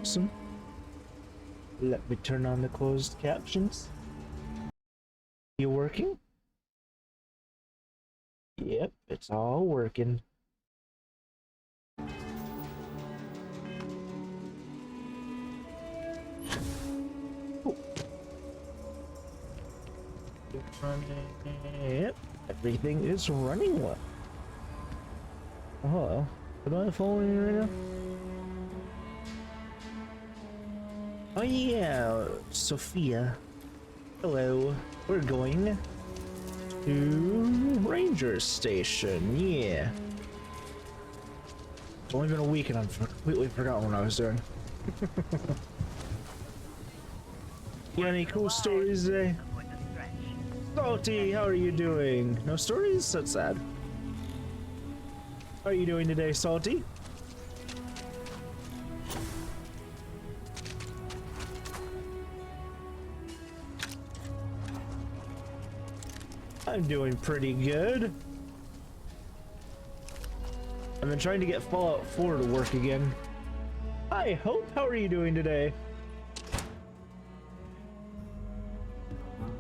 Awesome. Let me turn on the closed captions. You working? Yep, it's all working. Oh. Yep, everything is running well. Oh, hello. Am I following you right now? Oh yeah, Sophia. Hello. We're going to Ranger Station. Yeah. It's only been a week and I've completely forgotten what I was doing. You got any cool stories today? Salty, how are you doing? No stories? That's sad. How are you doing today, Salty? I'm doing pretty good. I've been trying to get Fallout 4 to work again. Hi, Hope, how are you doing today?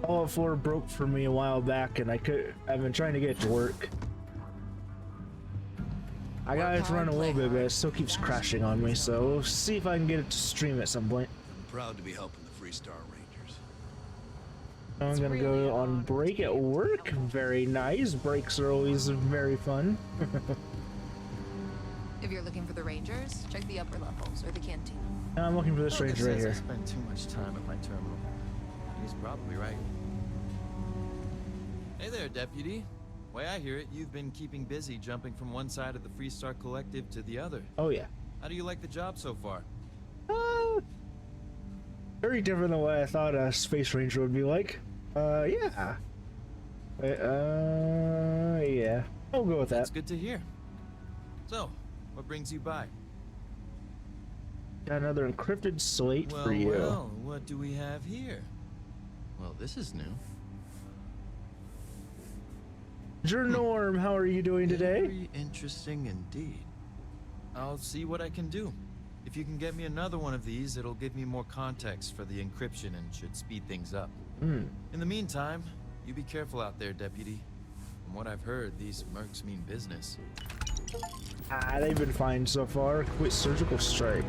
Fallout 4 broke for me a while back and I've been trying to get it to work. I got it to run a little bit, but it still keeps crashing on me, so we'll see if I can get it to stream at some point. I'm proud to be helping the Freestar Rangers. I'm gonna go on break at work. Very nice. Breaks are always very fun. If you're looking for the Rangers, check the upper levels or the canteen. I'm looking for this ranger right here. I spend too much time at my terminal. He's probably right. Hey there, Deputy. Way I hear it, you've been keeping busy jumping from one side of the Freestar Collective to the other. Oh yeah. How do you like the job so far? Very different than what I thought a space ranger would be like. Yeah. Yeah. I'll go with that. That's good to hear. So, what brings you by? Got another encrypted slate for you. Well, what do we have here? Well, this is new. Norm, how are you doing today? Very interesting indeed. I'll see what I can do. If you can get me another one of these, it'll give me more context for the encryption and should speed things up. In the meantime, you be careful out there, Deputy. From what I've heard, these mercs mean business. They've been fine so far. Quit surgical strike.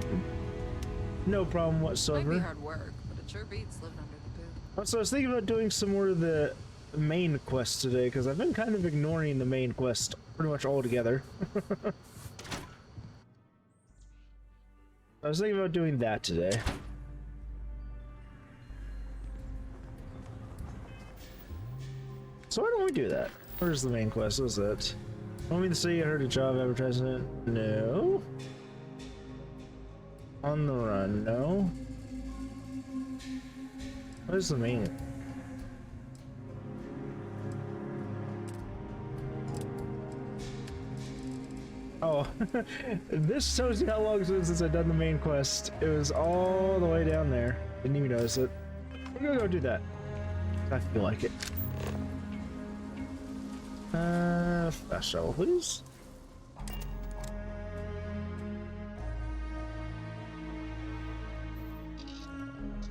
No problem whatsoever. Might be hard work, but it sure beats living under the boot. Also, I was thinking about doing some more of the main quest today, because I've been kind of ignoring the main quest pretty much altogether. I was thinking about doing that today. So why don't we do that? Where's the main quest? What's that? Want me to say you heard a job advertisement? No. On the run? No. What is the main? Oh, this tells you how long it's been since I've done the main quest. It was all the way down there. Didn't even notice it. We're gonna go do that. I feel like it. Fast travel, please.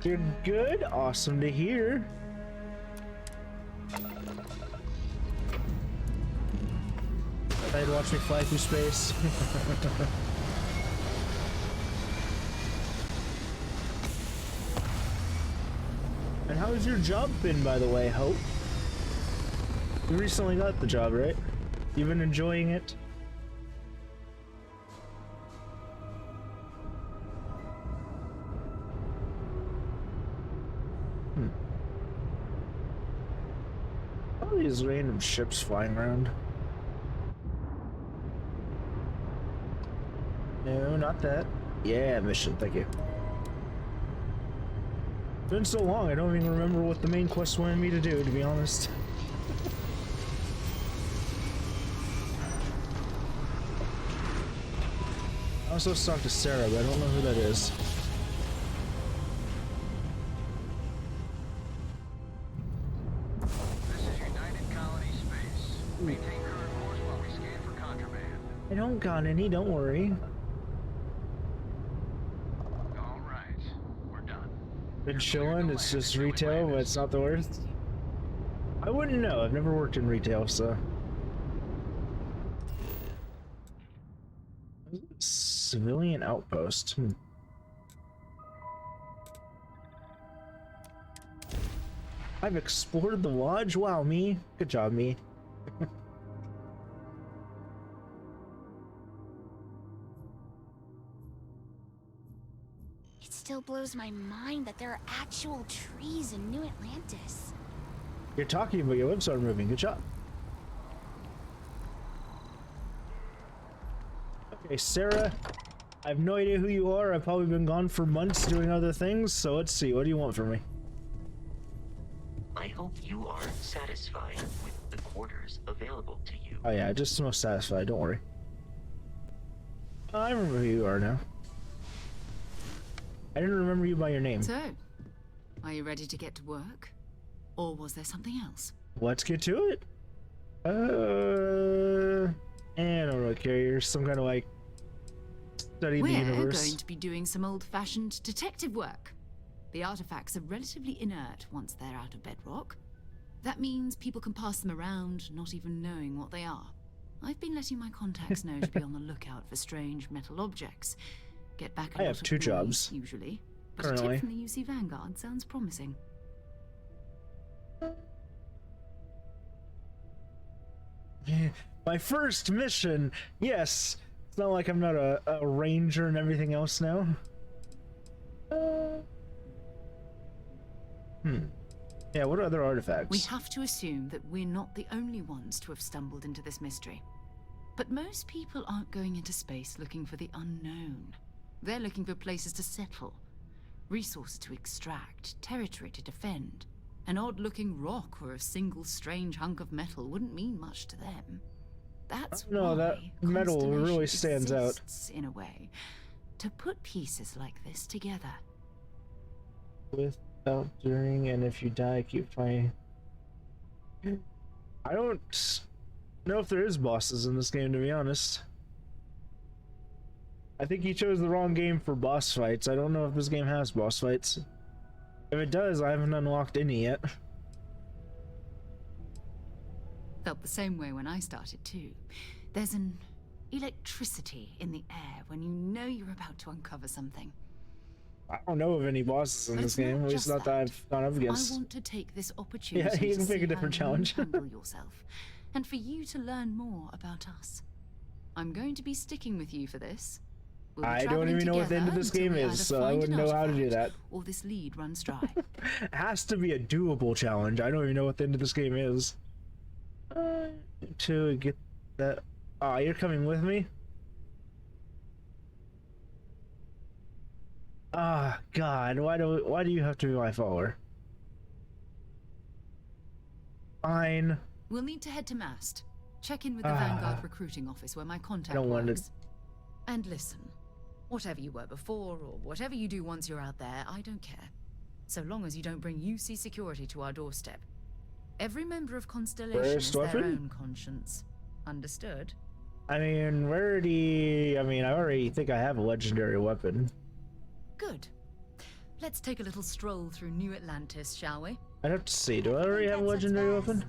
You're good. Awesome to hear. I'd watch me fly through space. And how's your job been, by the way, Hope? You recently got the job, right? You've been enjoying it? All these random ships flying around. No, not that. Yeah, mission, thank you. It's been so long, I don't even remember what the main quest wanted me to do, to be honest. I was supposed to talk to Sarah, but I don't know who that is. This is United Colony Space. Maintain current course while we scan for contraband. I don't got any, don't worry. All Been chilling. It's just retail, but it's not the worst. I wouldn't know. I've never worked in retail, so. Civilian outpost. I've explored the lodge. Wow, me. Good job, me. It still blows my mind that there are actual trees in New Atlantis. You're talking, but your lips aren't moving. Good job. Okay, Sarah. I have no idea who you are. I've probably been gone for months doing other things, so let's see. What do you want from me? I hope you are satisfied with the quarters available to you. Oh yeah, just most satisfied. Don't worry. I remember who you are now. I didn't remember you by your name. So, are you ready to get to work? Or was there something else? Let's get to it. I don't really care. You're some kind of like study the We're universe. going to be doing some old-fashioned detective work. The artifacts are relatively inert once they're out of bedrock. That means people can pass them around, not even knowing what they are. I've been letting my contacts know to be on the lookout for strange metal objects. Get back a I lot have of 2 glory, jobs. usually. But a Currently. tip from the UC Vanguard sounds promising. My first mission. Yes. It's not like I'm not a ranger and everything else now. Yeah, what are other artifacts? We have to assume that we're not the only ones to have stumbled into this mystery. But most people aren't going into space looking for the unknown. They're looking for places to settle, resources to extract, territory to defend. An odd-looking rock or a single strange hunk of metal wouldn't mean much to them. That's No, why that metal really Constellation stands out. exists, in a way, to put pieces like this together. Without, during, and if you die, keep fighting. I don't know if there is bosses in this game, to be honest. I think you chose the wrong game for boss fights. I don't know if this game has boss fights. If it does, I haven't unlocked any yet. Felt the same way when I started too. There's an electricity in the air when you know you're about to uncover something. I don't know of any bosses in But this it's game, not at least just not that that. I've gone up I against. want to take this opportunity Yeah, you to can pick see a different how challenge. you handle yourself, and for you to learn more about us. I'm going to be sticking with you for this. We'll be I don't traveling even know what the end of together this until game we is, either so I find wouldn't an know how to do artifact that. or this lead runs dry. It has to be a doable challenge. I don't even know what the end of this game is. To get that. Ah, you're coming with me? Ah, God, why do you have to be my follower? Fine. We'll need to head to Mast. Check in with the Vanguard recruiting office where my contact don't want to- works. And listen, whatever you were before or whatever you do once you're out there, I don't care. So long as you don't bring UC security to our doorstep. Every member of Constellation Where's is their Starfield? own conscience. Understood? I mean, I already think I have a legendary weapon. Good. Let's take a little stroll through New Atlantis, shall we? I'd have to see. Do I already have a That's what's legendary best. weapon?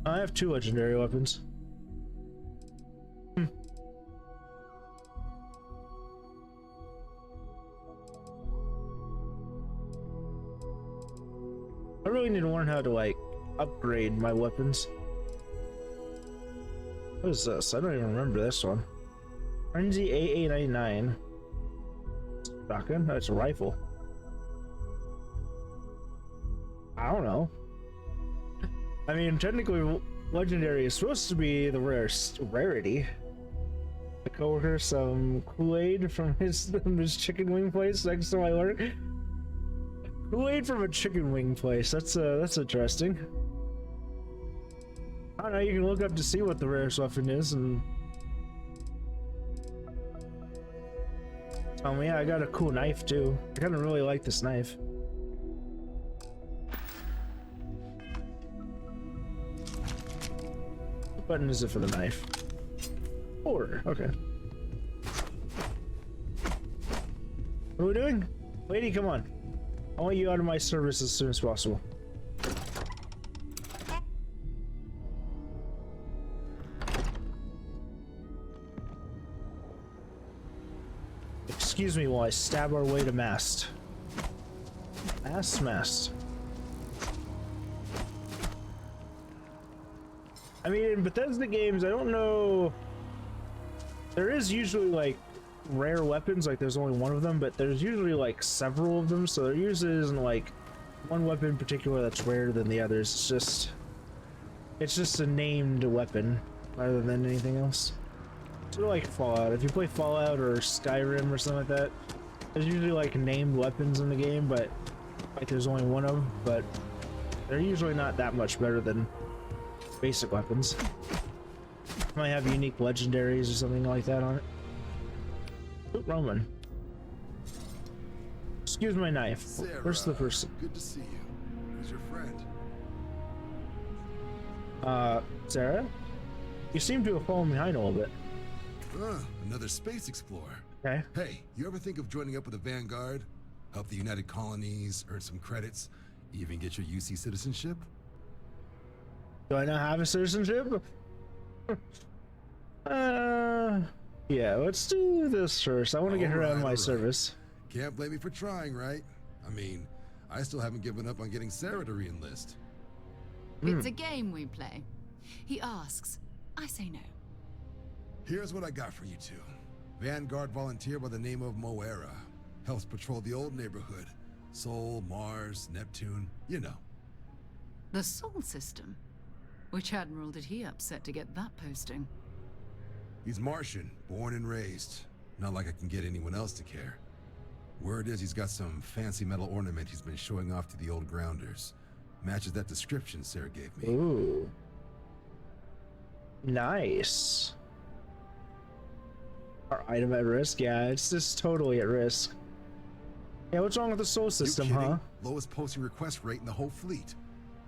I have 2 legendary weapons. I really need to learn how to, like, upgrade my weapons. What is this? I don't even remember this one. Frenzy AA99. Shotgun? That's a rifle. I don't know. I mean, technically, legendary is supposed to be the rarity. The coworker some Kool-Aid from his chicken wing place next to my work. Kool-Aid from a chicken wing place. That's interesting. I don't know. You can look up to see what the rarest weapon is, and tell me. Yeah, I got a cool knife too. I kind of really like this knife. What button is it for the knife? 4. Okay. What are we doing? Lady, come on. I want you out of my service as soon as possible. Excuse me while I stab our way to mast. Mast. I mean, in Bethesda games, I don't know. There is usually like rare weapons, like there's only one of them, but there's usually like several of them, so there usually isn't like one weapon in particular that's rarer than the others. It's just a named weapon rather than anything else. Sort of like Fallout. If you play Fallout or Skyrim or something like that, there's usually like named weapons in the game, but like there's only one of them, but they're usually not that much better than basic weapons. Might have unique legendaries or something like that on it. Ooh, Roman. Excuse my knife. Sarah, Where's the person? Good to see you. Who's your friend? Sarah? You seem to have fallen behind a little bit. Another space explorer. Okay. Hey, you ever think of joining up with the Vanguard? Help the United Colonies, earn some credits, even get your UC citizenship? Do I not have a citizenship? Yeah, let's do this first. I want to get her out of my service. Can't blame me for trying, right? I mean, I still haven't given up on getting Sarah to re-enlist. It's a game we play. He asks, I say no. Here's what I got for you two. Vanguard volunteer by the name of Moera. Helps patrol the old neighborhood. Sol, Mars, Neptune, you know. The Sol system? Which admiral did he upset to get that posting? He's Martian, born and raised. Not like I can get anyone else to care. Word is he's got some fancy metal ornament he's been showing off to the old grounders. Matches that description Sarah gave me. Ooh. Nice. Our item at risk? Yeah, it's just totally at risk. Yeah, what's wrong with the Sol system, You kidding? huh? Lowest posting request rate in the whole fleet.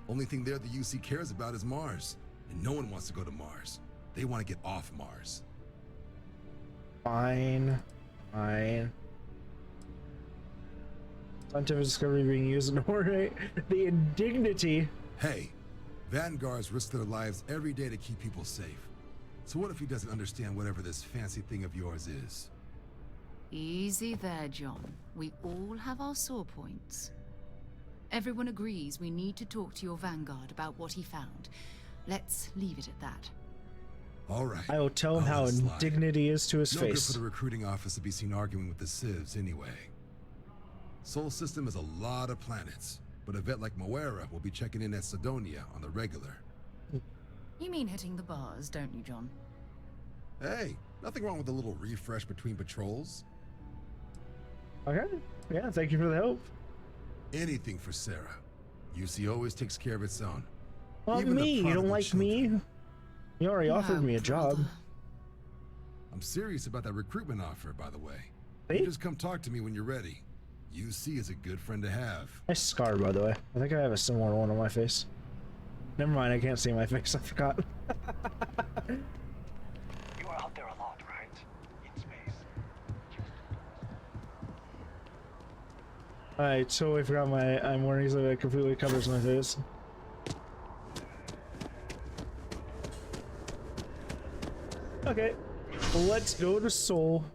Only thing there the UC cares about is Mars. And no one wants to go to Mars. They want to get off Mars. Fine. Scientific discovery being used in order. The indignity. Hey, Vanguards risk their lives every day to keep people safe. So what if he doesn't understand whatever this fancy thing of yours is? Easy there, John. We all have our sore points. Everyone agrees we need to talk to your Vanguard about what he found. Let's leave it at that. All right. I will tell him I'll how let it slide. indignant he is to his No good face. for the recruiting office to be seen arguing with the civs anyway. Sol system is a lot of planets, but a vet like Moera will be checking in at Sidonia on the regular. You mean hitting the bars, don't you, John? Hey, nothing wrong with a little refresh between patrols. Okay. Yeah, thank you for the help. Anything for Sarah. UC always takes care of its own. Well, Even the me, you don't prodigal like children. me? You already offered me a job. brother. I'm serious about that recruitment offer, by the way. See? You just come talk to me when you're ready. UC is a good friend to have. Nice scar, by the way. I think I have a similar one on my face. Never mind, I can't see my face. I forgot. You are out there a lot, right? In space. I totally forgot I'm wearing something that completely covers my face. Okay, well, let's go to Sol.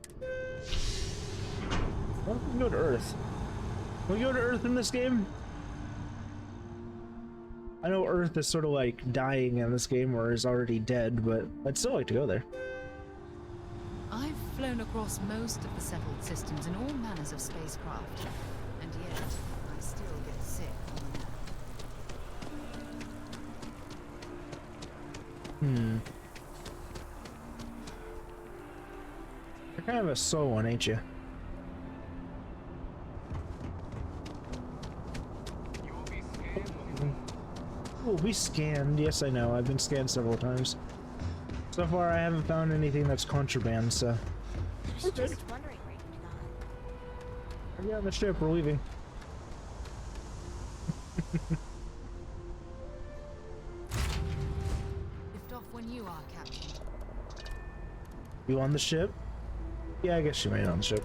Why don't we go to Earth? Can we go to Earth in this game? I know Earth is sort of like dying in this game or is already dead, but I'd still like to go there. I've flown across most of the settled systems in all manners of spacecraft, and yet I still get sick on Earth. You're kind of a Sol one, ain't you? You will be scanned. Oh, we scanned. Yes, I know. I've been scanned several times. So far, I haven't found anything that's contraband, so... I was just wondering where you'd gone. Are you on the ship? We're leaving. Lift off when you are, Captain. You on the ship? Yeah, I guess you made it on the ship.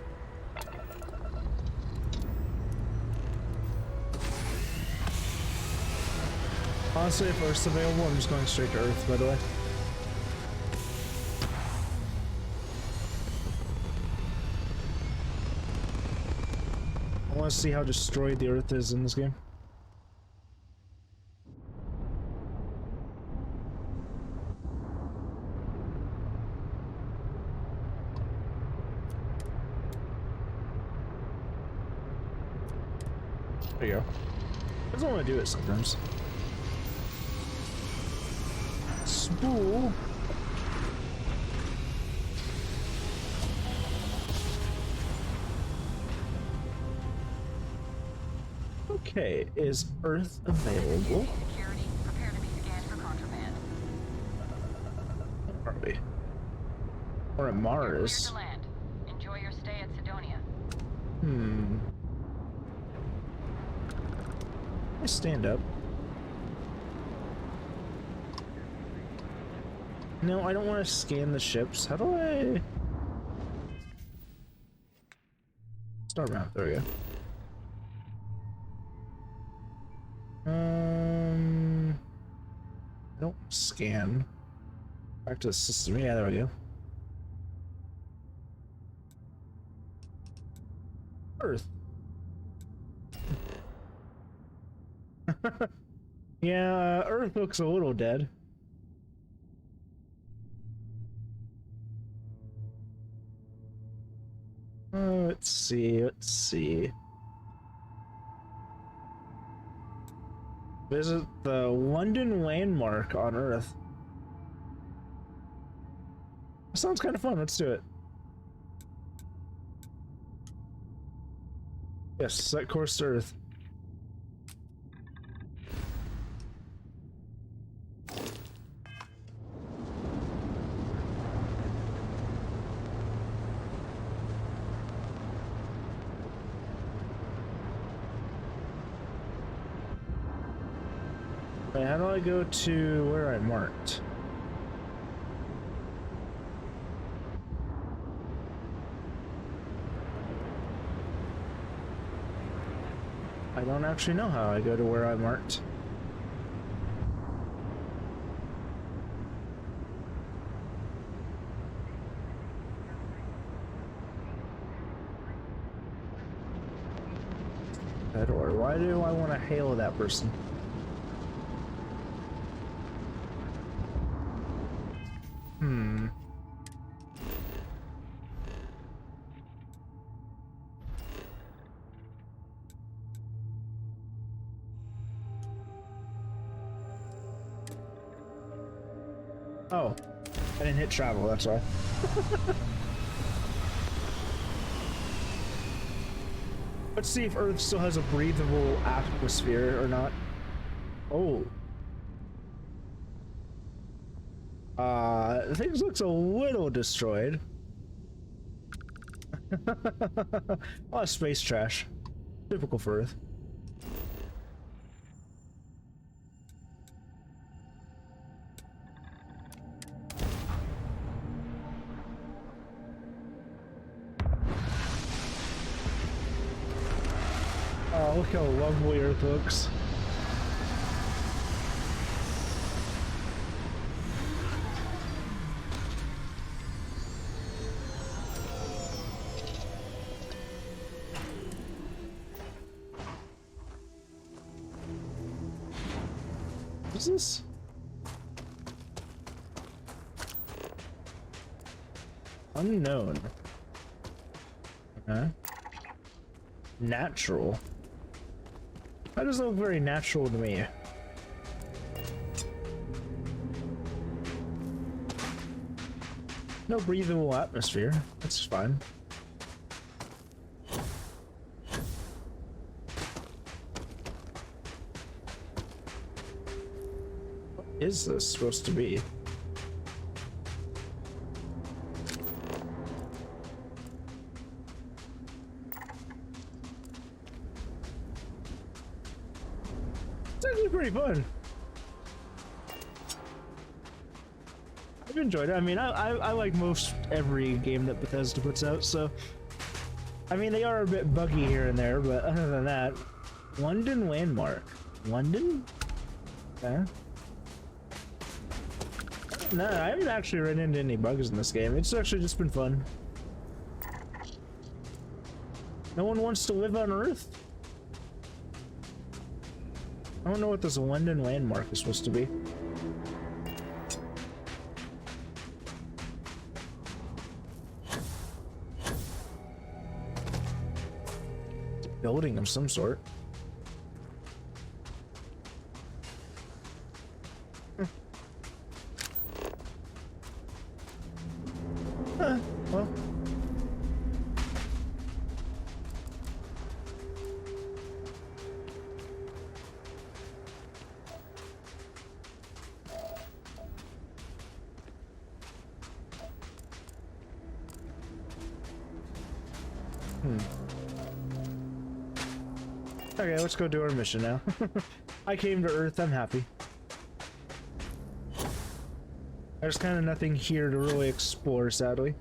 Honestly, if Earth's available, I'm just going straight to Earth, by the way. I want to see how destroyed the Earth is in this game. There you go. I just want to do it sometimes. Spool. Okay, is Earth available? Security, prepare to be scanned for contraband. Are we? Or at Mars? Clear to land. Enjoy your stay at Sidonia. I stand up. No, I don't want to scan the ships. How do I... Star map, there we go. I don't scan. Back to the system. Yeah, there we go. Earth. Yeah, Earth looks a little dead. Let's see. Visit the London landmark on Earth. Sounds kind of fun, let's do it. Yes, set course to Earth. Wait, how do I go to where I marked? I don't actually know how I go to where I marked. That or why do I want to hail that person? Oh, I didn't hit travel, that's why. Let's see if Earth still has a breathable atmosphere or not. Oh. Things looks a little destroyed. A lot of space trash. Typical for Earth. Oh, look how lovely Earth looks. What is this? Unknown. Okay. Natural. That doesn't look very natural to me. No breathable atmosphere. That's fine. What is this supposed to be? It's actually pretty fun. I've enjoyed it. I mean, I like most every game that Bethesda puts out, so... I mean, they are a bit buggy here and there, but other than that... London landmark. London? Yeah. No, I haven't actually run into any bugs in this game. It's actually just been fun. No one wants to live on Earth? I don't know what this London landmark is supposed to be. It's a building of some sort. Well. Okay, let's go do our mission now. I came to Earth, I'm happy. There's kind of nothing here to really explore, sadly.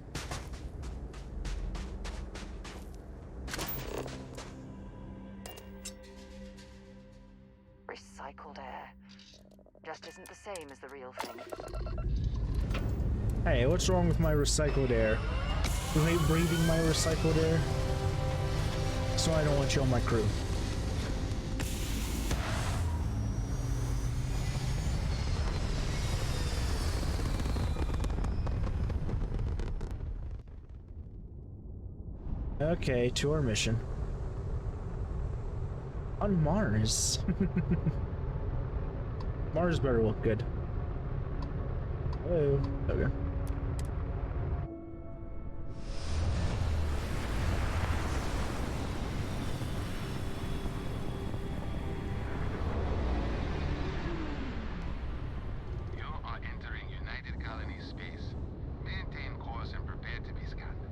Recycled air. Just isn't the same as the real thing. Hey, what's wrong with my recycled air? You hate breathing my recycled air? So I don't want you on my crew. Okay, to our mission. On Mars. Mars better look good. Hello. Okay.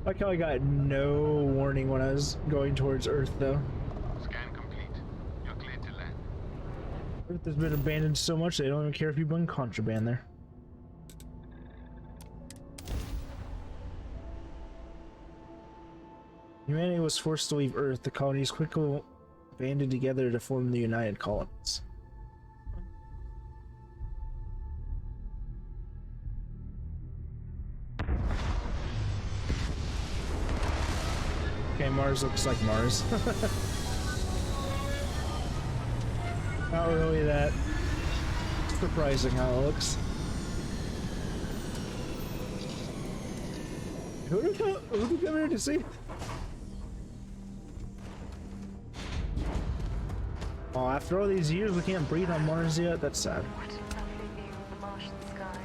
Like how I got no warning when I was going towards Earth, though. Scan complete. You're cleared to land. Earth has been abandoned so much they don't even care if you bring contraband there. Humanity was forced to leave Earth. The colonies quickly banded together to form the United Colonies. Okay, Mars looks like Mars. Not really that surprising how it looks. Who did we come here to see? Oh, after all these years we can't breathe on Mars yet? That's sad. What a lovely view of the Martian sky.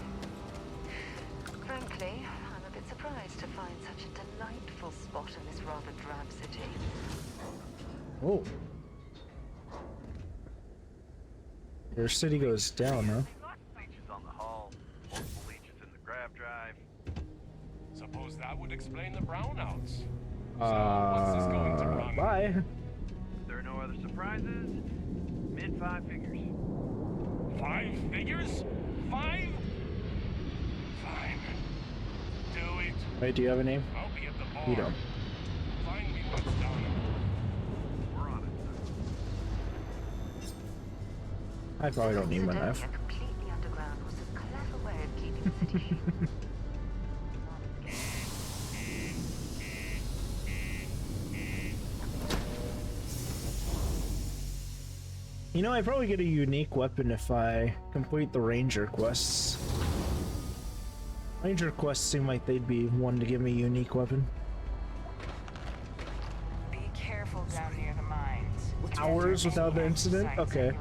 Frankly, I'm a bit surprised to find such a delightful spot in this rather drab city. Oh. Your city goes down, huh? Leeches on the hull, multiple leeches in the grav drive. Suppose that would explain the brownouts. What's this going to run? Bye. There are no other surprises. Mid 5 figures. 5 figures? 5? Fine. Do it. Wait, do you have a name? I'll be at the bar. You don't. Find me what's done. We're on it. I probably don't need my knife. Sidonia completely underground was a clever way of keeping the city hidden. You know, I probably get a unique weapon if I complete the Ranger quests. Ranger quests seem like they'd be one to give me a unique weapon. Be careful down near the mines. Hours without the incident? Okay.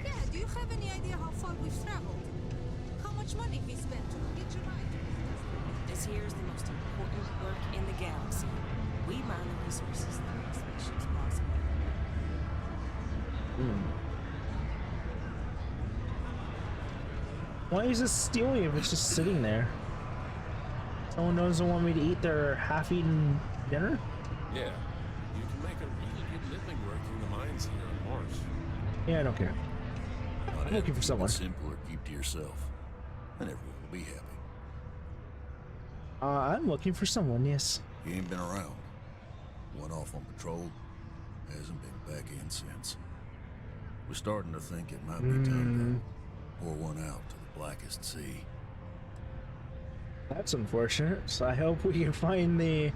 Yeah, do you have any idea how far we've traveled? How much money we spent to get you right? This here is the most important work in the galaxy. We mine the resources that make spaceships possible. Why is this stealing if it's just sitting there? Someone doesn't want me to eat their half-eaten dinner? Yeah, you can make a really good living working the mines here on Mars. Yeah, I don't care. I'm looking for someone. Simpler, keep to yourself, and everyone will be happy. I'm looking for someone, yes. He ain't been around. Went off on patrol. Hasn't been back in since. We're starting to think it might be time Pour one out to the blackest sea. That's unfortunate. So I hope we can find the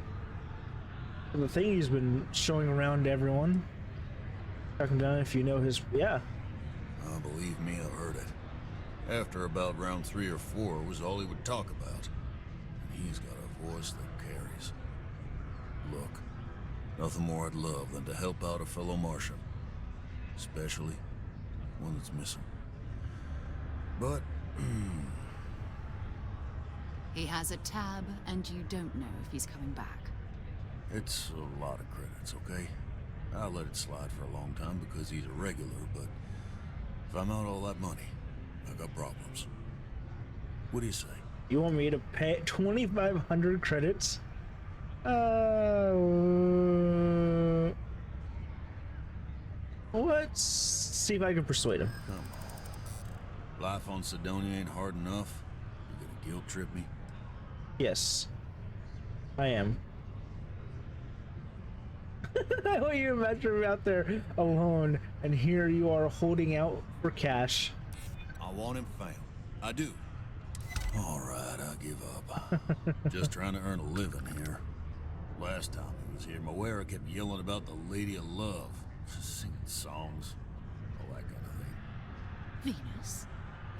thing he's been showing around to everyone. Track him down if you know his. Yeah. Believe me, I've heard it. After about round 3 or 4 was all he would talk about. And he's got a voice that carries. Look, nothing more I'd love than to help out a fellow Martian. Especially one that's missing. But he has a tab, and you don't know if he's coming back. it's a lot of credits, okay? I'll let it slide for a long time because he's a regular, but if I'm out all that money, I got problems. What do you say? You want me to pay 2,500 credits? Let's see if I can persuade him. Come on. Life on Sidonia ain't hard enough. You gonna guilt trip me? Yes, I am. I want you to imagine me out there alone, and here you are holding out for cash. I want him found. I do. All right, I give up. Just trying to earn a living here. Last time he was here, Moira kept yelling about the Lady of Love, singing songs, all that kind of thing. Venus?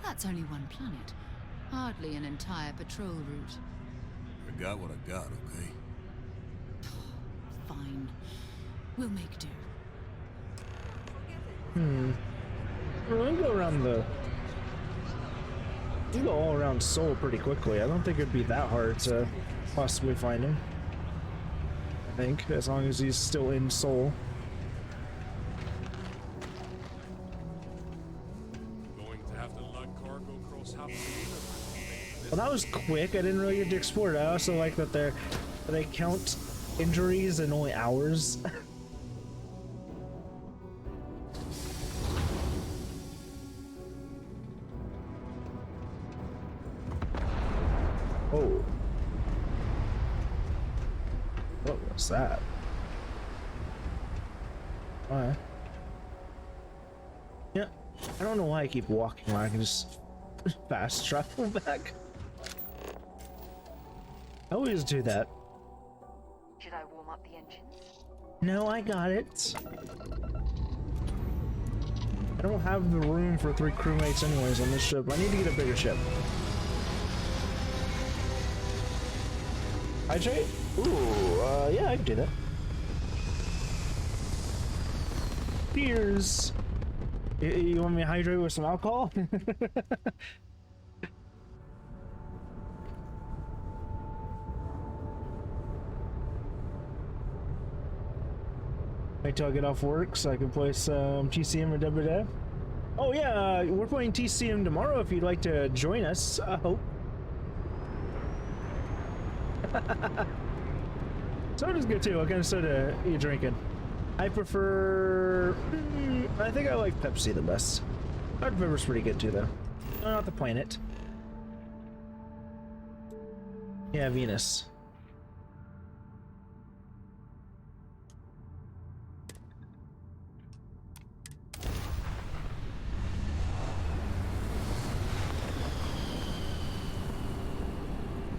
That's only one planet. Hardly an entire patrol route. I got what I got, okay? Fine. We'll make do. Well, we go around the... We go all around Seoul pretty quickly. I don't think it'd be that hard to possibly find him. I think, as long as he's still in Seoul. Going to have to lug cargo across half the universe. Well, that was quick. I didn't really get to explore it. I also like that they count injuries in only hours. Oh. What was that? Alright. Yeah, I don't know why I keep walking when I can just fast travel back. I always do that. Should I warm up the engines? No, I got it. I don't have the room for 3 crewmates anyways on this ship. I need to get a bigger ship. Hydrate? Ooh, yeah, I can do that. Cheers! You want me to hydrate with some alcohol? Wait till I get off work so I can play some TCM or WW. Oh yeah, we're playing TCM tomorrow if you'd like to join us, I hope. Soda's good too. What kind of soda are you drinking? I prefer... I think I like Pepsi the best. Dr. Pepper's pretty good too though. No, not the planet. Yeah, Venus.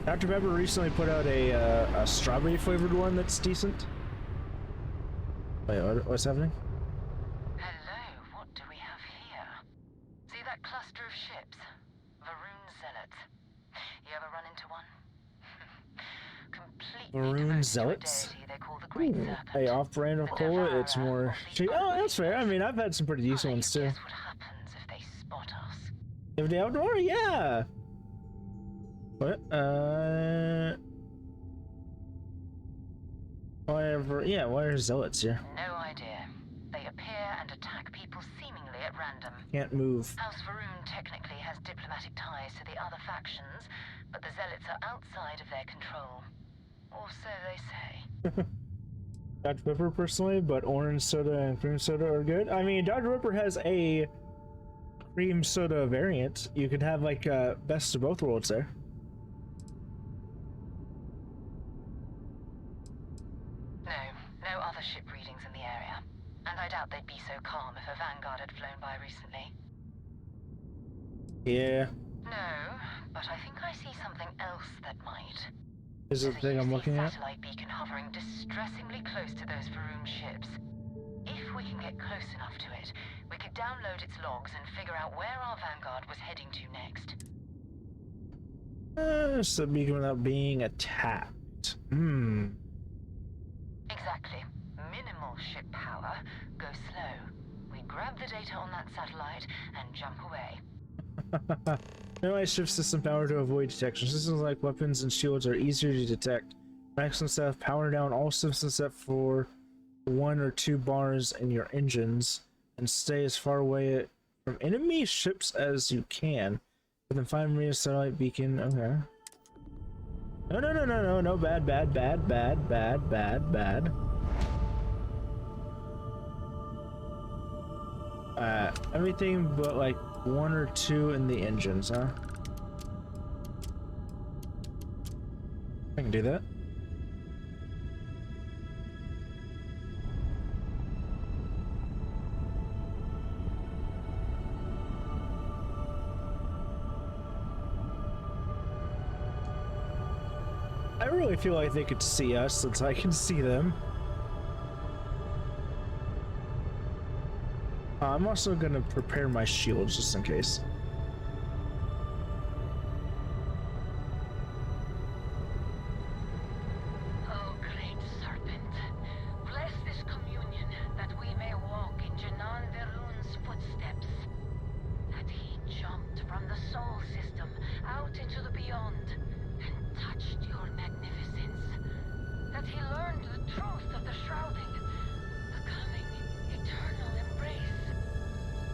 Dr. Pepper recently put out a strawberry flavored one that's decent. Wait, what's happening? Hello, what do we have here? See that cluster of ships? Varun Zealots. You ever run into one? Completely Varun devoted to a Zealots? deity they call the Great Serpent. Hey, off-brand of cola, it's more... Oh, that's fair. I mean, I've had some pretty decent ones too. Guess what happens if they spot us? If the outdoor? Yeah! What? Whatever. Yeah, why are zealots here? No idea. They appear and attack people seemingly at random. Can't move. House Varun technically has diplomatic ties to the other factions, but the Zealots are outside of their control. Or so they say. Dr. Pepper personally, but orange soda and cream soda are good. I mean, Dr. Pepper has a cream soda variant. You could have like best of both worlds there. No other ship readings in the area. And I doubt they'd be so calm if a Vanguard had flown by recently. Yeah. No, but I think I see something else that might. Is it the thing I'm looking at? Satellite beacon hovering distressingly close to those Varun ships. If we can get close enough to it, we could download its logs and figure out where our vanguard was heading to next. So beacon without being attacked. Exactly. Minimal ship power. Go slow. We grab the data on that satellite and jump away. Minimize ship system power to avoid detection. Systems like weapons and shields are easier to detect. Maximum staff, power down all systems except for 1 or 2 bars in your engines, and stay as far away from enemy ships as you can. Within 5 meters satellite beacon. Okay. No, bad. Everything but like 1 or 2 in the engines, huh? I can do that. I really feel like they could see us since I can see them. I'm also gonna prepare my shields just in case. Oh, great serpent, bless this communion that we may walk in Janan Verun's footsteps. That he jumped from the soul system out into the beyond and touched your magnificence. That he learned the truth of the shrouding, the coming eternal embrace.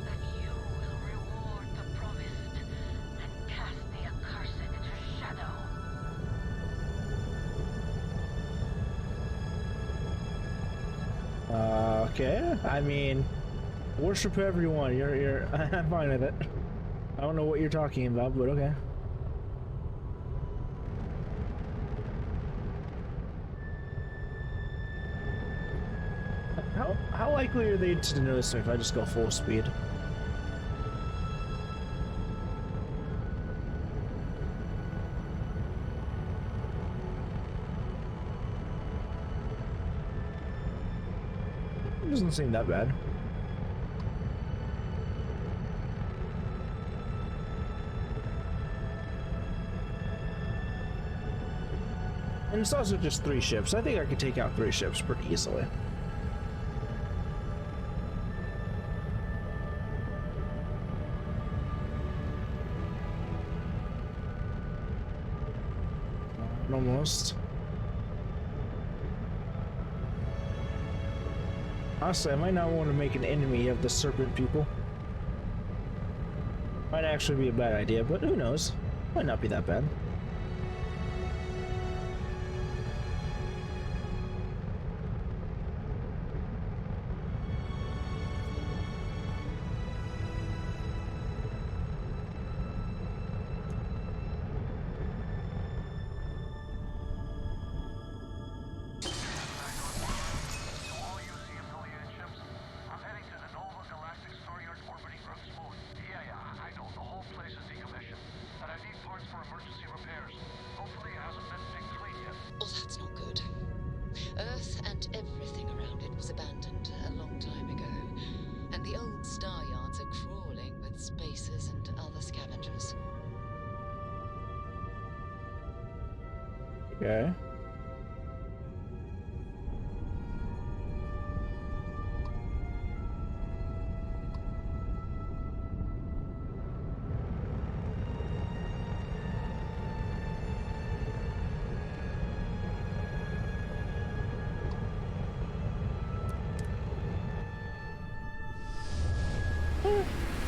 That you will reward the promised and cast the accursed into shadow. Okay. I mean, worship whoever you want. You're I'm fine with it. I don't know what you're talking about, but okay. How likely are they to notice me if I just go full speed? It doesn't seem that bad. And it's also just 3 ships. I think I could take out 3 ships pretty easily. Almost. Honestly, I might not want to make an enemy of the serpent people. Might actually be a bad idea, but who knows? Might not be that bad. Oh, that's not good. Earth and everything around it was abandoned a long time ago, and the old star yards are crawling with spacers and other scavengers. Okay.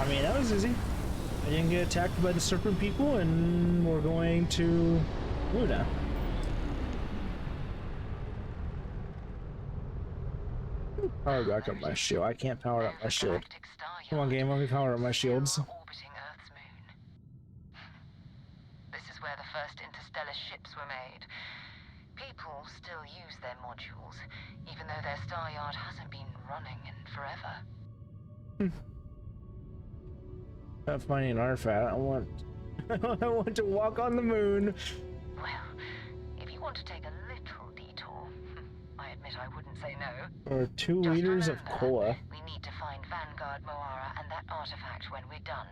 I mean, that was easy. I didn't get attacked by the serpent people, and we're going to Luna. Power back up my shield. I can't power up my shield. Come on, game, let me power up my shields. Orbiting Earth's moon. This is where the first interstellar ships were made. People still use their modules, even though their star yard hasn't been running in forever. Not finding an artifact. I want I want to walk on the moon. Well, if you want to take a little detour, I admit I wouldn't say no. Or 2 Just liters of remember, cola. we need to find Vanguard Moara and that artifact when we're done.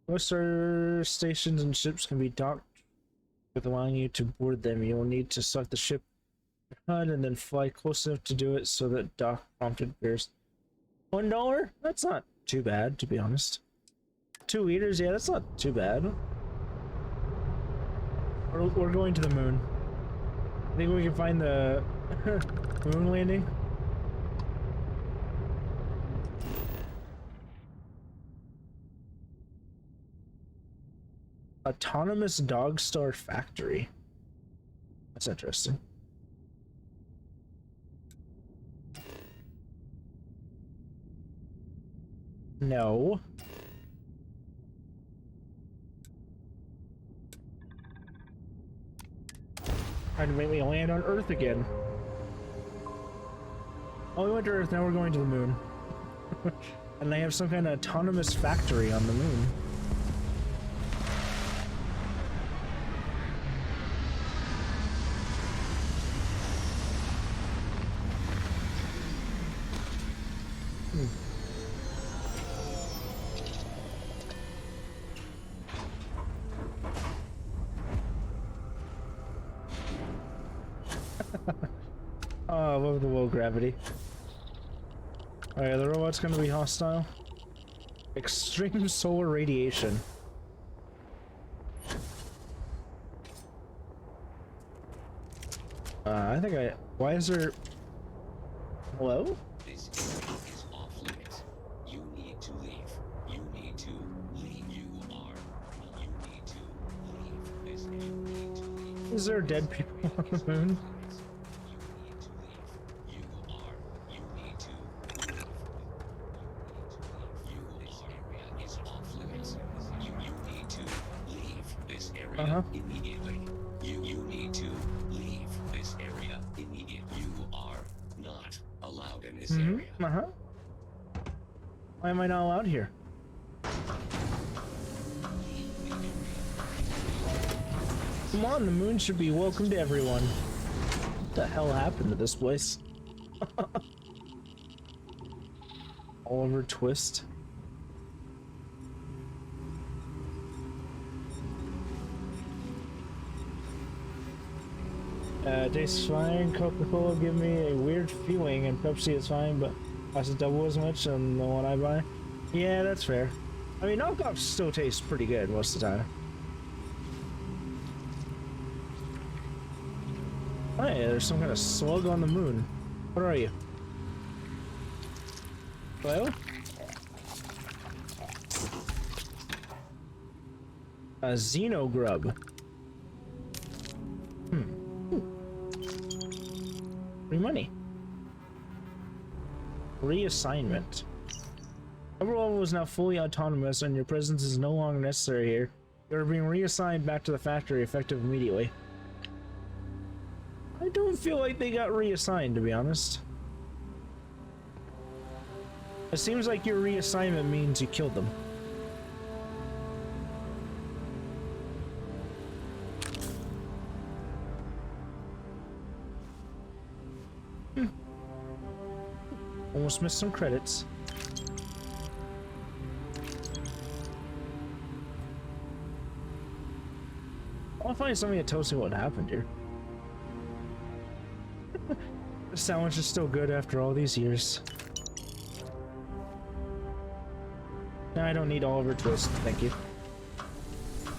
Most star stations and ships can be docked with allowing you to board them. You will need to select the ship HUD and then fly close enough to do it so that dock prompted appears. $1? That's not too bad, to be honest. 2 liters? Yeah, that's not too bad. We're going to the moon. I think we can find the moon landing. Autonomous Dog Star Factory. That's interesting. No. Trying to make me land on Earth again. Oh, we went to Earth, now we're going to the moon. And they have some kind of autonomous factory on the moon. Oh, I love the low gravity. Alright, the robot's gonna be hostile. Extreme solar radiation. I think I... Why is there... Hello? This is off limits. You need to leave. You need to leave. You need to leave. This. You need to leave. Is there dead people on the moon? Immediately. You need to leave this area immediately. You are not allowed in this area. Why am I not allowed here? Come on, the moon should be welcome to everyone. What the hell happened to this place? Oliver Twist. Tastes fine. Coca-Cola give me a weird feeling, and Pepsi is fine, but costs double as much than the one I buy. Yeah, that's fair. I mean, knockoffs still taste pretty good most of the time. Oh yeah, there's some kind of slug on the moon. What are you? Hello? A xenogrub. Free money. Reassignment. Every level is now fully autonomous and your presence is no longer necessary here. You are being reassigned back to the factory effective immediately. I don't feel like they got reassigned, to be honest. It seems like your reassignment means you killed them. Almost missed some credits. I'll find something that tells me what happened here. The sandwich is still good after all these years. No, I don't need Oliver Twist, thank you.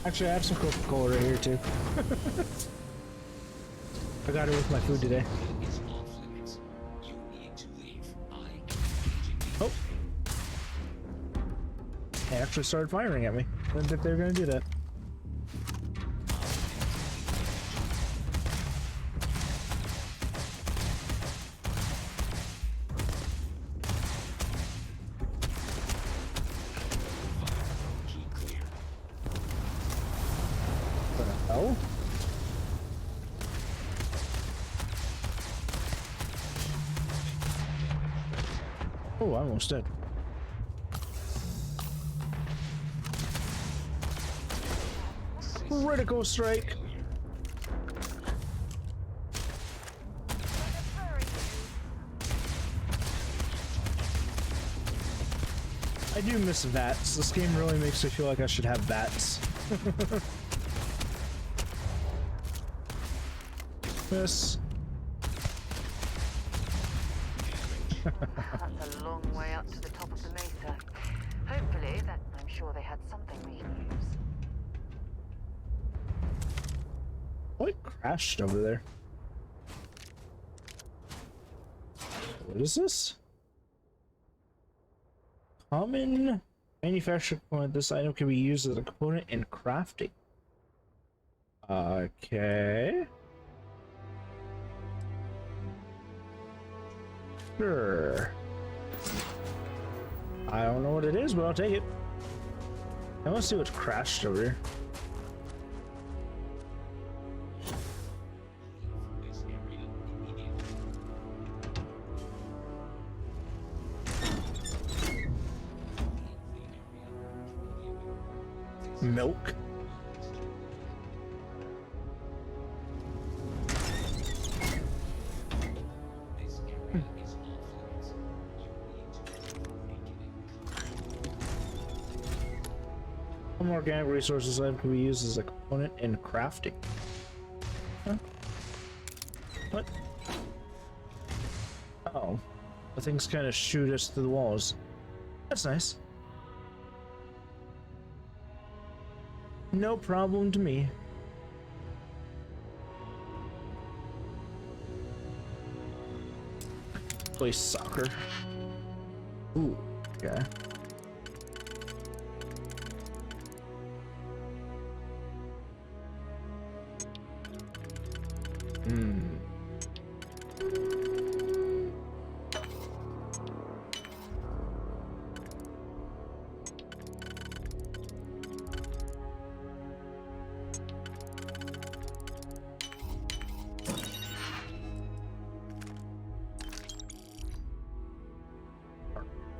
Actually, I have some Coca-Cola right here too. I got it with my food today. Oh! They actually started firing at me. I didn't think they were gonna do that. What the hell? Oh, I almost dead. Critical strike. I do miss VATS. This game really makes me feel like I should have VATS. Miss. That's a long way up to the top of the mesa. Hopefully, I'm sure they had something we can use. What crashed over there? What is this? Common manufacturer component. This item can be used as a component in crafting. Okay. Sure. I don't know what it is, but I'll take it. I want to see what's crashed over here. Milk. Some organic resources item can be used as a component in crafting. Huh? What? Oh. The things kind of shoot us through the walls. That's nice. No problem to me. Play soccer. Ooh, okay.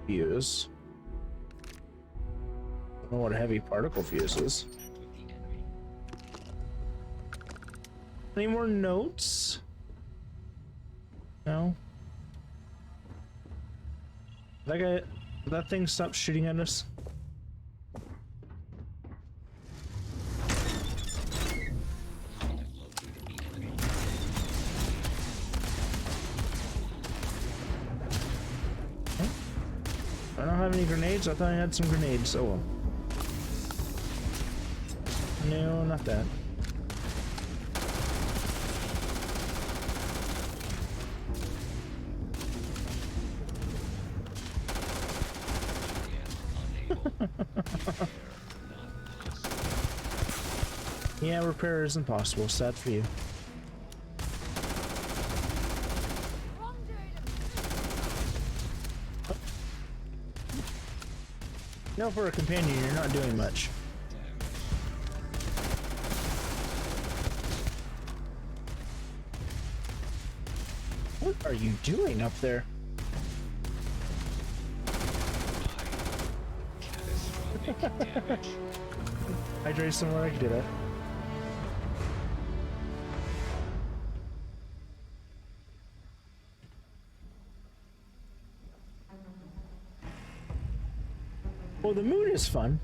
Fuse. Don't know what a heavy particle fuse is. Any more notes? No. That thing stopped shooting at us. I don't have any grenades. I thought I had some grenades. Oh well. No, not that. Yeah, repair is impossible. Sad for you. No, for a companion, you're not doing much. What are you doing up there? Hydrate somewhere I can do that. Well, the moon is fun.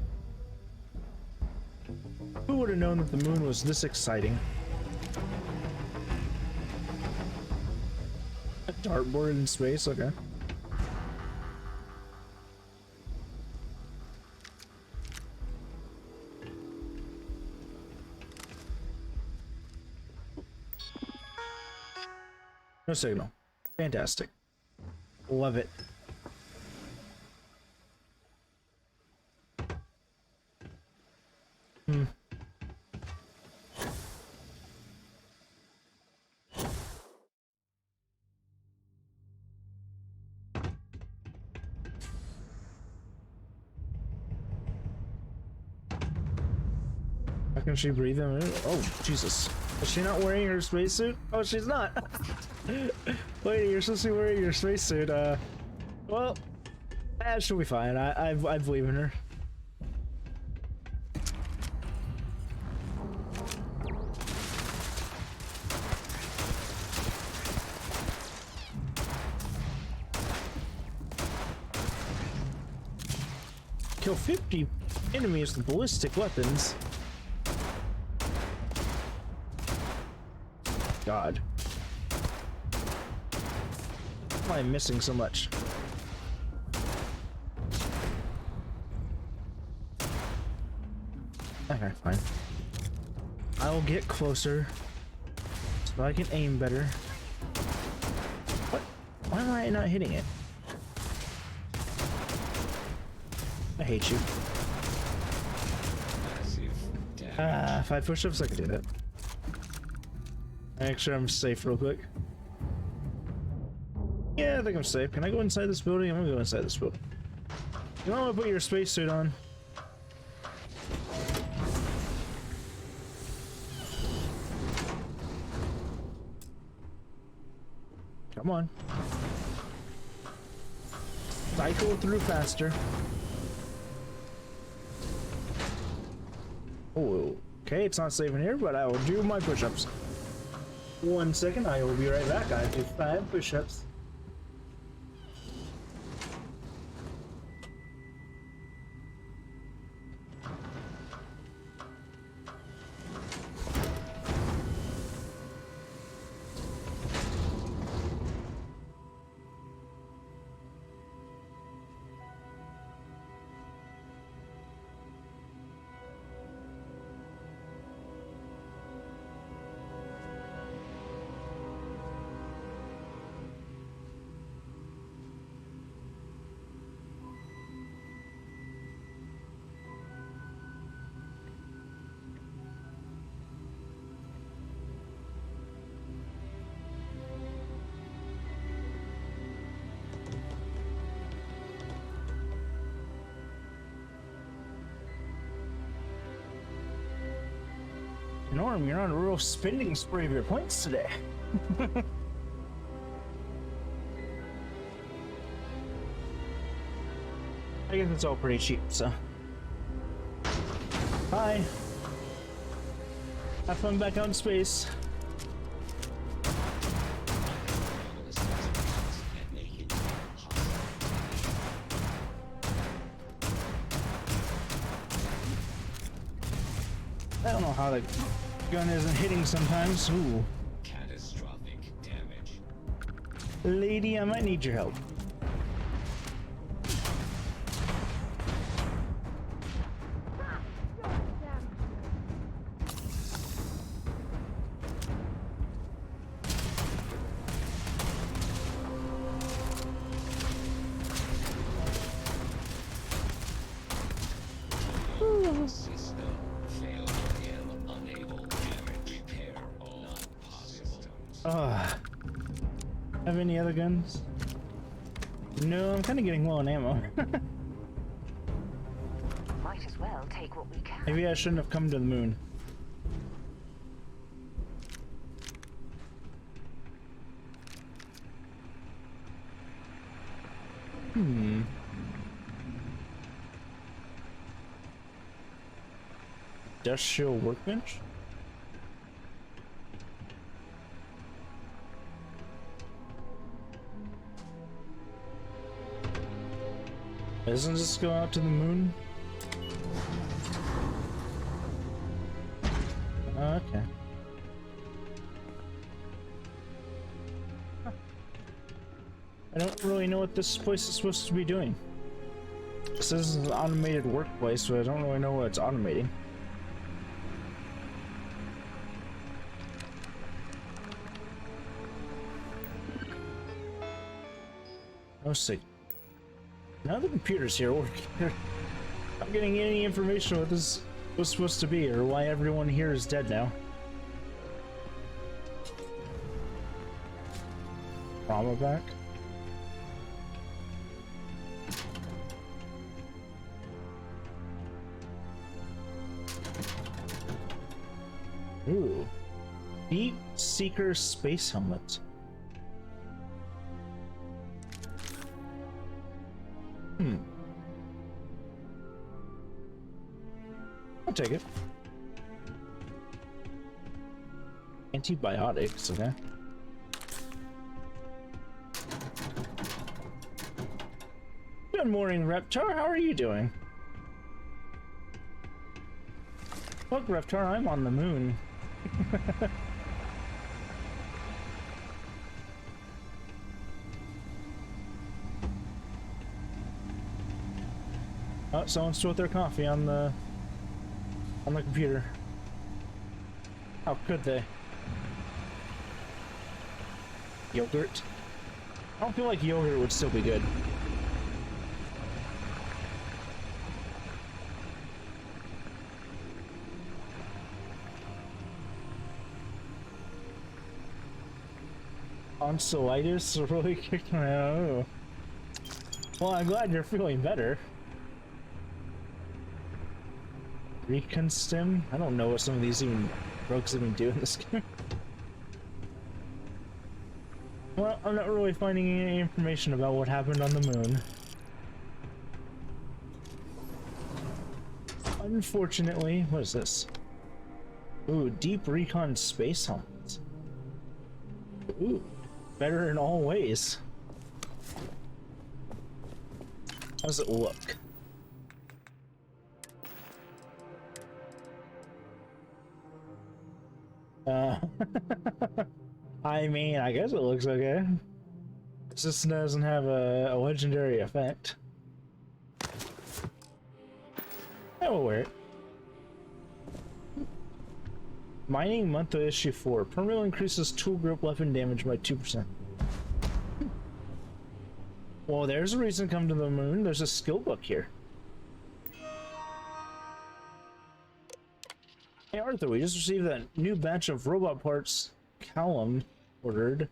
Who would have known that the moon was this exciting? A dartboard in space, okay. No signal. Fantastic. Love it. How can she breathe in? Oh, Jesus. Is she not wearing her spacesuit? Oh, she's not. Lady, you're supposed to be wearing your spacesuit. Well, she'll be fine. I believe in her. kill 50 enemies with ballistic weapons. God. Why am I missing so much? Okay, fine. I will get closer so I can aim better. What? Why am I not hitting it? I hate you. 5 push-ups, I can do that. Make sure I'm safe real quick. Yeah, I think I'm safe. Can I go inside this building? I'm gonna go inside this building. You want to put your spacesuit on? Come on. Cycle through faster. Oh, okay, it's not safe in here, but I will do my push-ups. 1 second, I will be right back. I do 5 push-ups. Norm, you're on a real spending spree of your points today. I guess it's all pretty cheap, so. Hi. Have fun back out in space. I don't know how the gun isn't hitting sometimes. Ooh. Catastrophic damage. Lady, I might need your help. Have any other guns? No, I'm kind of getting low on ammo. Might as well take what we can. Maybe I shouldn't have come to the moon. Industrial workbench? Doesn't this go out to the moon? Okay. I don't really know what this place is supposed to be doing. This is an automated workplace, so I don't really know what it's automating. No signal. Now the computer's here working. I'm getting any information what this was supposed to be or why everyone here is dead now. Trauma back. Ooh. Deep Seeker space helmet. I'll take it. Antibiotics, okay. Good morning, Reptar. How are you doing? Look, Reptar, I'm on the moon. Oh, someone spilled their coffee on the computer. How could they? Yogurt? I don't feel like yogurt would still be good. Tonsillitis really kicked my ass. Well, I'm glad you're feeling better. Recon stim? I don't know what some of these drugs even do in this game. Well, I'm not really finding any information about what happened on the moon. Unfortunately, what is this? Ooh, deep recon space helmets. Ooh, better in all ways. How does it look? I mean, I guess it looks okay. It just doesn't have a legendary effect. I will wear it. Mining monthly issue 4. Permanently increases tool grip weapon damage by 2%. Well, there's a reason to come to the moon. There's a skill book here. Hey Arthur, we just received that new batch of robot parts Callum ordered.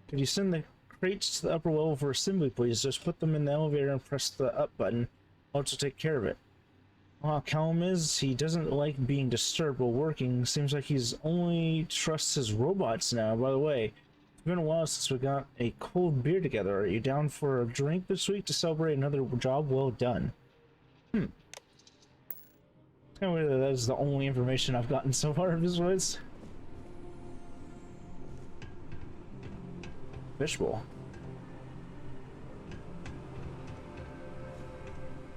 Could you send the crates to the upper level for assembly, please? Just put them in the elevator and press the up button. I'll also take care of it. Well, Callum is, he doesn't like being disturbed while working. Seems like he's only trusts his robots now. By the way, it's been a while since we got a cold beer together. Are you down for a drink this week to celebrate another job well done? Kind of weird that is the only information I've gotten so far of his voice. Fishbowl.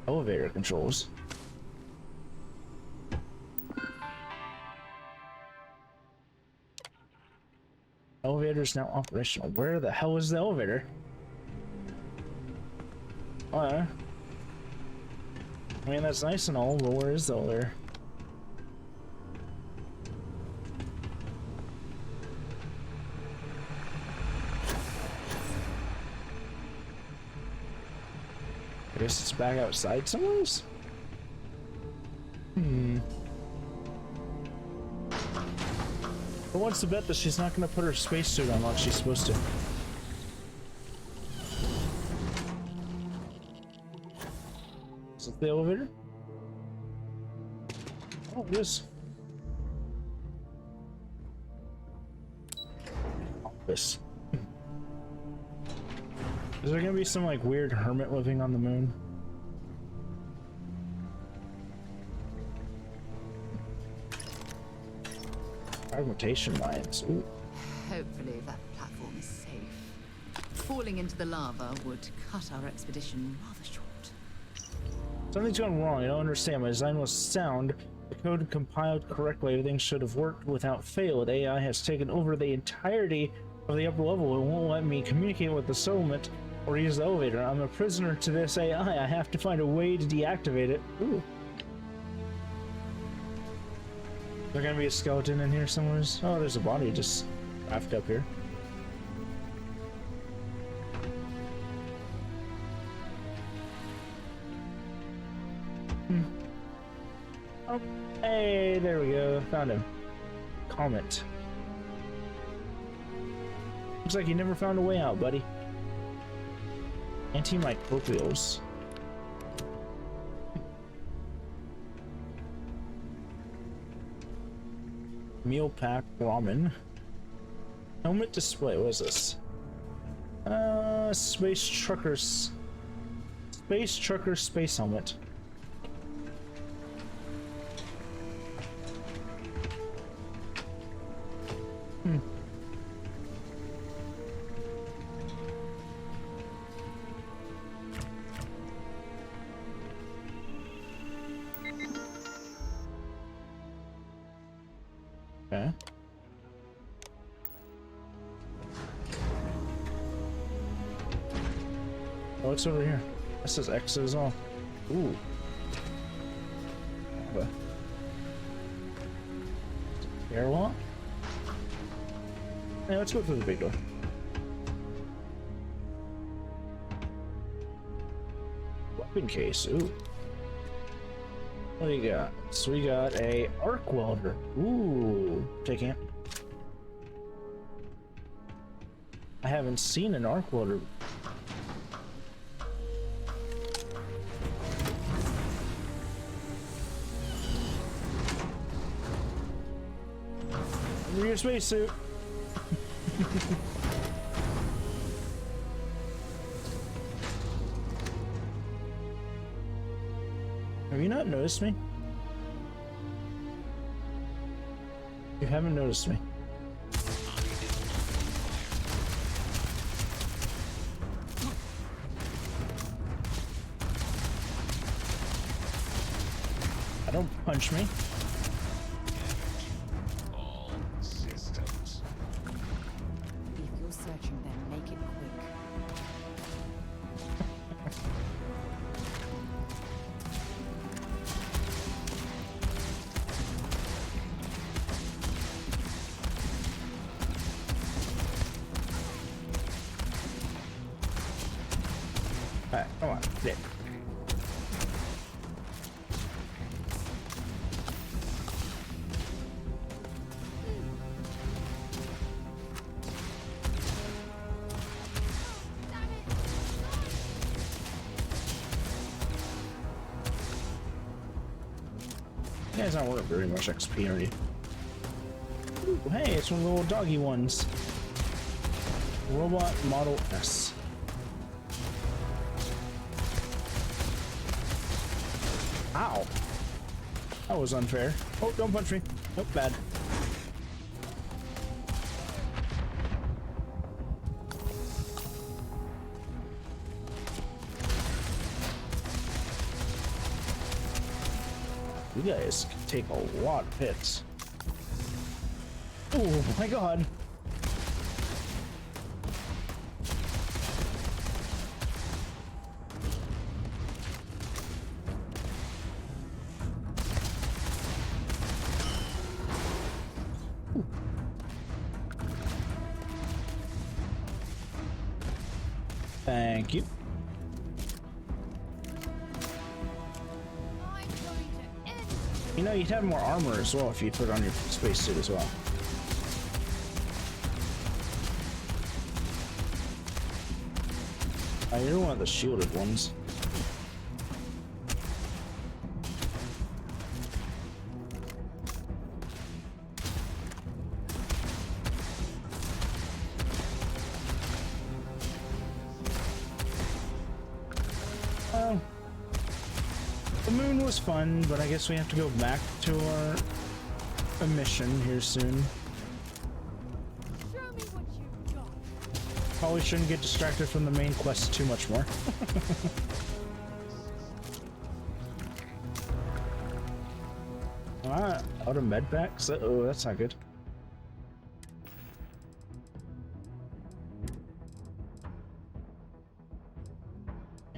Elevator controls. Elevator is now operational. Where the hell is the elevator? Oh, yeah. I mean, that's nice and all, but where is the elevator? I guess it's back outside somewhere? Who wants to bet that she's not going to put her spacesuit on like she's supposed to? Is it the elevator? Oh, it is. Office. Is there gonna be some like weird hermit living on the moon? Fragmentation mines. Ooh. Hopefully that platform is safe. Falling into the lava would cut our expedition rather short. Something's gone wrong. I don't understand. My design was sound. The code compiled correctly. Everything should have worked without fail. The AI has taken over the entirety of the upper level. It won't let me communicate with the settlement or use the elevator. I'm a prisoner to this AI. I have to find a way to deactivate it. Ooh. Is there gonna be a skeleton in here somewhere? Oh, there's a body just wrapped up here. Oh, hey, there we go. Found him. Comet. Looks like you never found a way out, buddy. Antimicrobials. Meal pack ramen. Helmet display. What is this? Space truckers. Space trucker space helmet. Oh, what's over here? This says exit as well. Ooh. Airlock? Yeah, let's go through the big door. Weapon case. Ooh. What do you got? So we got a arc welder. Ooh. Taking it. I haven't seen an arc welder. Your spacesuit. Have you not noticed me? You haven't noticed me. Don't punch me. All systems. If you're searching, then make it quick. Alright, come on, there. Yeah, it's not worth very much XP already. Ooh, hey, it's one of the little doggy ones. Robot Model S. Ow. That was unfair. Oh, don't punch me. Nope, bad. You guys can take a lot of hits. Oh my god. Ooh. Thank you. You know, you'd have more armor as well if you put on your spacesuit as well. You're one of the shielded ones. The moon was fun, but I guess we have to go back to our mission here soon. Show me what you've got. Probably shouldn't get distracted from the main quest too much more. Out of med packs? Oh, that's not good.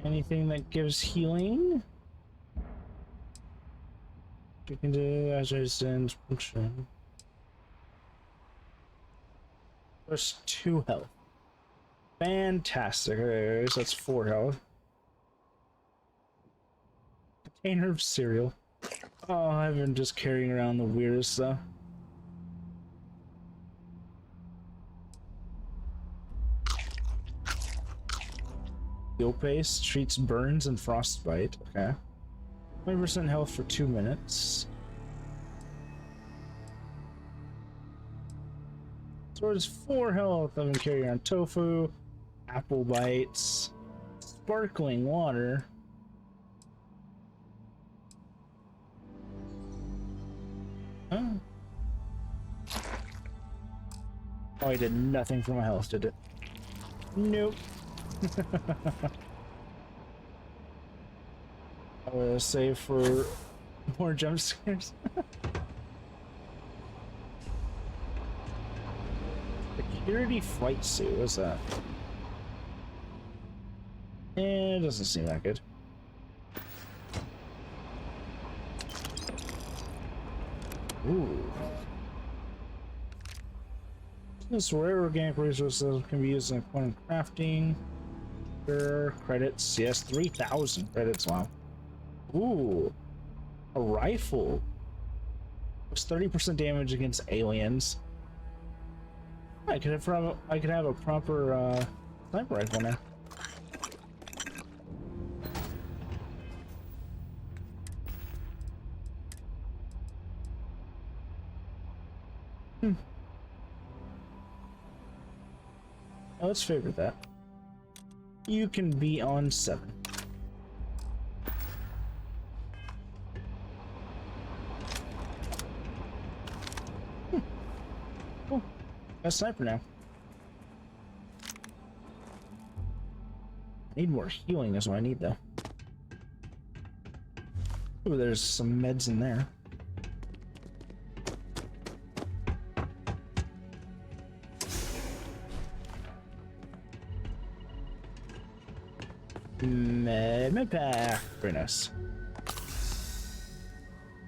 Anything that gives healing? You can do as resistance function. Plus 2 health. Fantastic. Okay, so that's 4 health. Container of cereal. Oh, I've been just carrying around the weirdest stuff. Steel paste treats burns and frostbite. Okay. 20% health for 2 minutes. Sword is 4 health. I've been carrying around tofu, apple bites, sparkling water. Huh? Oh, I did nothing for my health, did it? Nope. I will save for more jump scares. Security flight suit, what's that? It doesn't seem that good. Ooh. This rare organic resources can be used in quantum crafting. Sure, credits. Yes, 3,000 credits. Wow. Ooh. A rifle. It's 30% damage against aliens. I could have a proper sniper rifle now. Oh, let's favorite that. You can be on 7. Cool. Got a sniper now. I need more healing is what I need though. Ooh, there's some meds in there. Med pack. Very nice.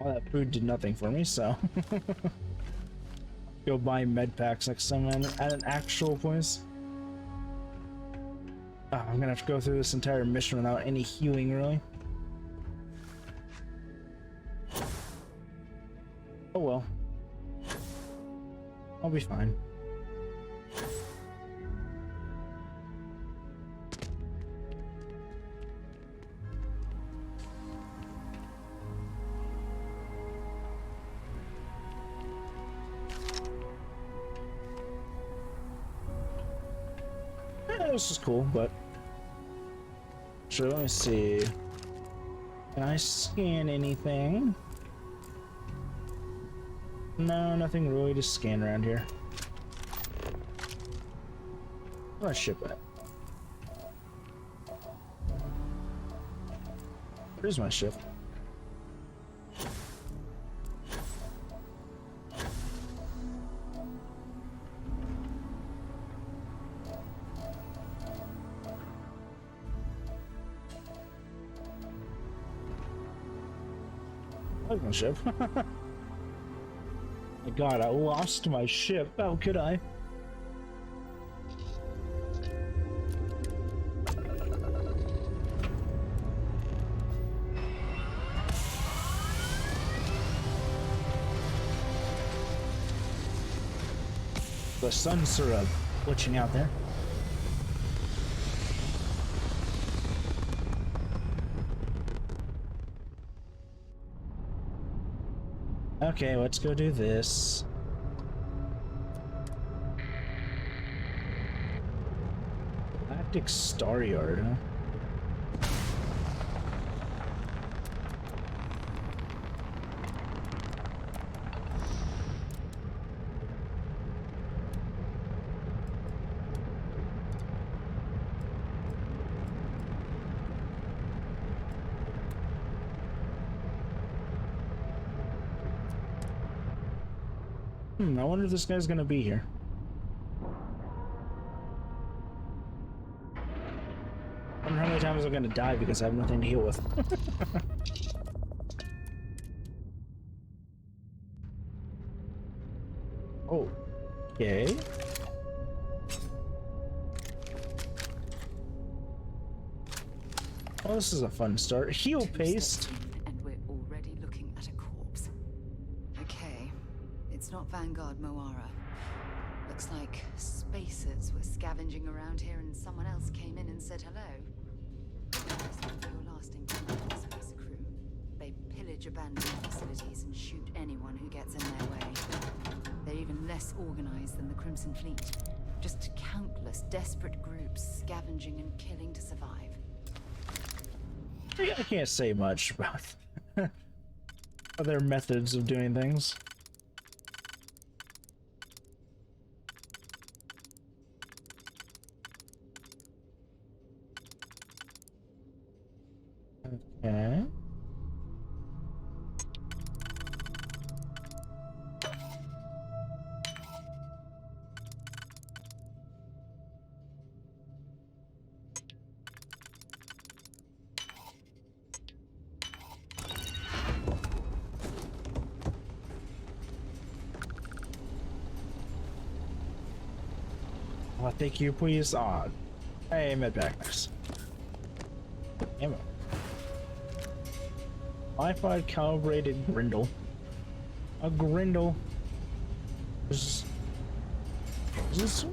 All that food did nothing for me, so go buy med packs next time at an actual place. Oh, I'm gonna have to go through this entire mission without any healing, really. Oh well. I'll be fine. This is cool, but sure. Let me see. Can I scan anything? No, nothing really to scan around here. Where's my ship at? Where's my ship? My ship. My God, I lost my ship. How could I? The sun's sort of glitching out there. Okay, let's go do this. Galactic Star Yard, huh? I wonder if this guy's gonna be here. I wonder how many times I'm gonna die because I have nothing to heal with. Oh, okay. Oh, this is a fun start. Heal paste. And we're already looking at a corpse. Okay, it's not Vanguard Moara. Looks like spacers were scavenging around here and someone else came in and said hello. Your last encounter with the spacer crew. They pillage abandoned facilities and shoot anyone who gets in their way. They're even less organized than the Crimson Fleet. Just countless desperate groups scavenging and killing to survive. I can't say much about their methods of doing things. Okay. Oh, thank you, please. Aw. Hey, med pack. Nice. Ammo. Wi-Fi calibrated grindle. A grindle. Is this?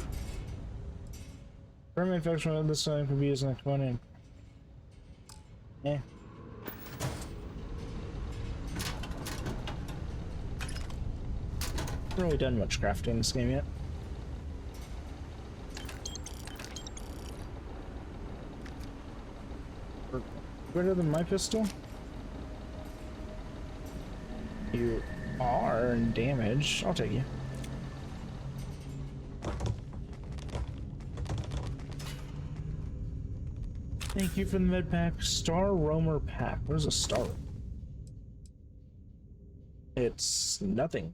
Permanent infection of this time can be used in the one. Eh. Haven't really done much crafting in this game yet. Better than my pistol? You are in damage. I'll take you. Thank you for the med pack. Star Roamer pack. What is a star? It's nothing.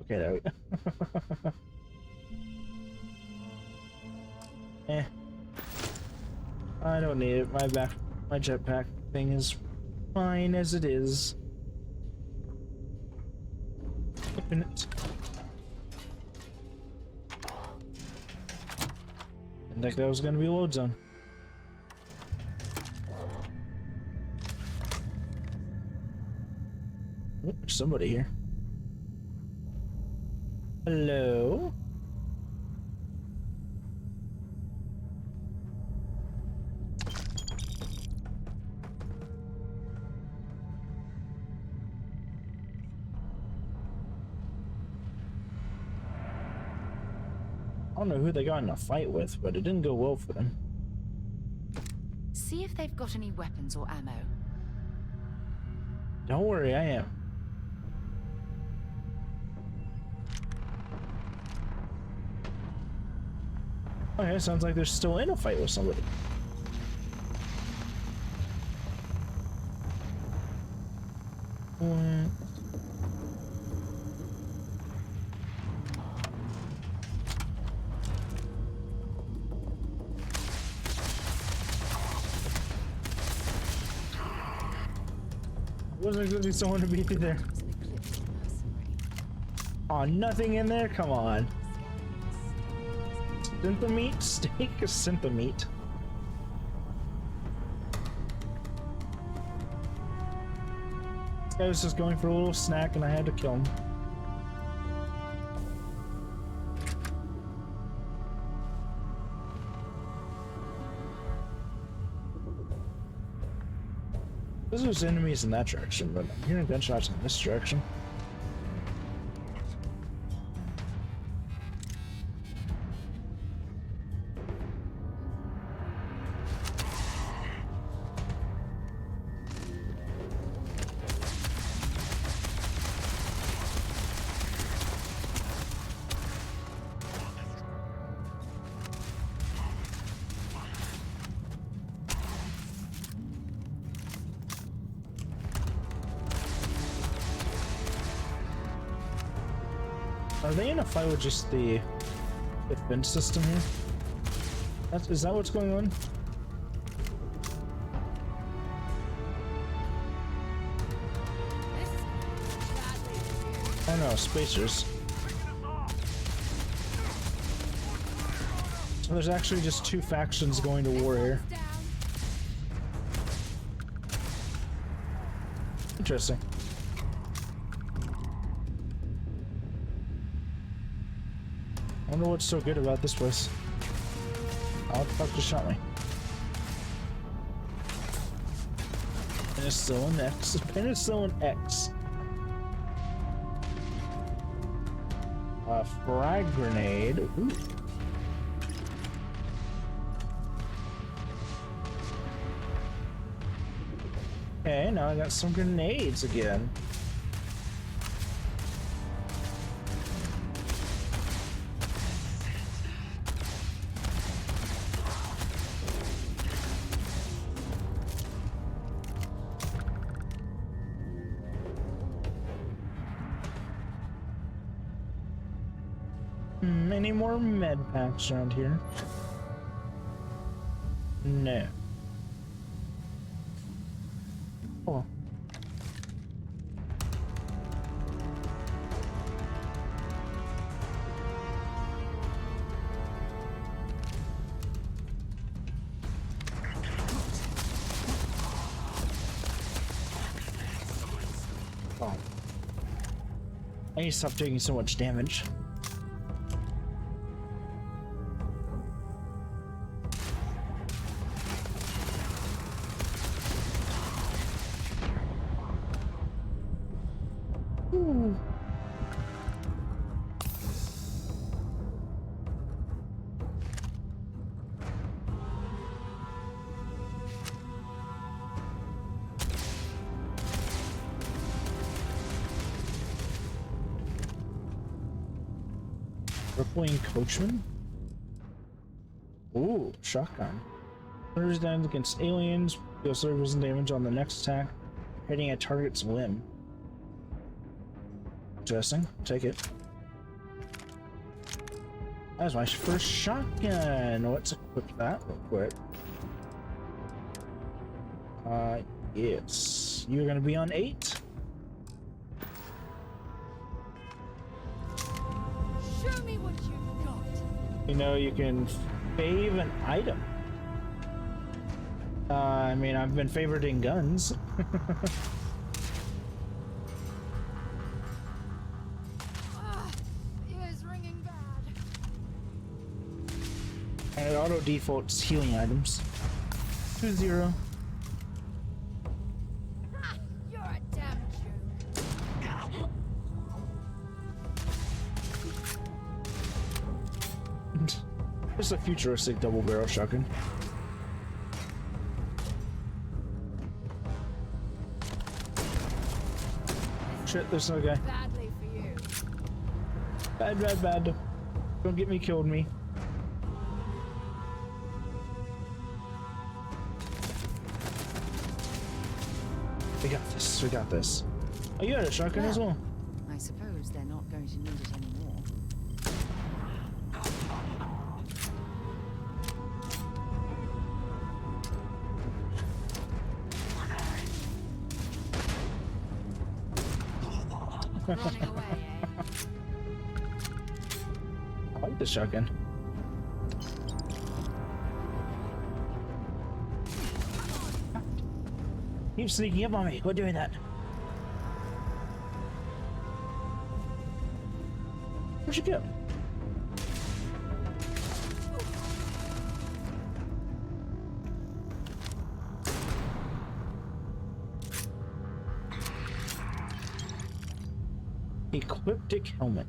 Okay, there we go. Eh. I don't need it. My jetpack thing is fine as it is. Open it. Didn't think that was gonna be a load zone. Oh, there's somebody here. Hello? I don't know who they got in a fight with, but it didn't go well for them. See if they've got any weapons or ammo. Don't worry, I am. Okay, sounds like they're still in a fight with somebody. What? Wasn't expecting someone to be there. Oh, nothing in there? Come on. Synthomeat? Steak or synthomeat? This guy was just going for a little snack and I had to kill him. There's enemies in that direction, but I'm hearing gunshots in this direction. Are they in a fight with just the defense system here? Is that what's going on? Oh no, spacers. So there's actually just two factions going to war here. Interesting. I wonder what's so good about this place. Oh, what the fuck just shot me? Penicillin X. Penicillin X. A frag grenade. Ooh. Okay, now I got some grenades again. Any more med packs around here? No. Oh. I need to stop taking so much damage. Ooh. Rippling Coachman? Ooh, shotgun. Turns down against aliens, deals service and damage on the next attack, hitting a target's limb. Interesting. Take it. That's my first shotgun. Let's equip that real quick. Yes. You're gonna be on 8. Show me what you've got. You know, you can fave an item. I mean, I've been favoriting guns. Ears ringing bad. And it auto defaults healing items. 2-0. You're a damn Jew. Just a futuristic double barrel shotgun. Shit, there's no guy. Badly for you. Bad. Don't get me, killed me. We got this. Oh, you had a shotgun as well? I suppose they're not going to need it anymore. Running away, eh? I like the shotgun. Keep sneaking up on me. Quit doing that. Where'd you go? Ecliptic helmet.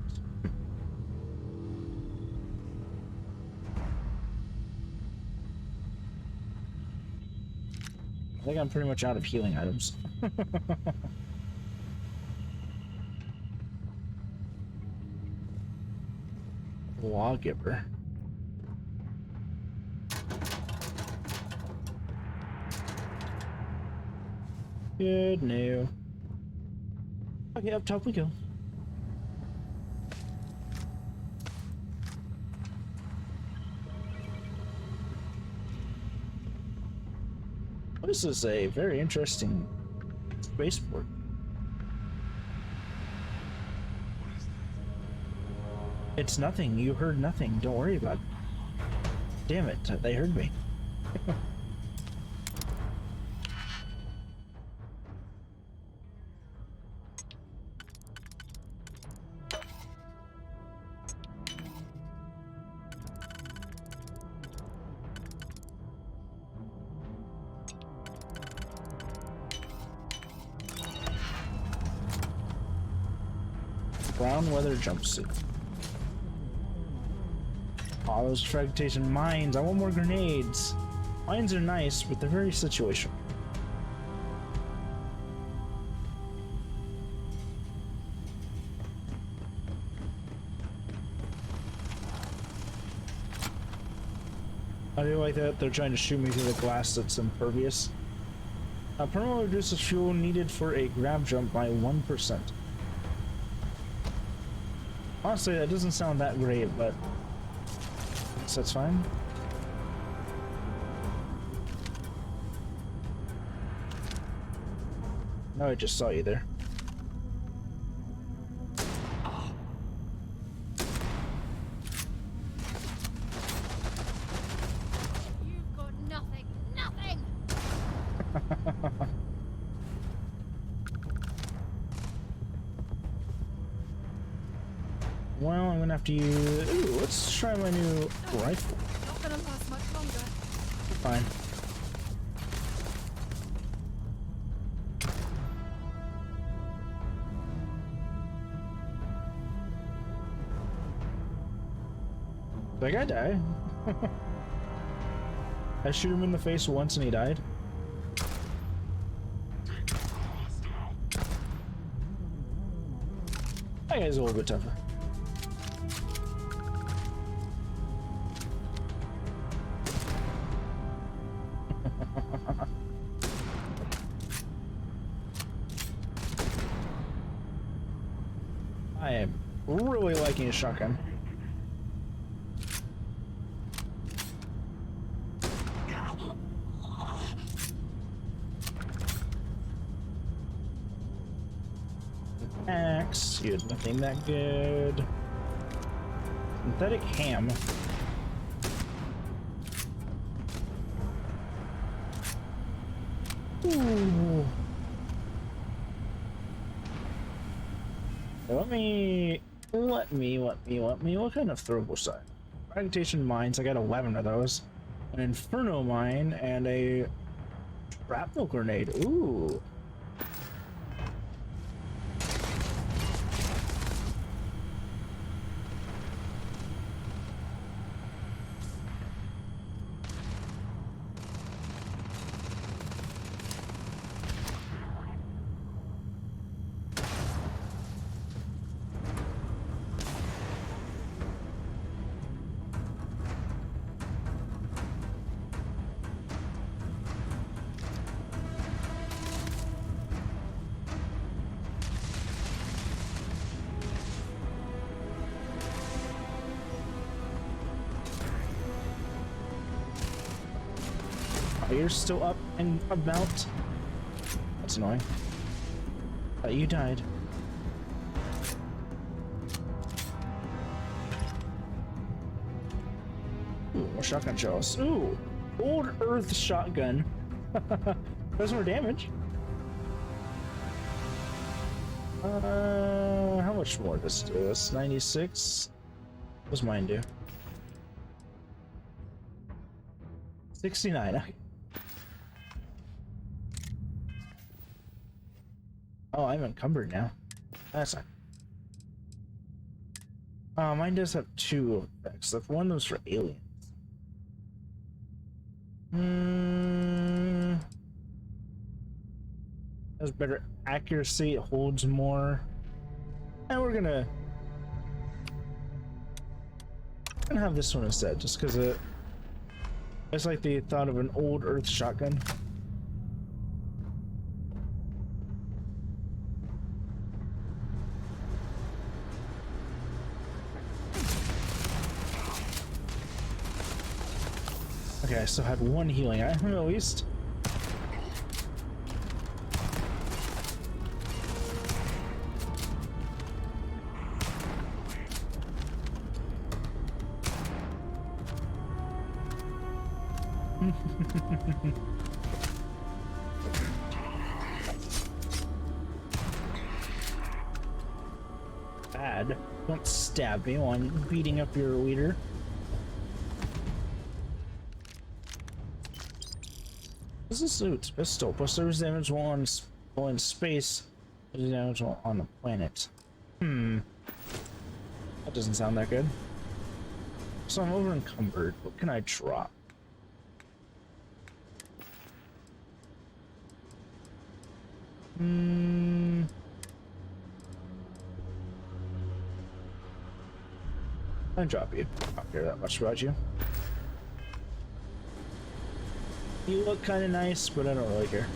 I think I'm pretty much out of healing items. Lawgiver. Good new. Okay, up top we go. This is a very interesting spaceport. It's nothing. You heard nothing. Don't worry about it. Damn it, they heard me. Brown leather jumpsuit. Oh, those fragmentation mines. I want more grenades. Mines are nice, but they're very situational. I do like that they're trying to shoot me through the glass that's impervious. Permanently reduces fuel needed for a grab jump by 1%. Honestly, that doesn't sound that great, but that's fine. No, I just saw you there. You've got nothing. Nothing! gonna have to use. Ooh, let's try my new rifle. Not gonna last much longer. Fine. That guy died. I shoot him in the face once and he died. That guy's a little bit tougher. I am really liking a shotgun. Axe, you had nothing that good. Synthetic ham. Ooh. Let me. What kind of throwable side? Fragmentation mines. I got 11 of those. An inferno mine and a shrapnel grenade. Ooh. You're still up and about. That's annoying. You died. Ooh, more shotgun shells. Ooh, old earth shotgun. Does more damage. How much more does this? 96. What does mine do? 69. Oh, I'm encumbered now. That's not. Mine does have 2 effects. The one was for aliens. Has better accuracy. It holds more. And we're gonna have this one instead, just because it's like the thought of an old earth shotgun. Okay, I still had 1 healing item at least. Bad. Don't stab me while I'm beating up your leader. This is suits pistol plus service damage while in space, damage while on the planet. That doesn't sound that good. So I'm over encumbered. What can I drop? I'll drop you. I don't care that much about you. You look kind of nice, but I don't really care.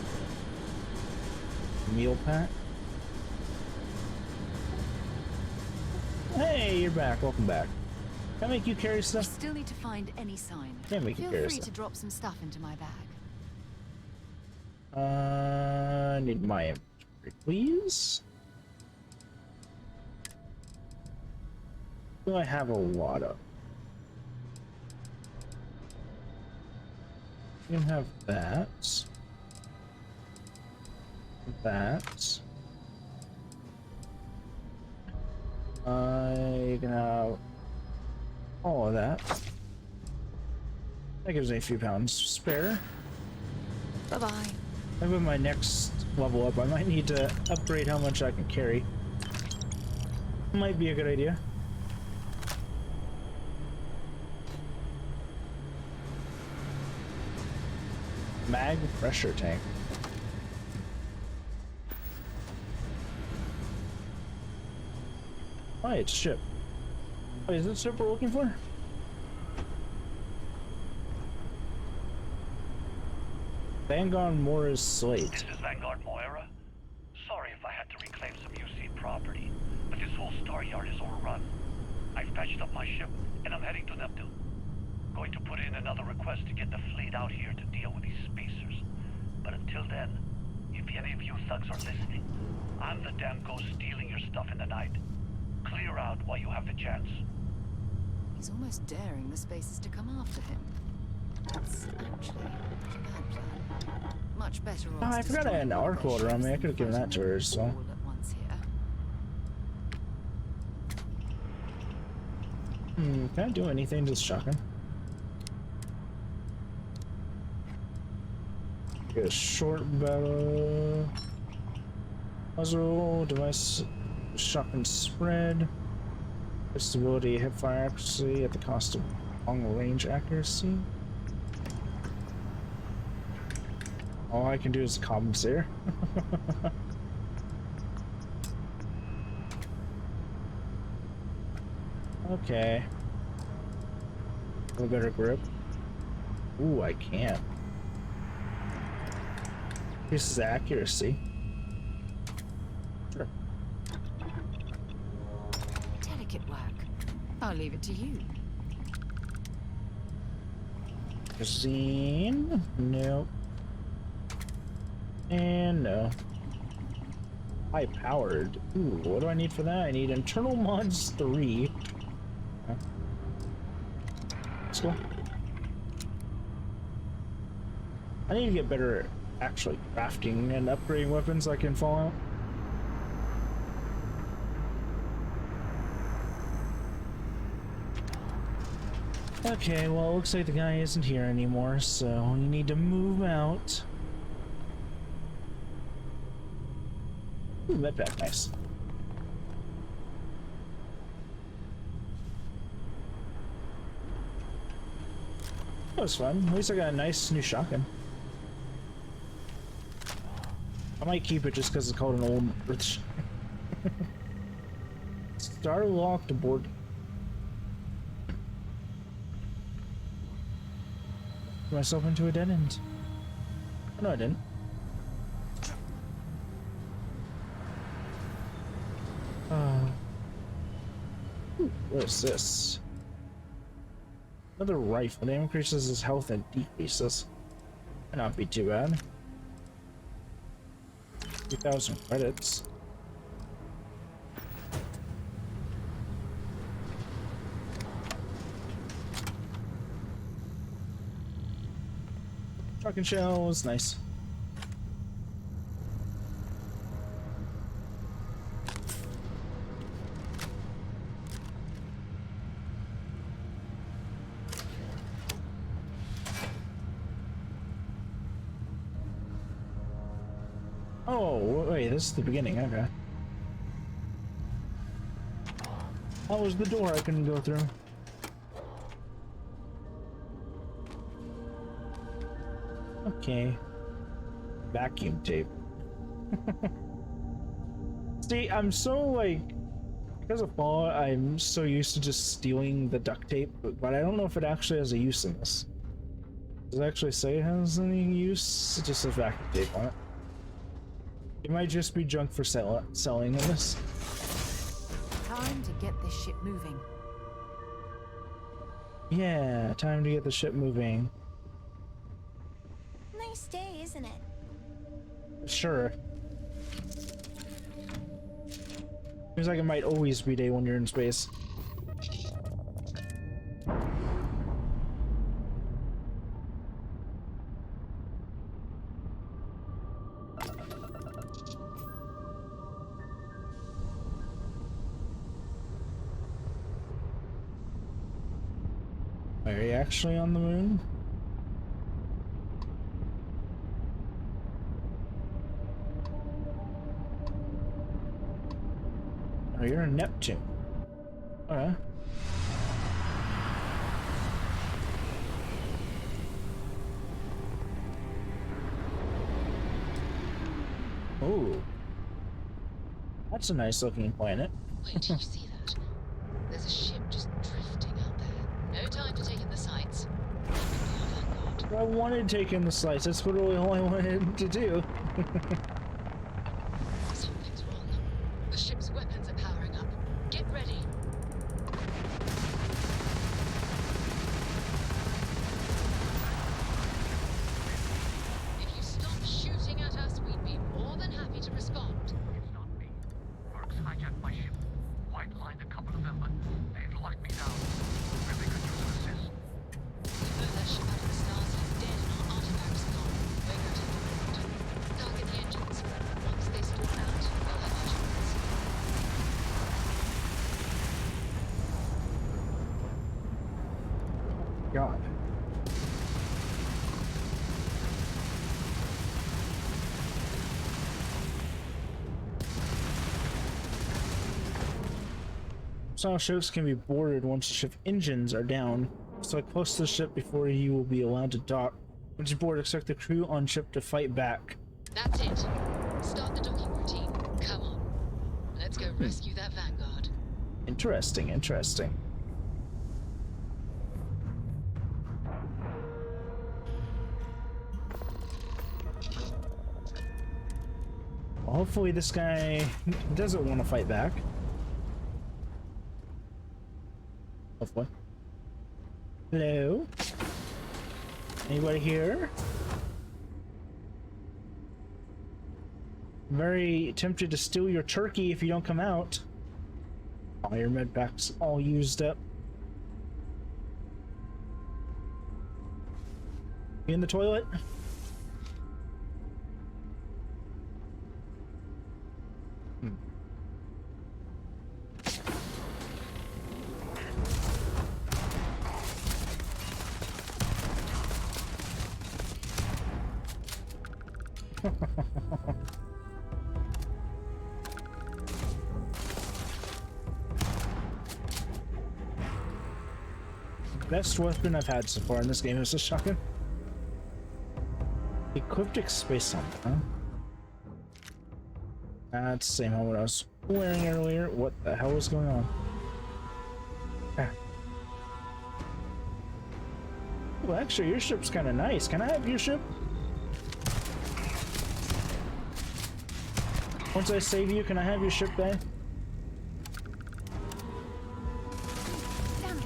Meal pack. Hey, you're back. Welcome back. Can I make you carry stuff? We still need to find any sign. Can't make you Feel carry free stuff. to drop some stuff into my bag. I need my inventory, please. Do I have a lot of? You can have that. That. You can have all of that. That gives me a few pounds spare. Bye-bye. Maybe with my next level up, I might need to upgrade how much I can carry. Might be a good idea. Mag pressure tank. Oh, it's a ship. Oh, is this ship we're looking for? Vanguard Moira's Slate. This is Vanguard Moira. Sorry if I had to reclaim some UC property, but this whole star yard is overrun. I've patched up my ship, and I'm heading to Neptune. Going to put in another request to get the fleet out here to deal with these spacers. But until then, if any of you thugs are listening, I'm the damn ghost stealing your stuff in the night. Clear out while you have the chance. He's almost daring the spacers to come after him. That's actually a bad plan. Much better Oh, I forgot I had an arc welder on me. I could have given that to her, so. all at once here. Can I do anything to this shotgun? Get a short battle. Muzzle, device, shotgun spread. Stability, hip fire accuracy at the cost of long range accuracy. All I can do is compensate. Okay. A little better grip. Ooh, I can't. This is accuracy. Sure. Delicate work. I'll leave it to you. Zine? Nope. And no. High powered. Ooh, what do I need for that? I need internal mods 3. Okay. Let's go. I need to get better at actually crafting and upgrading weapons like in Fallout. Okay, well, it looks like the guy isn't here anymore, so you need to move out. Ooh, medpack, nice. That was fun. At least I got a nice new shotgun. I might keep it just because it's called an old Earth. Star locked aboard. Myself into a dead end. Oh, no, I didn't. What is this? Another rifle. It increases his health and decreases. Might not be too bad. 2,000 credits. Trucking shells, nice. Oh, wait, this is the beginning, okay. That was the door I couldn't go through. Okay. Vacuum tape. See, I'm so like, because of Fallout, I'm so used to just stealing the duct tape, but I don't know if it actually has a use in this. Does it actually say it has any use? It just says vacuum tape on it. It might just be junk for selling in this. Time to get this ship moving. Yeah, time to get the ship moving. Nice day, isn't it? Sure. Seems like it might always be day when you're in space. Are you actually on the moon? Oh, you're in Neptune. Okay. Oh. That's a nice looking planet. Wait till you see that. There's a ship just drifting out there. No time to take in the sights. I wanted to take in the slice. That's literally all I wanted to do. Something's wrong. The ship's weapons are powering up. Get ready. If you stop shooting at us, we'd be more than happy to respond. It's not me. Mercs hijacked my ship. White lined a couple of them, but they've locked me down. Really could use an assist. We blew that ship out of the stars and it's dead and our artifacts gone. We're going to the ground. Target the engines. Once they stall out, we'll have our chance. God. Some ships can be boarded once the ship engines are down. So close to the ship before you will be allowed to dock. Once you board, expect the crew on ship to fight back. That's it. Start the docking routine. Come on. Let's go rescue that Vanguard. Interesting, interesting. Well, hopefully this guy doesn't want to fight back. Hopefully. Hello? Anybody here? I'm very tempted to steal your turkey if you don't come out. All your med packs all used up. You in the toilet? Best weapon I've had so far in this game is a shotgun. Equipped space helmet, huh? That's the same helmet I was wearing earlier. What the hell is going on? Ah. Well, actually, your ship's kind of nice. Can I have your ship? Once I save you, can I have your ship back? Damn it.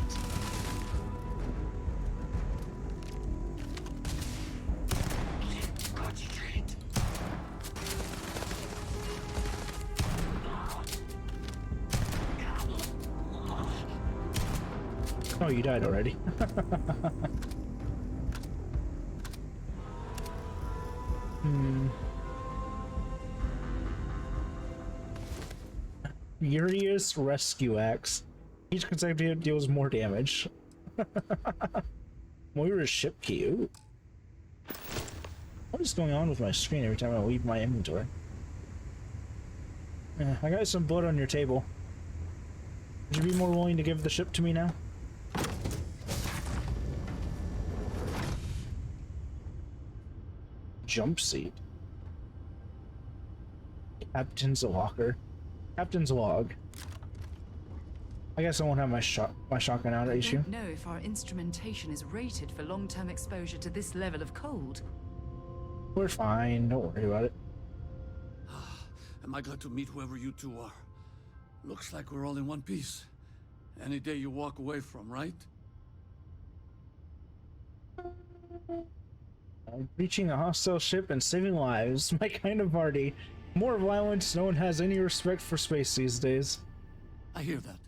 Oh, you died already. Furious Rescue Axe. Each consecutive deals more damage. Moira's ship key. Ooh. What is going on with my screen every time I leave my inventory? I got some blood on your table. Would you be more willing to give the ship to me now? Jump seat. Captain's locker. Captain's log. I guess I won't have my shotgun out at issue. I don't know if our instrumentation is rated for long-term exposure to this level of cold. We're fine. Don't worry about it. Am I glad to meet whoever you two are? Looks like we're all in one piece. Any day you walk away from, right? Reaching a hostile ship and saving lives. My kind of party. More violence, no one has any respect for space these days. I hear that.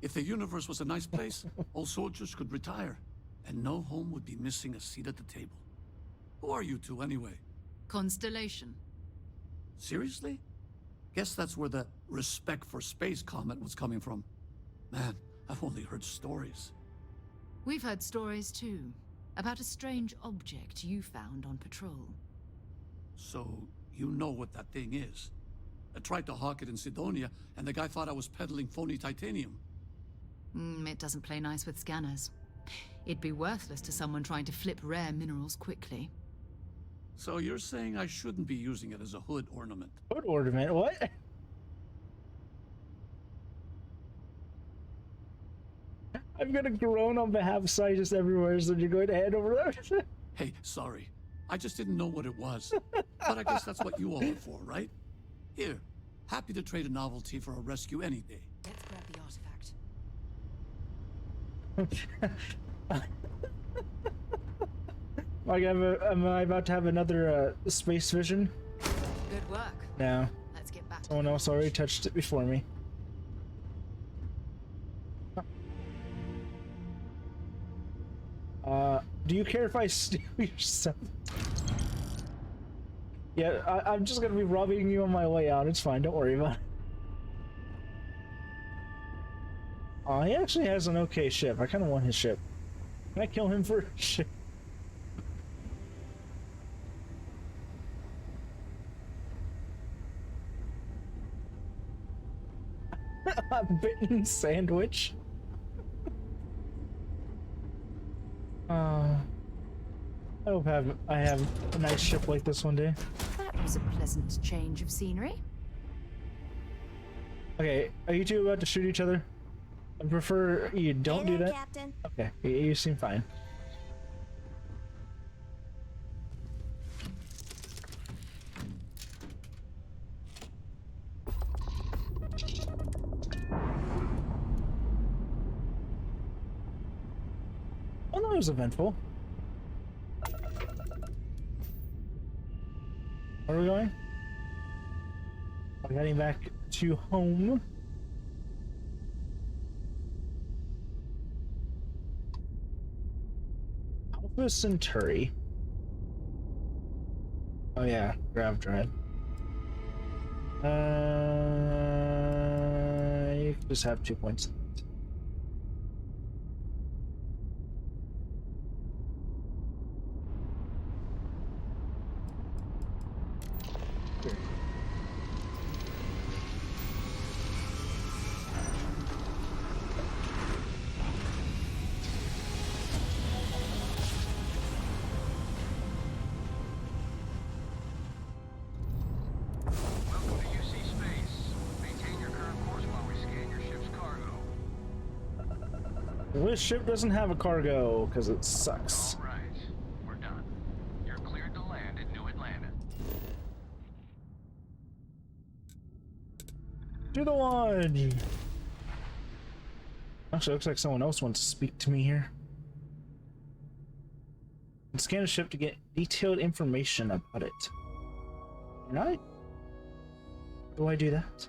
If the universe was a nice place, all soldiers could retire, and no home would be missing a seat at the table. Who are you two, anyway? Constellation. Seriously? Guess that's where the respect for space comment was coming from. Man, I've only heard stories. We've heard stories too, about a strange object you found on patrol. So, you know what that thing is? I tried to hawk it in Sidonia, and the guy thought I was peddling phony titanium. It doesn't play nice with scanners. It'd be worthless to someone trying to flip rare minerals quickly. So you're saying I shouldn't be using it as a hood ornament? Hood ornament? What? I'm gonna groan on behalf of scientists everywhere, so you're going to hand over there. Hey, sorry. I just didn't know what it was. But I guess that's what you all are for, right? Here, happy to trade a novelty for a rescue any day. Let's grab the artifact. Like, am I about to have another space vision? Good work. No. Let's get back. Someone else already touched it before me. Do you care if I steal your stuff? Yeah, I'm just gonna be robbing you on my way out. It's fine, don't worry about it. Oh, he actually has an okay ship. I kind of want his ship. Can I kill him for his ship? A bitten sandwich? I hope I have a nice ship like this one day. That was a pleasant change of scenery. Okay, are you two about to shoot each other? I prefer you don't do that. Captain. Okay, you seem fine. Oh, that was eventful. Where are we going? We're heading back to home. Alpha Centauri. Oh yeah, grav drive. You can just have 2 points. This ship doesn't have a cargo because it sucks. All right, we're done. You're cleared to land in New Atlanta. To the one. Actually, looks like someone else wants to speak to me here. Scan a ship to get detailed information about it. Right? Do I do that?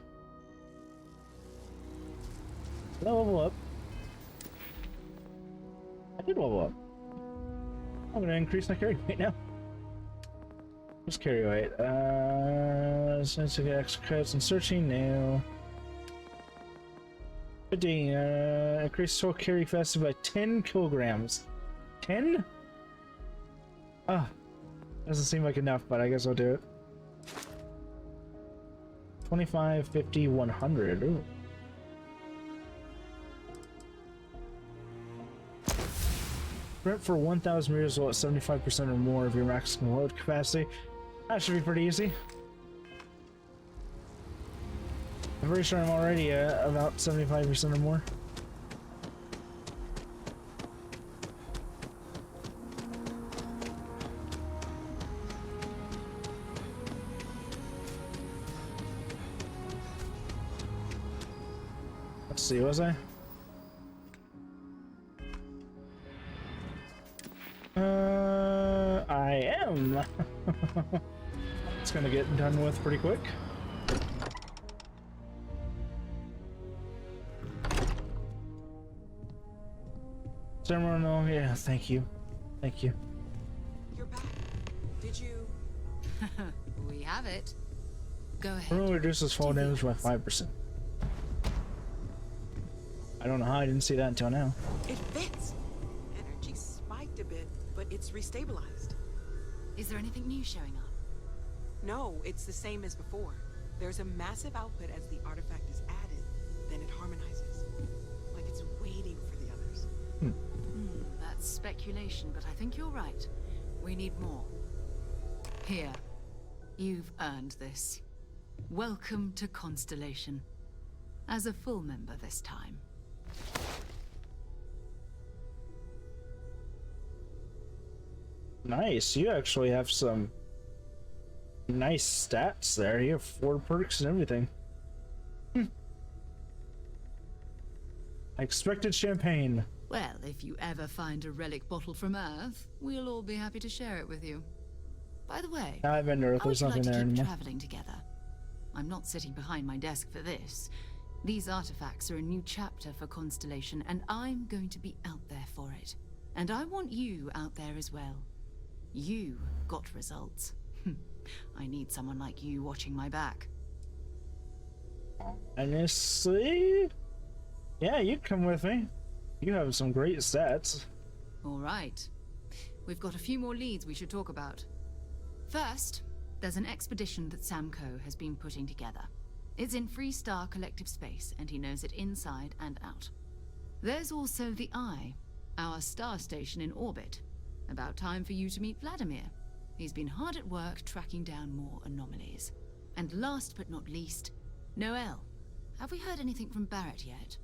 Did I level up? I did level up. I'm gonna increase my carry weight now. What's carry weight? Since I get extra credits and searching now. Increase total carry capacity by 10 kilograms. 10? Ah, doesn't seem like enough, but I guess I'll do it. 25, 50, 100. Ooh. Sprint for 1,000 meters while at 75% or more of your maximum load capacity. That should be pretty easy. I'm pretty sure I'm already about 75% or more. Let's see, was I? I am. It's gonna get done with pretty quick. Terminal, yeah, thank you. Thank you. You're back. Did you? We have it. Go ahead. Terminal reduces fall damage by 5%. I don't know how I didn't see that until now. It fits. It's restabilized. Is there anything new showing up? No, it's the same as before. There's a massive output as the artifact is added, then it harmonizes. Like it's waiting for the others. That's speculation, but I think you're right. We need more. Here. You've earned this. Welcome to Constellation. As a full member this time. Nice. You actually have some nice stats there. You have 4 perks and everything. I expected champagne. Well, if you ever find a relic bottle from Earth, we'll all be happy to share it with you. By the way, I've been to Earth. how would There's you like nothing to there keep anymore. traveling together? I'm not sitting behind my desk for this. These artifacts are a new chapter for Constellation, and I'm going to be out there for it. And I want you out there as well. You got results. I need someone like you watching my back. Honestly, yeah, you come with me. You have some great stats. All right. We've got a few more leads we should talk about. First, there's an expedition that Samco has been putting together. It's in Freestar Collective Space, and he knows it inside and out. There's also the Eye, our star station in orbit. About time for you to meet Vladimir. He's been hard at work tracking down more anomalies. And last but not least, Noel. Have we heard anything from Barrett yet?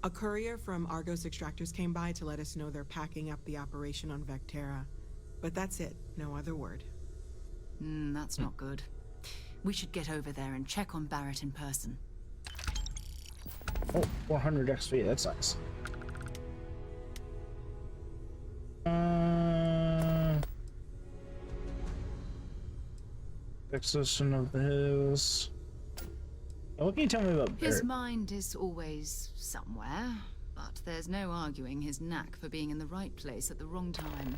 A courier from Argos Extractors came by to let us know they're packing up the operation on Vectera. But that's it, no other word. That's not good. We should get over there and check on Barrett in person. Oh, 400 XP, that's nice. Exposition of the hills. What can you tell me about Barrett? His mind is always somewhere, but there's no arguing his knack for being in the right place at the wrong time.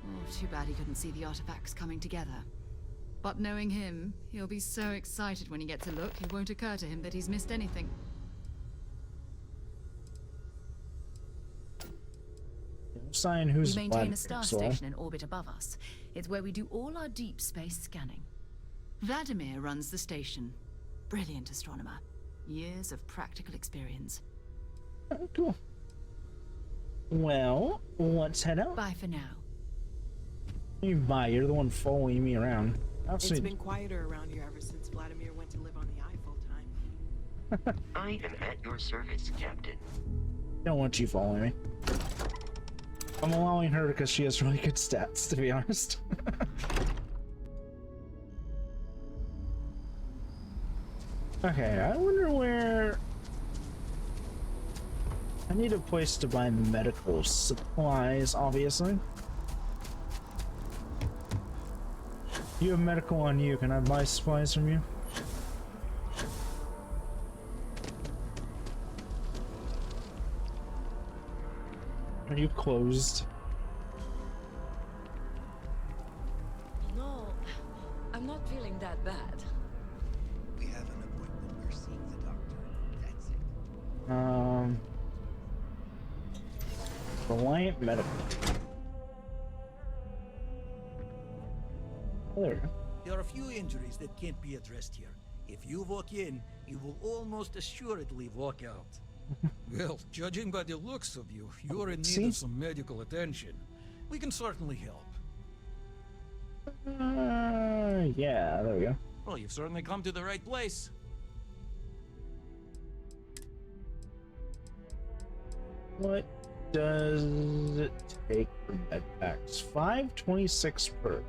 Oh, too bad he couldn't see the artifacts coming together. But knowing him, he'll be so excited when he gets a look, it won't occur to him that he's missed anything. Sign who's we maintain a Vladimir, star so. station in orbit above us. It's where we do all our deep space scanning. Vladimir runs the station. Brilliant astronomer. Years of practical experience. Oh, cool. Well, let's head out. Bye for now. You bye. You're the one following me around. It's been quieter around here ever since Vladimir went to live on the Eye full time. I am at your service, Captain. Don't want you following me. I'm allowing her because she has really good stats, to be honest. Okay, I wonder where... I need a place to buy medical supplies, obviously. You have medical on you. Can I buy supplies from you? Are you closed? No, I'm not feeling that bad. We have an appointment. We're seeing the doctor. That's it. Reliant Medical. Oh, there we go. There are a few injuries that can't be addressed here. If you walk in, you will almost assuredly walk out. Well, judging by the looks of you, you're in need See? of some medical attention. We can certainly help. Yeah, there we go. Well, you've certainly come to the right place. What does it take for med packs? 526 per.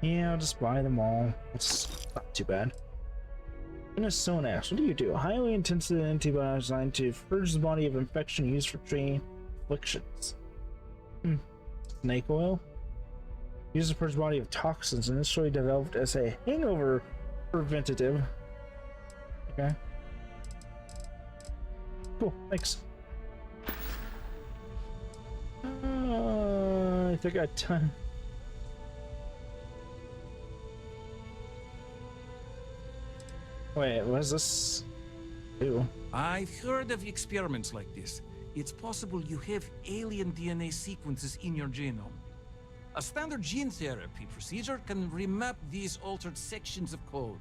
Yeah, I'll just buy them all. It's not too bad. Inasonax, what do you do? Highly intensive antibiotic designed to purge the body of infection used for treating afflictions. Snake oil? Used to purge the body of toxins, initially developed as a hangover preventative. Okay. Cool, thanks. I think I done. Wait, what does this do? I've heard of experiments like this. it's possible you have alien DNA sequences in your genome. A standard gene therapy procedure can remap these altered sections of code.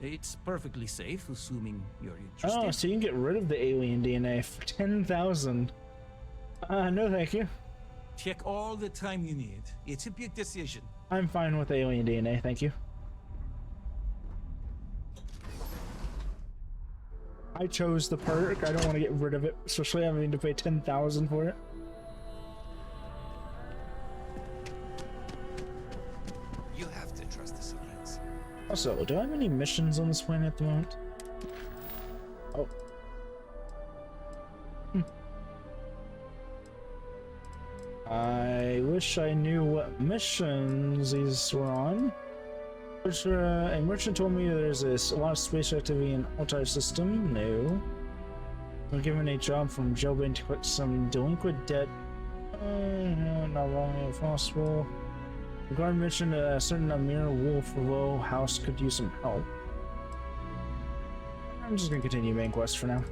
It's perfectly safe, assuming you're interested. Oh, so you can get rid of the alien DNA for 10,000. No thank you. Take all the time you need. It's a big decision. I'm fine with alien DNA, thank you. I chose the perk. I don't want to get rid of it, especially having to pay 10,000 for it. You have to trust the civilians. Also, do I have any missions on this planet at the moment? Oh. I wish I knew what missions these were on. Which, a merchant told me there's a lot of space activity in Altair system. No. I'm given a job from jailbait to collect some delinquent debt. No, not long if possible. The guard mentioned a certain Amir Wolflow house could use some help. I'm just gonna continue main quest for now.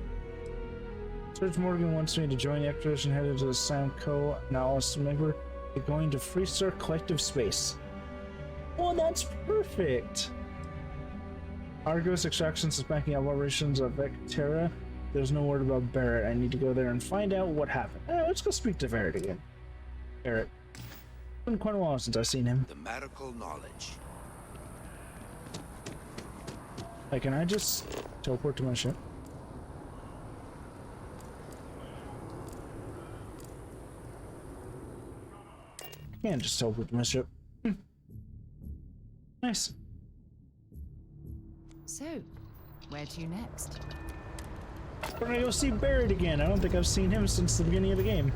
Serge Morgan wants me to join the expedition headed to the Samco Analysis member. We're going to Freestar Collective Space. Oh, that's perfect! Argos Extraction suspecting operations of Vectera. There's no word about Barrett. I need to go there and find out what happened. Let's go speak to Barrett again. Barrett. It's been quite a while since I've seen him. The medical knowledge. Hey, can I just teleport to my ship? I can't just teleport to my ship. Nice. So, where to next? We're gonna go see Barrett again. I don't think I've seen him since the beginning of the game.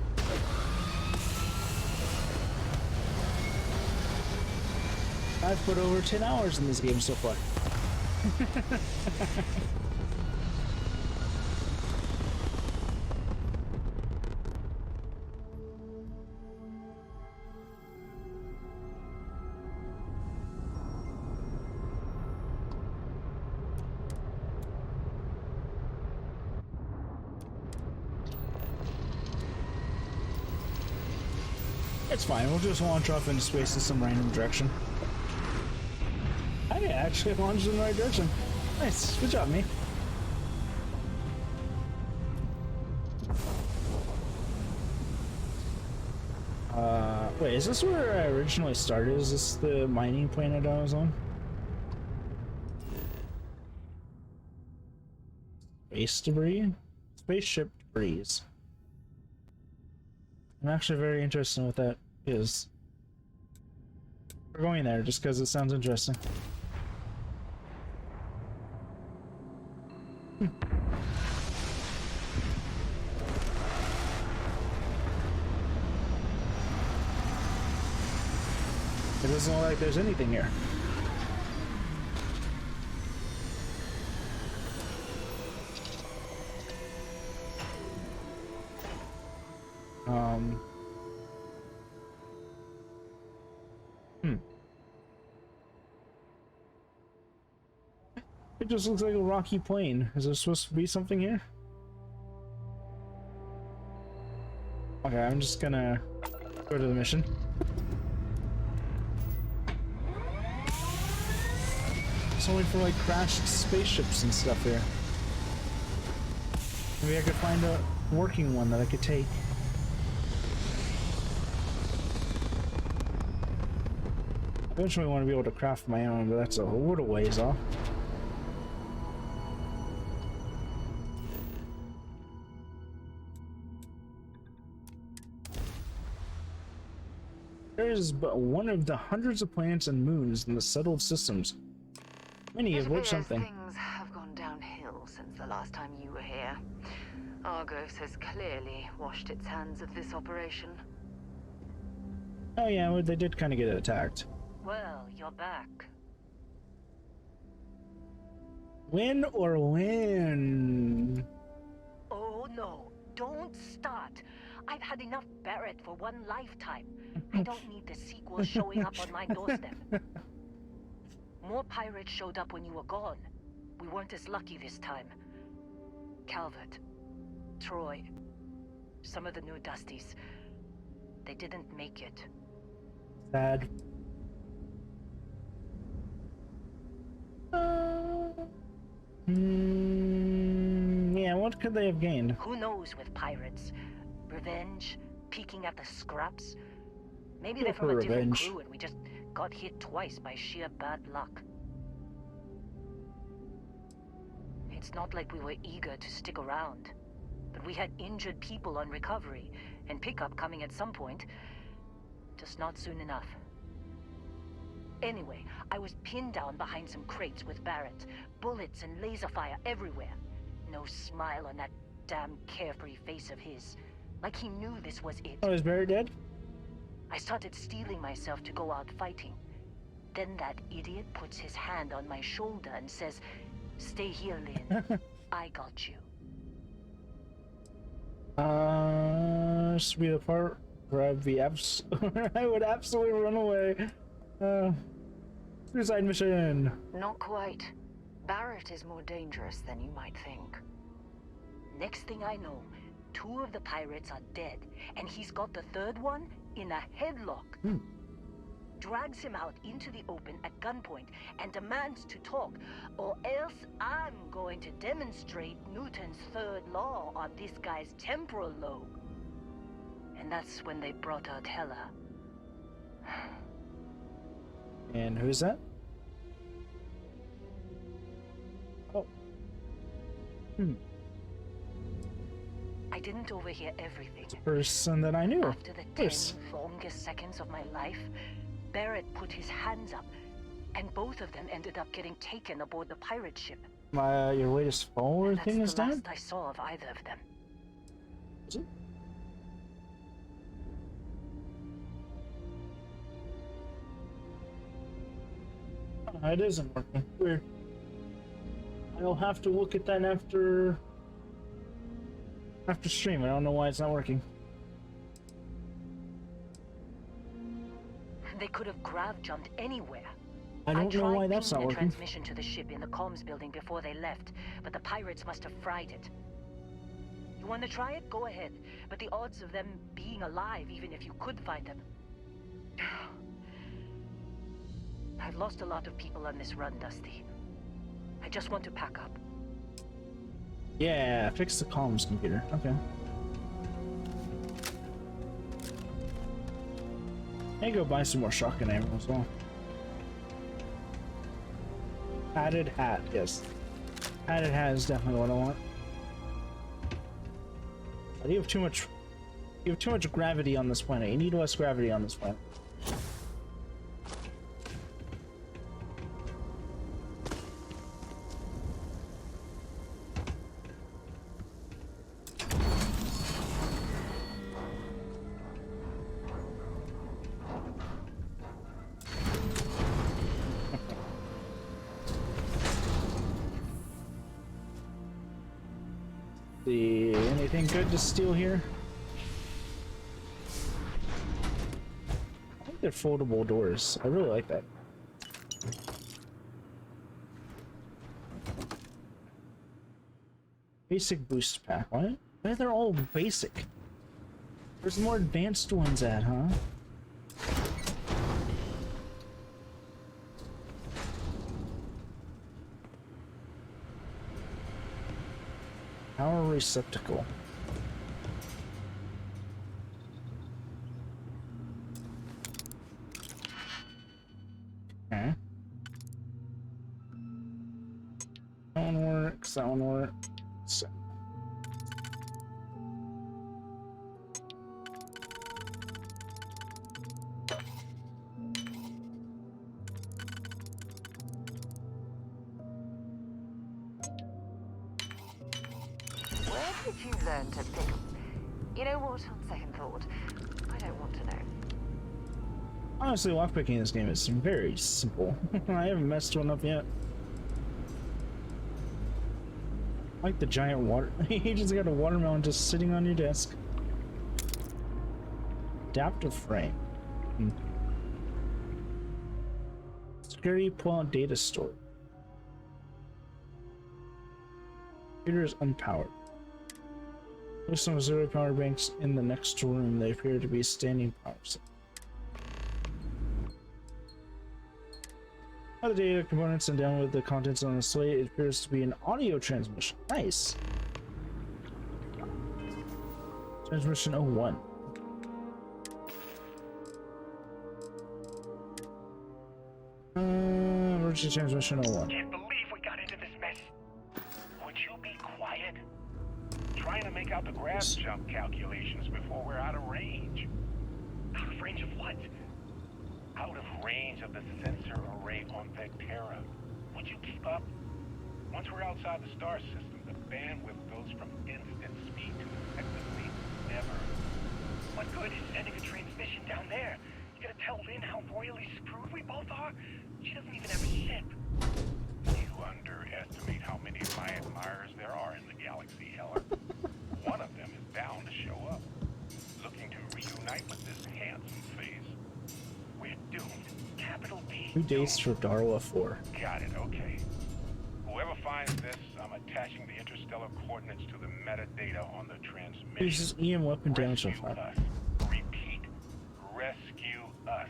I've put over 10 hours in this game so far. It's fine, we'll just launch off into space in some random direction. I actually launched in the right direction. Nice, good job, me. Wait, is this where I originally started? Is this the mining planet I was on? Space debris? Spaceship debris. I'm actually very interested in what that is. We're going there just because it sounds interesting. It doesn't look like there's anything here. It just looks like a rocky plain. Is there supposed to be something here? Okay, I'm just gonna go to the mission. It's only for like crashed spaceships and stuff here. Maybe I could find a working one that I could take. Eventually I want to be able to craft my own, but that's a little ways off. There is but one of the hundreds of planets and moons in the settled systems, many of which something. Things have gone downhill since the last time you were here. Argos has clearly washed its hands of this operation. Oh yeah, well, they did kind of get attacked. Well, you're back. Win or win? Oh no, don't start. I've had enough Barrett for one lifetime. I don't need the sequel showing up on my doorstep. More pirates showed up when you were gone. We weren't as lucky this time. Calvert, Troy, Some of the new Dusties. They didn't make it. Sad. Yeah, what could they have gained? Who knows with pirates? Revenge? Peeking at the scraps? Maybe Go they're from for a different revenge. crew and we just got hit twice by sheer bad luck. It's not like we were eager to stick around. But we had injured people on recovery, and pickup coming at some point. Just not soon enough. Anyway, I was pinned down behind some crates with Barrett. Bullets and laser fire everywhere. No smile on that damn carefree face of his. Like he knew this was it. Oh, is Barrett dead? I started steeling myself to go out fighting. Then that idiot puts his hand on my shoulder and says, "Stay here, Lynn. I got you." Should be the part where I'd be I would absolutely run away. Suicide mission. Not quite. Barrett is more dangerous than you might think. Next thing I know, 2 of the pirates are dead, and he's got the 3rd one in a headlock. Drags him out into the open at gunpoint and demands to talk, or else I'm going to demonstrate Newton's 3rd law on this guy's temporal lobe. And that's when they brought out Hela. And who's that? Oh. I didn't overhear everything. Person that I knew. After the 10 longest seconds of my life, Barrett put his hands up, and both of them ended up getting taken aboard the pirate ship. Your latest follower thing is down? That's the last I saw of either of them. Is it? Oh, it isn't working. Weird. I'll have to look at that after stream. I don't know why it's not working. They could have grav jumped anywhere. I don't know why that's not the working. Transmission to the ship in the comms building before they left, but the pirates must have fried it. You want to try it? Go ahead. But the odds of them being alive, even if you could find them. I've lost a lot of people on this run, Dusty. I just want to pack up. Yeah, fix the comms computer. Okay. I go buy some more shotgun ammo as well. Padded hat, yes. Padded hat is definitely what I want. But you have too much gravity on this planet. You need less gravity on this planet. See anything good to steal here? I think they're foldable doors. I really like that. Basic boost pack. Why are they all basic? Where's the more advanced ones at, huh? Power receptacle. Okay. That one works. That one works. Where did you learn to pick? You know what? On second thought, I don't want to know. Honestly, lockpicking in this game is very simple. I haven't messed one up yet. I like the giant water. You just got a watermelon just sitting on your desk. Adaptive frame. Security pull-out data store. Computer is unpowered. There's some auxiliary power banks in the next room. They appear to be standing power cells. Other data components and download the contents on the slate. It appears to be an audio transmission. Nice. Transmission 01. Emergency transmission 01. Can't believe we got into this mess. Would you be quiet? Trying to make out the grav jump calculations before we're out of range. Out of range of what? Out of range of the sensor array on Vectera. Would you keep up? Once we're outside the star system, the bandwidth goes from instant speed to effectively never. What good is sending a transmission down there? You gonna tell Lynn how royally screwed we both are? She doesn't even have a ship. You underestimate how many of my admirers there are in the galaxy, Heller. One of them is bound to show up, looking to reunite with this handsome face. We're doomed. Capital D. 2 days for Darla 4. Got it, okay. Whoever finds this, I'm attaching the interstellar coordinates to the metadata on the transmission. Uses EM weapon damage of 5. Repeat, rescue us.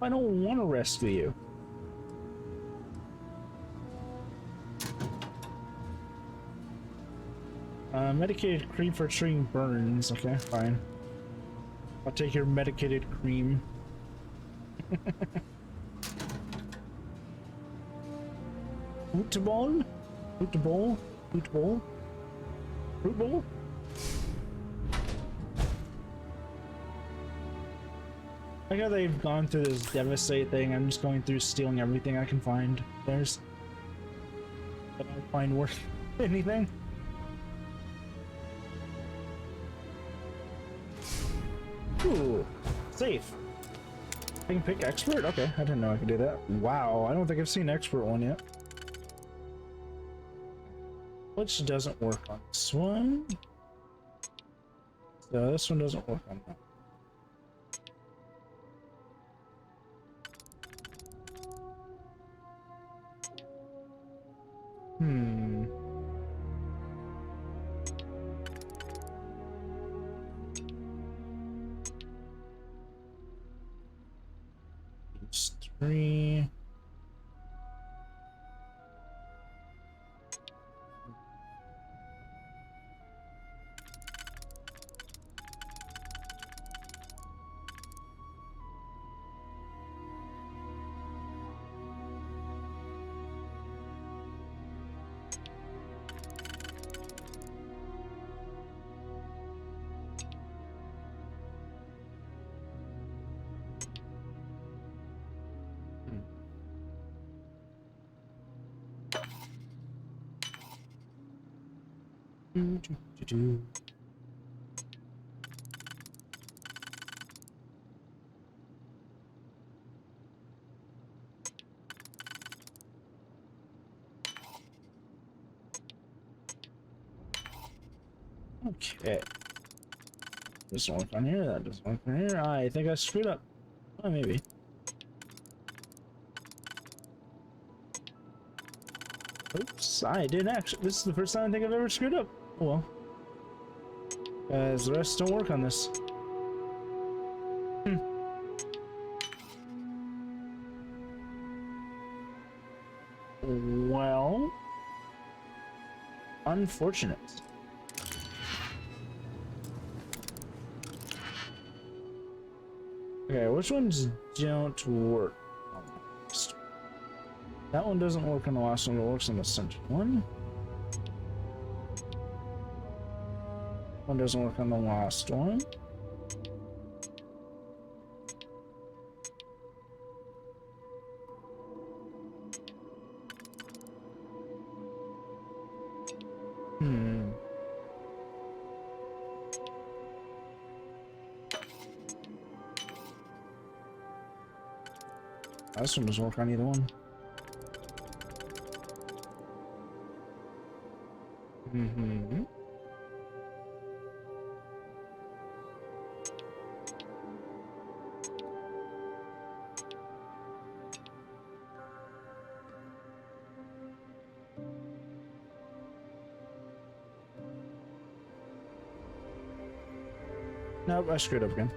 I don't want to rescue you. Medicated cream for treating burns. Okay, fine. I'll take your medicated cream. Football? Football? Football? Football? I know they've gone through this devastate thing. I'm just going through stealing everything I can find. There's... I don't find worth anything. Ooh, safe. I can pick expert? Okay, I didn't know I could do that. Wow, I don't think I've seen expert one yet. Which doesn't work on this one. So this one doesn't work on that. These 3. Okay. Doesn't work on here, that doesn't work on here. I think I screwed up. Oh, maybe. Oops, I didn't actually. This is the first time I think I've ever screwed up. Oh well. As the rest don't work on this. Well, unfortunate. Okay, which ones don't work on the last one? That one doesn't work on the last one, but it works on the center one. One doesn't work on the last one. This one doesn't work on either one. Nope, I screwed up again.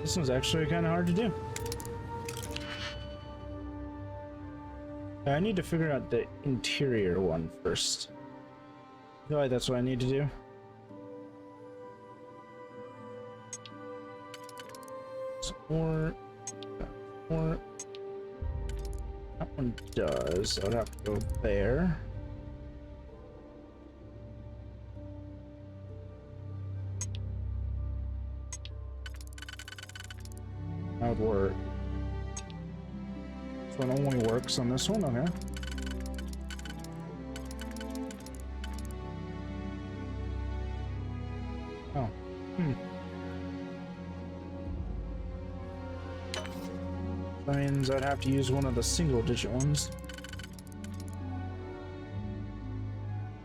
This one's actually kind of hard to do. I need to figure out the interior one first. I feel like that's what I need to do. Or that one does. I'd have to go there. That would work. This one only works on this one, okay. Oh. That means I'd have to use one of the single-digit ones.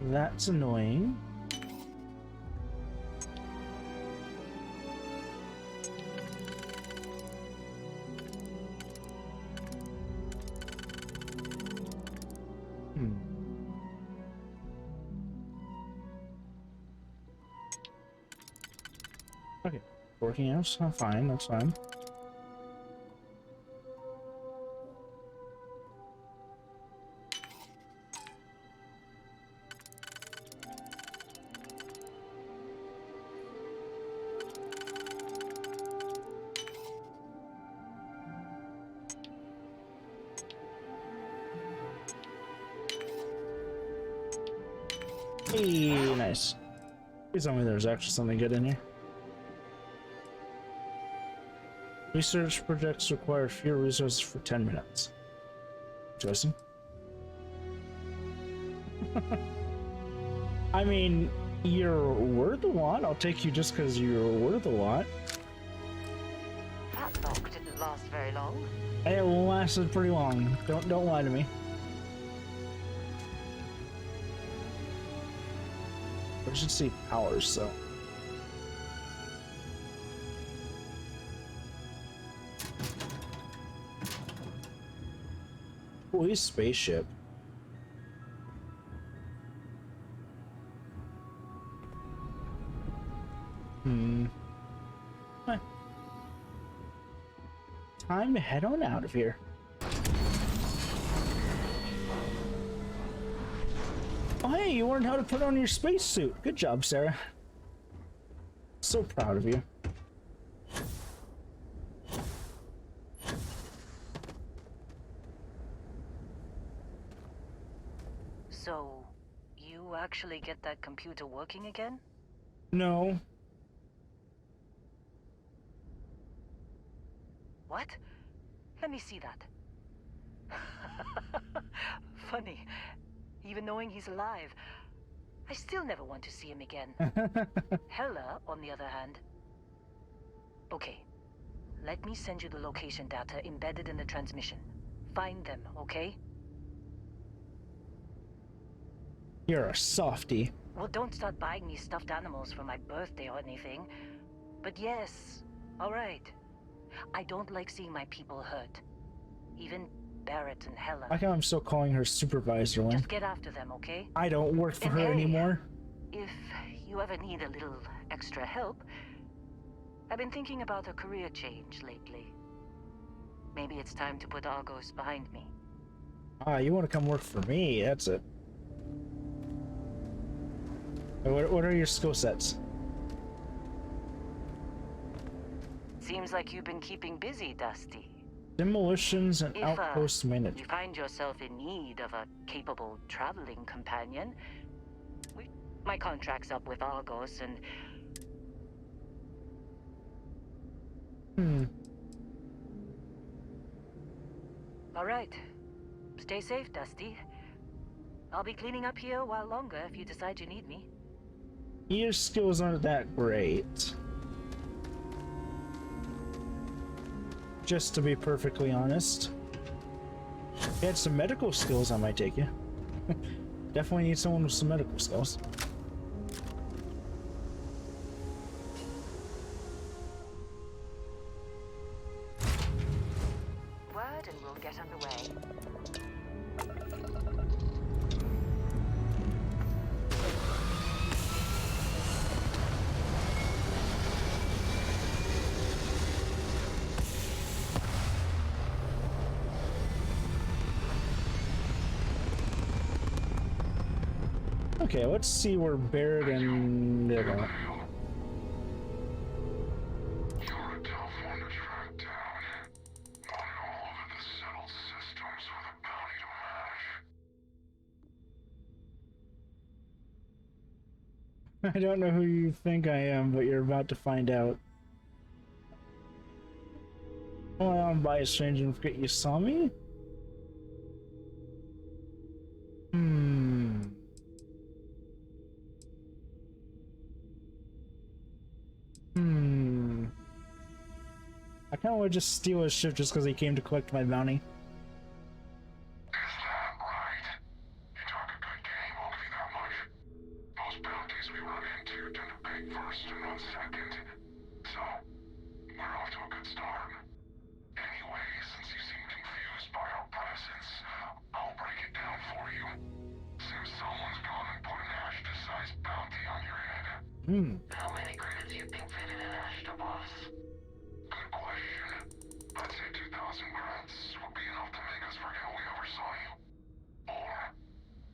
That's annoying. Okay, working out, so fine, that's fine. Hey, nice. Please tell me there's actually something good in here. Research projects require fewer resources for 10 minutes. Interesting. I mean, you're worth a lot. I'll take you just because you're worth a lot. That lock didn't last very long. It lasted pretty long. Don't lie to me. I should see powers, so. Police spaceship. Time to head on out of here. Oh, hey, you learned how to put on your spacesuit. Good job, Sarah. So proud of you. So, you actually get that computer working again? No. What? Let me see that. Funny. Even knowing he's alive, I still never want to see him again. Hella, on the other hand. Okay. Let me send you the location data embedded in the transmission. Find them, okay? You're a softie. Well, don't start buying me stuffed animals for my birthday or anything. But yes, alright. I don't like seeing my people hurt. Even Barrett and Hella. I think I'm still calling her supervisor one. Just get after them, okay? I don't work for And her hey, anymore. If you ever need a little extra help, I've been thinking about a career change lately. Maybe it's time to put Argos behind me. Ah, you want to come work for me? That's it. What are your skill sets? Seems like you've been keeping busy, Dusty. Demolitions and If outpost management. you find yourself in need of a capable traveling companion, my contract's up with Argos and... Alright. Stay safe, Dusty. I'll be cleaning up here a while longer if you decide you need me. Your skills aren't that great. Just to be perfectly honest. If you had some medical skills, I might take you. Definitely need someone with some medical skills. Word and we'll get underway. Okay, let's see where Barrett and... I don't know who you think I am, but you're about to find out. Oh, I'm by a stranger and forget you saw me? I kinda wanna just steal his ship just because he came to collect my bounty. How many credits you think fit in an Ashta, boss? Good question. I'd say 2,000 credits would be enough to make us forget we ever saw you. Or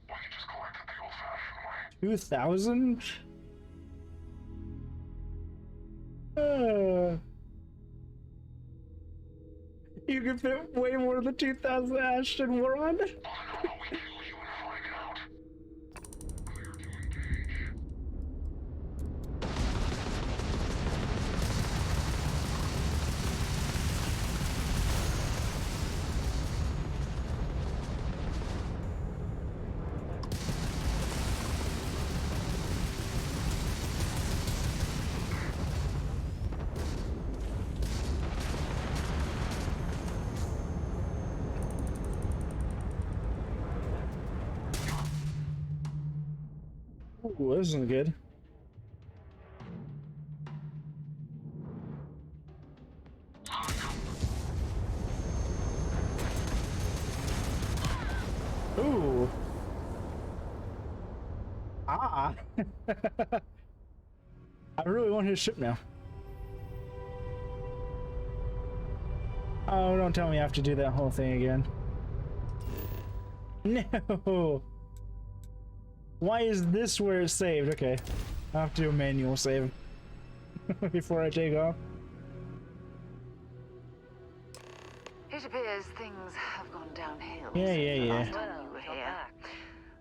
we could just collect it the old-fashioned way. 2,000? You can fit way more than 2,000 Ashton Moron. Ooh, this isn't good. Ooh. Ah. I really want his ship now. Oh, don't tell me I have to do that whole thing again. No. Why is this where it's saved? Okay. I have to do a manual save before I take off. It appears things have gone downhill Yeah, since yeah, the yeah. last time you were here.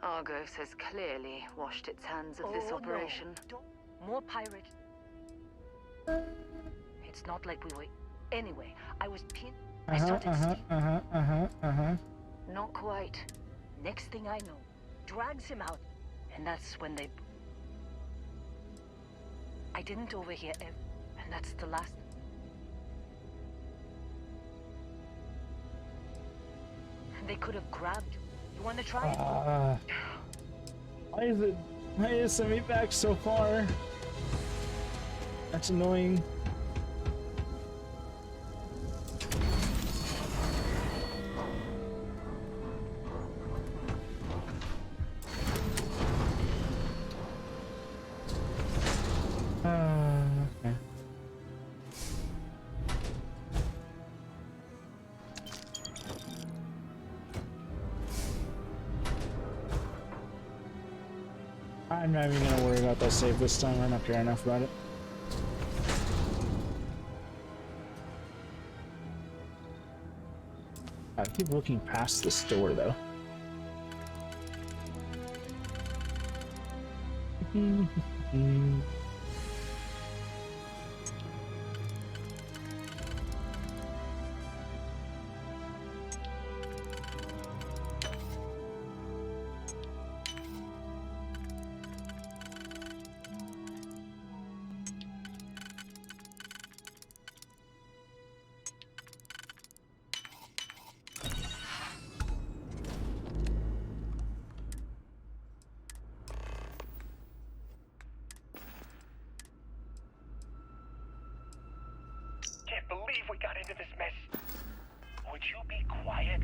Argos has clearly washed its hands of this operation. No. More pirates. It's not like we were. Anyway, I was pinned. I started stealing. Not quite. Next thing I know, drags him out, and that's when they. I didn't overhear and that's the last. They could have grabbed you. You want to try it? Why is it sent me back so far? That's annoying. Okay. I'm not even gonna worry about that save this time. I don't care enough about it. I keep looking past this door though. Can't believe we got into this mess. Would you be quiet?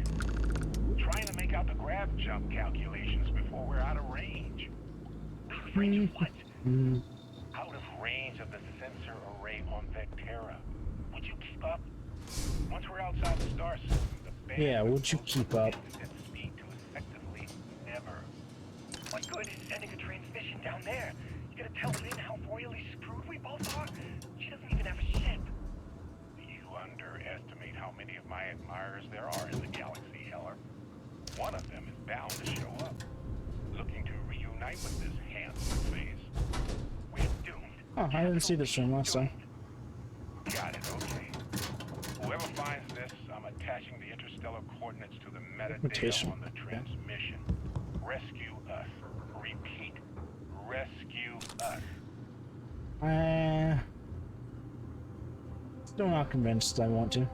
Trying to make out the grav jump calculations before we're out of range. Range of what? Out of range of the sensor array on Vectera. Would you keep up? Once we're outside the star system, the band Yeah, would you keep up? at speed to effectively never What good is sending a transmission down there? You gonna tell Lynn how royally screwed we both are? She doesn't even have a ship. You underestimate how many of my admirers there are in the galaxy, Heller. One of them is bound to show up, looking to reunite with this handsome face. We're doomed. Oh, I didn't see this from last time. Got it, okay. Whoever finds this, I'm attaching the interstellar coordinates to the metadata on the transmission. Rescue us. Repeat. Rescue us. Still not convinced I want to.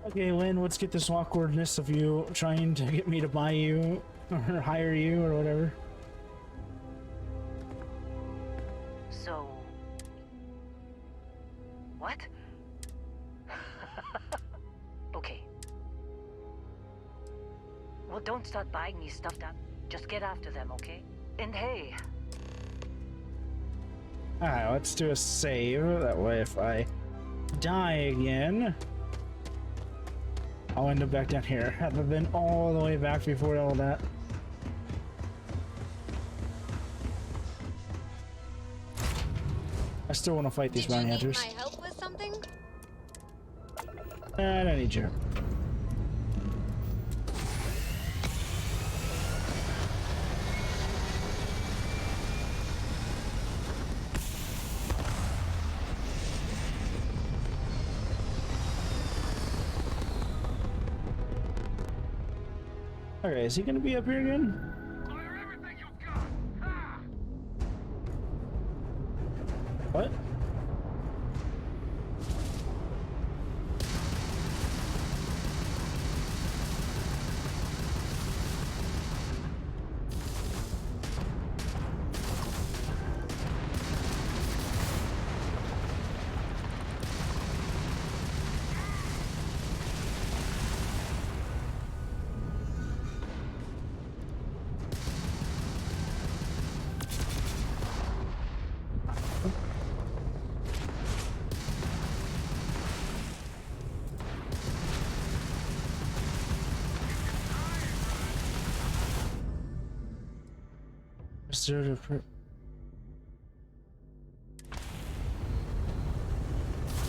Okay, Lynn, let's get this awkwardness of you trying to get me to buy you or hire you or whatever. So... what? Okay. Well, don't start buying me stuff that... Just get after them, okay? And hey... Alright, let's do a save. That way if I die again, I'll end up back down here. Rather than all the way back before all that. I still want to fight these bounty hunters. Need my help with something? I don't need you. Okay, is he gonna be up here again? What?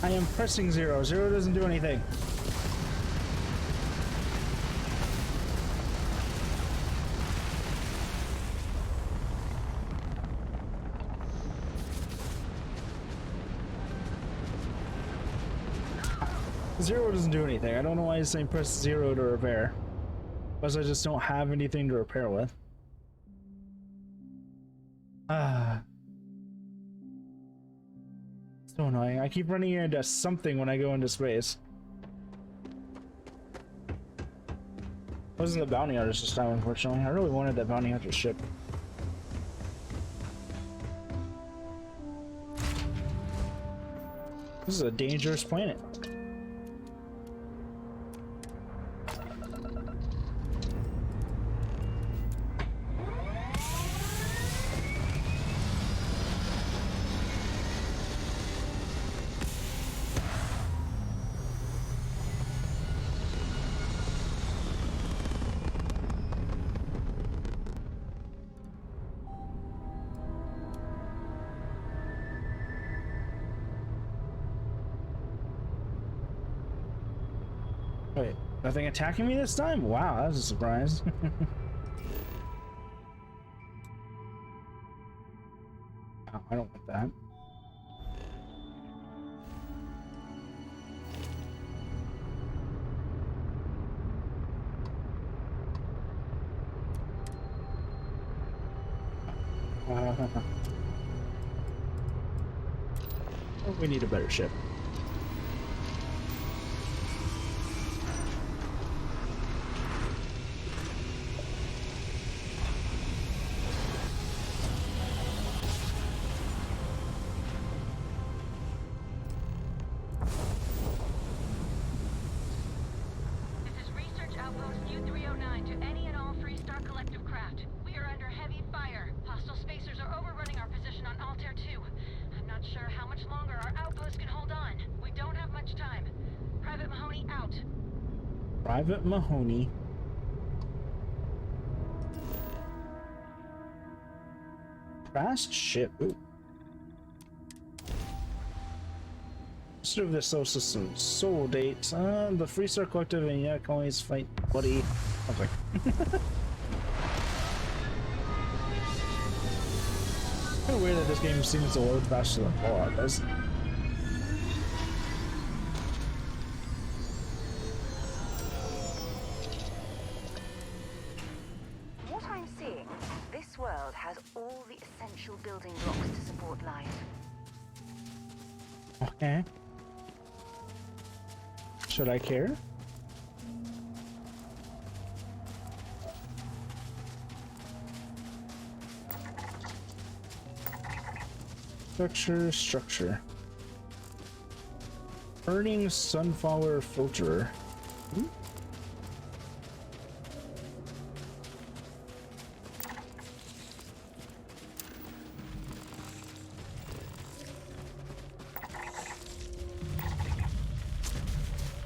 I am pressing zero. Zero doesn't do anything. Zero doesn't do anything. I don't know why he's saying press zero to repair. Because I just don't have anything to repair with. So annoying. I keep running into something when I go into space. Wasn't the bounty hunters this time, unfortunately. I really wanted that bounty hunter ship. This is a dangerous planet. Wait, nothing attacking me this time? Wow, that was a surprise. Oh, I don't want that. We need a better ship. Star Collective craft. We are under heavy fire. Hostile spacers are overrunning our position on Altair 2. I'm not sure how much longer our outpost can hold on. We don't have much time. Private Mahoney out. Private Mahoney. Crashed ship. Ooh. Master of the Soul System. Soul date. The Free Star Collective and yeah, colonies fight buddy. Okay. Kind of weird that this game seems to load faster than Fallout does. What I'm seeing, this world has all the essential building blocks to support life. Okay. Should I care? Structure. Burning sunflower filterer. Hmm?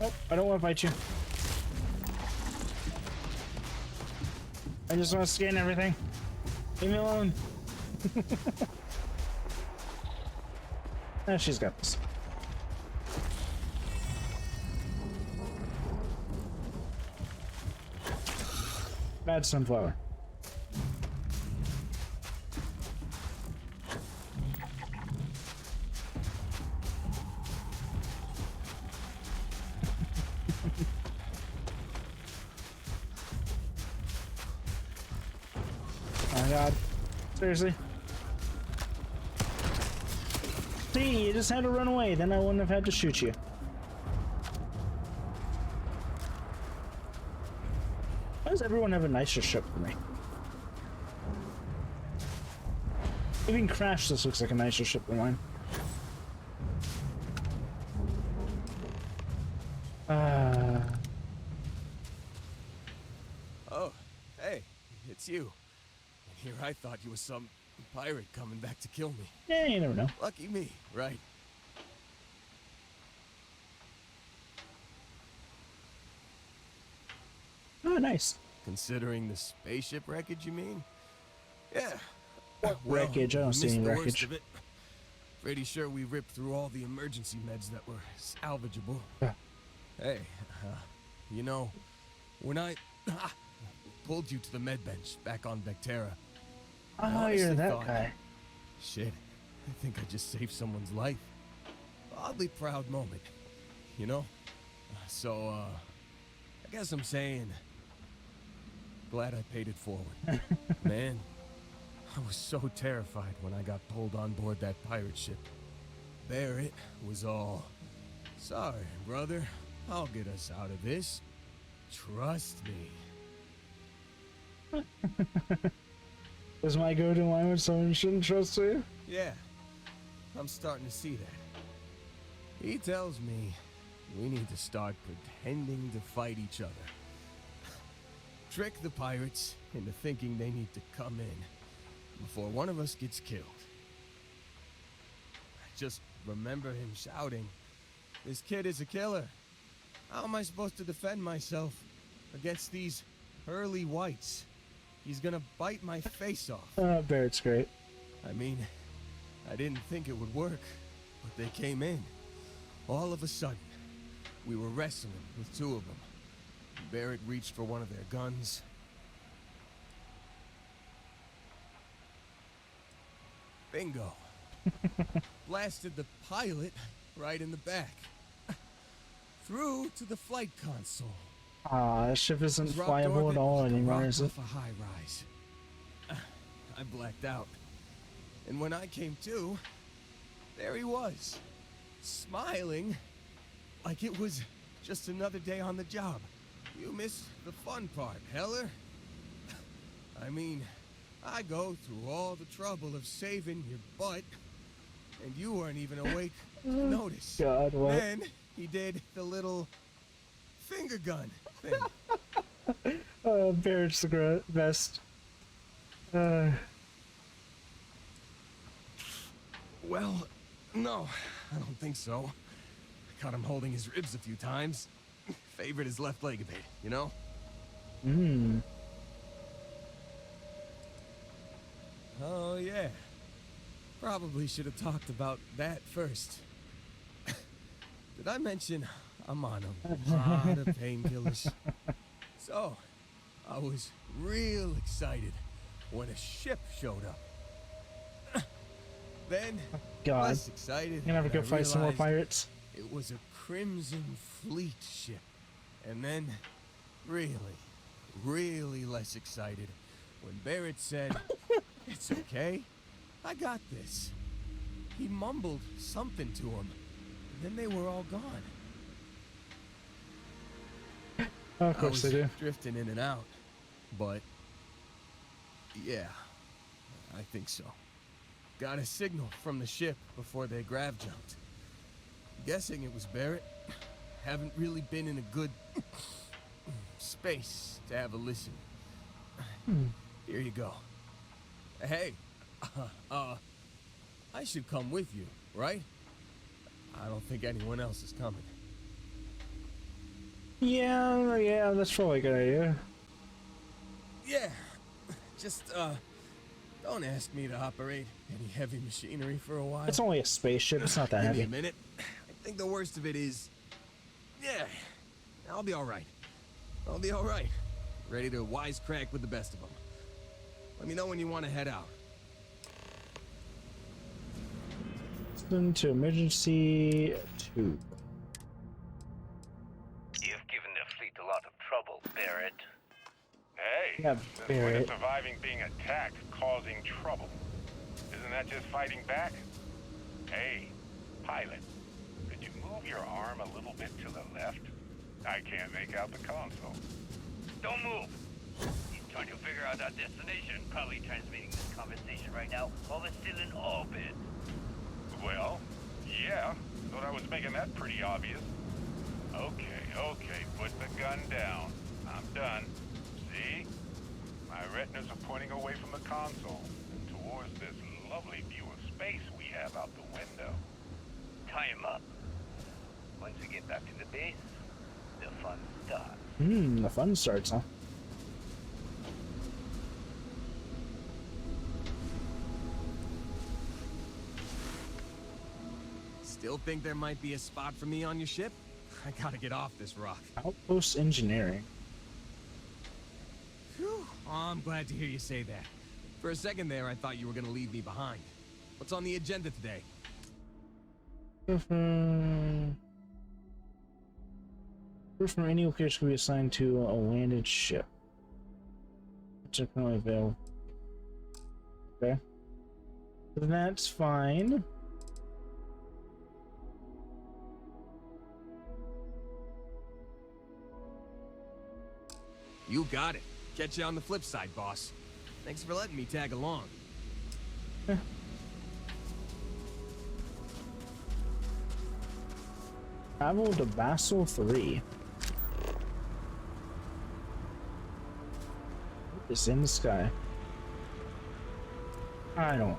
Oh, I don't want to fight you. I just want to scan everything. Leave me alone. Ah, she's got this. Bad sunflower. Oh my god. Seriously? See, you just had to run away, then I wouldn't have had to shoot you. Why does everyone have a nicer ship than me? Even Crash, this looks like a nicer ship than mine. Oh, hey, it's you. Here I thought you was some pirate coming back to kill me. Yeah, you never know. Lucky me, right? Oh, nice. Considering the spaceship wreckage, you mean? Yeah. What wreckage? I don't see any missed the worst wreckage. of it. Pretty sure we ripped through all the emergency meds that were salvageable. Yeah. Hey, you know, when I pulled you to the med bench back on Vectera, I Oh, honestly you're that thought, guy. shit, I think I just saved someone's life. Oddly proud moment, you know? So, I guess I'm saying, glad I paid it forward. Man, I was so terrified when I got pulled on board that pirate ship. There it was all. Sorry, brother. I'll get us out of this. Trust me. Is my go-to line when someone shouldn't trust you? Yeah, I'm starting to see that. He tells me we need to start pretending to fight each other. Trick the pirates into thinking they need to come in before one of us gets killed. I just remember him shouting, "This kid is a killer. How am I supposed to defend myself against these early whites? He's gonna bite my face off." Barrett's great. I mean, I didn't think it would work, but they came in. All of a sudden, we were wrestling with two of them. Barrett reached for one of their guns. Bingo. Blasted the pilot right in the back. Through to the flight console. Ah, this ship isn't Dropped flyable orbit at all like a anymore, rock is it? off a high rise. I blacked out. And when I came to, there he was, smiling like it was just another day on the job. You missed the fun part, Heller. I mean, I go through all the trouble of saving your butt, and you weren't even awake to notice. God, what? Then he did the little finger gun thing. Barrett's the best. Well, no, I don't think so. I caught him holding his ribs a few times. Favored his left leg a bit, you know? Hmm. Oh, yeah. Probably should have talked about that first. Did I mention I'm on a lot of painkillers? So, I was real excited when a ship showed up. Then, God. less excited. You're gonna have to go fight some more pirates. It was a Crimson Fleet ship. And then, really less excited when Barrett said, "It's okay, I got this." He mumbled something to him, and then they were all gone. Oh, of course they do. Drifting in and out, but yeah, I think so. Got a signal from the ship before they grav jumped. Guessing it was Barrett. Haven't really been in a good space to have a listen. Here you go. Hey, I should come with you, right? I don't think anyone else is coming. Yeah, that's probably a good idea. Yeah, just, don't ask me to operate any heavy machinery for a while. It's only a spaceship, it's not that Give me heavy. a minute. I think the worst of it is... Yeah, I'll be alright. I'll be alright. Ready to wisecrack with the best of them. Let me know when you want to head out. Listen to emergency 2. You've given the fleet a lot of trouble, Barrett. Hey, Yeah, since when Barrett. is surviving being attacked causing trouble? Isn't that just fighting back? Hey, pilot, could you move your arm a little bit to the left? I can't make out the console. Don't move. He's trying to figure out our destination. Probably transmitting this conversation right now while we're still in orbit. Well, yeah, thought I was making that pretty obvious. Okay, put the gun down. I'm done. See? My retinas are pointing away from the console and towards this lovely view of space we have out the window. Tie him up. Once we get back to the base, the fun starts. The fun starts, huh? Still think there might be a spot for me on your ship? I gotta get off this rock. Outpost engineering. Whew. Oh, I'm glad to hear you say that. For a second there, I thought you were gonna leave me behind. What's on the agenda today? Proof from any location can be assigned to a landed ship. Technically available. Okay. That's fine. You got it. Catch you on the flip side, boss. Thanks for letting me tag along. Travel to Basel 3. What is in the sky? I don't.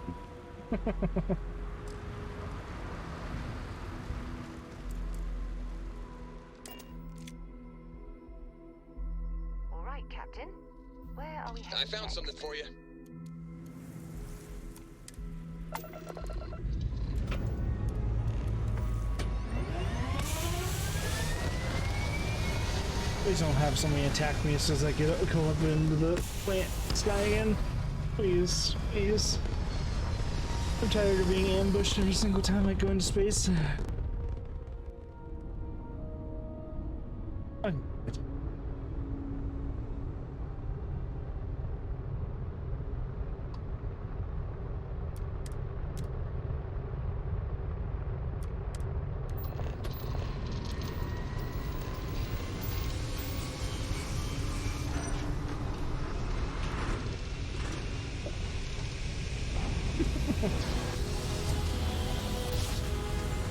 All right, Captain. Where are we headed? I found something for you. Please don't have somebody attack me as soon as I go up into the plant sky again. Please, please. I'm tired of being ambushed every single time I go into space. I'm good.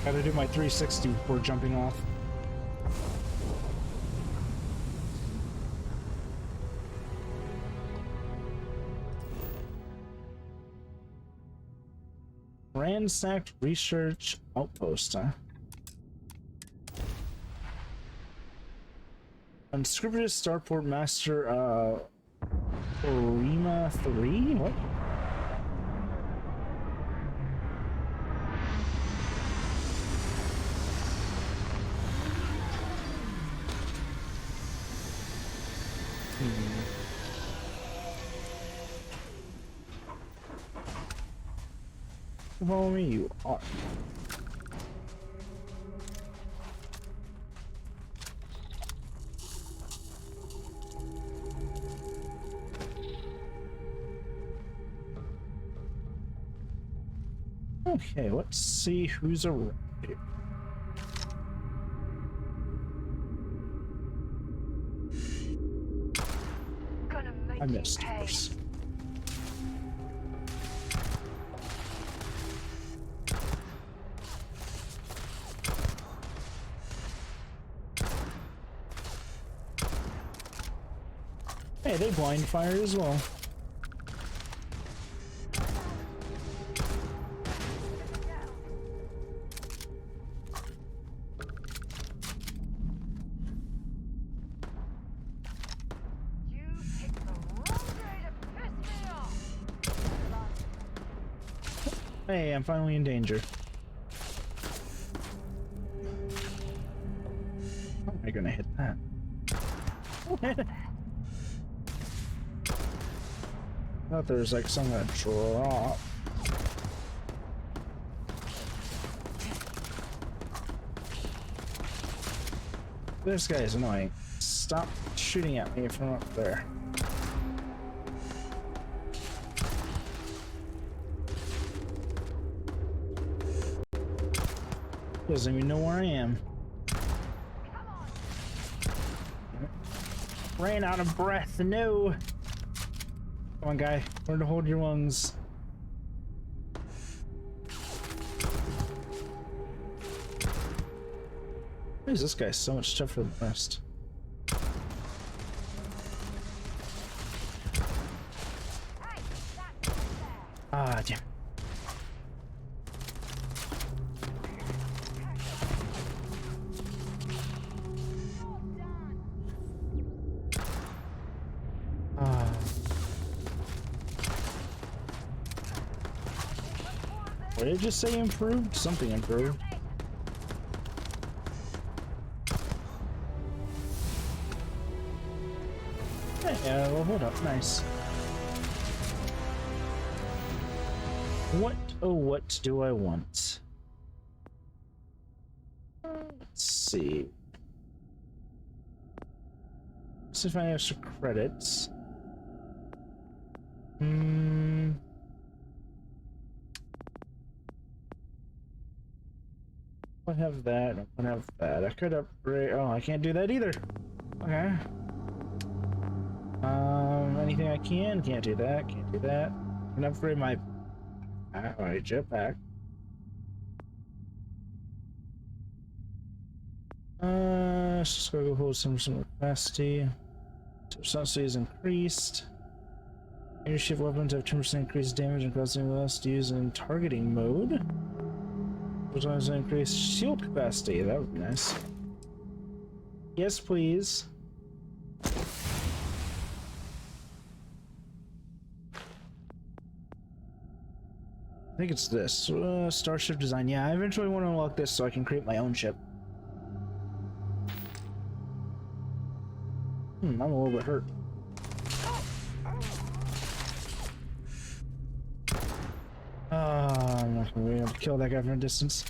Gotta do my 360 before jumping off. ransacked research outpost, huh? Unscripted Starport Master, Orima 3? What? Follow me, you are. Okay, let's see who's around here. I missed this. Hey, they blind fire as well. Hey, I'm finally in danger. How am I gonna hit that? Thought there was like some gonna drop. This guy is annoying. Stop shooting at me from up there. Doesn't even know where I am. Ran out of breath. No. Come on, guy. Learn to hold your lungs. Why is this guy so much tougher than the rest? Ah, damn. What did it just say improved? Something improved. Yeah, well, hold up. Nice. What, oh, what do I want? Let's see. Let's see if I have extra credits. I have that. I don't have that. I could upgrade. Oh, I can't do that either. Okay. Anything I can? Can't do that. Can't do that. I can upgrade my. Alright, jetpack. Let's just go hold some capacity. Subsidy is increased. Airship weapons have 10% increased damage and causing less to use in targeting mode. Sometimes increased shield capacity. That would be nice. Yes, please. I think it's this. Starship design. Yeah, I eventually want to unlock this so I can create my own ship. I'm a little bit hurt. I'm not gonna be able to kill that guy from a distance.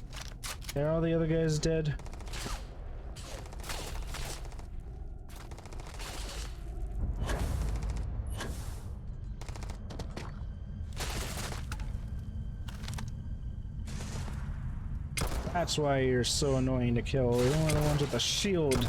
Are all the other guys dead? That's why you're so annoying to kill. You're one of the ones with the shield.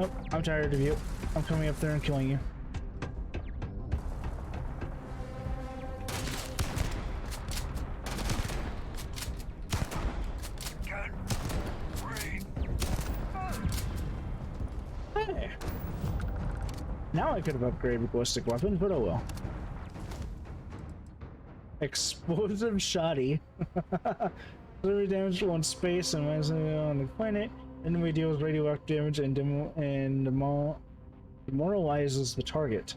Oh, I'm tired of you. I'm coming up there and killing you. Okay. Now I could have upgraded ballistic weapons, but oh well. Explosive shoddy. Delivery damage on space and on the planet. Enemy deals radioactive damage and demoralizes the target.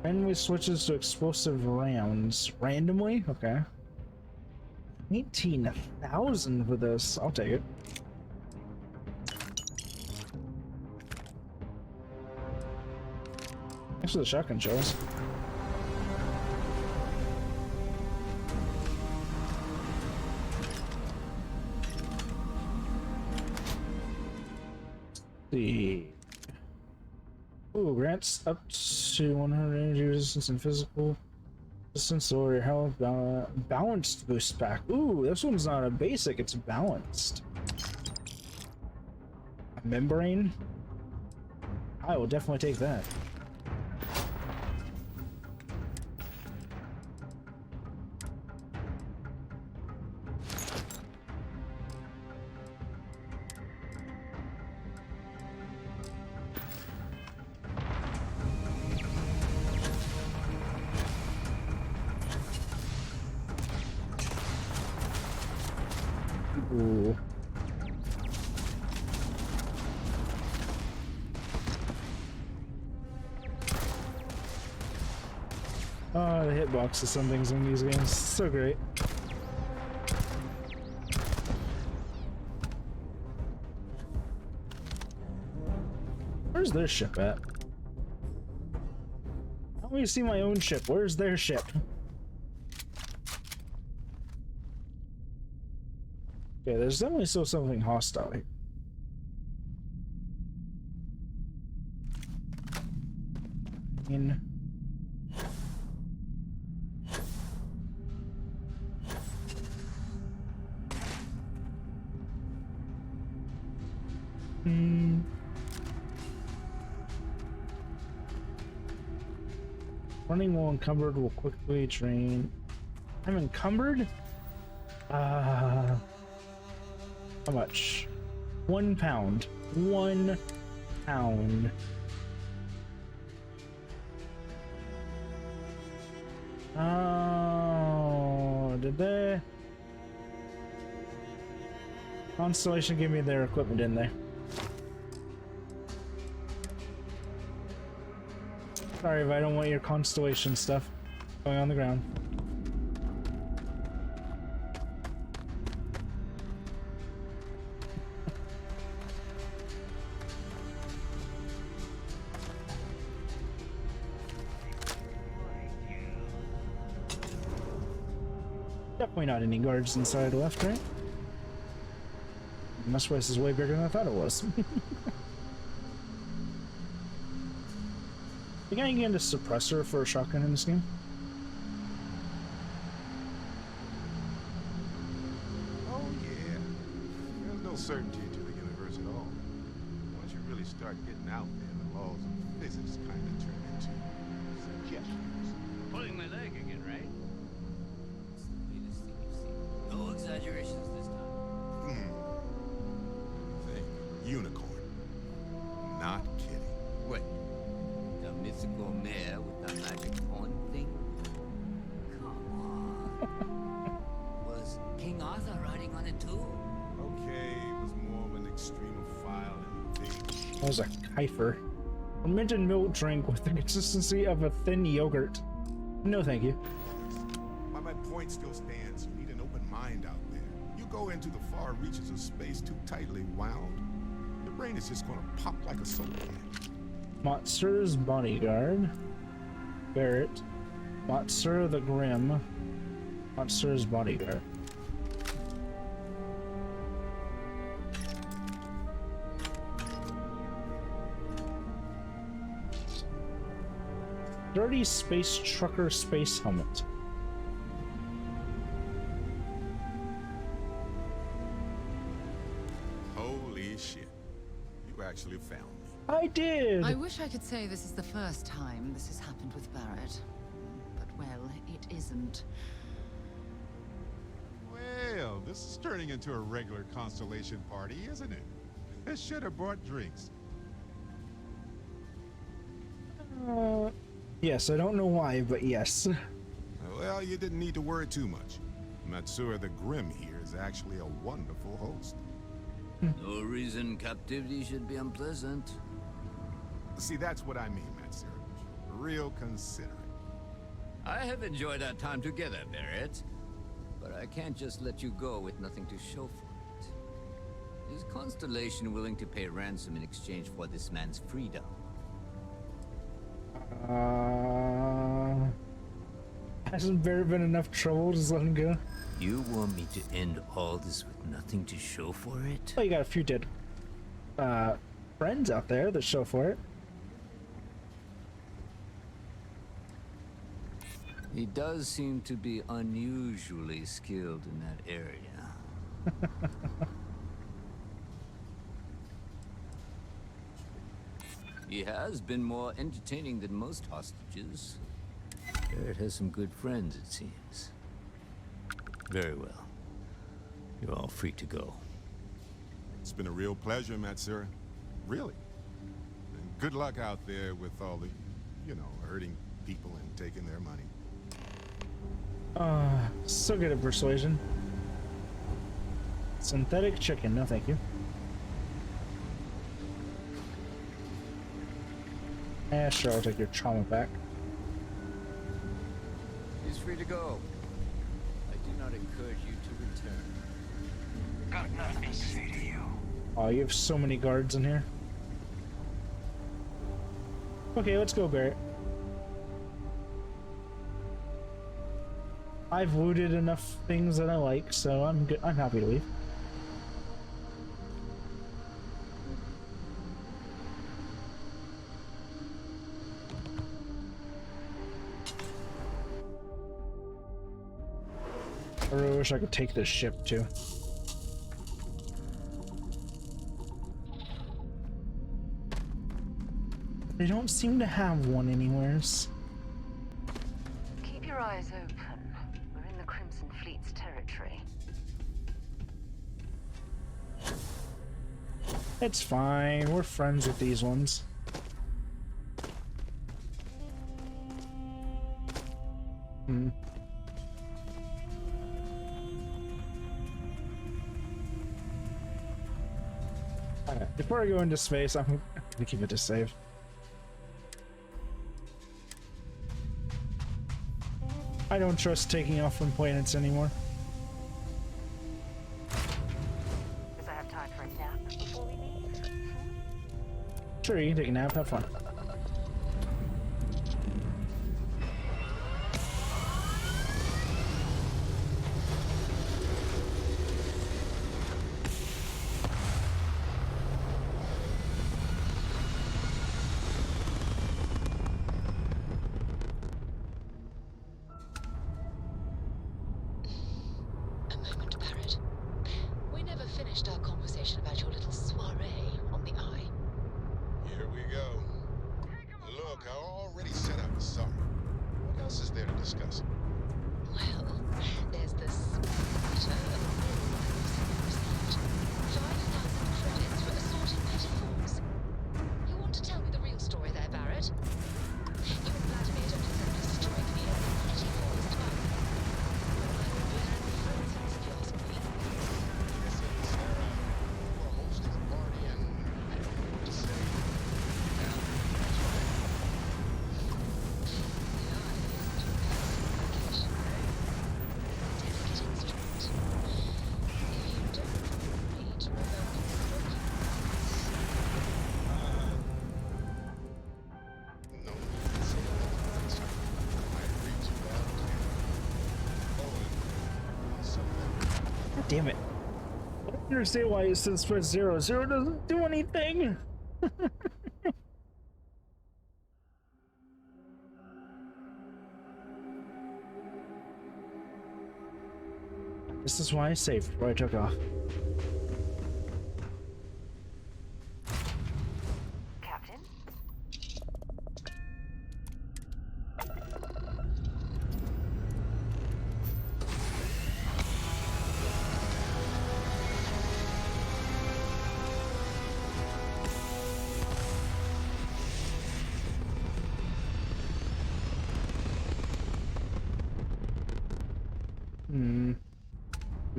Enemy switches to explosive rounds randomly. Okay. 18,000 for this. I'll take it. Thanks for the shotgun shells. See. Ooh, grants up to 100 energy resistance and physical resistance or your health. Balanced boost pack. Ooh, this one's not a basic, it's balanced. A membrane? I will definitely take that. Ooh. Oh, the hitbox is some things in these games. So great. Where's their ship at? I don't even see my own ship. Where's their ship? Okay, there's definitely still something hostile here. Running while encumbered will quickly drain. I'm encumbered? How much? 1 pound. 1 pound. Oh, did they? Constellation gave me their equipment in there. Sorry if I don't want your Constellation stuff going on the ground. Definitely not any guards inside left, right? This place is way bigger than I thought it was. Think I can get a suppressor for a shotgun in this game? Oh yeah. There's no certainty to the universe at all. Once you really start getting out there, the laws of physics kind of turn into suggestions. Pulling my leg again, right? It's the latest thing you've seen. No exaggerations this time. Thing. Unicorn. Not kidding. What? The mythical mare with the magic horn thing? Come on. Was King Arthur riding on it too? Okay, it was more of an extremophile and big. That was a kefir. Fermented milk drink with the consistency of a thin yogurt. No, thank you. But my point still stands. You need an open mind out there. You go into the far reaches of space too tightly wound, your brain is just gonna pop like a soda can. Monster's bodyguard. Barrett. Monster the Grim. Monster's bodyguard. Dirty space trucker space helmet. Holy shit. You actually found me. I did! I wish I could say this is the first time this has happened with Barrett. But, well, it isn't. Well, this is turning into a regular Constellation party, isn't it? I should have brought drinks. Yes, I don't know why, but yes. Well, you didn't need to worry too much. Matsura the Grim here is actually a wonderful host. No reason captivity should be unpleasant. See, that's what I mean, Matsura. Real considerate. I have enjoyed our time together, Barrett. But I can't just let you go with nothing to show for it. Is Constellation willing to pay ransom in exchange for this man's freedom? Hasn't there been enough trouble? Just let him go. You want me to end all this with nothing to show for it? Well, you got a few dead friends out there that show for it. He does seem to be unusually skilled in that area. He has been more entertaining than most hostages. Barrett has some good friends, it seems. Very well. You're all free to go. It's been a real pleasure, Matsura. Really. And good luck out there with all the, you know, hurting people and taking their money. So good at persuasion. Synthetic chicken, no thank you. Sure, I'll take your trauma back. He's free to go. I do not encourage you to return. Got nothing to say to you. Oh, you have so many guards in here. Okay, let's go, Barrett. I've looted enough things that I like, so I'm good. I'm happy to leave. I really wish I could take this ship too. They don't seem to have one anywheres. Keep your eyes open. We're in the Crimson Fleet's territory. It's fine. We're friends with these ones. Alright, before I go into space, I'm gonna keep it to save. I don't trust taking off from planets anymore. Does I have time for a nap before we leave? Sure, you can take a nap, have fun. Damn it. I don't understand why it says press 0. 0 doesn't do anything. This is why I saved before I took off. Captain?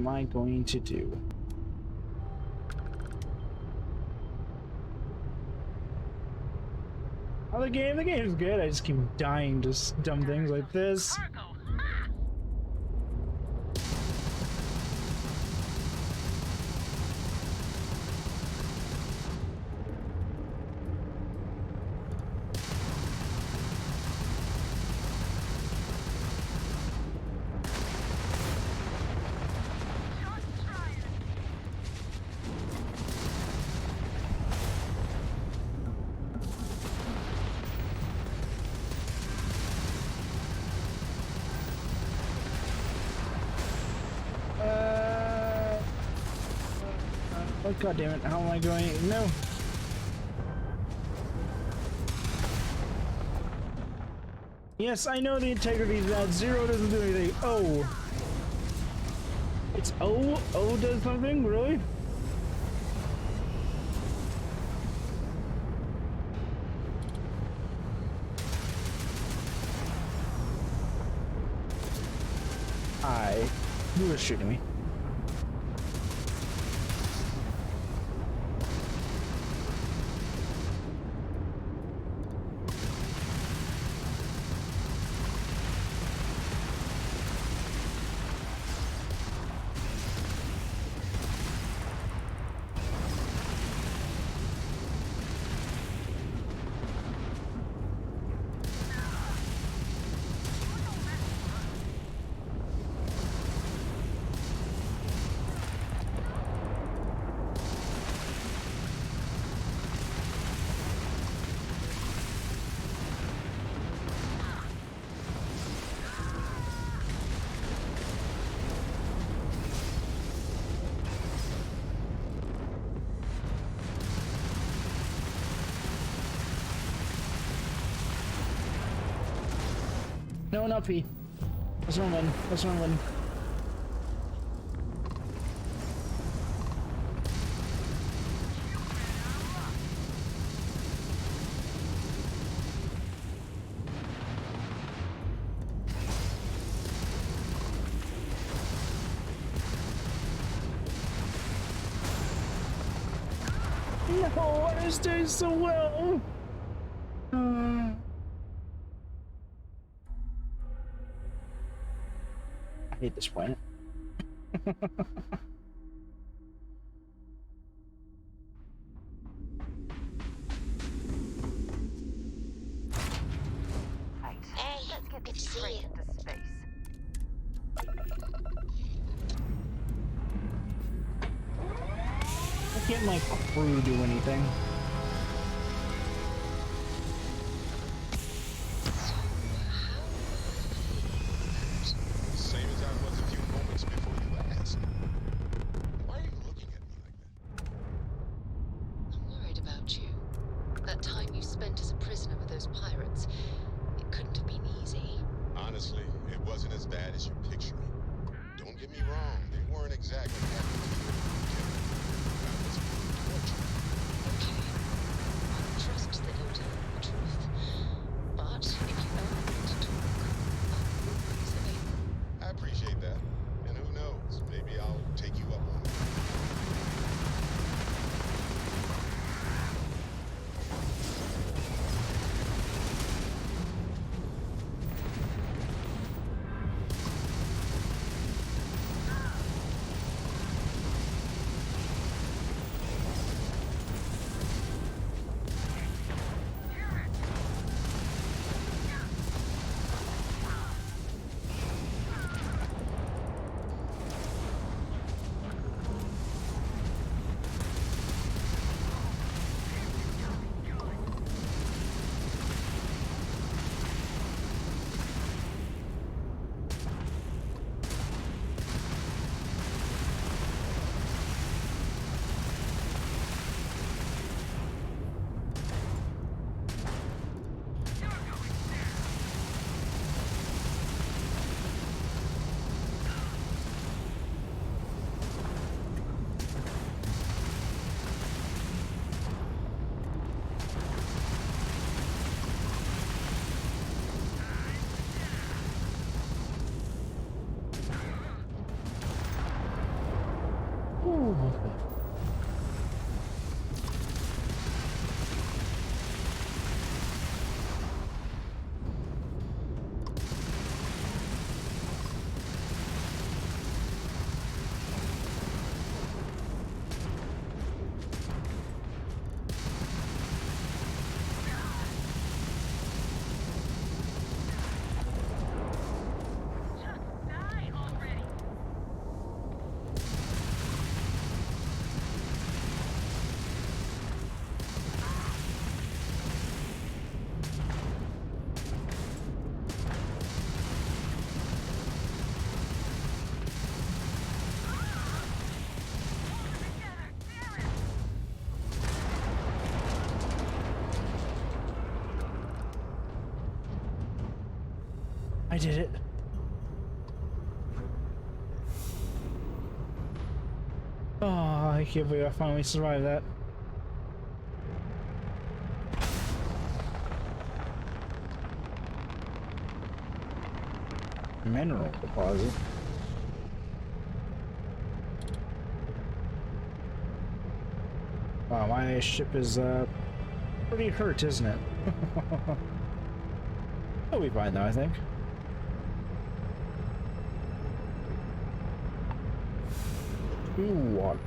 am I going to do? Oh, the game's good. I just keep dying to dumb things like this. Oh, God damn it, how am I going? No. Yes, I know the integrity is at 0 doesn't do anything. Oh. It's O? O does something? Really? Who was shooting me? No, not P. Let's run one. Let's run one. No, I was doing so well. I hate this planet. Let's get this straight into space. Why can't my crew do anything? Same as I was a few moments before you asked. Why are you looking at me like that? I'm worried about you. That time you spent as a prisoner with those pirates, it couldn't have been easy. Honestly, it wasn't as bad as you're picturing. Don't get me wrong, they weren't exactly happy to hear that I was being tortured. Okay. I trust that you're telling the truth. But if you ever want to talk, I'm always available. I appreciate that. And who knows, maybe I'll take you up on it. I did it. Oh, I can't believe I finally survived that. Mineral deposit. Wow, my ship is pretty hurt, isn't it? It'll be fine though, I think. Water.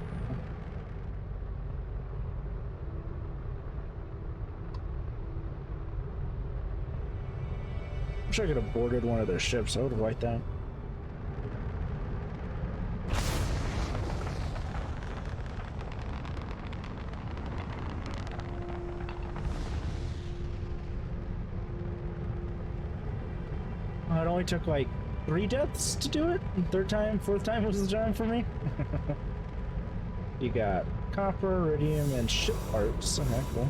Wish I could have boarded one of their ships. I would have liked that. It only took like 3 deaths to do it. Third time, fourth time was the charm for me. You got copper, iridium, and ship parts. Okay, cool.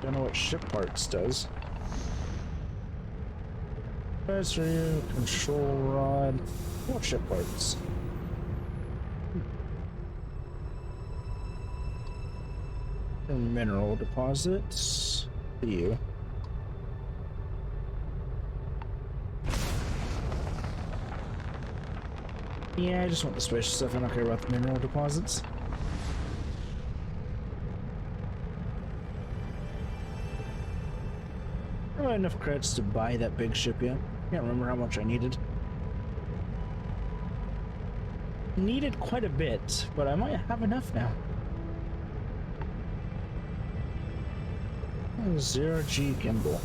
Don't know what ship parts does. Battery, control rod. What ship parts? And mineral deposits. For you. Yeah, I just want the special stuff. I don't care about the mineral deposits. I don't have enough credits to buy that big ship yet. Can't remember how much I needed. Needed quite a bit, but I might have enough now. 0G gimbal.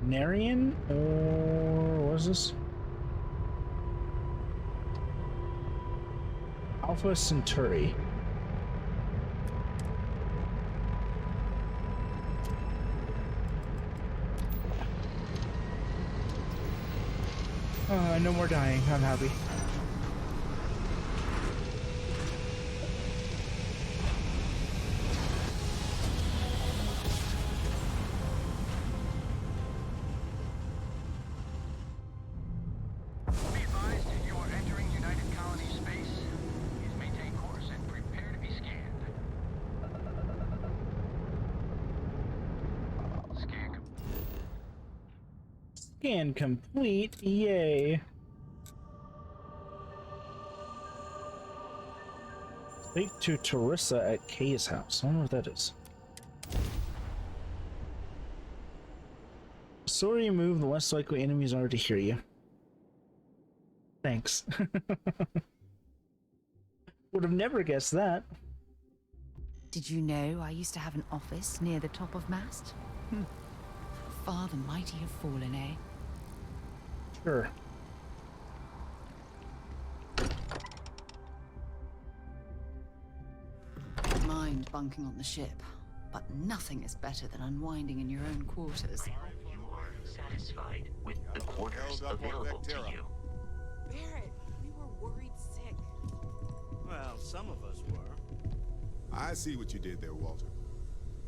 Narian? Or what is this? Alpha Centauri. No more dying. I'm happy. Scan complete, yay. Speak to Teresa at Kay's house. I don't know what that is. The slower you move, the less likely enemies are to hear you. Thanks. Would have never guessed that. Did you know I used to have an office near the top of mast? Far the mighty have fallen, eh? Sure. Mind bunking on the ship, but nothing is better than unwinding in your own quarters. You are satisfied with the quarters available to you. Barrett, we were worried sick. Well, some of us were. I see what you did there, Walter.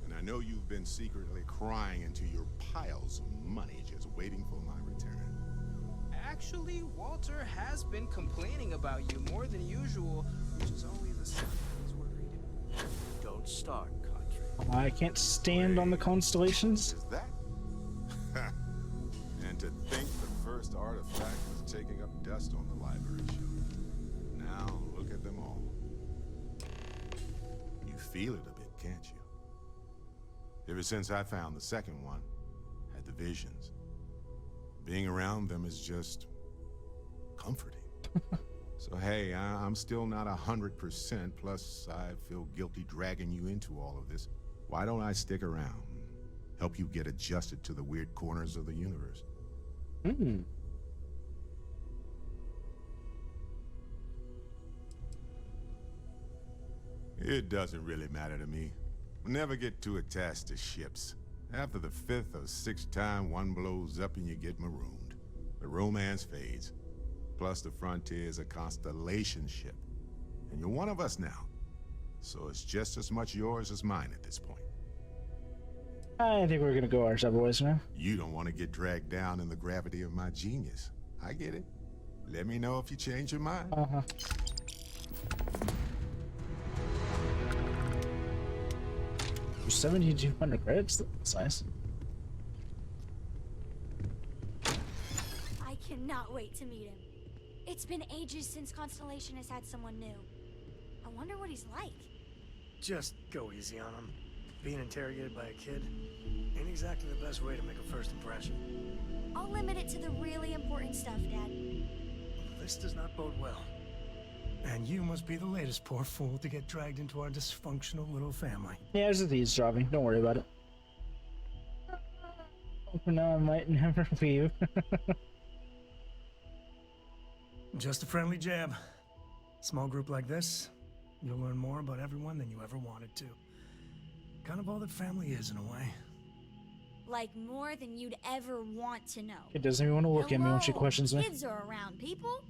And I know you've been secretly crying into your piles of money just waiting for my return. Actually, Walter has been complaining about you more than usual, which is always a sign he's worried. Don't start, Country. I can't stand on the constellations. Is that? And to think the first artifact was taking up dust on the library shelf. Now, look at them all. You feel it a bit, can't you? Ever since I found the second one, had the visions. Being around them is just comforting. So hey, I'm still not 100%, plus I feel guilty dragging you into all of this. Why don't I stick around and help you get adjusted to the weird corners of the universe? It doesn't really matter to me. Never get too attached to ships. After the 5th or 6th time one blows up and you get marooned, the romance fades. Plus, the Frontier is a Constellation ship. And you're one of us now. So it's just as much yours as mine at this point. I think we're gonna go our separate ways now. You don't want to get dragged down in the gravity of my genius. I get it. Let me know if you change your mind. 7,200 credits? That's nice. I cannot wait to meet him. It's been ages since Constellation has had someone new. I wonder what he's like. Just go easy on him. Being interrogated by a kid ain't exactly the best way to make a first impression. I'll limit it to the really important stuff, Dad. This does not bode well. And you must be the latest poor fool to get dragged into our dysfunctional little family. Yeah, there's a eavesdropping. Don't worry about it. For now, I might never leave. Just a friendly jab. Small group like this, you'll learn more about everyone than you ever wanted to. Kind of all that family is, in a way. Like more than you'd ever want to know. It doesn't even want to look at me when she questions me. Kids are around, people.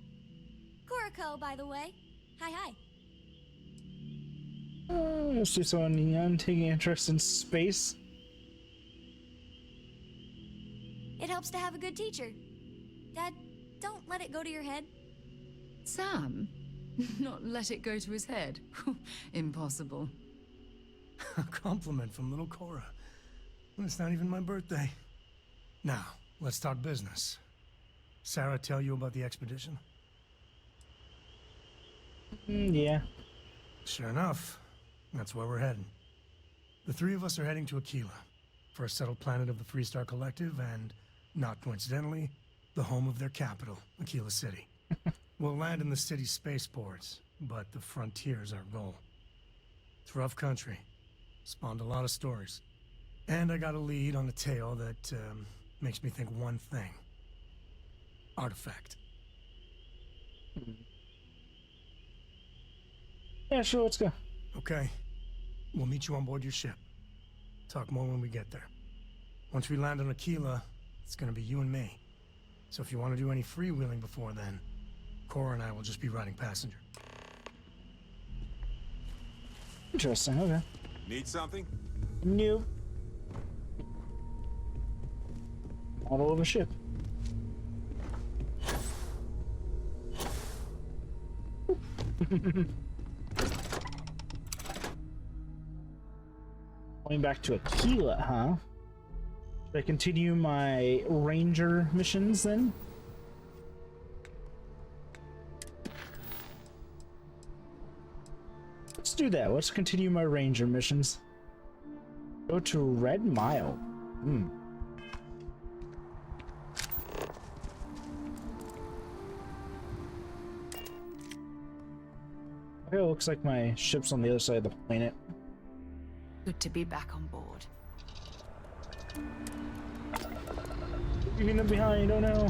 Kuriko, by the way. Hi. I see someone neon taking interest in space. It helps to have a good teacher. Dad, don't let it go to your head. Sam? Not let it go to his head? Impossible. A compliment from little Cora. And it's not even my birthday. Now, let's talk business. Sarah tell you about the expedition? Yeah. Sure enough, that's where we're heading. The three of us are heading to Aquila, first settled planet of the Freestar Collective, and, not coincidentally, the home of their capital, Aquila City. We'll land in the city's spaceports, but the frontier's our goal. It's rough country. Spawned a lot of stories. And I got a lead on a tale that makes me think one thing. Artifact. Yeah, sure, let's go. Okay. We'll meet you on board your ship. Talk more when we get there. Once we land on Aquila, it's gonna be you and me. So if you want to do any freewheeling before then, Cora and I will just be riding passenger. Interesting, okay. Need something? Nope. Model of a ship. Going back to Aquila, huh? Should I continue my ranger missions then? Let's do that. Let's continue my ranger missions. Go to Red Mile. Okay, it looks like my ship's on the other side of the planet. Good to be back on board. Leaving them behind, oh no.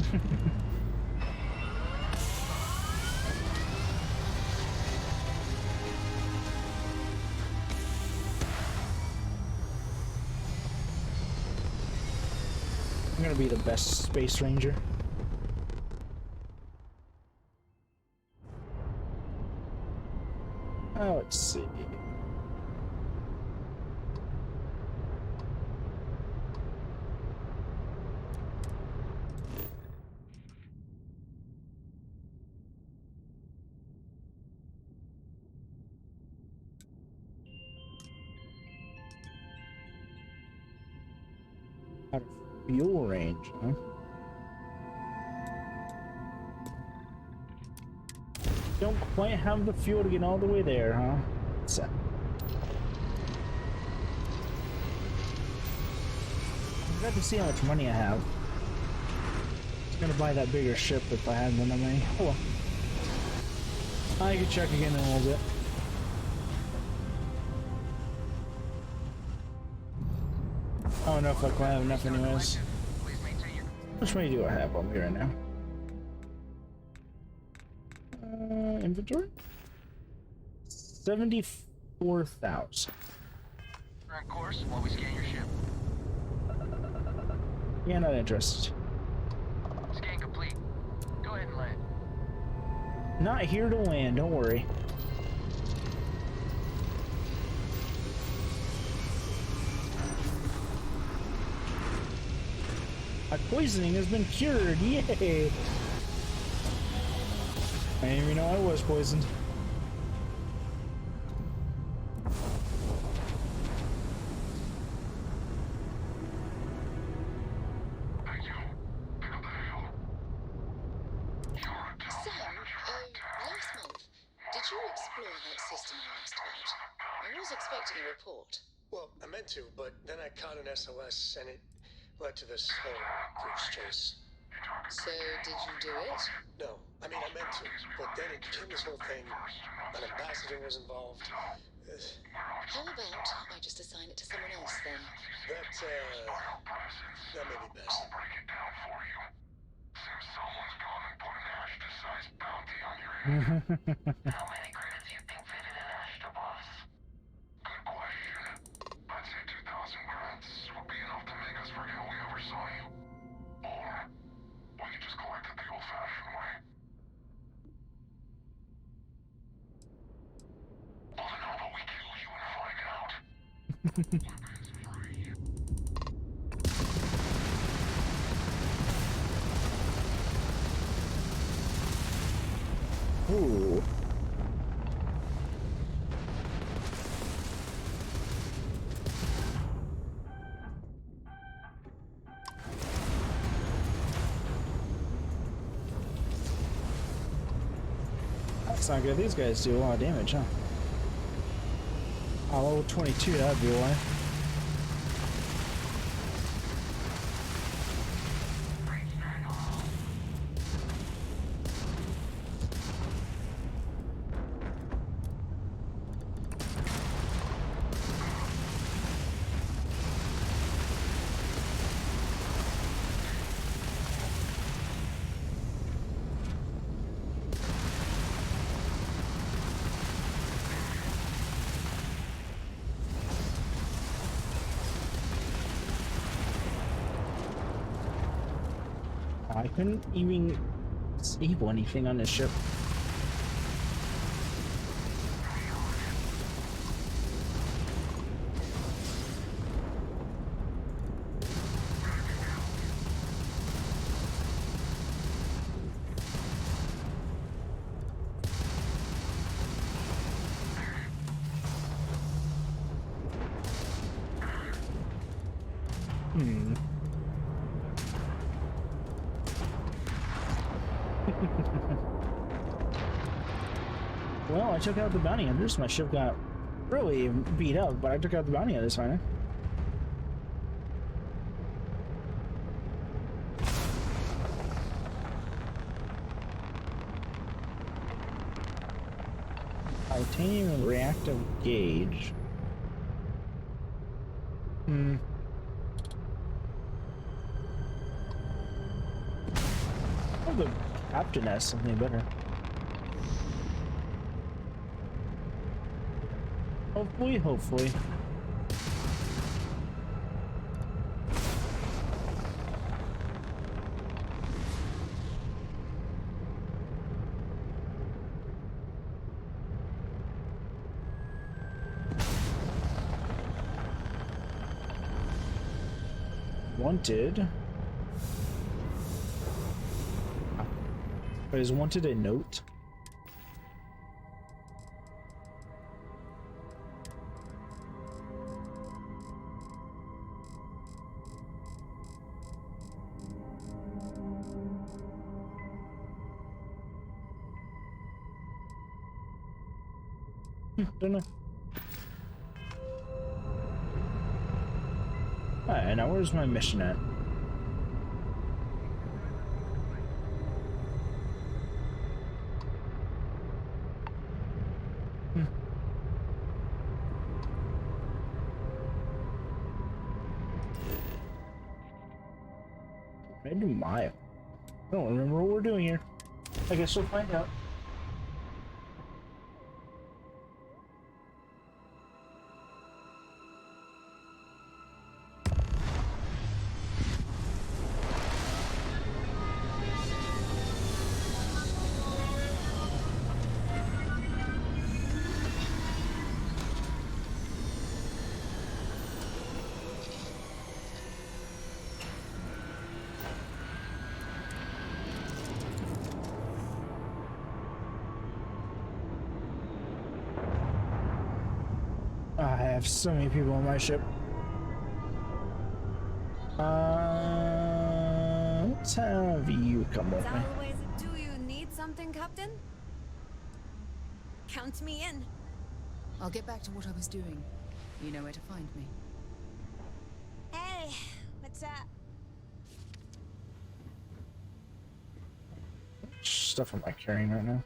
I'm gonna be the best space ranger. Oh, let's see. Out of fuel range, huh? Don't quite have the fuel to get all the way there, huh? So. I'm glad to see how much money I have. I was gonna buy that bigger ship if I had one on me. Oh well. I can check again in a little bit. I don't know if I quite have enough anyways. How much money do I have on me right now? Inventory? 74,000. Current course while we scan your ship. Yeah, not interested. Scan complete. Go ahead and land. Not here to win, don't worry. My poisoning has been cured, yay! I didn't even know I was poisoned. Well, I meant to, but then I caught an SOS and it led to this whole goose chase. So, did you do it? No, I mean, I meant to, but then it became this whole thing. An ambassador was involved. How about I just assign it to someone else then? That may be best. I'll break it down for you. Seems someone's gone and put an Ash-sized bounty on your head. How many credits you think fitted an Ash to boss? Good question. I'd say 2,000 credits would be enough to make us forget we ever saw you. Or we could just collect it the old-fashioned way. Well, then how about we kill you and find out? Weapons free. Ooh. That's not good. These guys do a lot of damage, huh? Oh, level 22, that'd be why. I couldn't even disable anything on this ship. Well, I took out the bounty hunters. My ship got really beat up, but I took out the bounty hunters finally. Titanium reactive gauge. Oh, the captain has something better. Hopefully. Wanted. Is wanted a note? Don't know. Alright, now where's my mission at? Maybe mile. I don't remember what we're doing here. I guess we'll find out. have so many people on my ship. Let's have you come with me. Always, do you need something, Captain? Count me in. I'll get back to what I was doing. You know where to find me. Hey, what's up? What stuff am I carrying right now?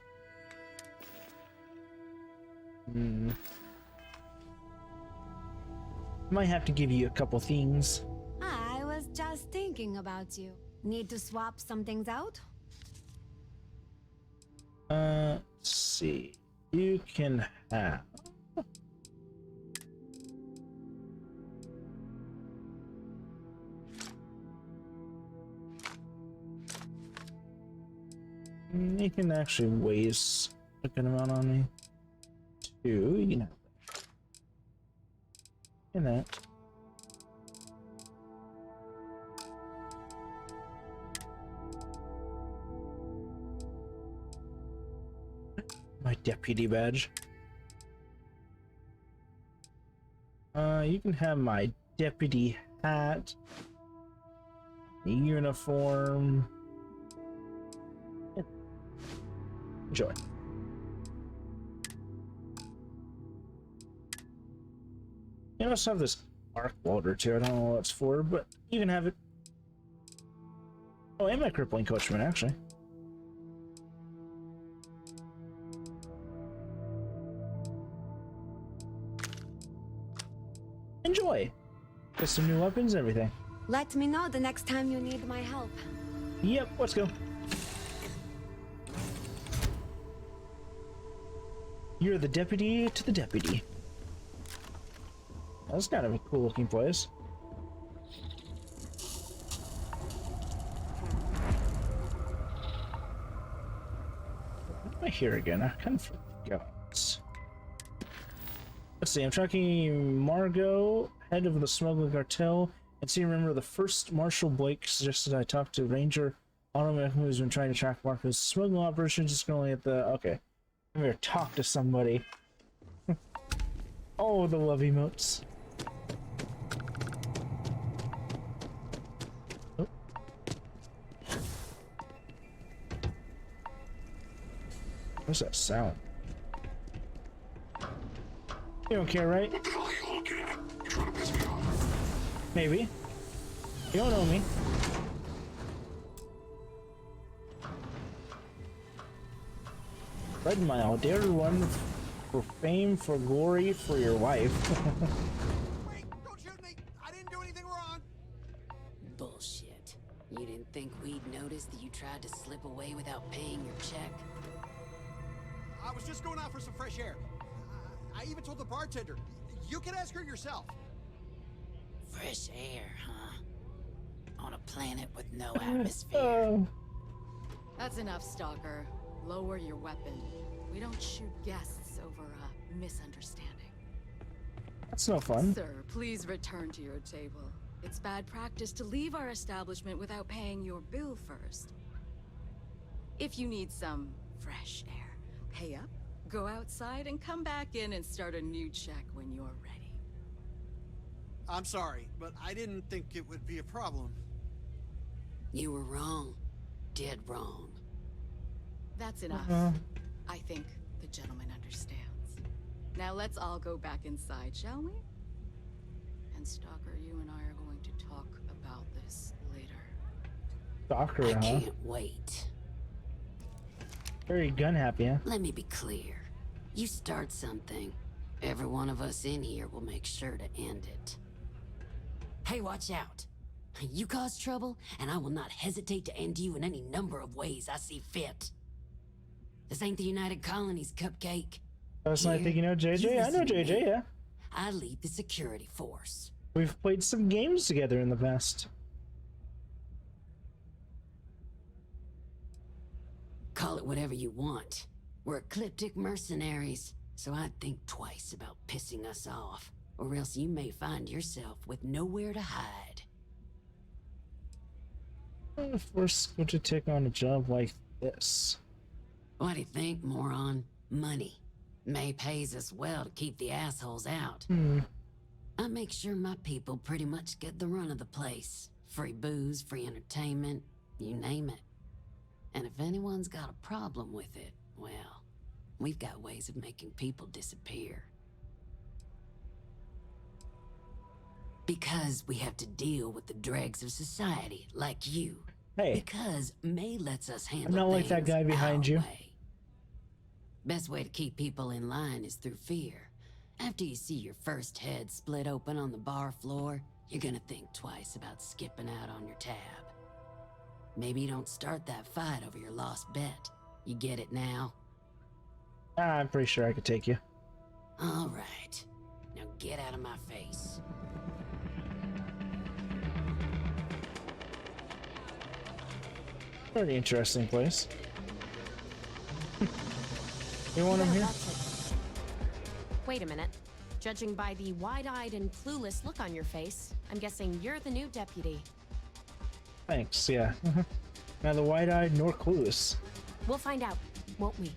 Might have to give you a couple things. I was just thinking about you. Need to swap some things out? Let's see. You can have. You can actually waste a good amount on me. 2, you can have that. And that. My deputy badge. You can have my deputy hat, uniform. Enjoy. You also have this arc welder too. I don't know what it's for, but you can have it. Oh, and my crippling coachman actually. Enjoy. Get some new weapons, everything. Let me know the next time you need my help. Yep, let's go. You're the deputy to the deputy. That's kind of a cool looking place. What am I here again? I kind of forgot. Let's see, I'm tracking Margot, head of the smuggling cartel, and see, remember the first Marshal Blake suggested I talk to Ranger Automatic, who's been trying to track Marco's smuggling operation, just going at the, okay. I'm here to talk to somebody. Oh, the love emotes. Oh. What's that sound? You don't care, right? What the hell are you looking at? You trying to piss me off? Maybe. You don't know me. Red Mile, dare to run for fame, for glory, for your wife. Wait, don't shoot me! I didn't do anything wrong! Bullshit. You didn't think we'd notice that you tried to slip away without paying your check? I was just going out for some fresh air. I even told the bartender. You can ask her yourself. Fresh air, huh? On a planet with no atmosphere. That's enough, Stalker. Lower your weapon. We don't shoot guests over a misunderstanding. That's no fun. Sir, please return to your table. It's bad practice to leave our establishment without paying your bill first. If you need some fresh air, pay up, go outside, and come back in and start a new check when you're ready. I'm sorry, but I didn't think it would be a problem. You were wrong. Dead wrong. That's enough. I think the gentleman understands. Now let's all go back inside, shall we? And Stalker, you and I are going to talk about this later. Stalker, I huh? can't wait. Very gun happy, huh? Let me be clear. You start something, every one of us in here will make sure to end it. Hey, watch out. You cause trouble, and I will not hesitate to end you in any number of ways I see fit. This ain't the United Colonies, Cupcake. That's not thinking of JJ. I know JJ, yeah. I lead the security force. We've played some games together in the past. Call it whatever you want. We're ecliptic mercenaries, so I'd think twice about pissing us off, or else you may find yourself with nowhere to hide. If we're going to take on a job like this. What do you think, moron? Money. May pays us well to keep the assholes out. I make sure my people pretty much get the run of the place. Free booze, free entertainment, you name it. And if anyone's got a problem with it, well, we've got ways of making people disappear. Because we have to deal with the dregs of society, like you. Hey. Because May lets us handle I'm not like that things guy behind our you. way. Best way to keep people in line is through fear. After you see your first head split open on the bar floor, you're gonna think twice about skipping out on your tab. Maybe you don't start that fight over your lost bet. You get it now? I'm pretty sure I could take you. All right. Now get out of my face. Pretty interesting place. You want him here? Wait a minute. Judging by the wide-eyed and clueless look on your face, I'm guessing you're the new deputy. Thanks, yeah. Neither wide-eyed nor clueless. We'll find out, won't we?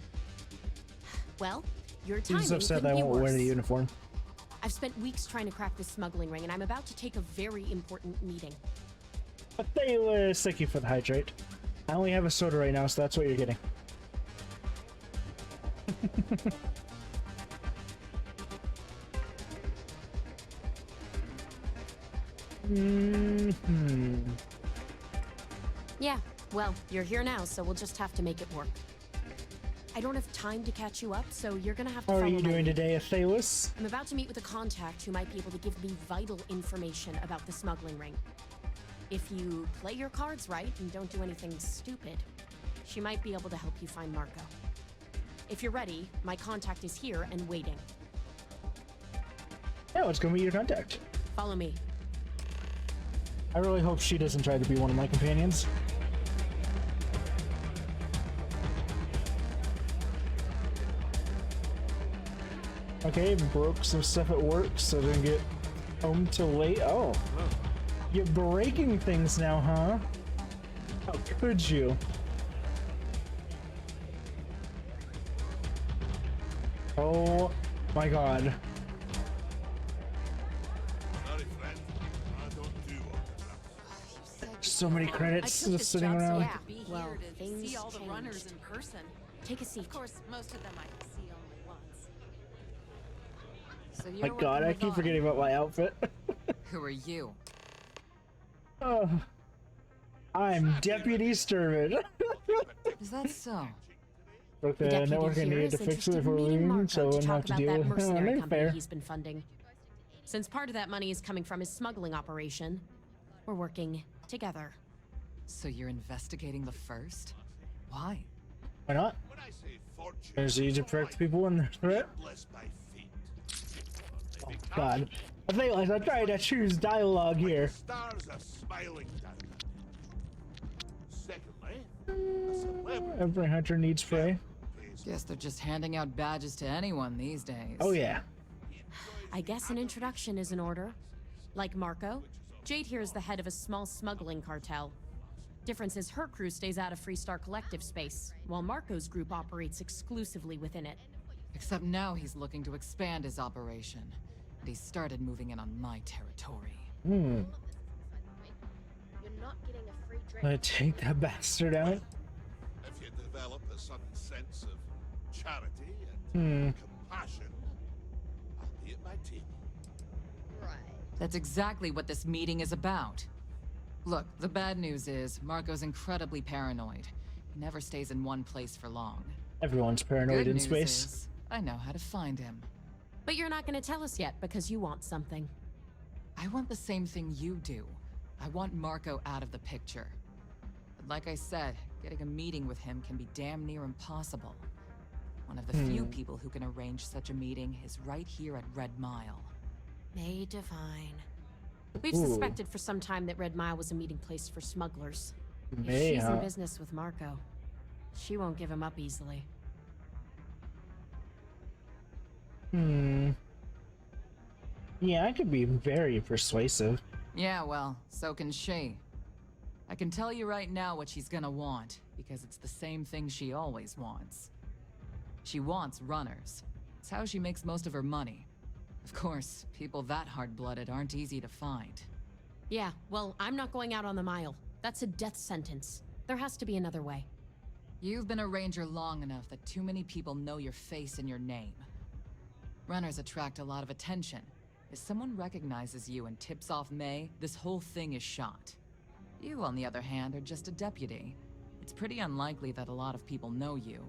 Well, your He's timing upset couldn't that I be won't wear worse. the uniform. I've spent weeks trying to crack this smuggling ring, and I'm about to take a very important meeting. But thank you for the hydrate. I only have a soda right now, so that's what you're getting. Yeah, well, you're here now, so we'll just have to make it work. I don't have time to catch you up, so you're gonna have to How are follow you my doing lead. today, Athalos? I'm about to meet with a contact who might be able to give me vital information about the smuggling ring. If you play your cards right and don't do anything stupid, she might be able to help you find Marco. If you're ready, my contact is here and waiting. Yeah, let's go meet your contact. Follow me. I really hope she doesn't try to be one of my companions. Okay, broke some stuff at work, so I didn't get home till late. Oh, you're breaking things now, huh? How could you? Oh my god. So many credits just sitting around. Yeah, well, things See all the change. runners in person. Take a seat. Of course, most of them I see only once. So My you're god, working I with keep Autumn. forgetting about my outfit. Who are you? Oh, I'm Deputy Sterben. Is that so? Broke the, The deputy network I here needed is to fix interested it in before meeting leaving, Marco so I to wouldn't have talk to about deal that with mercenary it. company Fair. he's been funding. Since part of that money is coming from his smuggling operation, we're working together. So you're investigating the first? Why? Why not? There's easy to protect people when they're threat. Oh god. I think I tried to choose dialogue here. Stars are smiling down. Secondly, Every hunter needs prey. Guess they're just handing out badges to anyone these days. Oh yeah. I guess an introduction is in order. Like Marco, Jade here is the head of a small smuggling cartel. Difference is her crew stays out of Freestar Collective space, while Marco's group operates exclusively within it. Except now he's looking to expand his operation. And he started moving in on my territory. Hmm. You're not getting a free drink. I'm gonna take that bastard out. if you develop a sudden sense of charity and compassion, I'll be at my table. That's exactly what this meeting is about. Look, the bad news is Marco's incredibly paranoid. He never stays in one place for long. Everyone's paranoid Good in news space. is, I know how to find him. But you're not going to tell us yet because you want something. I want the same thing you do. I want Marco out of the picture. But like I said, getting a meeting with him can be damn near impossible. One of the few people who can arrange such a meeting is right here at Red Mile. May Divine. We've Ooh. suspected for some time that Red Mile was a meeting place for smugglers. May, If she's huh? in business with Marco, she won't give him up easily. Yeah, I could be very persuasive. Yeah, well, so can she. I can tell you right now what she's gonna want, because it's the same thing she always wants. She wants runners. It's how she makes most of her money. Of course, people that hard-blooded aren't easy to find. Yeah, well, I'm not going out on the mile. That's a death sentence. There has to be another way. You've been a ranger long enough that too many people know your face and your name. Runners attract a lot of attention. If someone recognizes you and tips off May, this whole thing is shot. You, on the other hand, are just a deputy. It's pretty unlikely that a lot of people know you.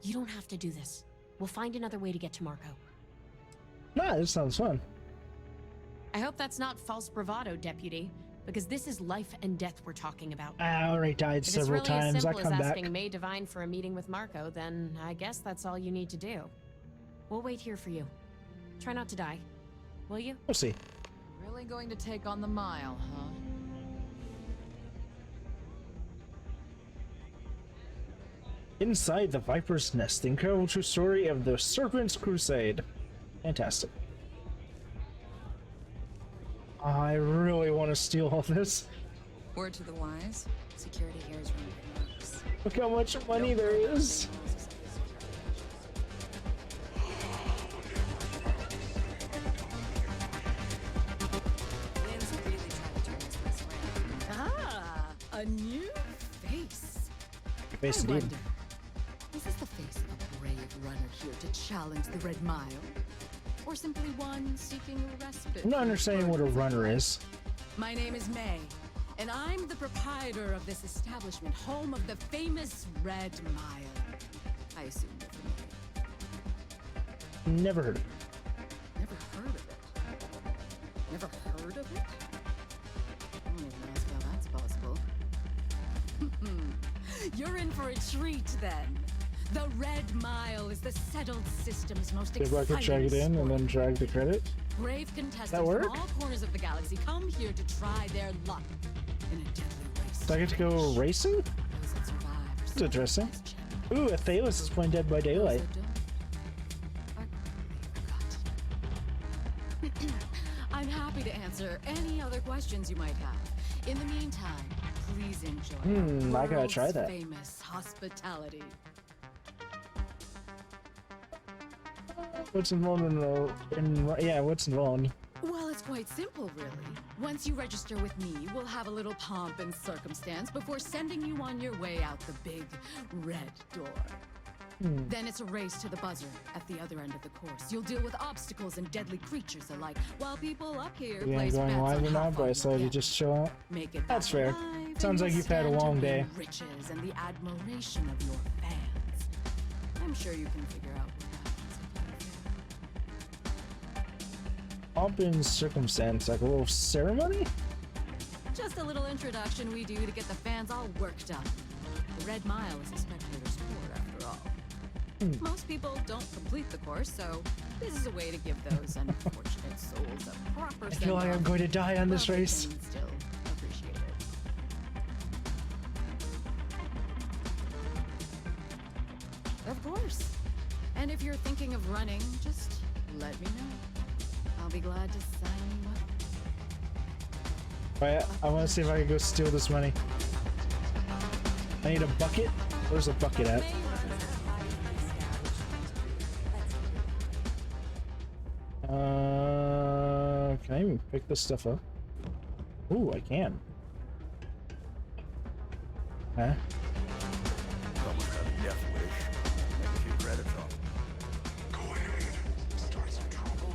You don't have to do this. We'll find another way to get to Marco. Nah, this sounds fun. I hope that's not false bravado, Deputy, because this is life and death we're talking about. I already died several If it's really times. as I simple come as back. asking May Divine for a meeting with Marco, then I guess that's all you need to do. We'll wait here for you. Try not to die. Will you? We'll see. Really going to take on the mile, huh? Inside the Viper's Nest, the incredible true story of the Serpent's Crusade. Fantastic. I really want to steal all this. Word to the wise, security here is running works. Look how much money there is. Ah, a new face. Face I indeed. wonder, is this the face of a brave runner here to challenge the Red Mile? Or simply one seeking a respite? I'm not understanding what a runner is. My name is May, and I'm the proprietor of this establishment, home of the famous Red Mile. I assume you're familiar. Never heard of it. Never heard of it? Never heard of it? I don't even ask how that's possible. You're in for a treat, then. The Red Mile is the settled system's most See if I exciting could drag it in and then drag the credit. Brave contestants That work? from all corners of the galaxy come here to try their luck in a deadly race. Do I get to go racing? Those that survive are It's interesting. Ooh, Athelos is playing Dead by Daylight. I'm happy to answer any other questions you might have. In the meantime, please enjoy I gotta try world's that. famous hospitality. What's involved what's involved? Well, it's quite simple, really. Once you register with me, we'll have a little pomp and circumstance before sending you on your way out the big red door. Then it's a race to the buzzer at the other end of the course. You'll deal with obstacles and deadly creatures alike, while people up here Yeah, place going bets live on or how not, far but I you'll decided to get. just show up. Make it That's back fair. alive, Sounds and like you'll you've had a stand to long win day. Riches and the admiration of your fans. I'm sure you can figure out what Pomp and circumstance, like a little ceremony? Just a little introduction we do to get the fans all worked up. The Red Mile is a spectator sport, after all. Most people don't complete the course, so this is a way to give those unfortunate souls a proper I feel like I'm going to die on this race. Still appreciate it. Of course. And if you're thinking of running, just let me know. I'll be glad to sign you up. Alright, I want to see if I can go steal this money. I need a bucket. Where's the bucket at? Can I even pick this stuff up? Ooh, I can. Huh? Someone had a death wish. Make a few credits off. Go ahead. Start some trouble.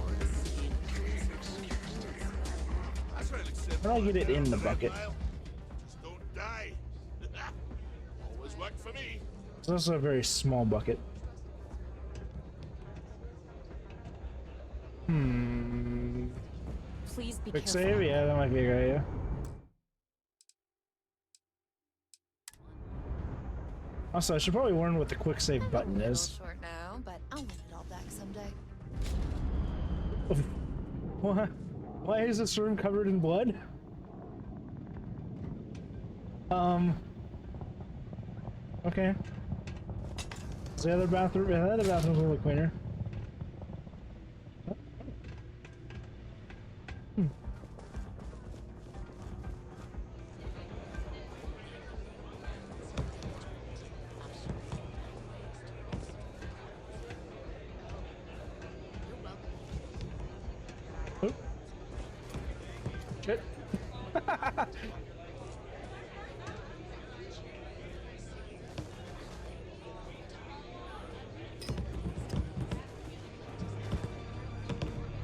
How do I get it in the bucket? Just don't die. Always worked for me. It's also a very small bucket. Please be Quick careful. save? Yeah, that might be a good idea. Also, I should probably learn what the quick save button is. Short now, but I'll win it all back someday. What? Why is this room covered in blood? Okay. Is the other bathroom? Yeah, the other bathroom's a little cleaner.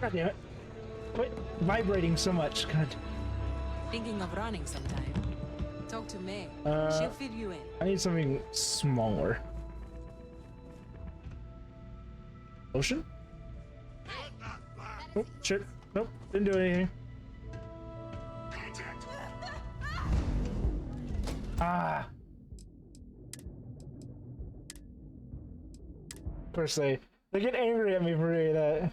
God damn it. Quit vibrating so much. God. Thinking of running sometime. Talk to May. She'll fill you in. I need something smaller. Ocean? Oh, shit. Nope, didn't do anything. Ah. Of course they get angry at me for doing that.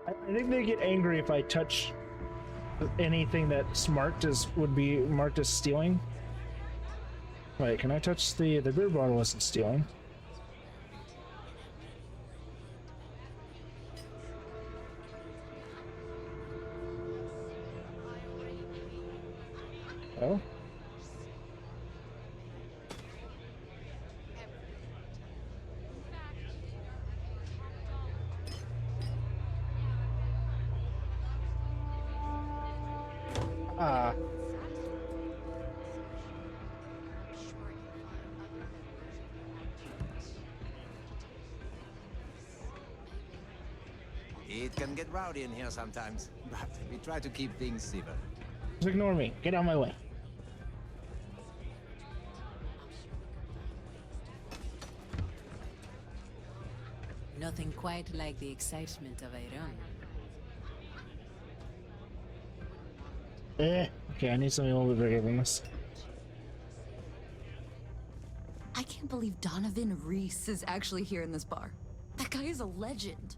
I think they get angry if I touch anything that's marked as would be marked as stealing. Wait, can I touch the beer bottle? Wasn't stealing. Oh. Ah. It can get rowdy in here sometimes, but we try to keep things civil. Just ignore me. Get out of my way. Nothing quite like the excitement of Iran. Okay, I need something a little bit bigger than this. I can't believe Donovan Reese is actually here in this bar. That guy is a legend.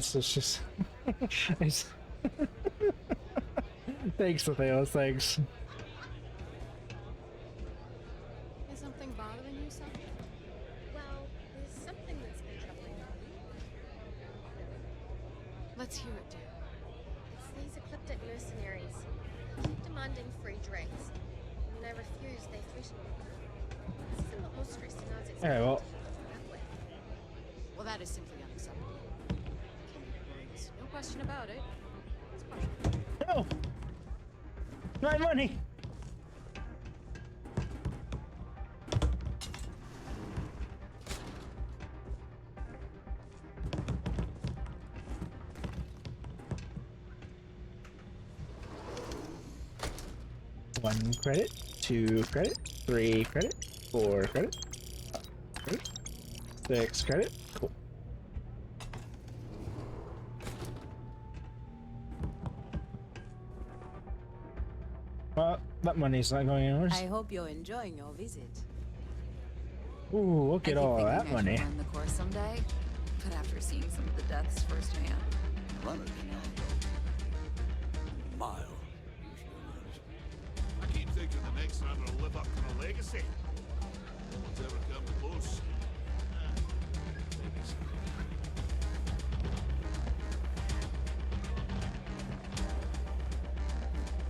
So it's just thanks, Matthias, thanks. Is something bothering you, son? Well, there's something that's been troubling me. Let's hear it, dear. It's these ecliptic mercenaries. They keep demanding free drinks. When I refuse, they threaten me. This is a lot more stressing than I was expecting. Alright, well. Well, that is simply unacceptable. No question about it. No! My money! One credit, 2 credit, 3 credit, 4 credit, 6 credit. Cool. That money's not going anywhere. I hope you're enjoying your visit. Ooh, look at all that money. I should run the course someday, but after seeing some of the deaths firsthand. Run it. Mile. I keep thinking the next time will live up to the legacy. No one's ever come close.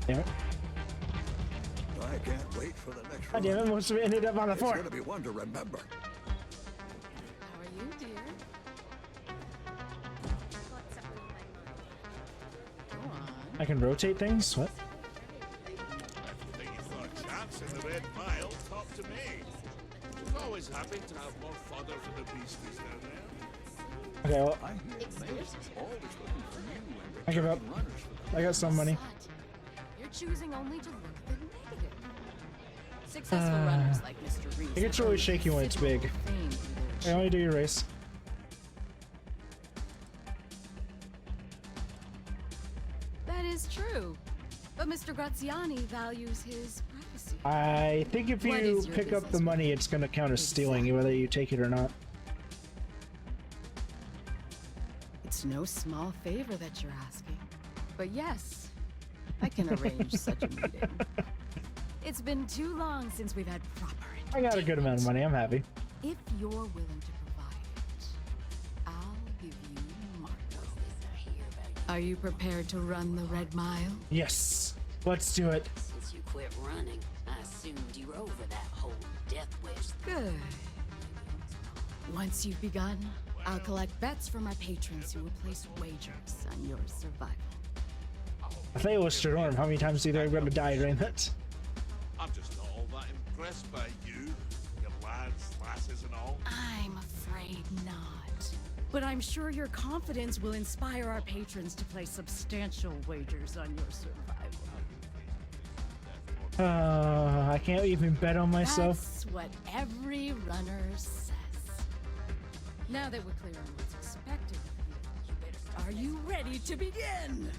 Damn it. I can't wait for the next God damn it, most of it ended up on the floor. It's gonna be one to remember. How are you, dear? What's up with my mind? Go on. I can rotate things? What? If you think you've got a chance in the Red Mile, talk to me. We're always happy to have more fodder for the beasties down there. Okay, well, I give up. I got some money. You're choosing only to look at the negative. Successful runners like Mr. Reese. It gets really shaky when it's big. I only do your race. That is true. But Mr. Graziani values his privacy. I think if What you is your pick up the business money, it's going to count as stealing, whether you take it or not. It's no small favor that you're asking. But yes, I can arrange such a meeting. It's been too long since we've had proper I got a good amount of money. I'm happy. If you're willing to provide it, I'll give you Marco. Are you prepared to run the Red Mile? Yes. Let's do it. Since you quit running, I assumed you were over that whole death wish. Good. Once you've begun, I'll collect bets from our patrons who will place wagers on your survival. I think it was Storm. How many times do you think I'm gonna die during that? I'm just not all that impressed by you, your lads, lasses and all. I'm afraid not. But I'm sure your confidence will inspire our patrons to place substantial wagers on your survival. I can't even bet on myself. That's what every runner says. Now that we're clear on what's expected of you, are you ready to begin?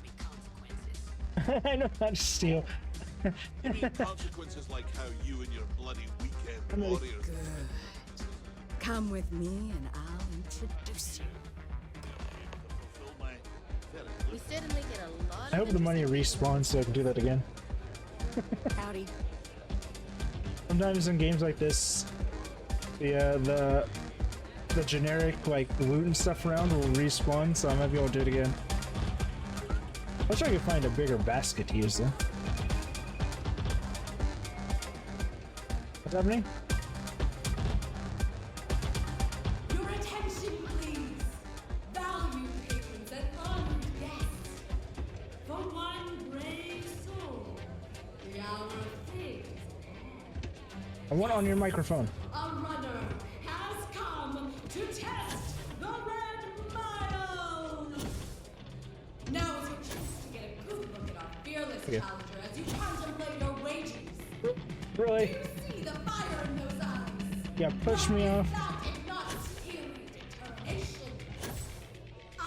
I know how to steal. You mean consequences like how you and your bloody weekend warriors... Good. Come with me and I'll introduce you. We certainly get a lot I hope the money respawns so I can do that again. Howdy. Sometimes in games like this, the generic like loot and stuff around will respawn, so I might be able to do it again. I wish I could find a bigger basket to use though. What's happening? Your attention, please. Valued patrons and honored guests. For one brave soul, the hour of things. I want on your microphone. A runner has come to test the Red Mile. Now is your chance to get a good look at our fearless Okay. challenger as you contemplate your wages. Really? You see the fire in those eyes. Yeah, push me off. That is not scary determination. I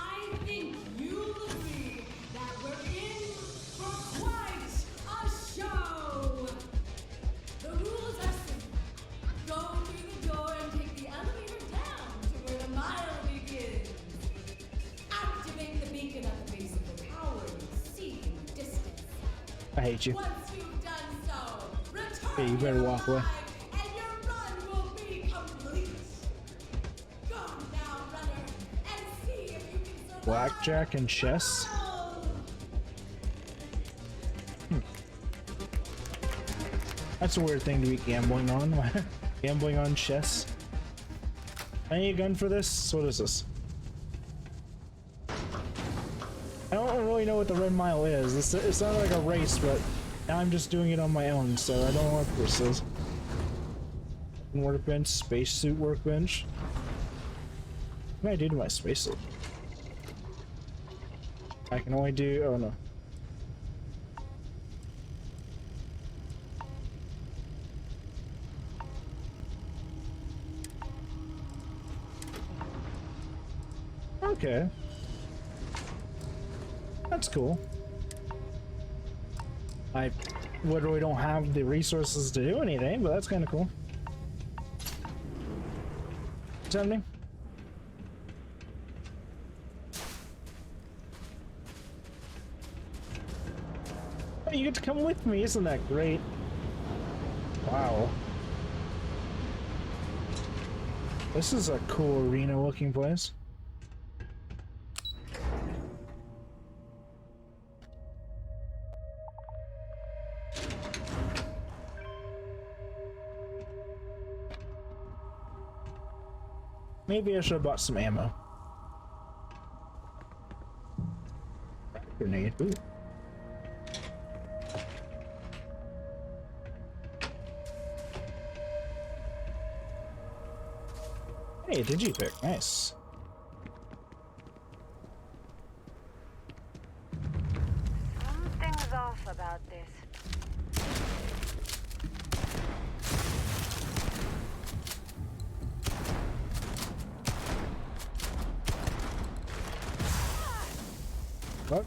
think you'll agree that we're in for quite a show. The rules are simple. Go through the door and take the elevator down to where the mile begins. Activate the beacon at the base of the tower you see in the distance. I hate you. Once you've done so, return Hey, you better walk away. and your run will be complete. Go now, runner, and see if you can survive. Blackjack and chess. That's a weird thing to be gambling on. Gambling on chess. I need a gun for this? What is this? I don't really know what the Red Mile is. It's not like a race, but now I'm just doing it on my own, so I don't know what this is. Workbench, spacesuit workbench. What can I do to my spacesuit? I can only do. Oh no. Okay. That's cool. I literally don't have the resources to do anything, but that's kind of cool. What's happening? Hey, you get to come with me, isn't that great? Wow. This is a cool arena looking place. Maybe I should have bought some ammo. Grenade. Ooh. Hey, digipick, nice. Something's off about this. What?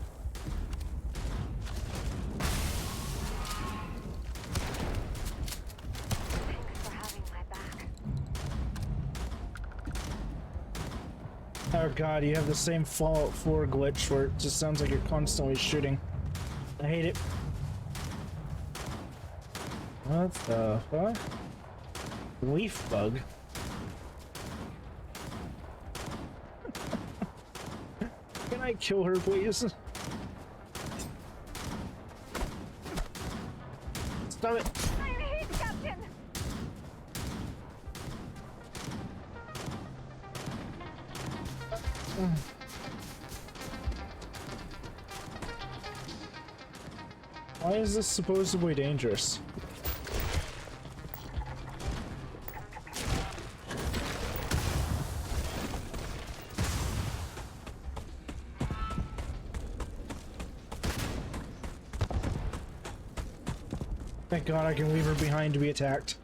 Oh god, you have the same Fallout 4 glitch where it just sounds like you're constantly shooting. I hate it. What the fuck? Leaf bug? I kill her, please? Stop it. I'm hit, Captain! Why is this supposedly dangerous? Thank God I can leave her behind to be attacked.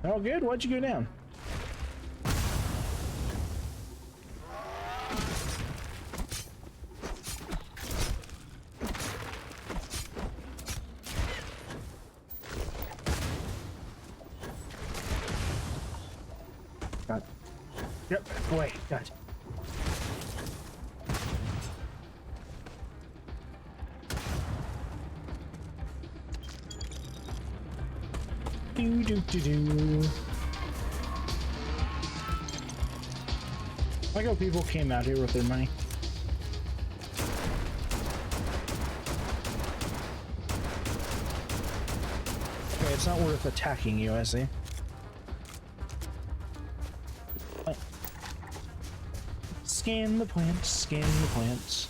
Oh, good. Why'd you go down? Got it. Yep. Boy, got it. Do do do do. I like how people came out here with their money. Okay, it's not worth attacking you, I see. Scan the plants, scan the plants.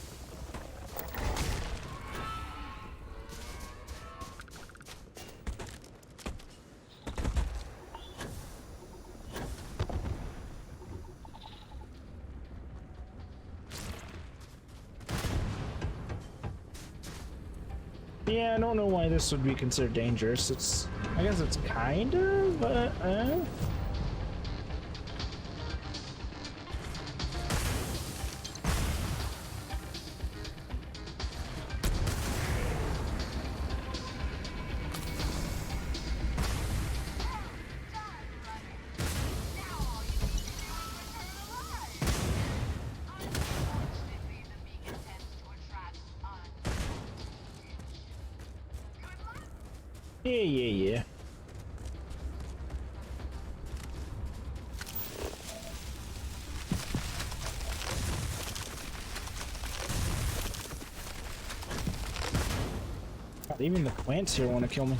Yeah, I don't know why this would be considered dangerous. It's, I guess it's kind of, but, yeah. God, even the plants here want to kill me.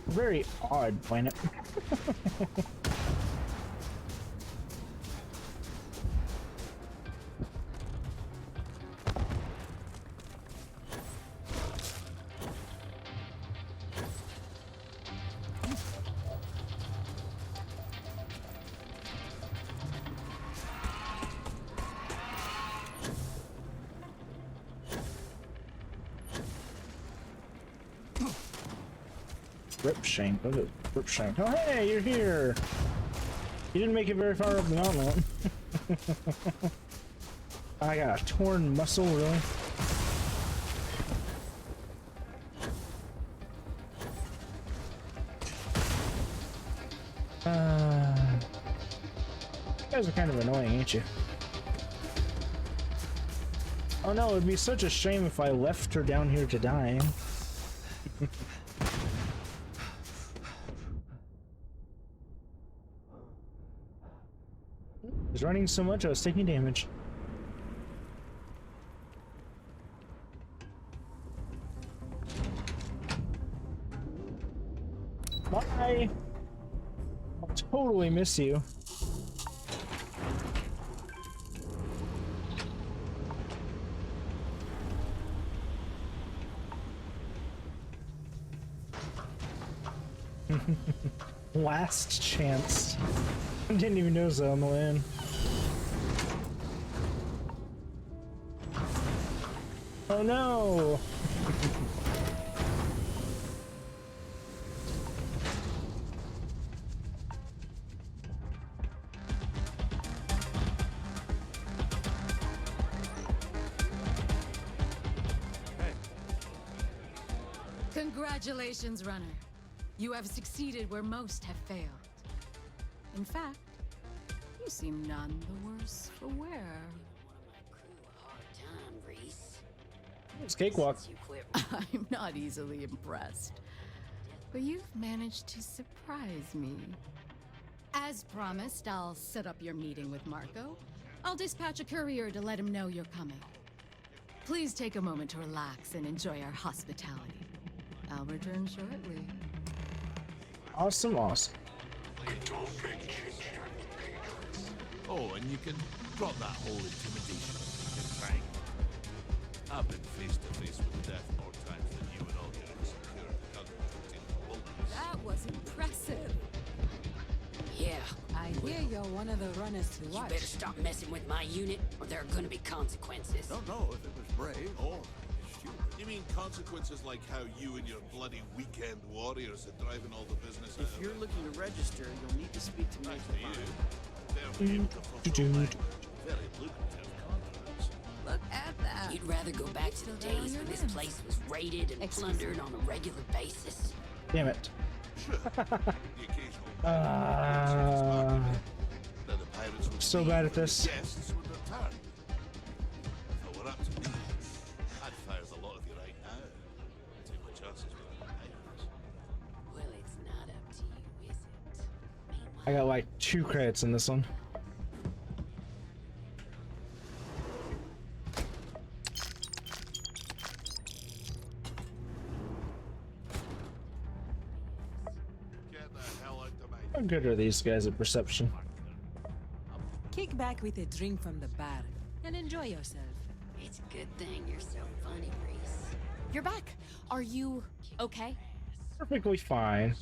Very odd planet. Ripshank, look at Ripshank. Oh hey, you're here! You didn't make it very far up the mountain. I got a torn muscle, really? You guys are kind of annoying, ain't you? Oh no, it'd be such a shame if I left her down here to die. I was running so much I was taking damage. Bye! I'll totally miss you. Last chance. I didn't even notice that on the way in. Oh no! Congratulations, runner. You have succeeded where most have failed. In fact, you seem none the worse for wear. It's cakewalk. I'm not easily impressed. But you've managed to surprise me. As promised, I'll set up your meeting with Marco. I'll dispatch a courier to let him know you're coming. Please take a moment to relax and enjoy our hospitality. I'll return shortly. Awesome, awesome. Oh, and you can drop that whole intimidation thing. I've been face to face with death more times than you and all your insecure bullets. That was impressive. Yeah. I hear you're one of the runners to watch. You better stop messing with my unit, or there are gonna be consequences. Don't know if it was brave or stupid. You mean consequences like how you and your bloody weekend warriors are driving all the business out If of you're it? looking to register, you'll need to speak to me. They're able to fulfill my very lucrative contracts. Look at that. You'd rather go back to the days when this place was raided and plundered on a regular basis. Damn it. Sure. The occasional so bad at this. guests would return. If it were up to me, I'd fire the lot of you right now. Take my chances with the pirates. Well, it's not up to you, is it? I got like 2 credits in this one. How good are these guys at perception? Kick back with a drink from the bar and enjoy yourself. It's a good thing you're so funny, Reese. You're back. Are you okay? Perfectly fine.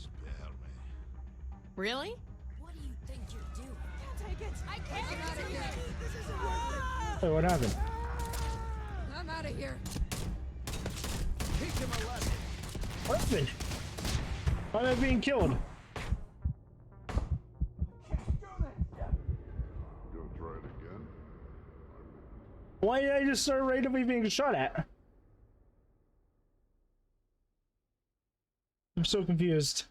Really? What do you think you're doing? Can't take it. I can't take it. This isn't Hey, what happened? I'm out of here. Teach him a lesson. What happened? Why am I being killed? Why did I just start randomly being shot at? I'm so confused.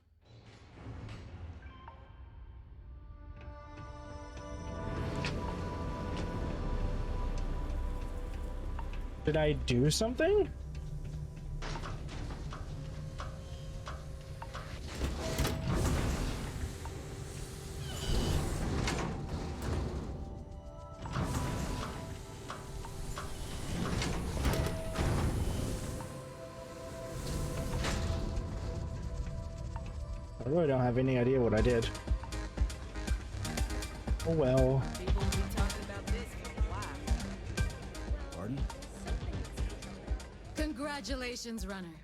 Did I do something? I really don't have any idea what I did. Oh well. People will be talking about this for a while. Pardon? Congratulations, runner.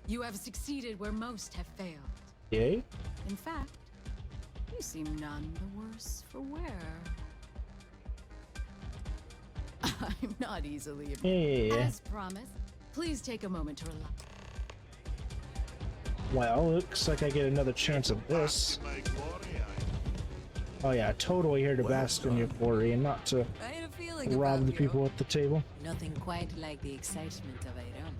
You have succeeded where most have failed. Yay? In fact, you seem none the worse for wear. I'm not easily Hey. As promised, please take a moment to relax. Well, looks like I get another chance of this. Oh yeah, totally here to bask in your glory and not to I had a feeling rob about the you. people at the table. Nothing quite like the excitement of a run.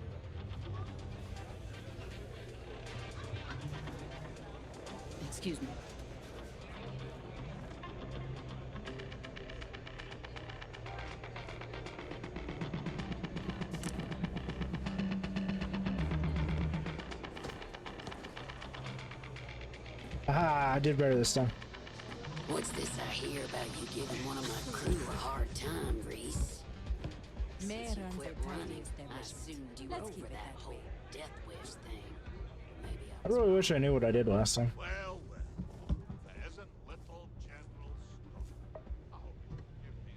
Excuse me. Ah, I did better this time. What's this I hear about you giving one of my crew a hard time, Reese? Since you quit running, I assumed you were over that whole death wish thing. Maybe I really wish I knew what I did last time. Well, well. There isn't little General Snow. I hope you forgive me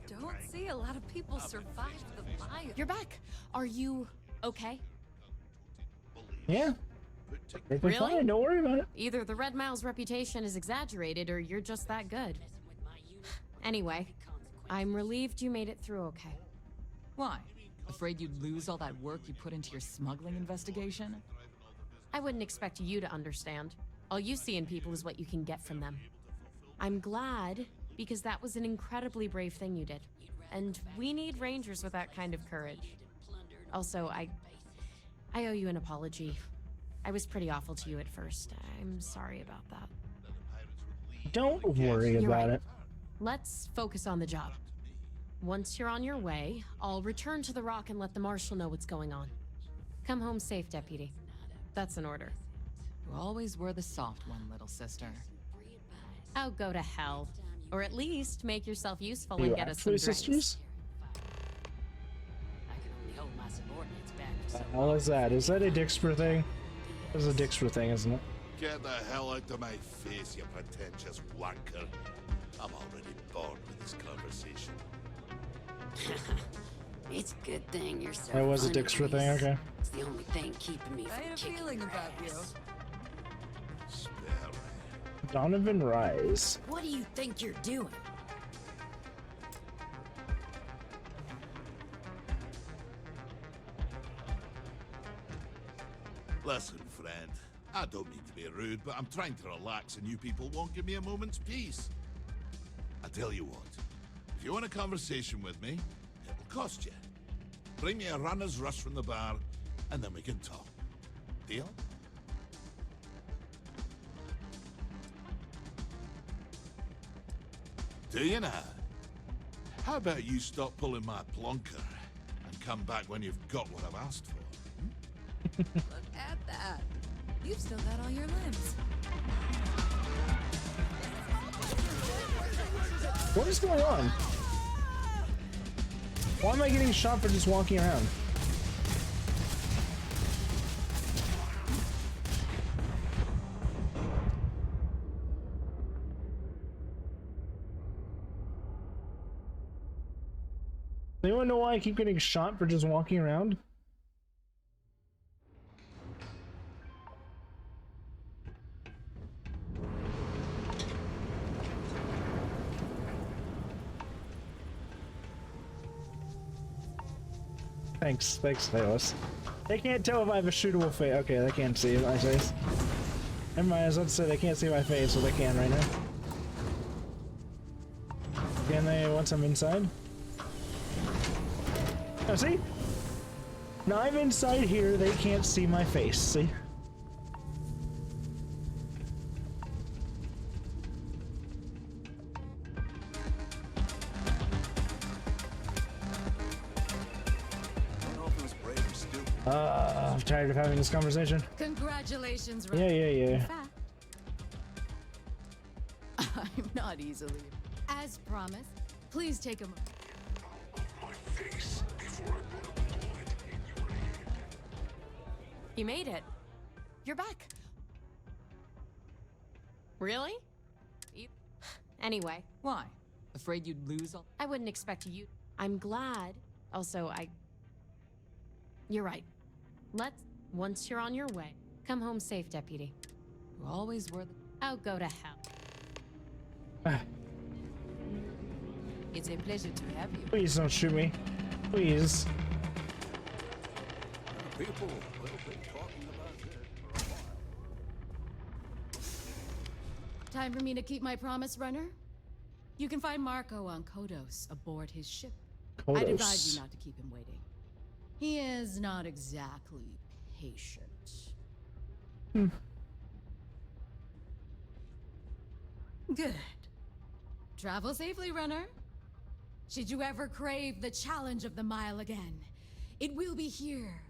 Don't see a lot of people survive the fire. You're back. Are you okay? Yeah. Perfectly Really? fine, don't worry about it. Either the Red Mile's reputation is exaggerated or you're just that good. Anyway, I'm relieved you made it through okay. Why? Afraid you'd lose all that work you put into your smuggling investigation? I wouldn't expect you to understand. All you see in people is what you can get from them. I'm glad, because that was an incredibly brave thing you did. And we need rangers with that kind of courage. Also, I owe you an apology. I was pretty awful to you at first. I'm sorry about that. Don't worry You're about right. it. Let's focus on the job. Once you're on your way, I'll return to the Rock and let the Marshal know what's going on. Come home safe, Deputy. That's an order. You always were the soft one, little sister. Oh, go to hell. Or at least make yourself useful Are and you get us some actually drinks. sisters? I can only hold my subordinates back for so How is that? Is that a Dixper thing? That's a Dixper thing, isn't it? Get the hell out of my face, you pretentious wanker. I'm already bored with this conversation. It's a good thing you're so That was a funny, Dixper thing, Reese. okay. It's the only thing keeping me I from had a kicking feeling your about you. ass. Spare me. Donovan Rise. What do you think you're doing? Listen, friend. I don't mean to be rude, but I'm trying to relax and you people won't give me a moment's peace. I tell you what, if you want a conversation with me, it'll cost you. Bring me a runner's rush from the bar, and then we can talk. Deal? Do you now? How about you stop pulling my plonker and come back when you've got what I've asked for? Look at that. You've still got all your limbs. What is going on? Why am I getting shot for just walking around? Does anyone know why I keep getting shot for just walking around? Thanks, Theos. They can't tell if I have a shootable face. Okay, they can't see my face. Never mind, I was about to say they can't see my face, so they can right now. Can they once I'm inside? Oh, see? Now I'm inside here, they can't see my face, see? I'm tired of having this conversation. Congratulations, Yeah, Ryan. yeah, yeah. In fact, I'm not easily. As promised, please take a moment. You made it. You're back. Really? Anyway. Why? Afraid you'd lose all? I wouldn't expect you. I'm glad. Also, You're right. Once you're on your way, come home safe, Deputy. You always were the... Oh, go to hell. It's a pleasure to have you. Please don't shoot me. Please. People will be talking about this for a while. Time for me to keep my promise, runner. You can find Marco on Kodos aboard his ship. I'd advise you not to keep him waiting. He is not exactly patient. Good. Travel safely, runner. Should you ever crave the challenge of the mile again, it will be here,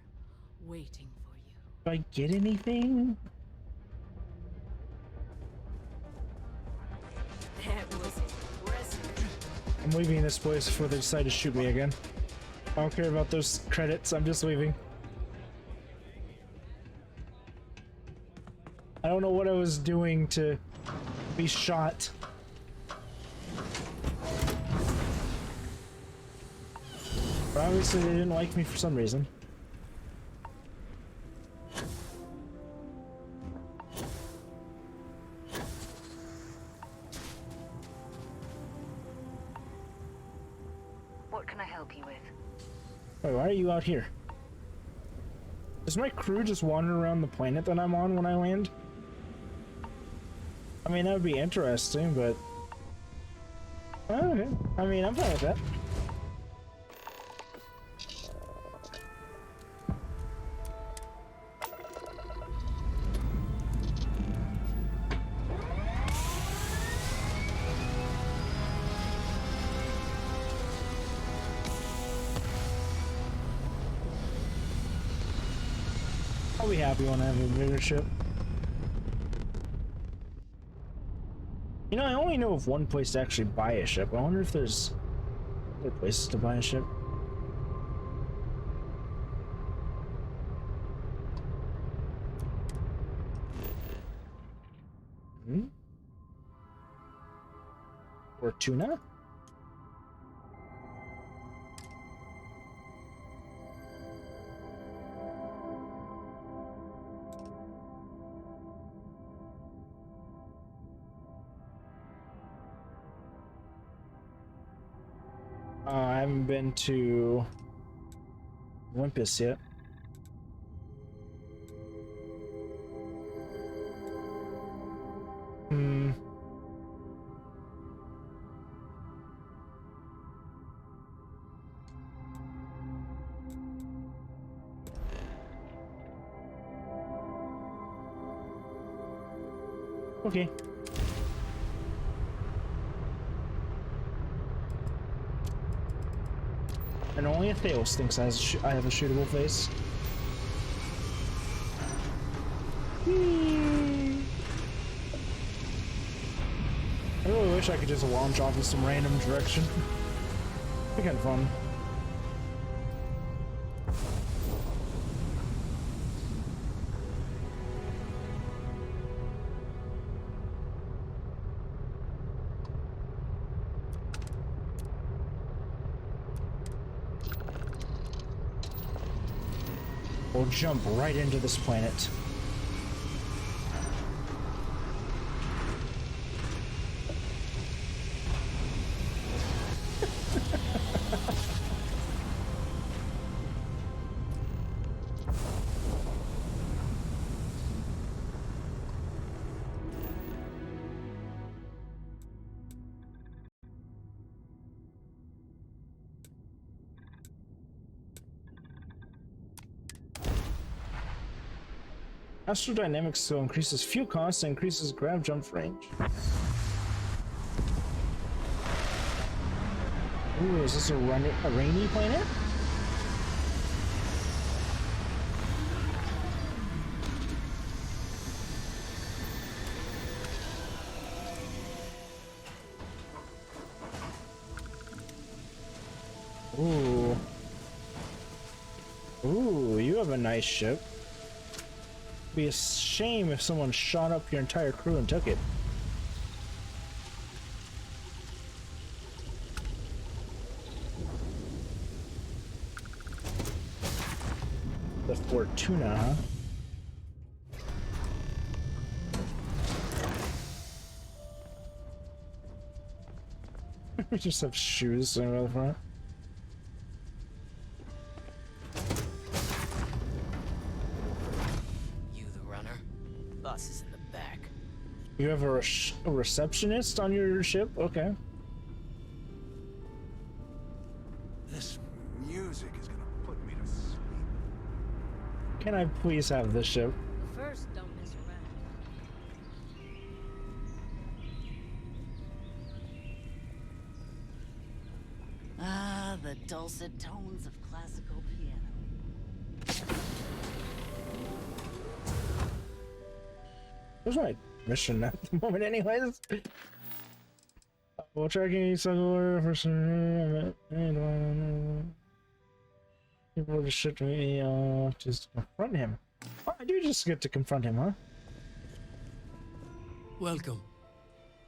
waiting for you. Do I get anything? That was impressive. I'm leaving this place before they decide to shoot me again. I don't care about those credits, I'm just leaving. I don't know what I was doing to be shot. But obviously they didn't like me for some reason. What can I help you with? Wait, why are you out here? Does my crew just wander around the planet that I'm on when I land? I mean, that would be interesting, but... Okay. I mean, I'm fine with that. be happy when I have a bigger ship. You know, I only know of one place to actually buy a ship. I wonder if there's other places to buy a ship. Hmm? Or tuna? I haven't been to Olympus yet. Hmm. Okay. And only Theos thinks I have a shootable face. I really wish I could just launch off in some random direction. It'd be kind of fun. We'll jump right into this planet. Astrodynamics skill increases fuel cost and increases grav jump range. Ooh, is this a rainy planet? Ooh. Ooh, you have a nice ship. Be a shame if someone shot up your entire crew and took it. The Fortuna, huh? We just have shoes sitting right in the front. Bus is in the back. You have a receptionist on your ship? Okay. This music is gonna put me to sleep. Can I please have this ship? First, don't mess around. Ah, the dulcet tones of classical piano. Where's my mission at the moment anyways? While tracking order for some people just ship to me just confront him. Oh, I do just get to confront him, huh? Welcome.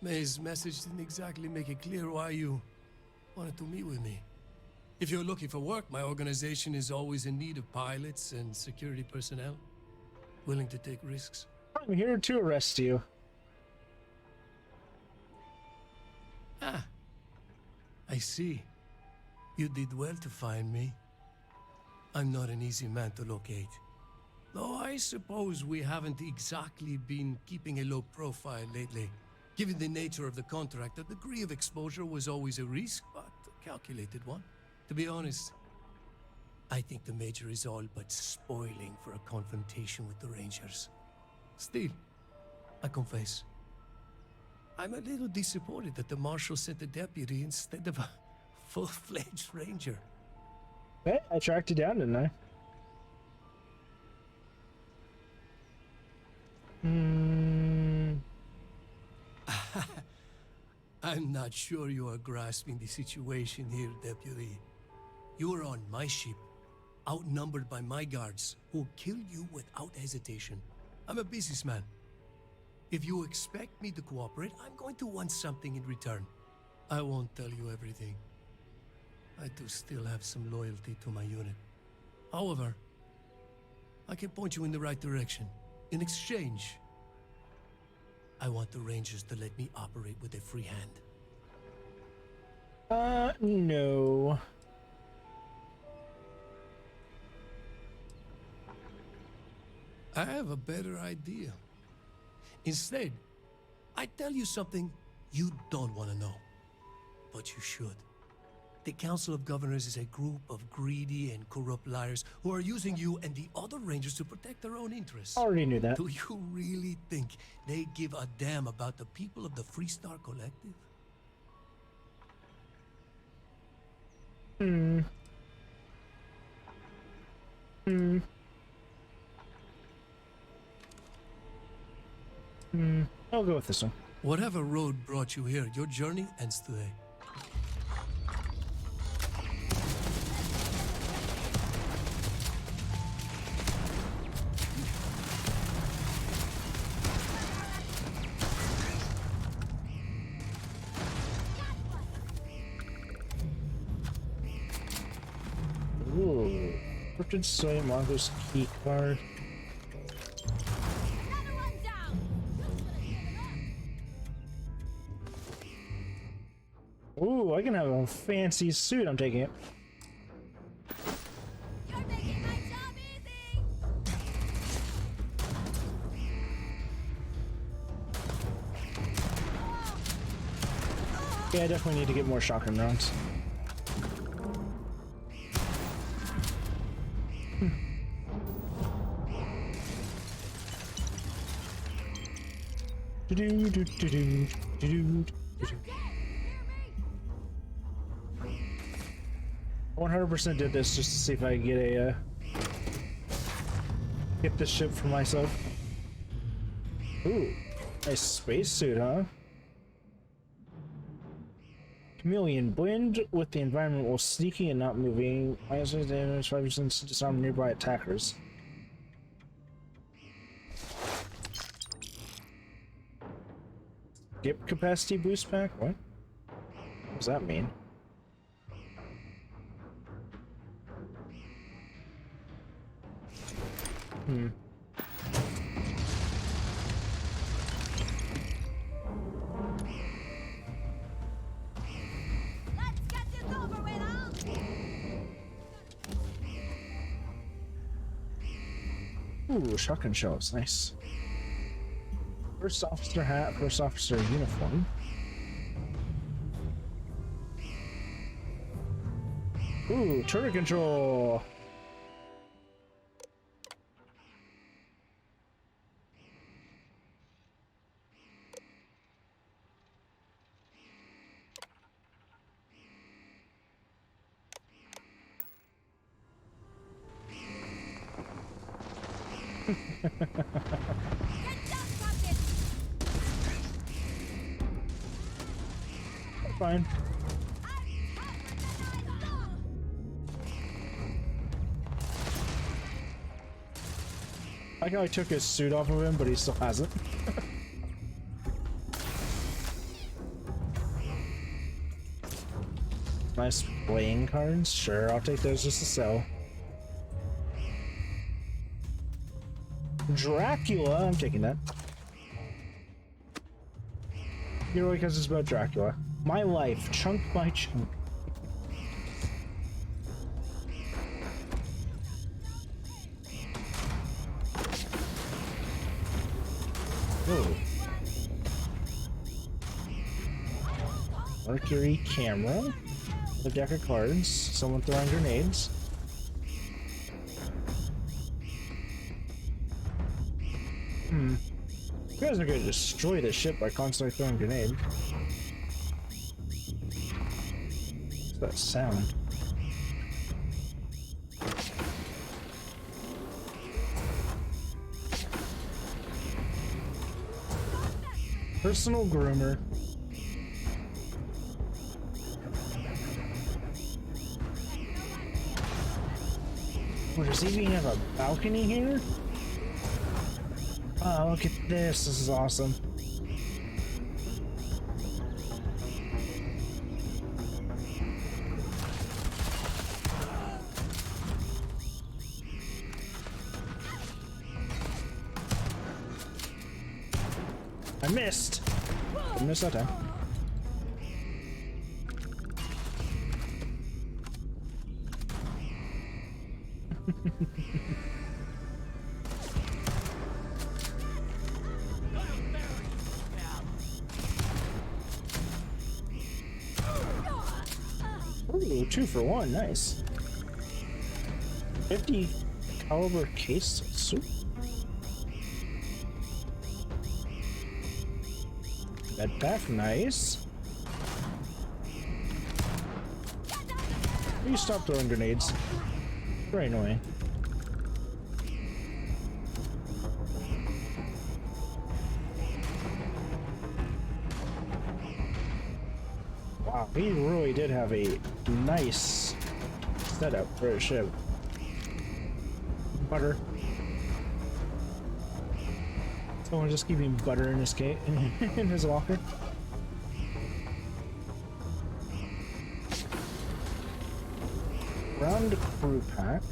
May's message didn't exactly make it clear why you wanted to meet with me. If you're looking for work, my organization is always in need of pilots and security personnel, willing to take risks. I'm here to arrest you. Ah, I see. You did well to find me. I'm not an easy man to locate. Though I suppose we haven't exactly been keeping a low profile lately. Given the nature of the contract, a degree of exposure was always a risk, but a calculated one. To be honest, I think the Major is all but spoiling for a confrontation with the Rangers. Still, I confess, I'm a little disappointed that the Marshal sent a deputy instead of a full-fledged Ranger. Hey, I tracked you down, didn't I? Hmm. I'm not sure you are grasping the situation here, Deputy. You are on my ship, outnumbered by my guards, who will kill you without hesitation. I'm a businessman. If you expect me to cooperate, I'm going to want something in return. I won't tell you everything. I do still have some loyalty to my unit. However, I can point you in the right direction. In exchange, I want the Rangers to let me operate with a free hand. No. I have a better idea. Instead, I tell you something you don't want to know, but you should. The Council of Governors is a group of greedy and corrupt liars who are using you and the other Rangers to protect their own interests. Already knew that. Do you really think they give a damn about the people of the Freestar Collective? I'll go with this one. Whatever road brought you here, your journey ends today. Ooh. Cryptid Soy Mongo's key card. Ooh, I can have a fancy suit. I'm taking it. Yeah, I definitely need to get more shotgun rounds. I 100% did this just to see if I can get this ship for myself. Ooh, nice spacesuit, huh? Chameleon, blend with the environment while sneaking and not moving. Minus damage 5% to disarm nearby attackers. Skip capacity boost pack? What? What does that mean? Ooh, shotgun shells, nice. First officer hat, first officer uniform. Ooh, turret control. Fine. I like how I took his suit off of him, but he still hasn't. Nice playing cards. Sure, I'll take those just to sell. Dracula, I'm taking that. Purely because it's about Dracula. My life, chunk by chunk. Whoa. Mercury camera. A deck of cards. Someone throwing grenades. You guys are gonna destroy the ship by constantly throwing grenades. What's that sound? Personal groomer. Oh, does he even have a balcony here? Oh, look at this. This is awesome. I missed. I missed that time. Ooh, 2 for 1, nice. 50 caliber case soup. Med pack, nice. You stop throwing grenades. Very annoying. Wow, he really did have a nice setup for a ship. Butter. Someone just keeping butter in his cake in his locker. Round crew pack.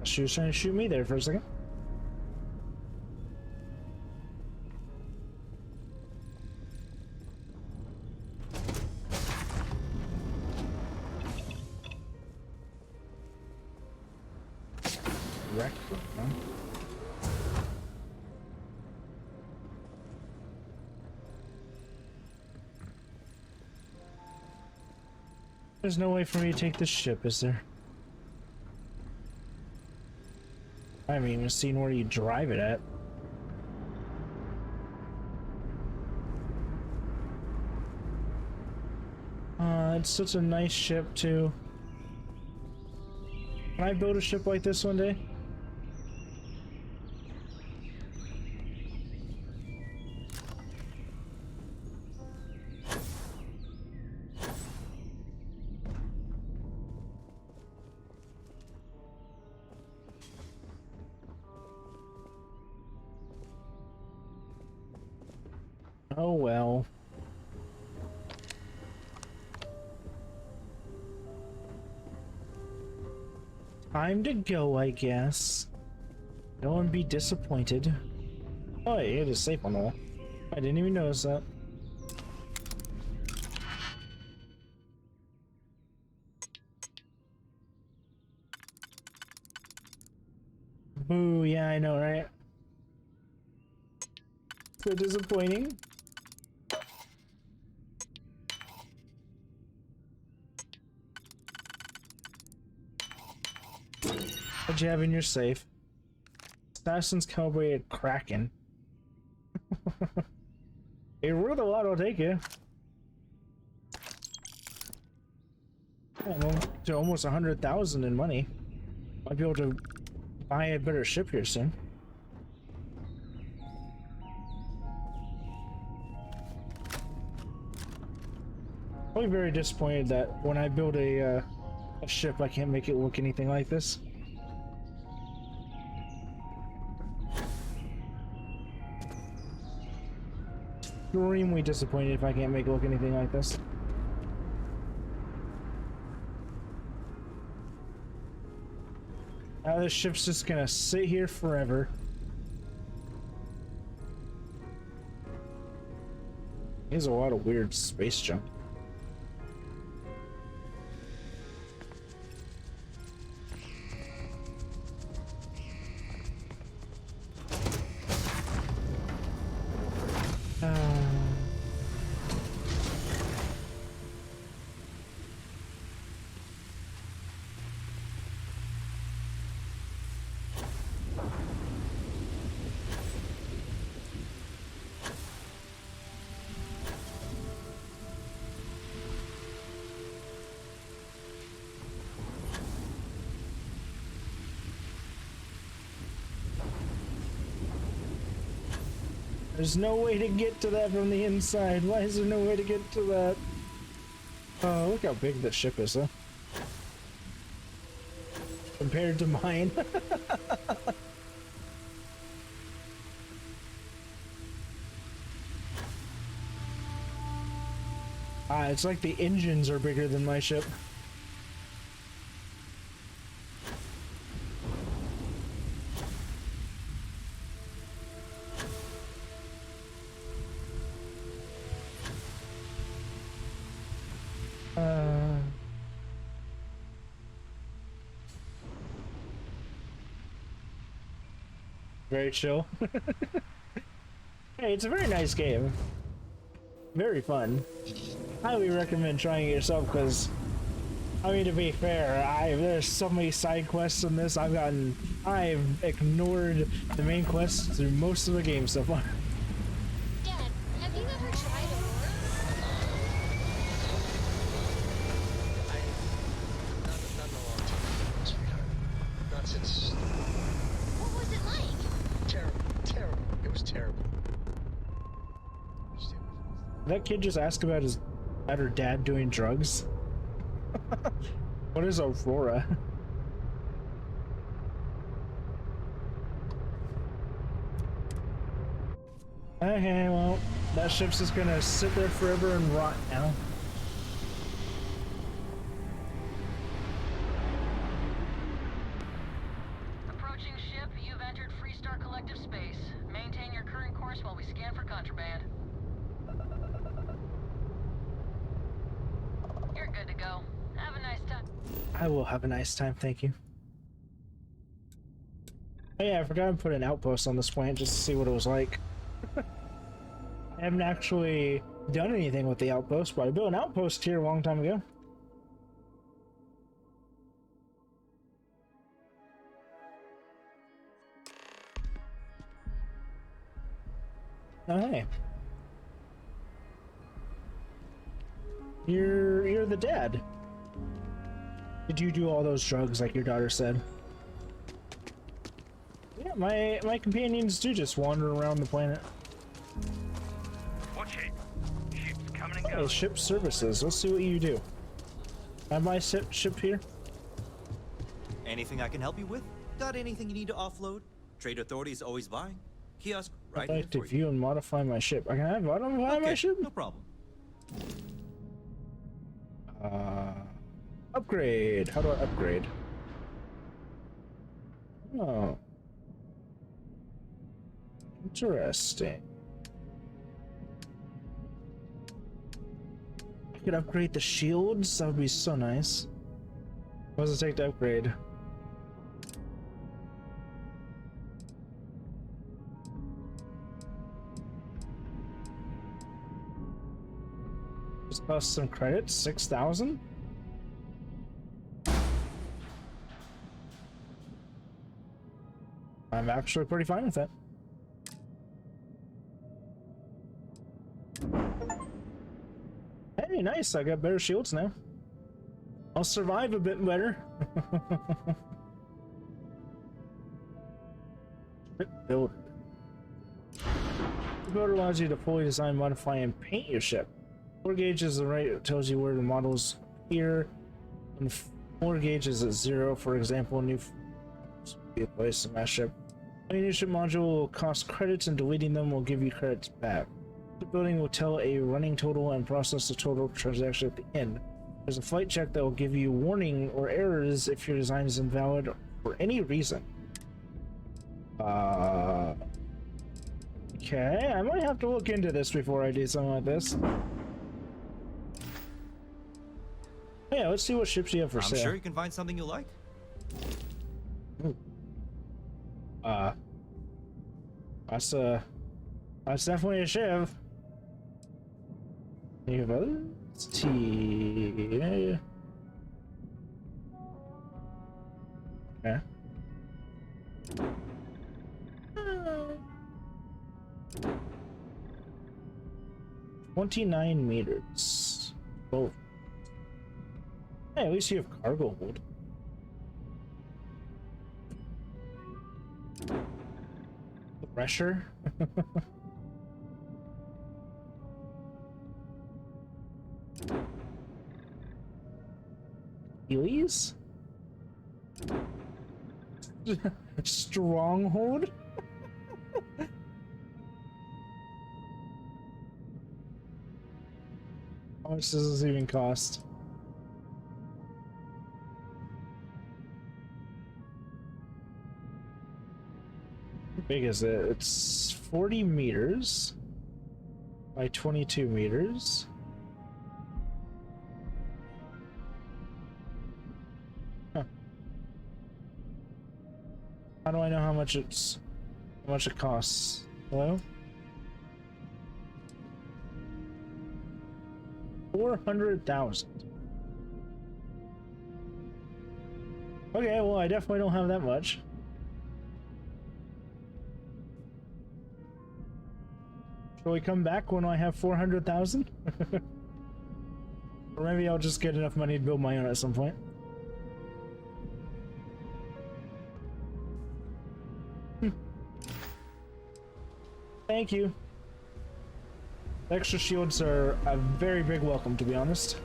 She was trying to shoot me there for a second. Wreck, huh? There's no way for me to take this ship, is there? I haven't even seen where you drive it at. It's such a nice ship too. Can I build a ship like this one day? Oh well. Time to go, I guess. No one be disappointed. Oh, yeah, it is safe on the wall. I didn't even notice that. Boo, yeah, I know, right? So disappointing. What'd you have in your safe? Assassin's Cowboy at Kraken. You're worth a lot, I'll take you. To almost 100,000 in money. Might be able to buy a better ship here soon. I'll be very disappointed that when I build a ship, I can't make it look anything like this. Extremely disappointed if I can't make it look anything like this. Now this ship's just gonna sit here forever. There's a lot of weird space junk. There's no way to get to that from the inside. Why is there no way to get to that? Oh, look how big this ship is, huh? Compared to mine. It's like the engines are bigger than my ship. Very chill. Hey, it's a very nice game. Very fun. Highly recommend trying it yourself because, I mean, to be fair, there's so many side quests in this. I've ignored the main quests through most of the game so far. Dad, have you ever tried a horse? Not in a long time, sweetheart. Not since... What was it like? Terrible. Terrible. It was terrible. That kid just asked about her dad doing drugs. What is Aurora? Okay, well, that ship's just gonna sit there forever and rot now. Approaching ship, you've entered Freestar Collective space. Maintain your current course while we scan for contraband. You're good to go. Have a nice time. I will have a nice time, thank you. Oh yeah, I forgot to put an outpost on this planet just to see what it was like. I haven't actually done anything with the outpost, but I built an outpost here a long time ago. Oh hey. You're the dad. Did you do all those drugs like your daughter said? Yeah, my companions do just wander around the planet. Watch it. Ship's coming and Hey, going. ship services. Let's see what you do. Have my ship here? Anything I can help you with? Got anything you need to offload? Trade Authority is always buying. Kiosk right I'd here like to for you. view and modify my ship. I can have modify my ship? No problem. Upgrade. How do I upgrade? Oh. Interesting. I could upgrade the shields? That would be so nice. What does it take to upgrade? Just cost some credits? 6,000? I'm actually pretty fine with that. Hey, nice. I got better shields now. I'll survive a bit better. Builder. The builder allows you to fully design, modify, and paint your ship. 4 gauge is the right, it tells you where the models appear, and 4 gauge is at 0. For example, new be a place in my ship. A new ship module will cost credits, and deleting them will give you credits back. The building will tell a running total and process the total transaction at the end. There's a flight check that will give you warning or errors if your design is invalid for any reason. Okay, I might have to look into this before I do something like this. Yeah, let's see what ships you have for sale. I'm sure you can find something you like. Ooh. That's definitely a shiv. You have others? Yeah. Okay. 29 meters. Oh. Hey, at least you have cargo hold. Pressure? Elise? Stronghold? How much does this even cost? How big is it? It's 40 meters by 22 meters. Huh. How do I know how much it costs? Hello? 400,000. Okay, well, I definitely don't have that much. Shall we come back when I have 400,000? Or maybe I'll just get enough money to build my own at some point. Thank you. Extra shields are a very big welcome, to be honest.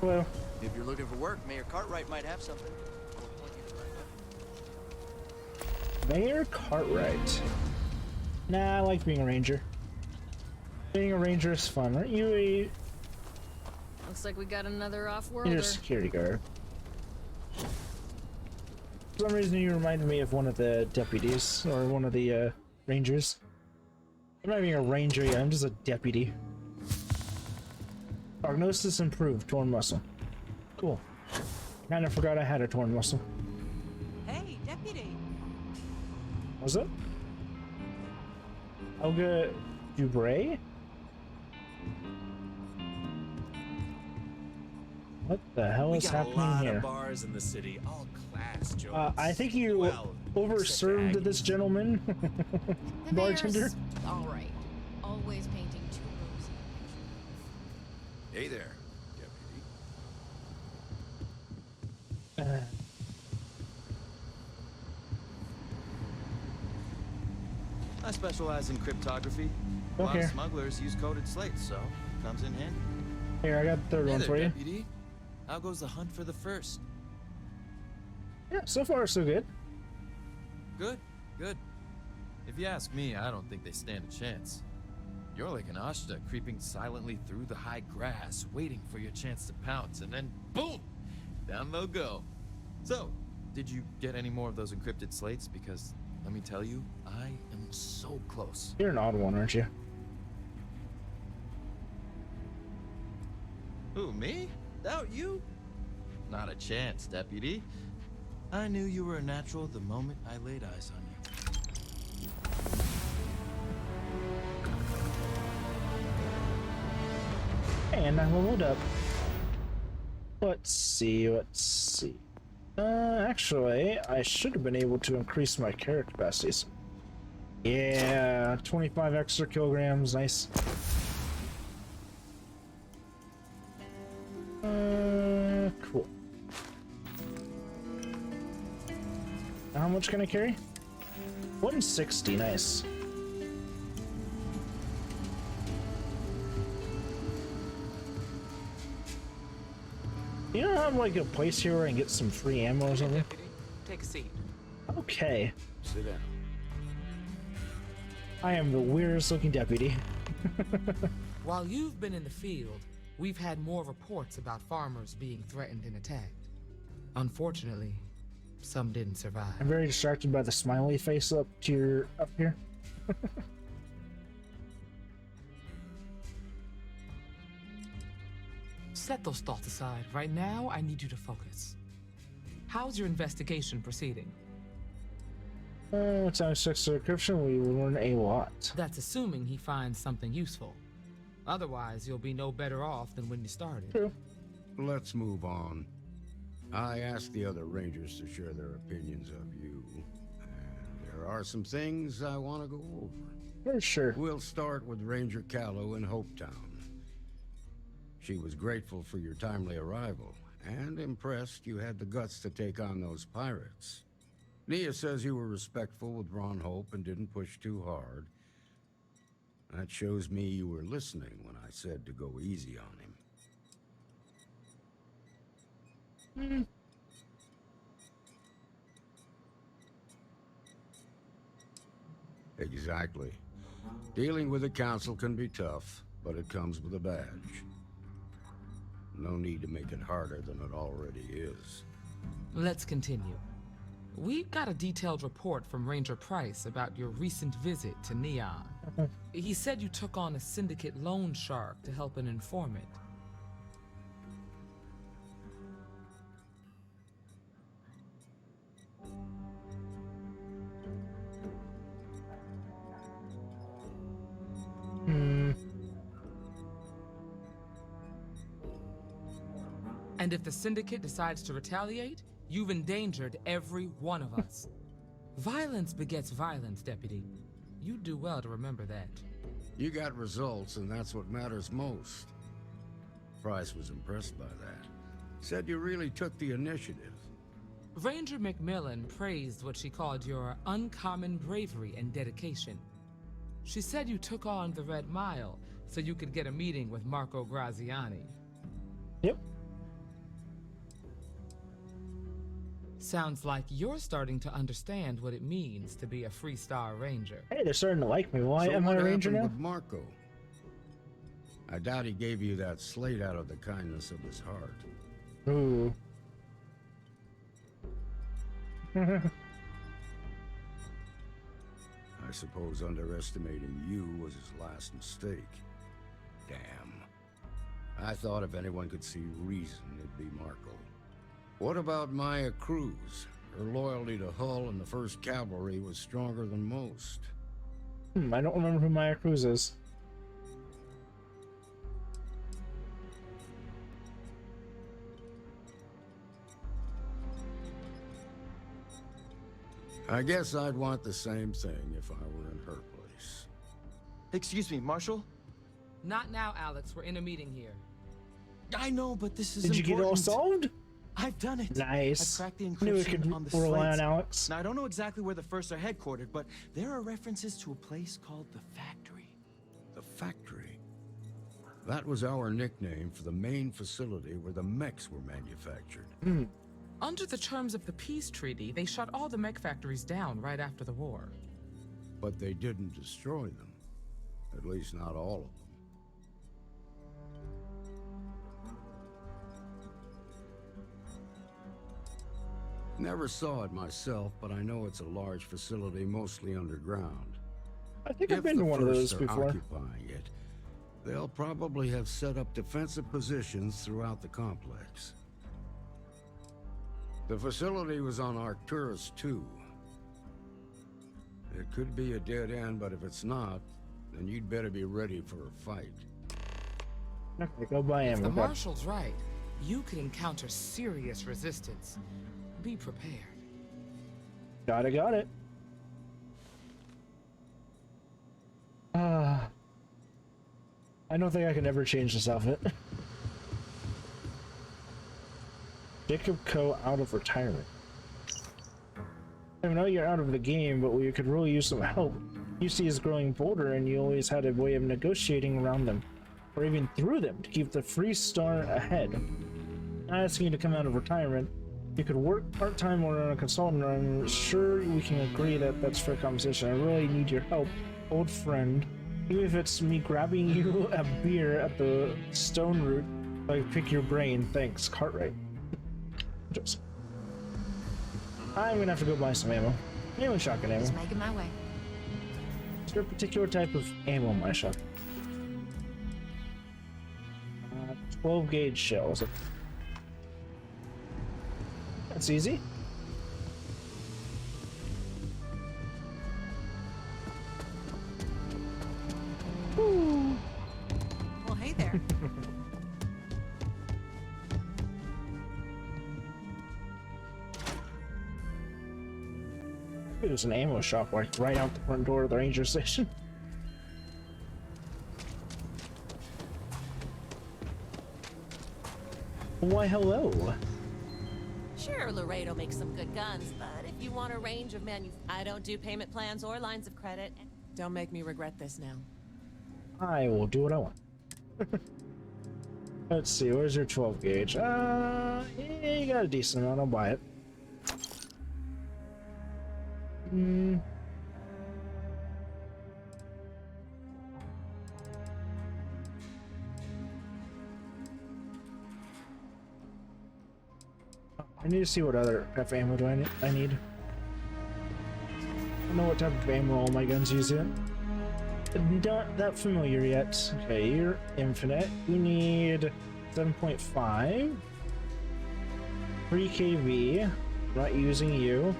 Hello. If you're looking for work, Mayor Cartwright might have something. Mayor Cartwright. Nah, I like being a ranger. Being a ranger is fun, aren't you? Looks like we got another off-worlder. You're a security guard. For some reason, you reminded me of one of the deputies, or one of the rangers. I'm not even a ranger yet, I'm just a deputy. Prognosis improved, torn muscle. Cool. Kinda forgot I had a torn muscle. Hey, deputy. Was it? Helga Dubray? What the hell is happening here? We got a lot of bars in the city, all class joints. I think you overserved this gentleman, bartender. All right. Always painting too rosy. Hey there, deputy. I specialize in cryptography. A lot of smugglers use coded slates, so comes in handy. Here, I got the third one for you. Deputy. How goes the hunt for the first? Yeah, so far so good. Good, good. If you ask me, I don't think they stand a chance. You're like an Ashta creeping silently through the high grass, waiting for your chance to pounce, and then boom! Down they'll go. So, did you get any more of those encrypted slates? Because, let me tell you, I am so close. You're an odd one, aren't you? Who, me? Doubt you? Not a chance, deputy. I knew you were a natural the moment I laid eyes on you. And I leveled up. Let's see. Actually, I should have been able to increase my carrot capacities. Yeah, 25 extra kilograms, nice. Cool. Now how much can I carry? 160, nice. You don't have like a place here where I can get some free ammo or something? Take a seat. Okay. Sit down. I am the weirdest looking deputy. While you've been in the field, we've had more reports about farmers being threatened and attacked. Unfortunately, some didn't survive. I'm very distracted by the smiley face up here. Set those thoughts aside. Right now, I need you to focus. How's your investigation proceeding? It's our sex encryption. We learn a lot. That's assuming he finds something useful. Otherwise, you'll be no better off than when you started. True. Let's move on. I asked the other rangers to share their opinions of you. And there are some things I want to go over. For sure. We'll start with Ranger Callow in Hopetown. She was grateful for your timely arrival, and impressed you had the guts to take on those pirates. Nia says you were respectful with Ron Hope and didn't push too hard, That shows me you were listening when I said to go easy on him. Exactly. Dealing with the council can be tough, but it comes with a badge. No need to make it harder than it already is. Let's continue. We got a detailed report from Ranger Price about your recent visit to Neon. He said you took on a syndicate loan shark to help an informant. And if the syndicate decides to retaliate, you've endangered every one of us. Violence begets violence, Deputy. You do well to remember that. You got results, and that's what matters most. Price was impressed by that. Said you really took the initiative. Ranger McMillan praised what she called your uncommon bravery and dedication. She said you took on the Red Mile so you could get a meeting with Marco Graziani. Yep. Sounds like you're starting to understand what it means to be a Freestar Ranger. Hey, they're starting to like me. Why am I a ranger now? With Marco? I doubt he gave you that slate out of the kindness of his heart. Ooh. I suppose underestimating you was his last mistake. Damn. I thought if anyone could see reason, it'd be Marco. What about Maya Cruz? Her loyalty to Hull and the 1st Cavalry was stronger than most. I don't remember who Maya Cruz is. I guess I'd want the same thing if I were in her place. Excuse me, Marshal? Not now, Alex. We're in a meeting here. I know, but this is Did you get it all solved? I've done it. Nice. I cracked the Knew we encryption could on the rely slates. on Alex. Now, I don't know exactly where the First are headquartered, but there are references to a place called the Factory. The Factory? That was our nickname for the main facility where the mechs were manufactured. Under the terms of the peace treaty, they shut all the mech factories down right after the war. But they didn't destroy them. At least not all of them. Never saw it myself, but I know it's a large facility mostly underground. I think I've been to one of those before. Occupying it, they'll probably have set up defensive positions throughout the complex. The facility was on Arcturus 2. It could be a dead end, but if it's not, then you'd better be ready for a fight. Okay, go buy him. If the Marshal's right, you could encounter serious resistance. Be prepared. Got it. I don't think I can ever change this outfit. Jacob Coe out of retirement. I know you're out of the game, but we could really use some help. UC is growing bolder, and you always had a way of negotiating around them, or even through them, to keep the Freestar ahead. I'm asking you to come out of retirement. You could work part-time or on a consultant, or I'm sure we can agree that that's fair compensation. I really need your help, old friend. Even if it's me grabbing you a beer at the Stone Root, I pick your brain. Thanks, Cartwright. Just. I'm gonna have to go buy some ammo. Mainly shotgun ammo. Just making my way. Is there a particular type of ammo in my shop? 12 gauge shells. That's easy. Well, hey there. There's an ammo shop right out the front door of the ranger station. Why, hello. Sure, Laredo makes some good guns, but if you want a range of I don't do payment plans or lines of credit. Don't make me regret this now. I will do what I want. Let's see, where's your 12 gauge? Yeah, you got a decent amount, I'll buy it. I need to see what other type of ammo do I need. I don't know what type of ammo all my guns use yet. Not that familiar yet. Okay, you're infinite. You need 7.5. 3 kV. Not using you.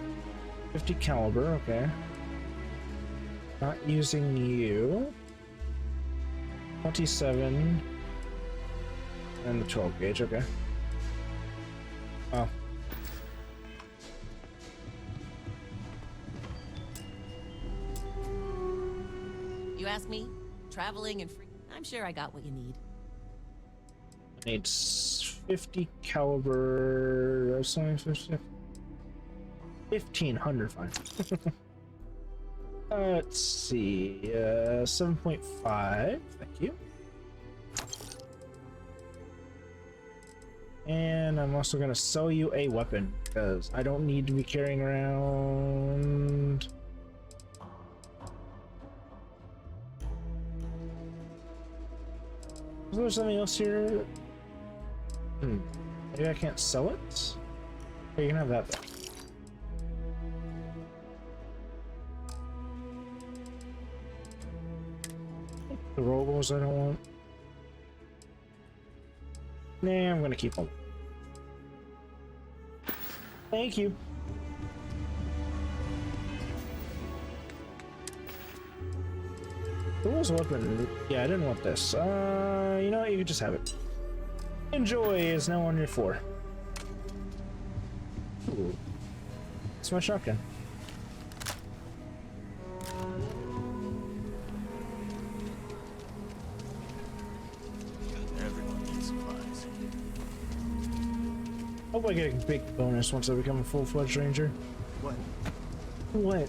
50 caliber, okay. Not using you. 27. And the 12 gauge, okay. Oh. You ask me? Traveling and free. I'm sure I got what you need. I need 50 caliber. That's only 1500, fine. Let's see. 7.5. Thank you. And I'm also gonna sell you a weapon because I don't need to be carrying around. Is there something else here? Maybe I can't sell it? Oh, you can have that though. The robles I don't want. Nah, I'm gonna keep them. Thank you. There was a weapon. Yeah, I didn't want this. You know what? You can just have it. Enjoy is now on your 4. Ooh. It's my shotgun. Everyone needs supplies. Hope I get a big bonus once I become a full-fledged ranger. What? What?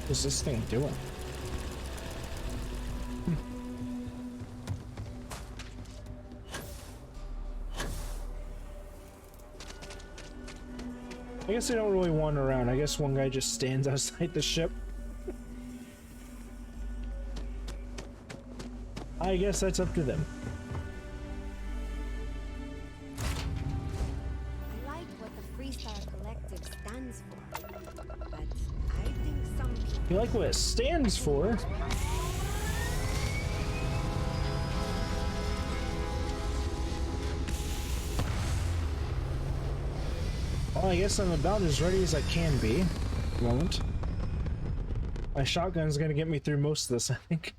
What is this thing doing? I guess they don't really wander around. I guess one guy just stands outside the ship. I guess that's up to them. I like what the Freestar Collective stands for, but I think some people... You like what it stands for? Well, I guess I'm about as ready as I can be at the moment. My shotgun's gonna get me through most of this, I think.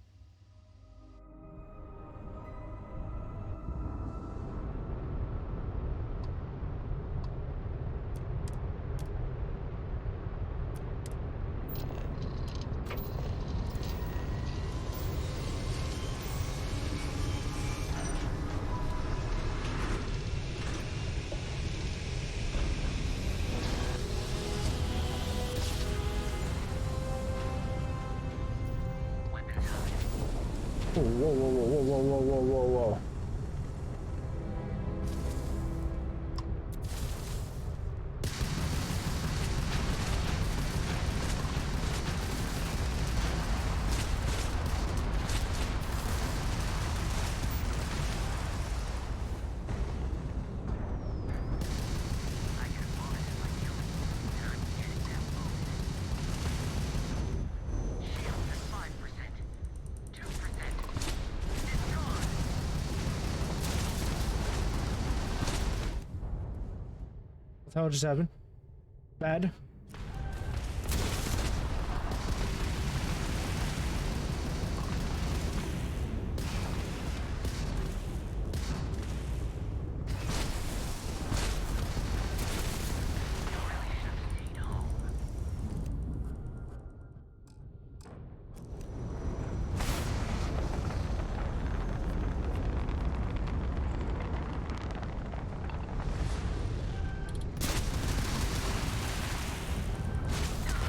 Whoa, whoa, whoa, whoa, whoa, whoa, whoa, whoa, whoa. What the hell just happened? Bad.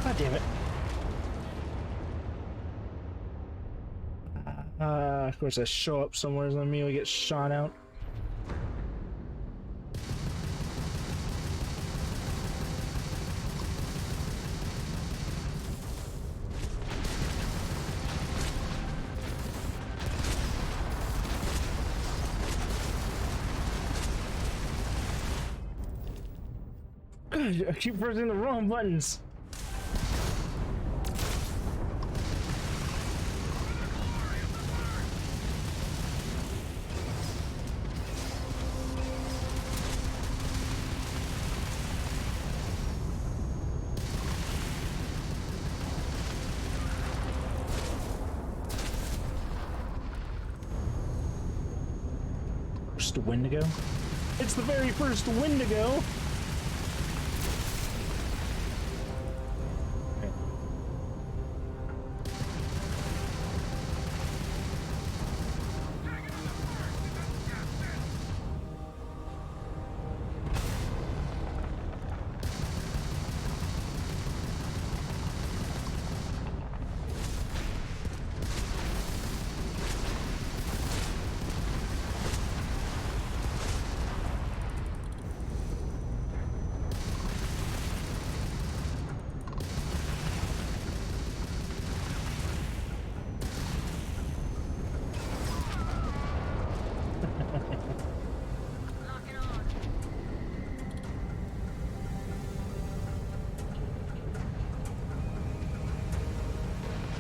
God damn it. Of course, I show up somewhere and then me get shot out. I keep pressing the wrong buttons. First Wendigo? It's the very first Wendigo!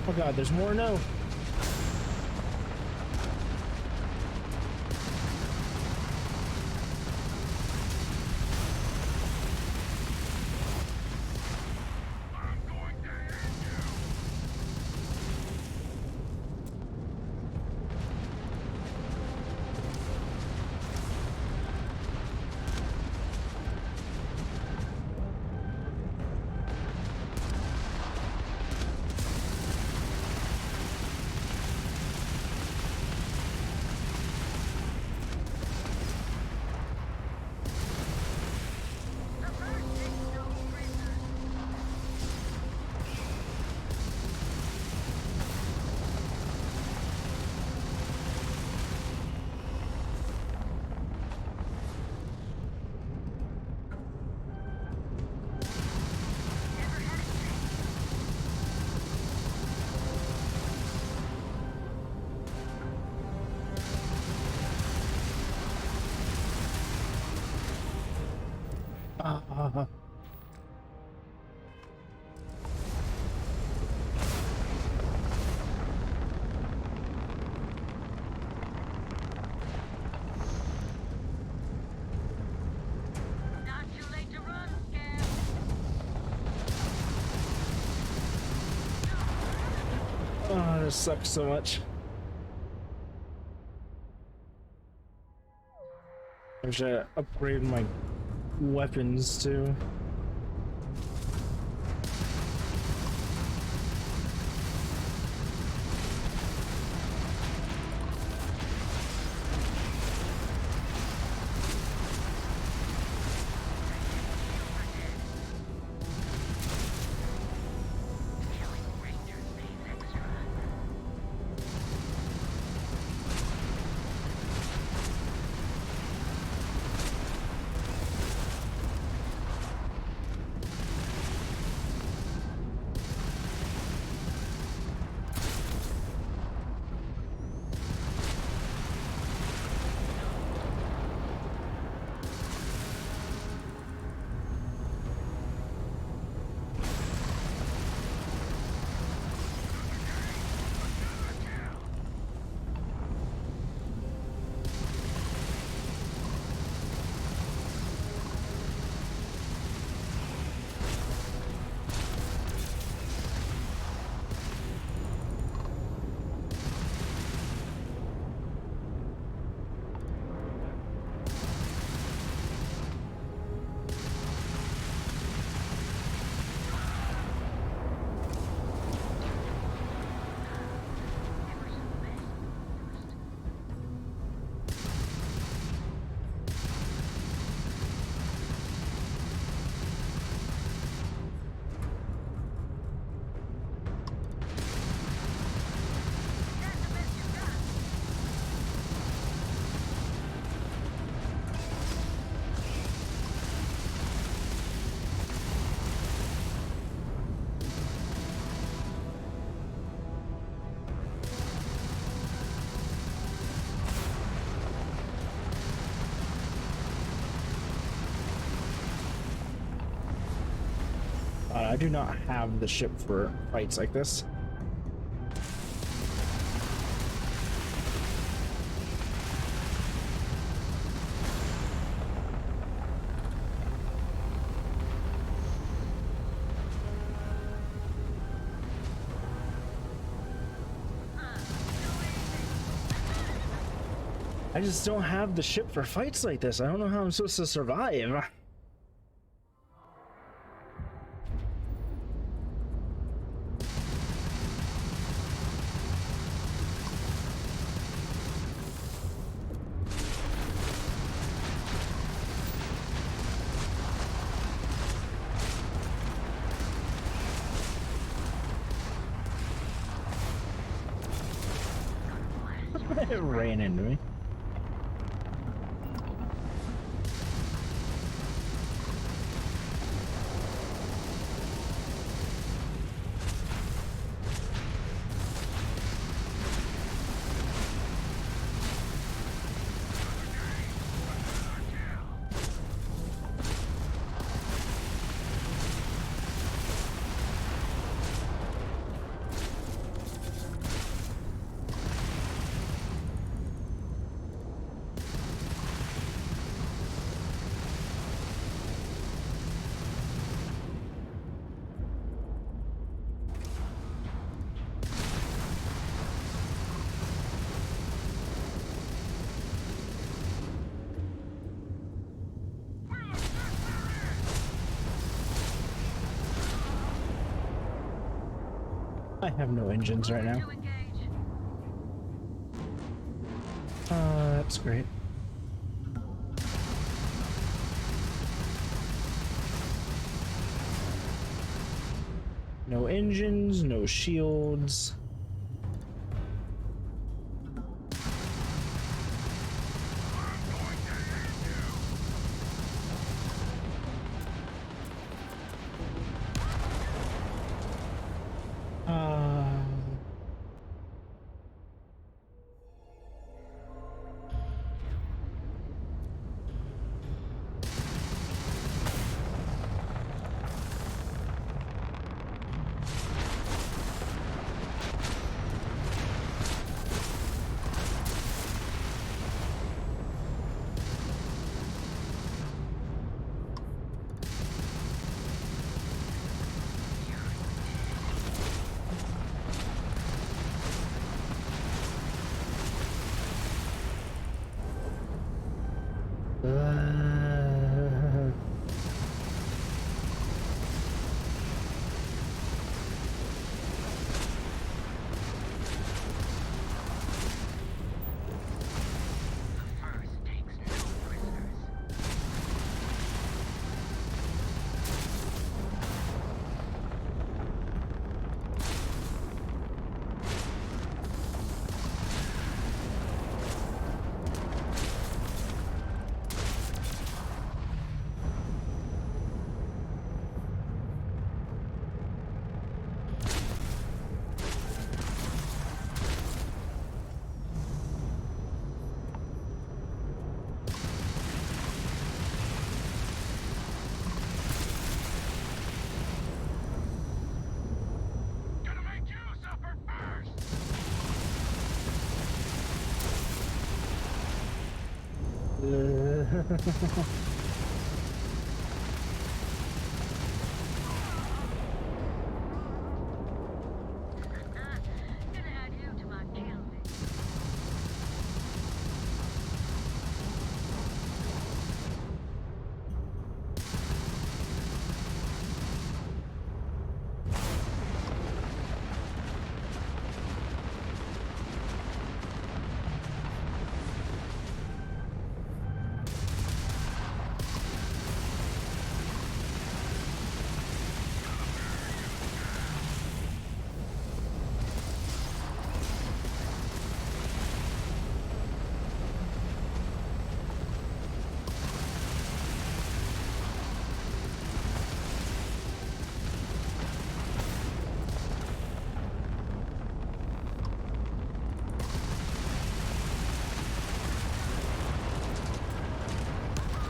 Oh god, there's more? No. Oh, this sucks so much. I should upgrade my weapons too. I do not have the ship for fights like this. I just don't have the ship for fights like this. I don't know how I'm supposed to survive. It ran into me. I have no engines right now. That's great. No engines, no shields.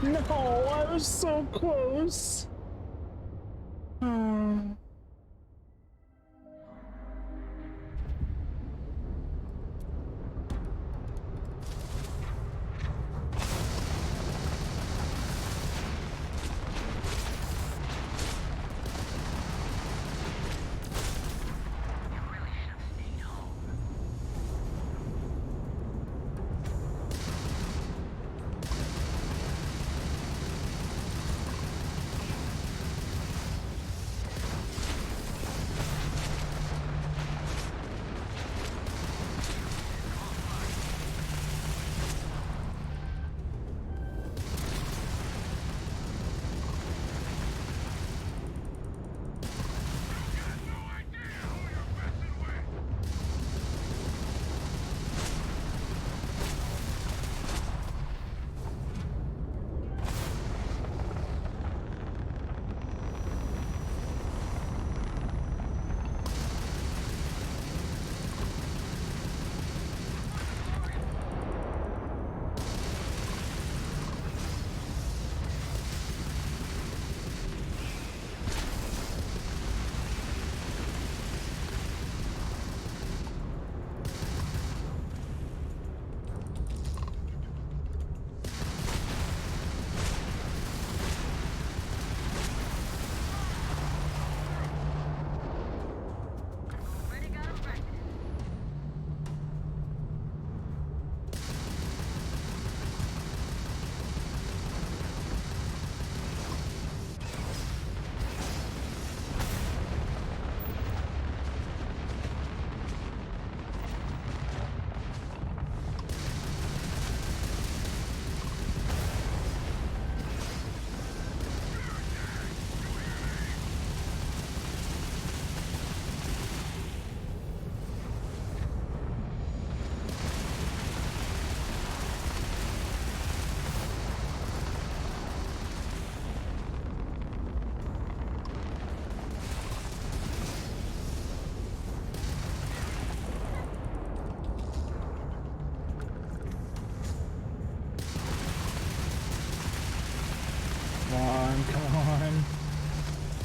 No, I was so close. Come on.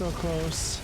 So close.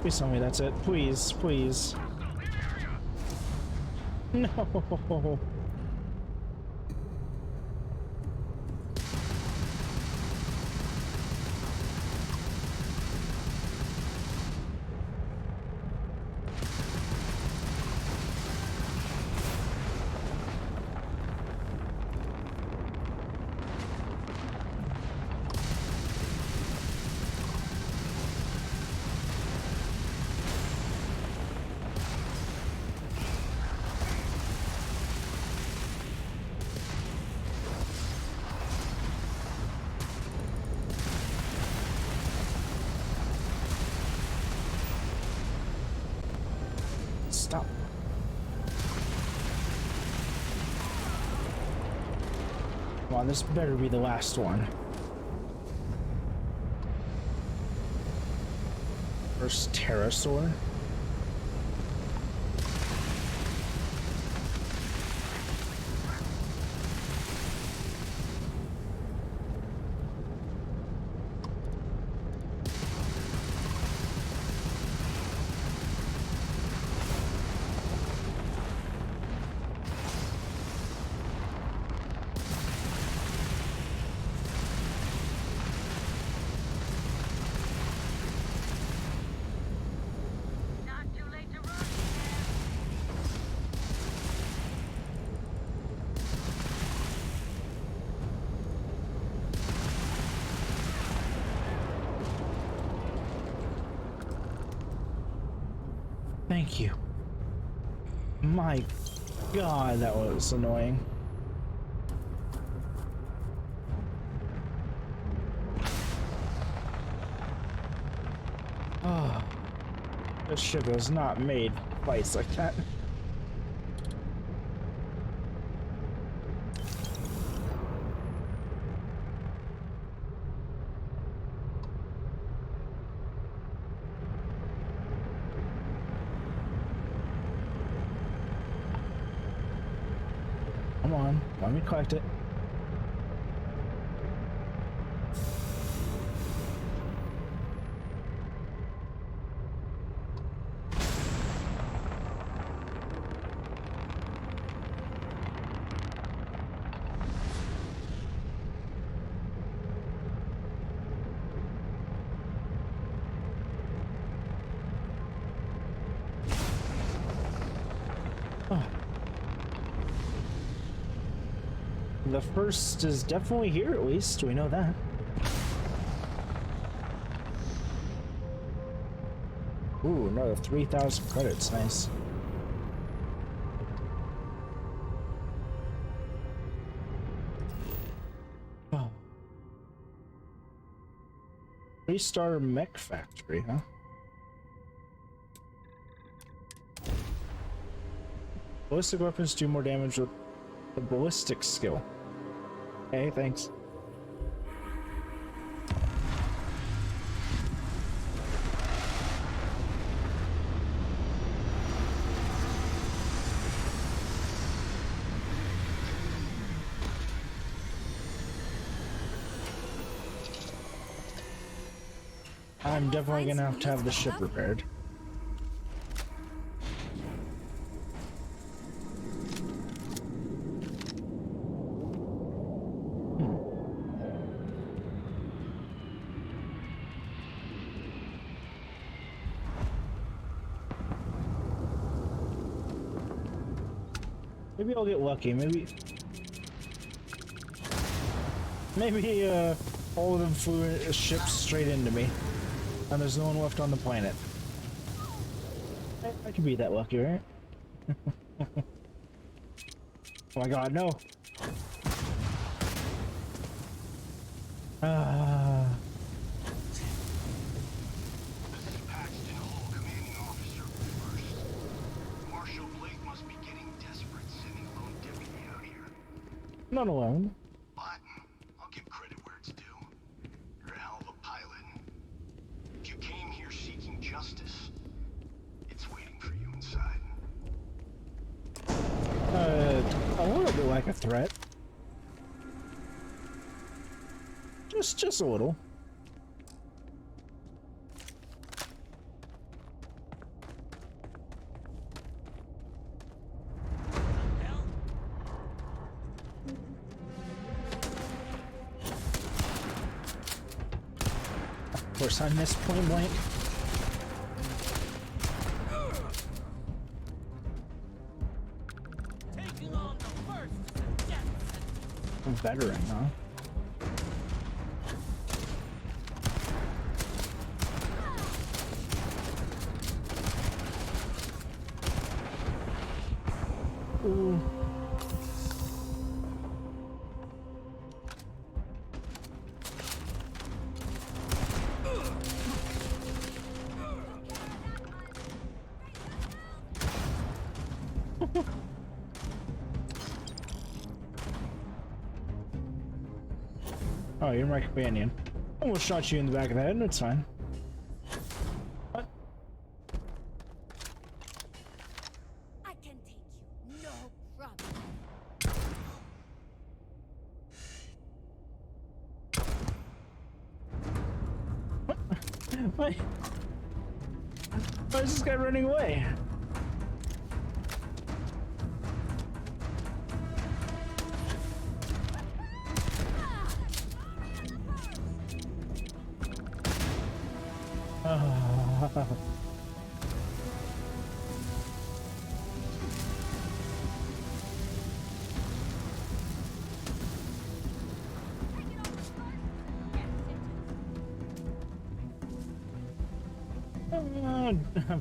Please tell me that's it. Please, please. No. Stop. Come on, this better be the last one. First pterosaur. thank you. My God, that was annoying. Oh, this ship was not made to fight like that. Come on, let me collect it. Oh. The first is definitely here, at least. We know that. Ooh, another 3,000 credits. Nice. Oh. 3-star mech factory, huh? Ballistic weapons do more damage with the ballistic skill. Okay, thanks. I'm definitely gonna have to have the ship repaired. Maybe I'll get lucky. Maybe all of them flew ships straight into me, and there's no one left on the planet. I could be that lucky, right? Oh my God, no! Not alone. But I'll give credit where it's due. You're a hell of a pilot. If you came here seeking justice, it's waiting for you inside. A little bit like a threat. Just a little. Of course, I missed point blank. Taking on the first death. A veteran, huh? Ooh. Oh, you're my companion. Almost shot you in the back of the head, and it's fine. What? I can take you, no problem. Why? Why is this guy running away?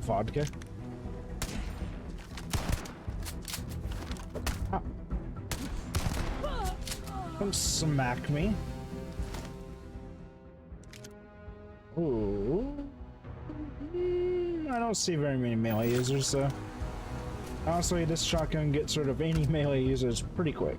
Vodka. Don't smack me. Ooh. I don't see very many melee users, so honestly, this shotgun gets rid of any melee users pretty quick.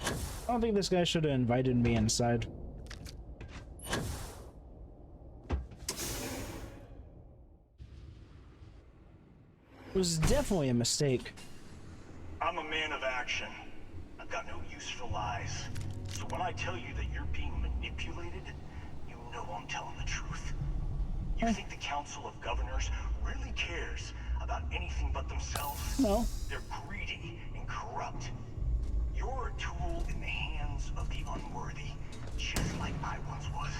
I don't think this guy should have invited me inside. It was definitely a mistake. I'm a man of action. I've got no use for lies. So when I tell you that you're being manipulated, you know I'm telling the truth. You think the Council of Governors really cares about anything but themselves? No. They're greedy and corrupt. You're a tool in the hands of the unworthy, just like I once was.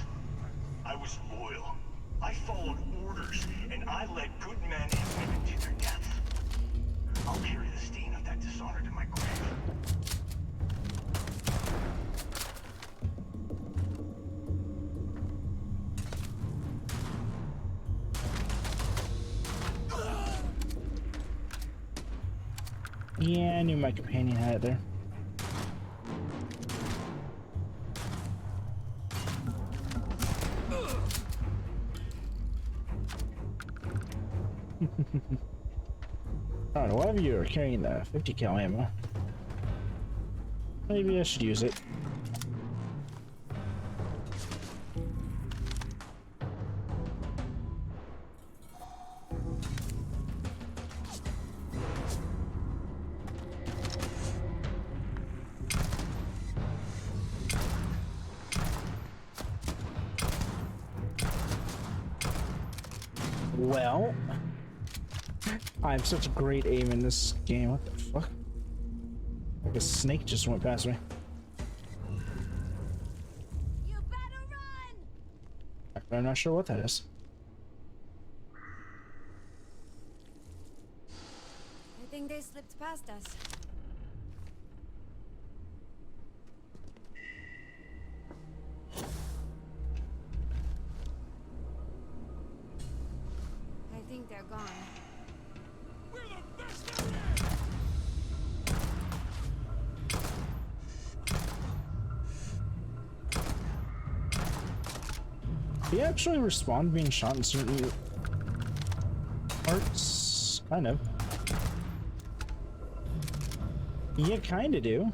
I was loyal. I followed orders, and I led good men and women to their deaths. I'll carry the stain of that dishonor to my grave. Yeah, I knew my companion had it there. Alright, why of you are carrying the 50 cal ammo? Maybe I should use it. Well, I have such great aim in this game. What the fuck? Like a snake just went past me. You better run! I'm not sure what that is. I think they slipped past us. I think they're gone. We're the best out there! Do you actually respond being shot in certain parts? Kind of. You kinda do.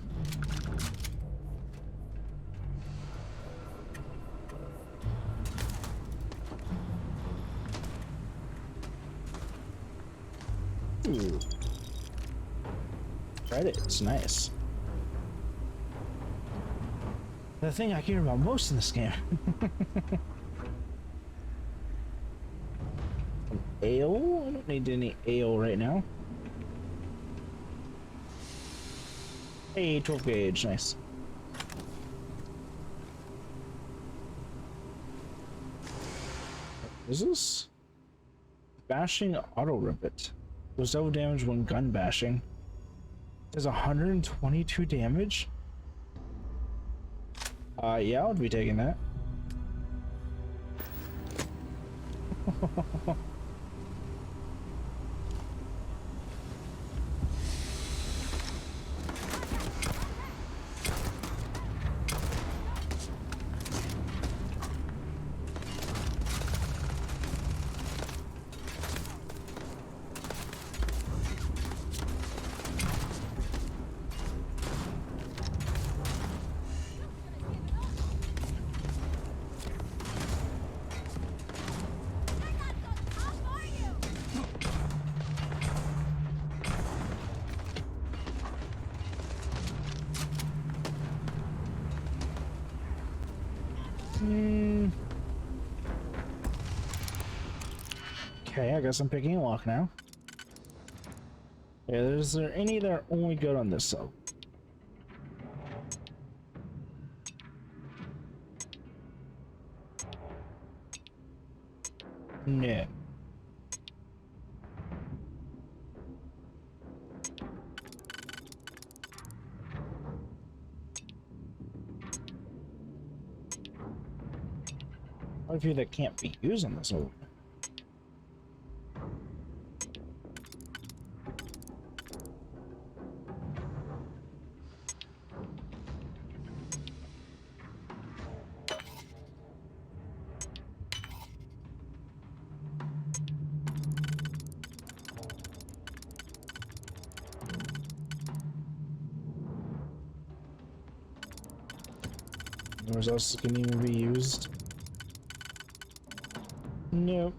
Ooh. Credits, nice. The thing I care about most in this game. Ale? I don't need any ale right now. Hey, 12 gauge, nice. Is this? Bashing auto rivet. Does double damage when gun bashing. Does 122 damage? Yeah, I would be taking that. Okay, I guess I'm picking a lock now. Yeah, is there any that are only good on this cell? No. Quite a few that can't be used in this movie. Where else can even be used? Nope.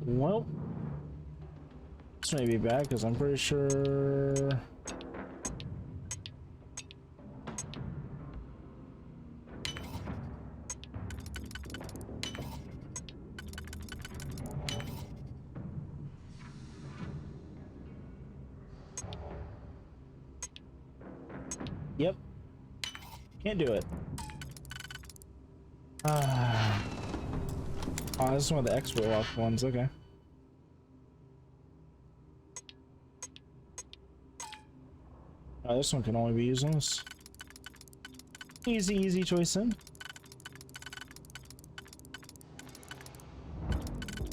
Well, this may be bad because I'm pretty sure. Yep. Can't do it. Oh, this is one of the expert locked ones. Okay. Oh, this one can only be used on this. Easy choice in.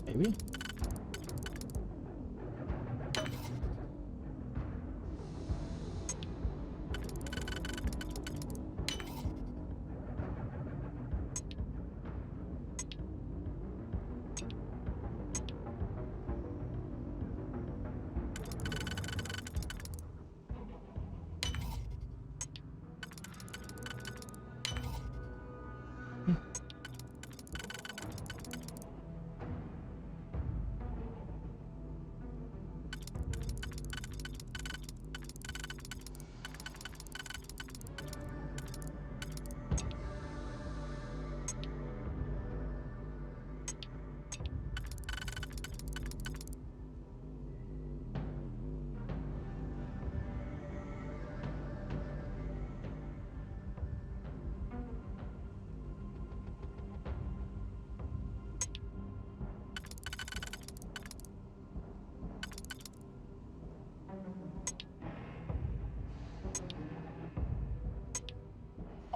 Maybe.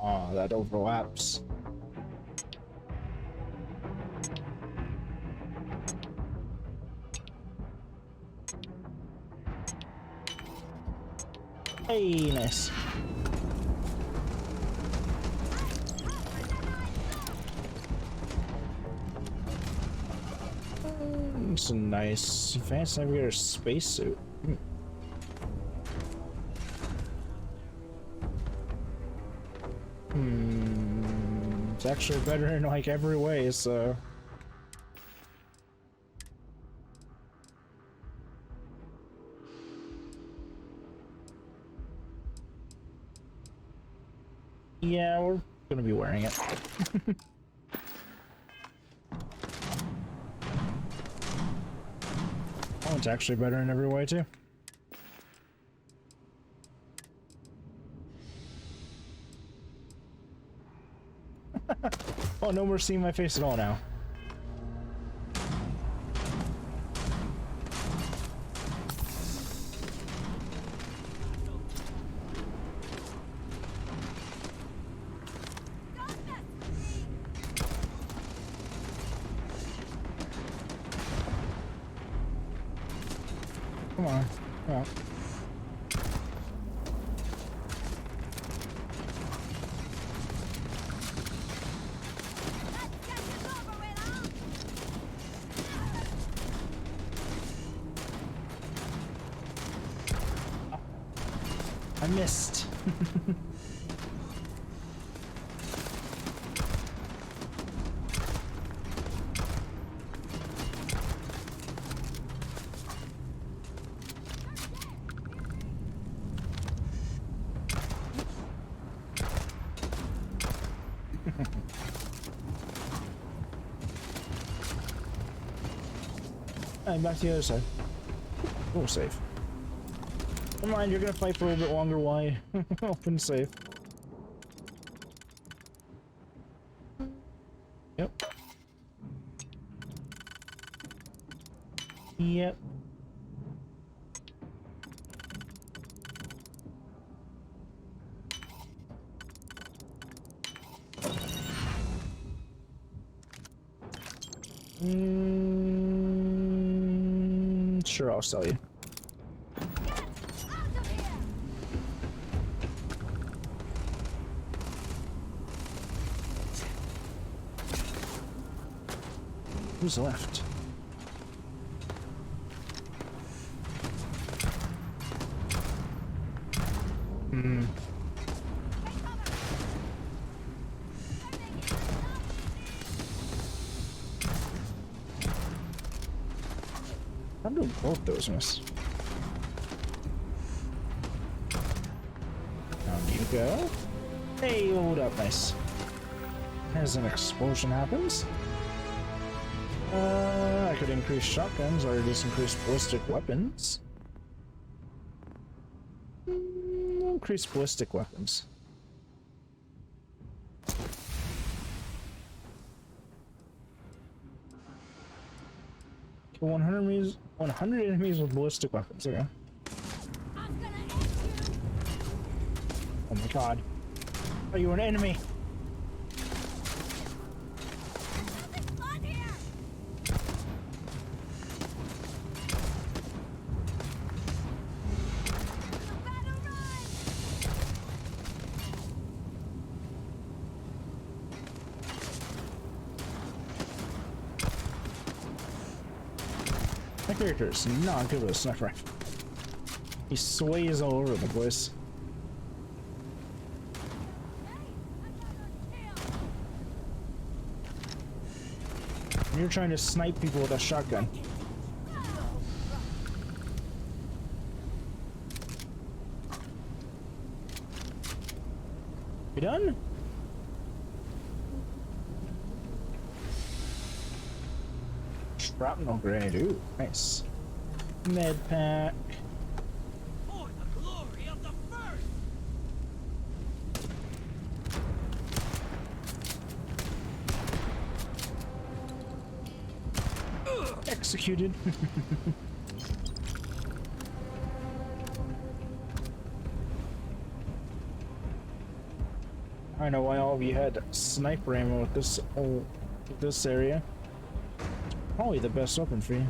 Oh, that overlaps. Hey, nice. It's a nice advanced navigator spacesuit. It's actually better in like every way, so. Yeah, we're gonna be wearing it. Oh, it's actually better in every way too. Oh, no more seeing my face at all now. Come on. Come on. I missed. And back to the other side. Oh, safe. Never mind, you're gonna fight for a little bit longer. Why? Open safe. Yep. Yep. Sure, I'll sell you. Who's left? How do both those miss? Down you go. Hey, hold up, nice. As an explosion happens. I could increase shotguns or just increase ballistic weapons. Increase ballistic weapons. Kill 100 enemies. 100 enemies with ballistic weapons. Okay. Oh my god! Are you an enemy? My character is not good with a sniper rifle. He sways all over the place. You're trying to snipe people with a shotgun. You done? Shrapnel grenade, ooh, nice. Med pack. For the glory of the first! Executed. I know why all of you had sniper ammo with this area. Probably the best weapon for you.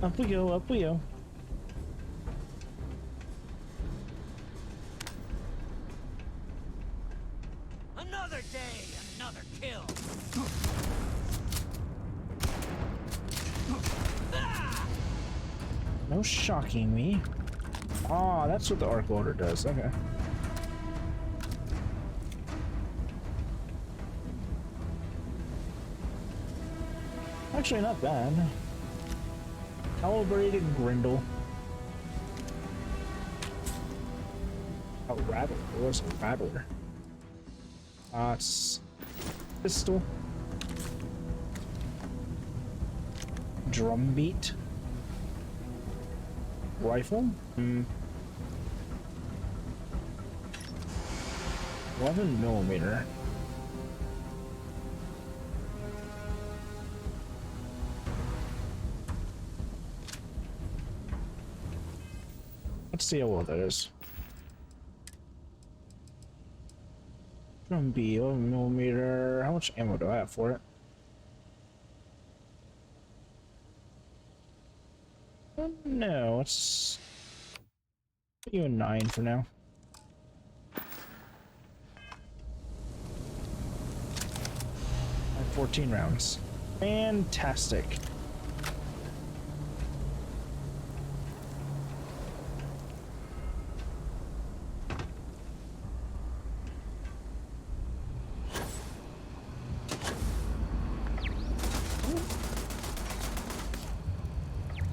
Up we go, up we go. Another day, another kill. No shocking me. Ah, that's what the arc loader does. Okay. Actually, not bad. Calibrated Grindle. A rattler. What's a rattler? It's pistol. Drumbeat. Rifle. 11mm. Let's see how well that is. Drumbeat, 11mm. How much ammo do I have for it? No, let's put you a 9 for now. I have 14 rounds. Fantastic.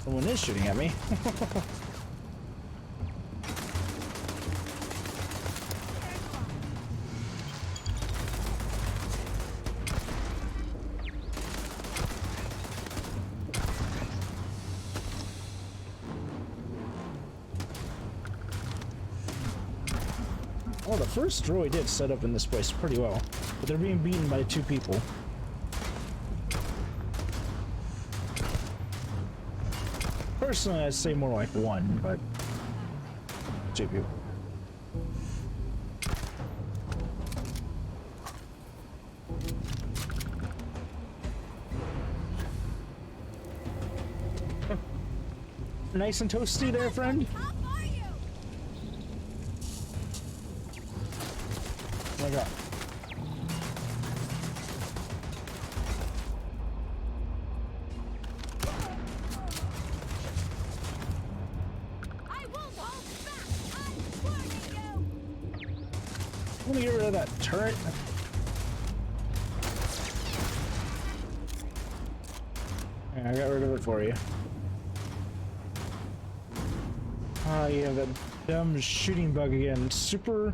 Someone is shooting at me. Oh, the first droid did set up in this place pretty well, but they're being beaten by 2 people. Personally, I'd say more like 1, but 2 people. Nice and toasty there, friend. Oh my god. Let me get rid of that turret. Yeah, I got rid of it for you. Ah, yeah, that dumb shooting bug again. Super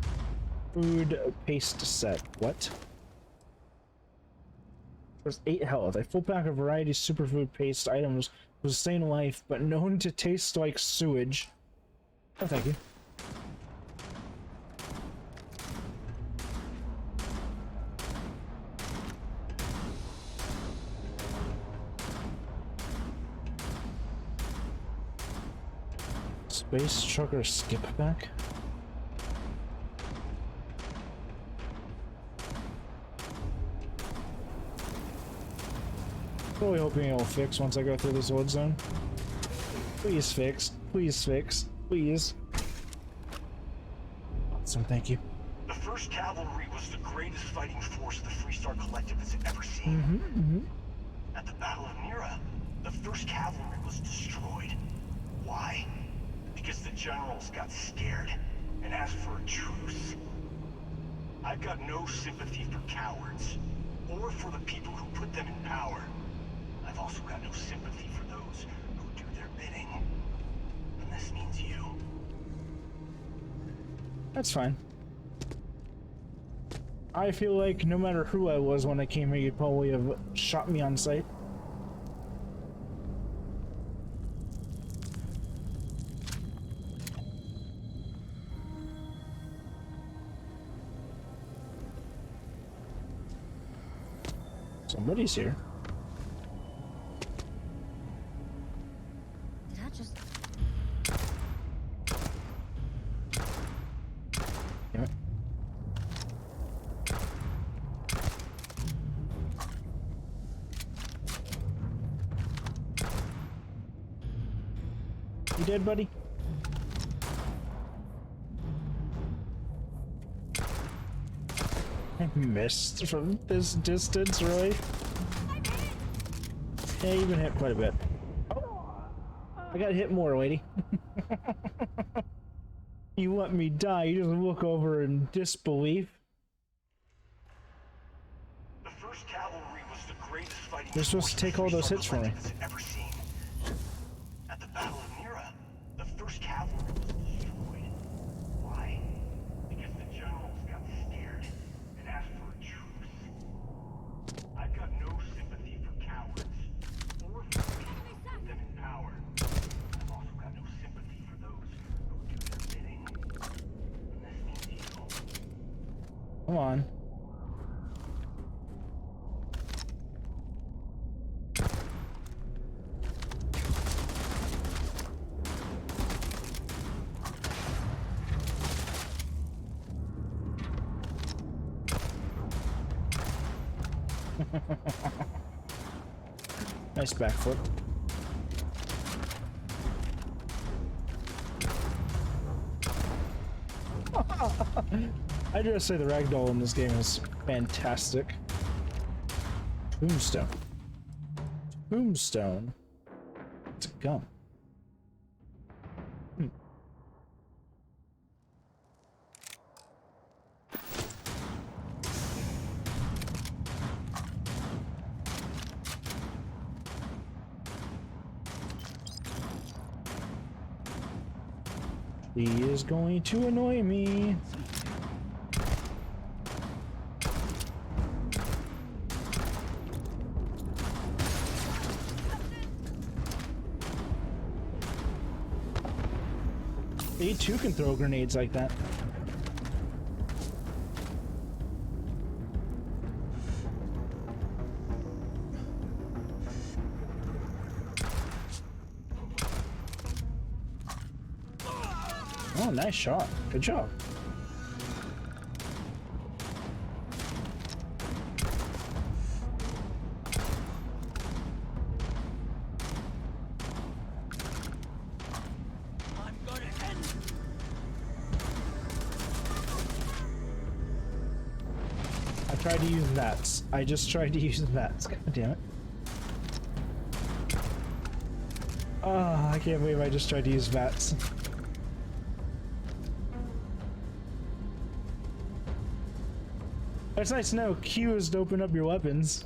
food paste set. What? There's 8 health. A full pack of variety superfood paste items will sustain life, but known to taste like sewage. Oh, thank you. Space trucker skip back. Really hoping it'll fix once I go through this wood zone. Please fix. Please fix. Please. Awesome, thank you. The 1st Cavalry was the greatest fighting force the Freestar Collective has ever seen. At the Battle of Mira, the 1st Cavalry was destroyed. Why? Because the generals got scared and asked for a truce. I've got no sympathy for cowards, or for the people who put them in power. I've also got no sympathy for those who do their bidding. And this means you. That's fine. I feel like no matter who I was when I came here, you'd probably have shot me on sight. Somebody's here. Did I just... Damn it. You dead, buddy? I missed from this distance, really? Yeah, you've been hit quite a bit. Oh, I got hit more, lady. You let me die, you just look over in disbelief. The 1st Cavalry was the greatest fighting You're supposed to take all those hits for me. ever seen. At the Battle of Mira, the 1st Cavalry was destroyed. Why? Because the generals got scared and asked for a truce. I've got no sympathy for cowards, or for the people who put them in power. I've also got no sympathy for those who do their bidding. And this means you. Come on. Nice backflip. I just say the ragdoll in this game is fantastic. Tombstone. Tombstone. It's a gun. He is going to annoy me. They too can throw grenades like that. Oh, nice shot. Good job. I'm gonna end. I tried to use that. I just tried to use that. God damn it. Oh, I can't believe I just tried to use VATS. It's nice to know Q is to open up your weapons.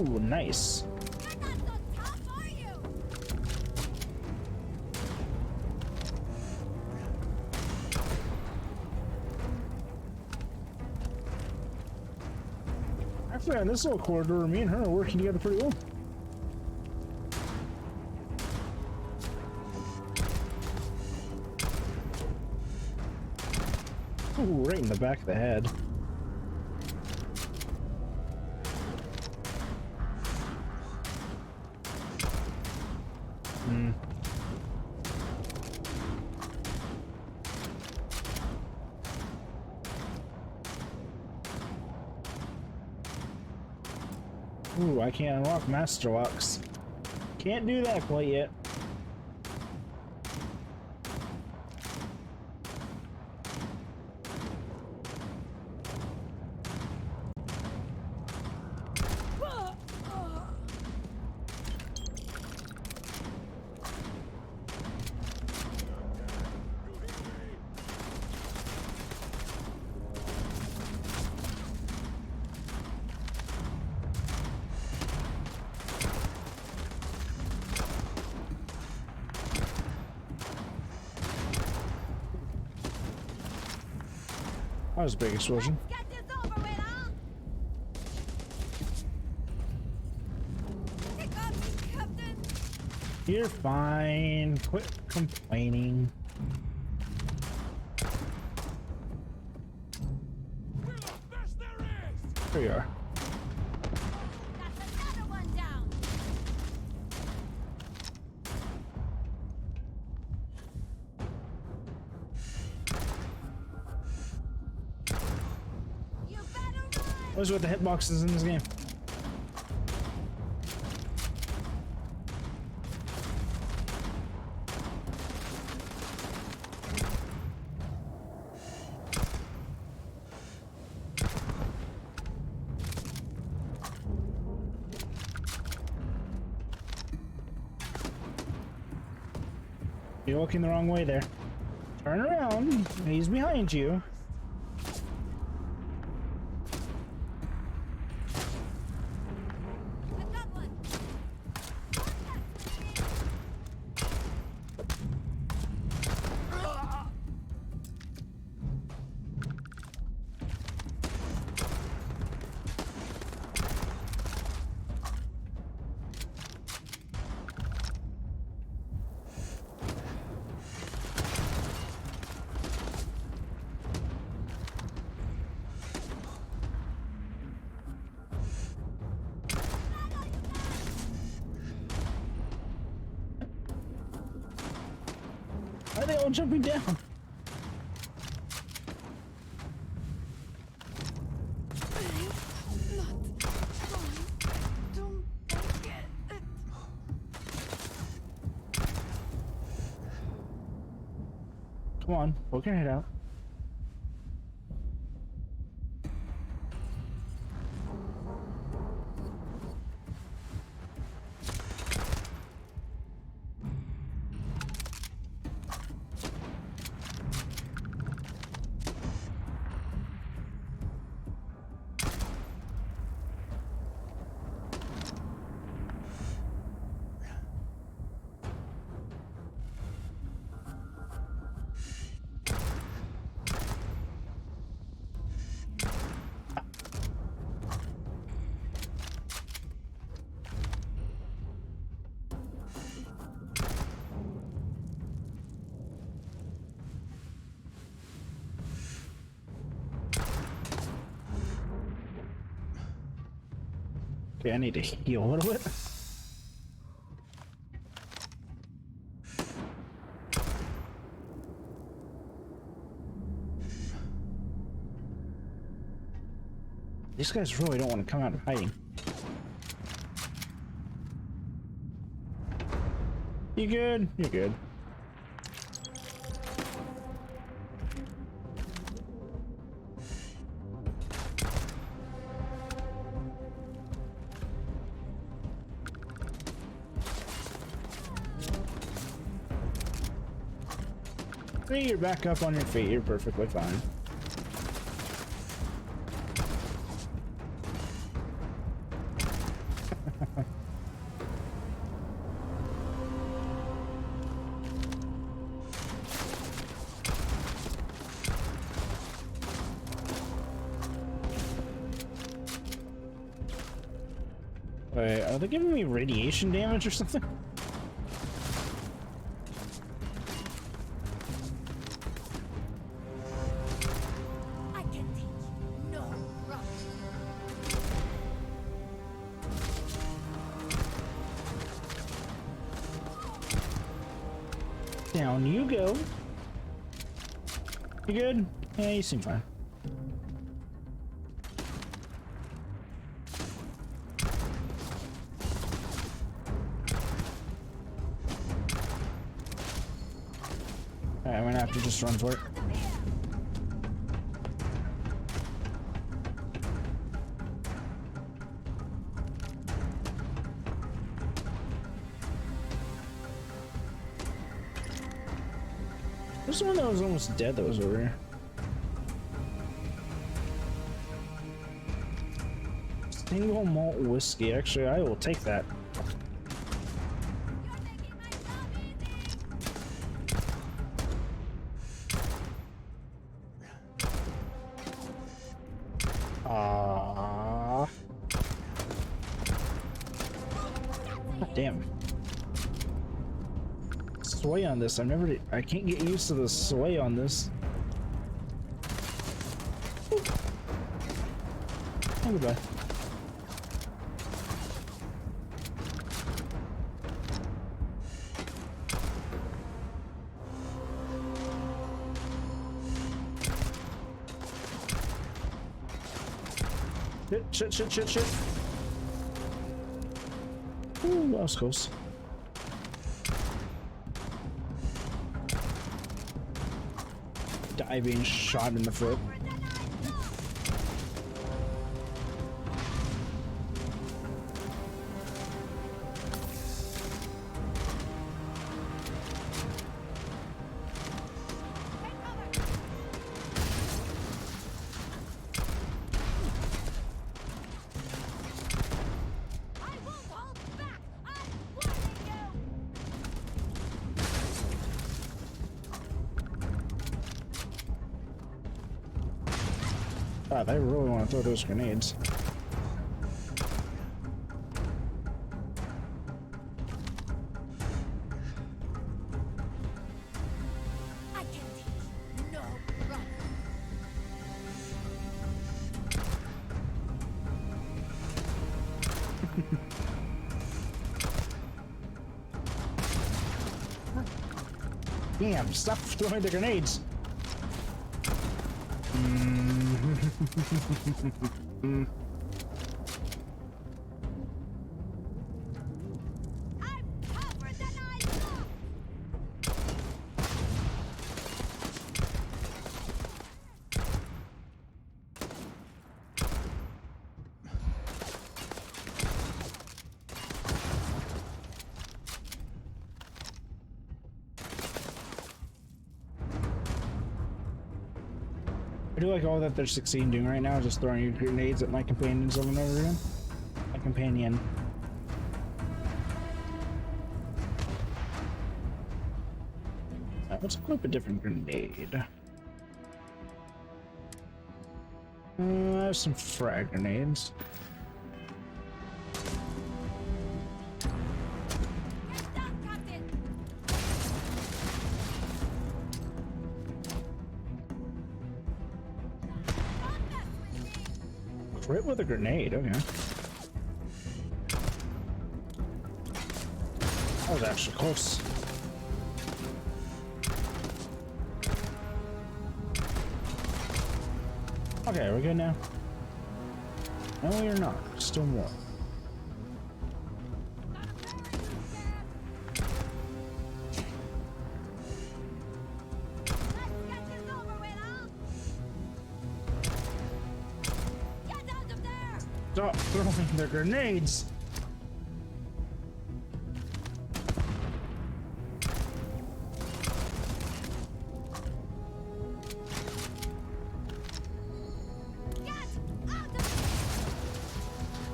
Ooh, nice. Actually, on this little corridor, me and her are working together pretty well. Ooh, right in the back of the head. Ooh, I can't unlock Master Locks. Can't do that quite yet. That was a big explosion. You're fine. Quit complaining. There you are. What's with the hitboxes in this game? You're looking the wrong way there. Turn around. He's behind you. Why are they all jumping down? Come on, poke your head out. Okay, I need to heal a little bit. These guys really don't want to come out of hiding. You good? You're good. Hey, you're back up on your feet. You're perfectly fine. Wait, are they giving me radiation damage or something? I can teach you no run. Down you go. You good? Yeah, you seem fine. Alright, I'm gonna have to just run for it. There's one that was almost dead that was over here. Single malt whiskey. Actually, I will take that. Ah. Damn. Sway on this. I can't get used to the sway on this. Oh, goodbye. Shit. Ooh, that was close. Die being shot in the foot. God, I really want to throw those grenades. I can teach you no run. Damn, stop throwing the grenades. I do like all that they're succeeding doing right now, just throwing grenades at my companions over and over again. My companion. Let's equip a different grenade. I have some frag grenades. Crit with a grenade, okay. That was actually close. Okay, we're good now. No, we're not. Still more. Stop throwing their grenades!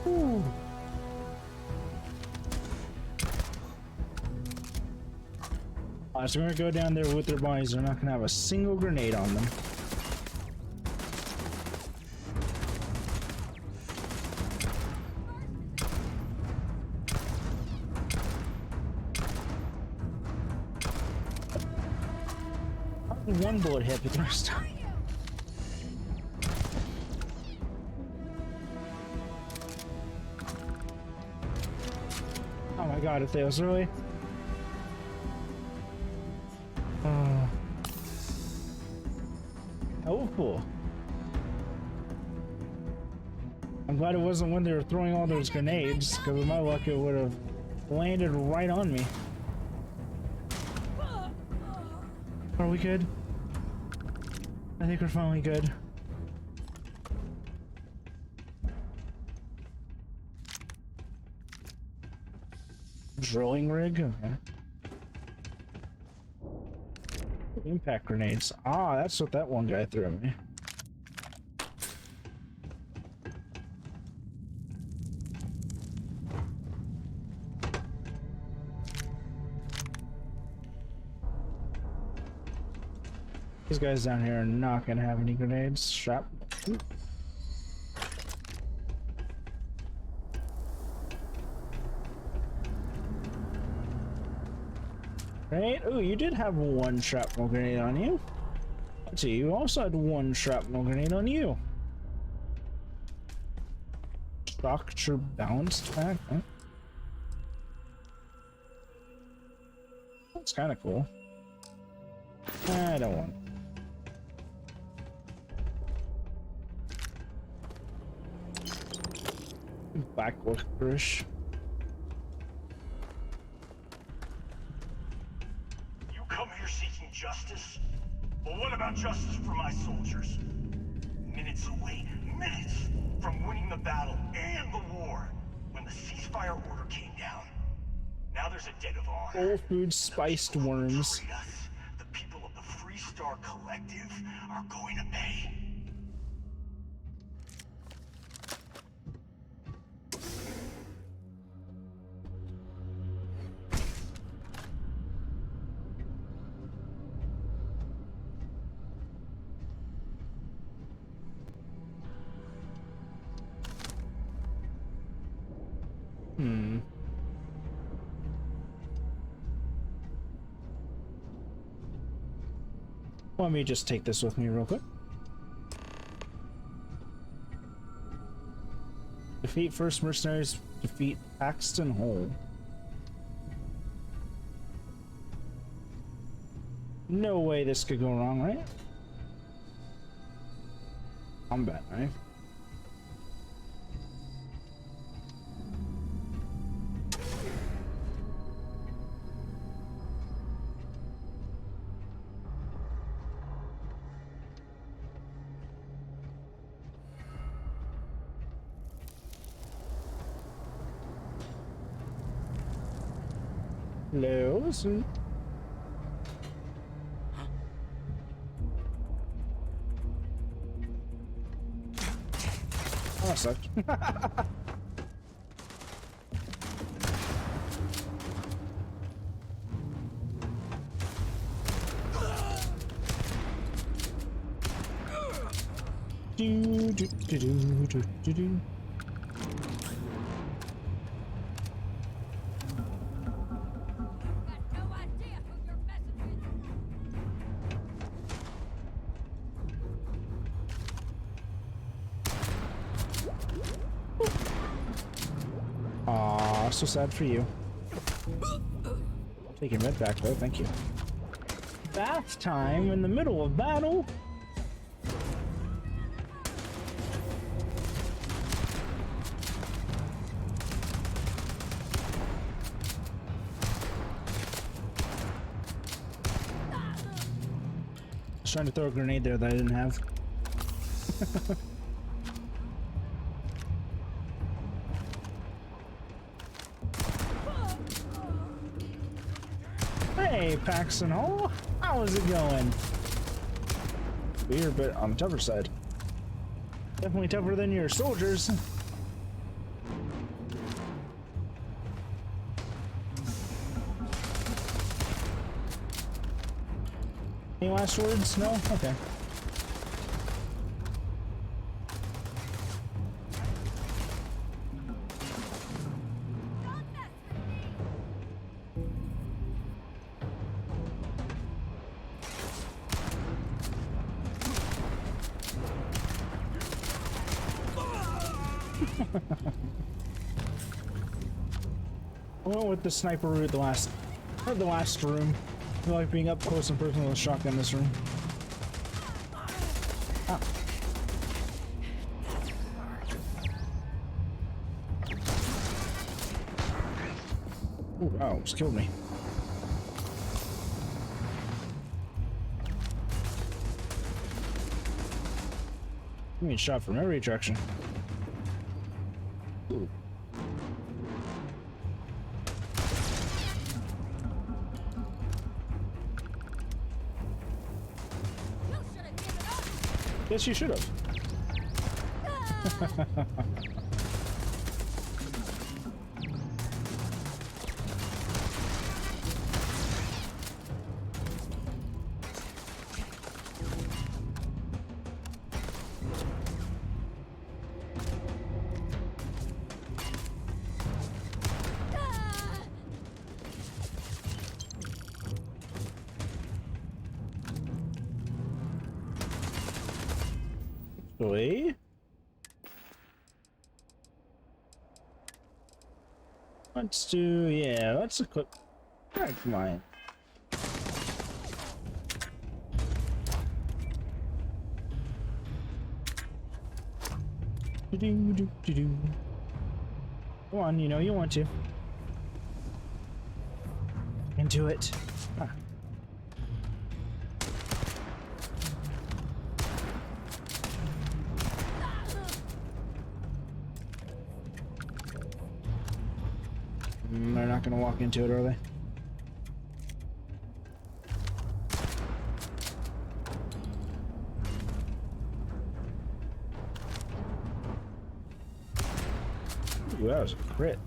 Ooh. Alright, so we're gonna go down there with their bodies. They're not gonna have a single grenade on them. One bullet hit, but the rest. Oh my god, if they was really. Helpful. I'm glad it wasn't when they were throwing all those grenades, because with my luck it would have landed right on me. Are we good? I think we're finally good. Drilling rig? Okay. Impact grenades. Ah, that's what that one guy threw at me. These guys down here are not gonna have any grenades. Shrapnel. Right? Oh, you did have one shrapnel grenade on you. Let's see, you also had one shrapnel grenade on you. Structure balanced pack? Huh? That's kind of cool. I don't want it. Black licorice. You come here seeking justice? Well, what about justice for my soldiers? Minutes away, minutes from winning the battle and the war, when the ceasefire order came down. Now there's a debt of honor. Whole food spiced worms. The people of the Freestar Collective are going to pay. Let me just take this with me real quick. Defeat first mercenaries, defeat Paxton Hole. No way this could go wrong, right? Combat knife. Listen. Oh, that sucked. do, do, do, do, do, do, do. Aw, so sad for you. Taking red back though, thank you. Bath time in the middle of battle? I was trying to throw a grenade there that I didn't have. Hey, Paxton Hall, how is it going? We're a bit on the tougher side. Definitely tougher than your soldiers. Any last words? No? Okay. I went with the sniper route the last room. I like being up close and personal with a shotgun in this room. Ah. Ooh, wow, almost killed me. Give me a shot from every direction. Ooh. Yes, you should have. Wait. Let's do, yeah, let's equip. Alright, come on. Come on, you know you want to. Into it. Ah. They're not gonna walk into it, are they? Ooh, that was a crit.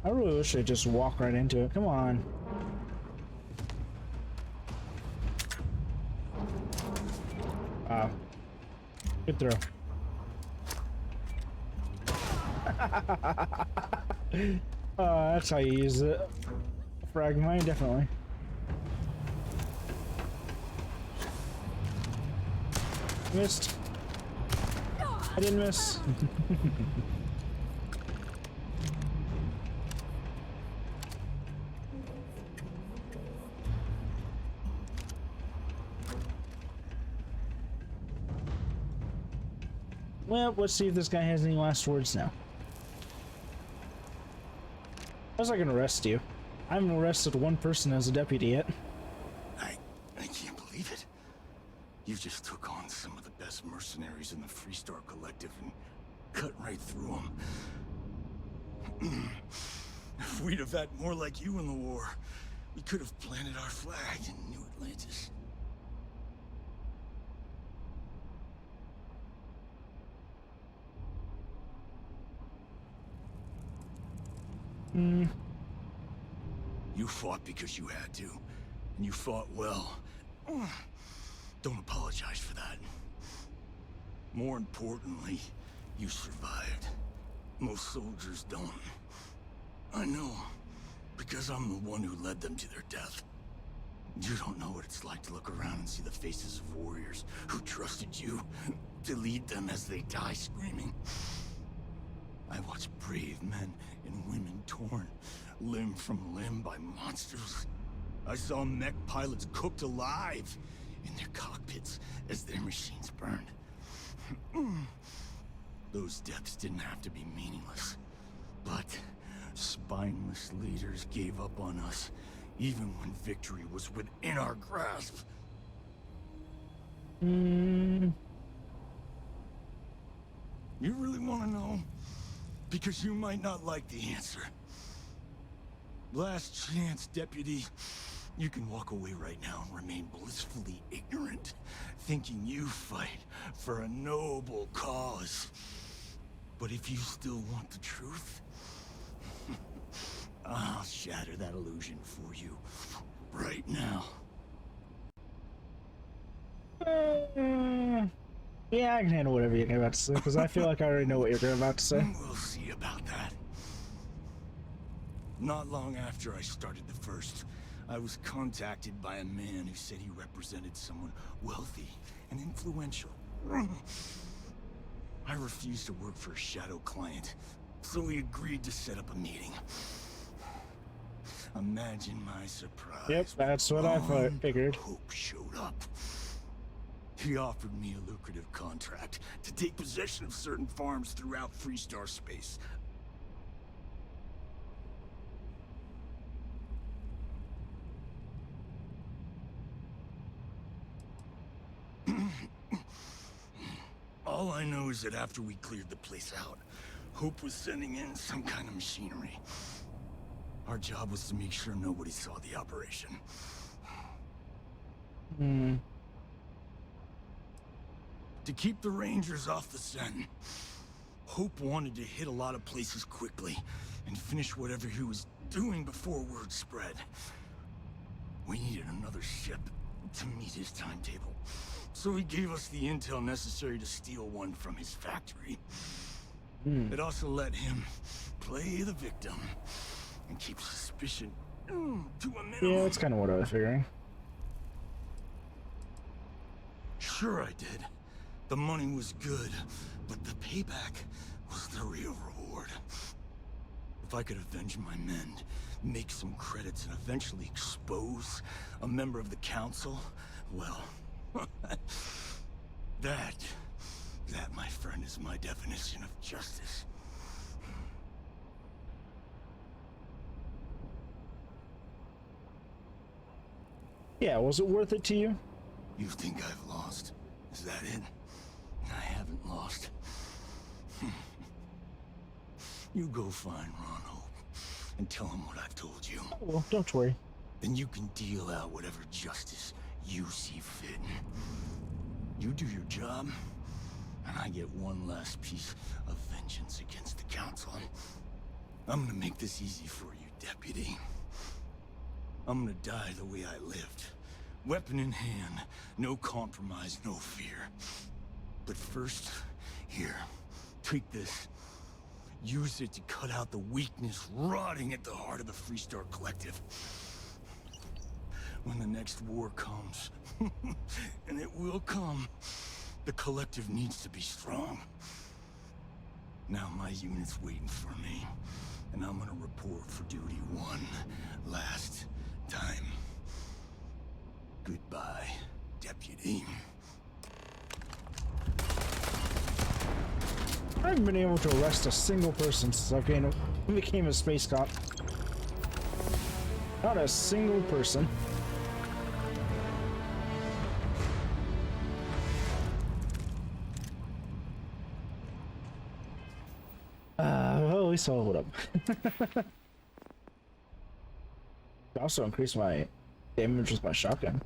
I really wish they'd just walk right into it. Come on. Wow. Good throw. That's how you use it. Frag mine, definitely. Missed. I didn't miss. Well, let's see if this guy has any last words now. How's I gonna arrest you? I haven't arrested one person as a deputy yet. I can't believe it. You just took on some of the best mercenaries in the Freestar Collective and cut right through them. If we'd have had more like you in the war, we could have planted our flag in New Atlantis. You fought because you had to, and you fought well. Don't apologize for that. More importantly, you survived. Most soldiers don't. I know, because I'm the one who led them to their death. You don't know what it's like to look around and see the faces of warriors who trusted you to lead them as they die screaming. I watched brave men and women torn limb from limb by monsters. I saw mech pilots cooked alive in their cockpits as their machines burned. Those deaths didn't have to be meaningless, but spineless leaders gave up on us, even when victory was within our grasp. You really want to know? Because you might not like the answer. Last chance, Deputy. You can walk away right now and remain blissfully ignorant, thinking you fight for a noble cause. But if you still want the truth, I'll shatter that illusion for you right now. Yeah, I can handle whatever you're about to say, because I feel like I already know what you're about to say. We'll see about that. Not long after I started the First, I was contacted by a man who said he represented someone wealthy and influential. I refused to work for a shadow client, so we agreed to set up a meeting. Imagine my surprise. Yep, that's what I figured. Hope showed up. He offered me a lucrative contract to take possession of certain farms throughout Freestar space. All I know is that after we cleared the place out, Hope was sending in some kind of machinery. Our job was to make sure nobody saw the operation. To keep the Rangers off the scent, Hope wanted to hit a lot of places quickly and finish whatever he was doing before word spread. We needed another ship to meet his timetable. So he gave us the intel necessary to steal one from his factory. It also let him play the victim and keep suspicion to a minimum. Yeah, that's kind of what I was figuring. Sure I did. The money was good, but the payback was the real reward. If I could avenge my men, make some credits, and eventually expose a member of the council, well... that, my friend, is my definition of justice. Yeah, was it worth it to you? You think I've lost? Is that it? I haven't lost. You go find Ron Hope and tell him what I've told you. Oh, well, don't worry. Then you can deal out whatever justice you see fit. You do your job, and I get one last piece of vengeance against the council. I'm gonna make this easy for you, Deputy. I'm gonna die the way I lived. Weapon in hand, no compromise, no fear. But first, here, take this. Use it to cut out the weakness rotting at the heart of the Freestar Collective. When the next war comes, and it will come, the Collective needs to be strong. Now my unit's waiting for me, and I'm gonna report for duty one last time. Goodbye, Deputy. I haven't been able to arrest a single person since I became a space cop. Not a single person. Well, at least I'll hold up. Also increase my damage with my shotgun.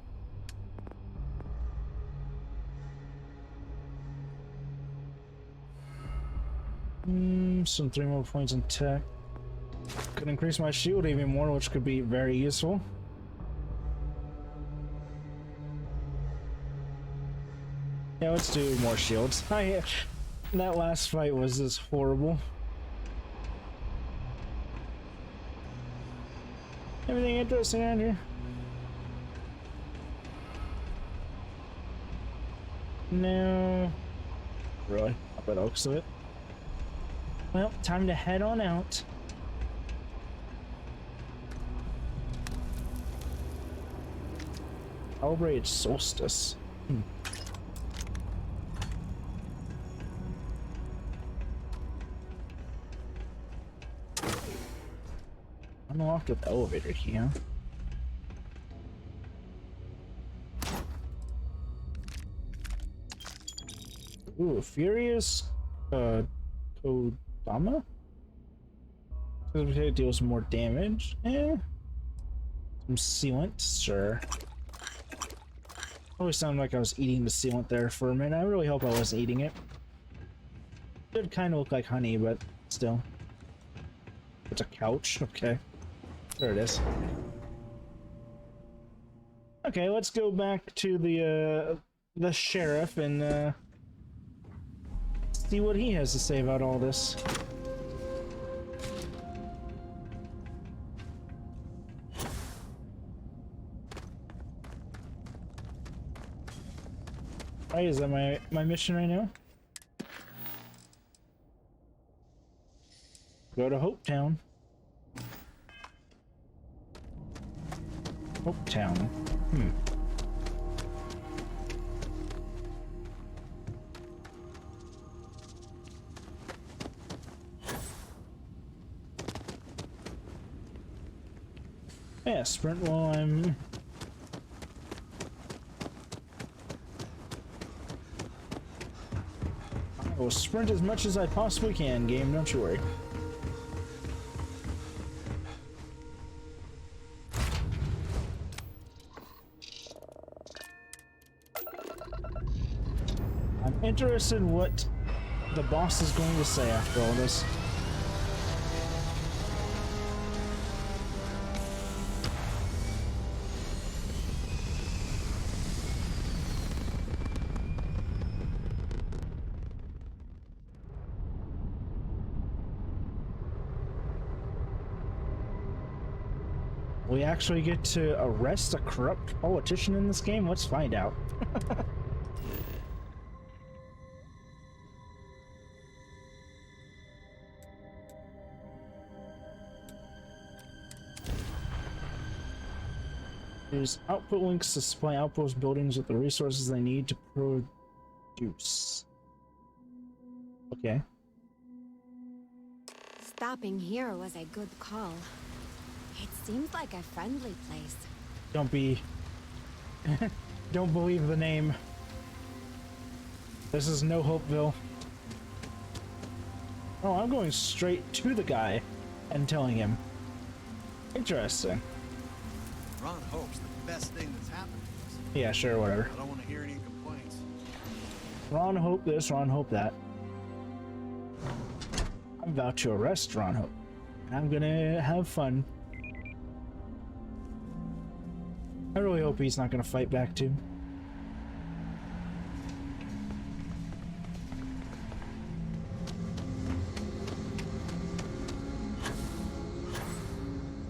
Some 3 more points in tech. Could increase my shield even more, which could be very useful. Yeah, let's do more shields. That last fight was just horrible. Everything interesting around here? No. Really? I'll bet Oaks of it. Well, time to head on out. Celebrate solstice. Unlocked with elevator key, huh? Ooh, Furious Kodama? Deals more damage. Some sealant, sure. Always sounded like I was eating the sealant there for a minute. I really hope I wasn't eating it. It did kind of look like honey, but still. It's a couch. Okay. There it is. Okay, let's go back to the sheriff and see what he has to say about all this. Right, is that my mission right now? Go to Hopetown. Hopetown. Yeah, sprint while I'm... I will sprint as much as I possibly can, game, don't you worry. I'm interested in what the boss is going to say after all this. We actually get to arrest a corrupt politician in this game? Let's find out. Use output links to supply outpost buildings with the resources they need to produce. Okay. Stopping here was a good call. It seems like a friendly place. Don't be... Don't believe the name. This is No Hopeville. Oh, I'm going straight to the guy and telling him. Interesting. Ron Hope's the best thing that's happened to us. Yeah, sure, whatever. I don't want to hear any complaints. Ron Hope this, Ron Hope that. I'm about to arrest Ron Hope. And I'm gonna have fun. I really hope he's not gonna fight back too.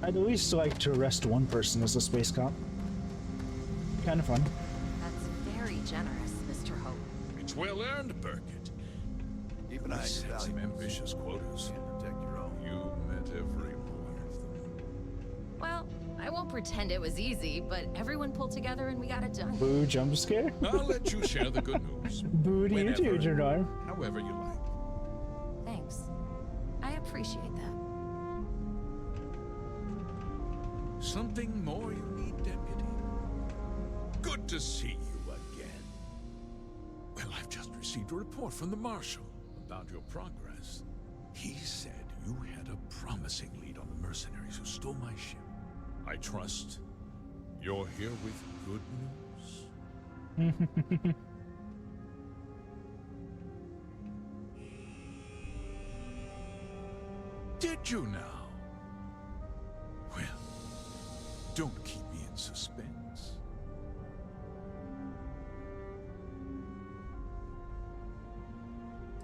I'd at least like to arrest one person as a space cop. Kind of fun. That's very generous, Mr. Hope. It's well earned, Burkett. Even I set some ambitious quotas. Protect your own. You met every one of them. Well, I won't pretend it was easy, but everyone pulled together and we got it done. Boo, jump scare. I'll let you share the good news. Boo to you too, Jardar. However you like. Thanks. I appreciate that. Something more you need, Deputy? Good to see you again. Well, I've just received a report from the Marshal about your progress. He said you had a promising lead on the mercenaries who stole my ship. I trust you're here with good news. Did you now? Well, don't keep me in suspense.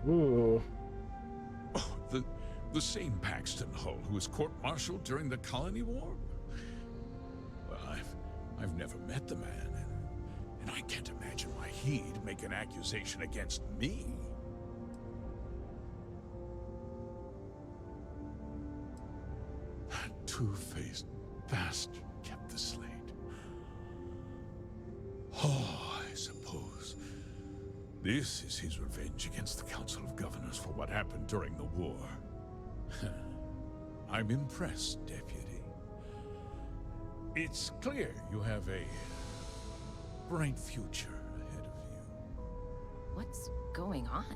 Ooh. Oh, the same Paxton Hull who was court-martialed during the Colony War? Well, I've never met the man, and I can't imagine why he'd make an accusation against me. two-faced bastard kept the slate. Oh, I suppose this is his revenge against the Council of Governors for what happened during the war. I'm impressed, Deputy. It's clear you have a bright future ahead of you. What's going on?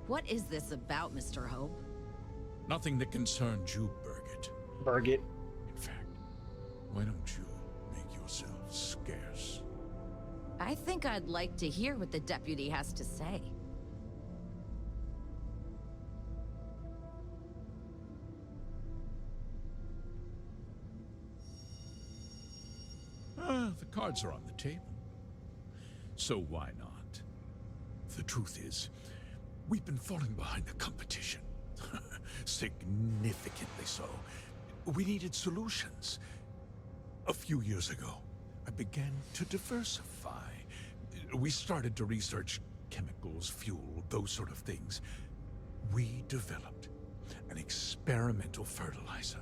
What is this about, Mr. Hope? Nothing that concerns you, Birgit. Birgit. In fact, why don't you make yourself scarce? I think I'd like to hear what the deputy has to say. The cards are on the table. So why not? The truth is, we've been falling behind the competition. Significantly so. We needed solutions. A few years ago, I began to diversify. We started to research chemicals, fuel, those sort of things. We developed an experimental fertilizer.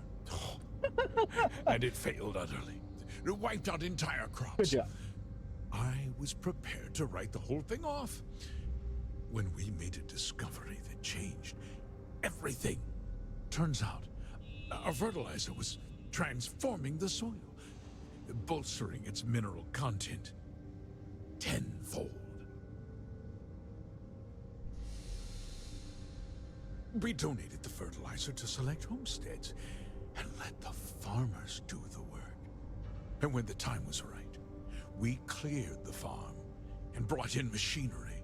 And it failed utterly. It wiped out entire crops. Good job. I was prepared to write the whole thing off when we made a discovery that changed everything. Turns out, our fertilizer was transforming the soil, bolstering its mineral content tenfold. We donated the fertilizer to select homesteads and let the farmers do the work. And when the time was right, we cleared the farm and brought in machinery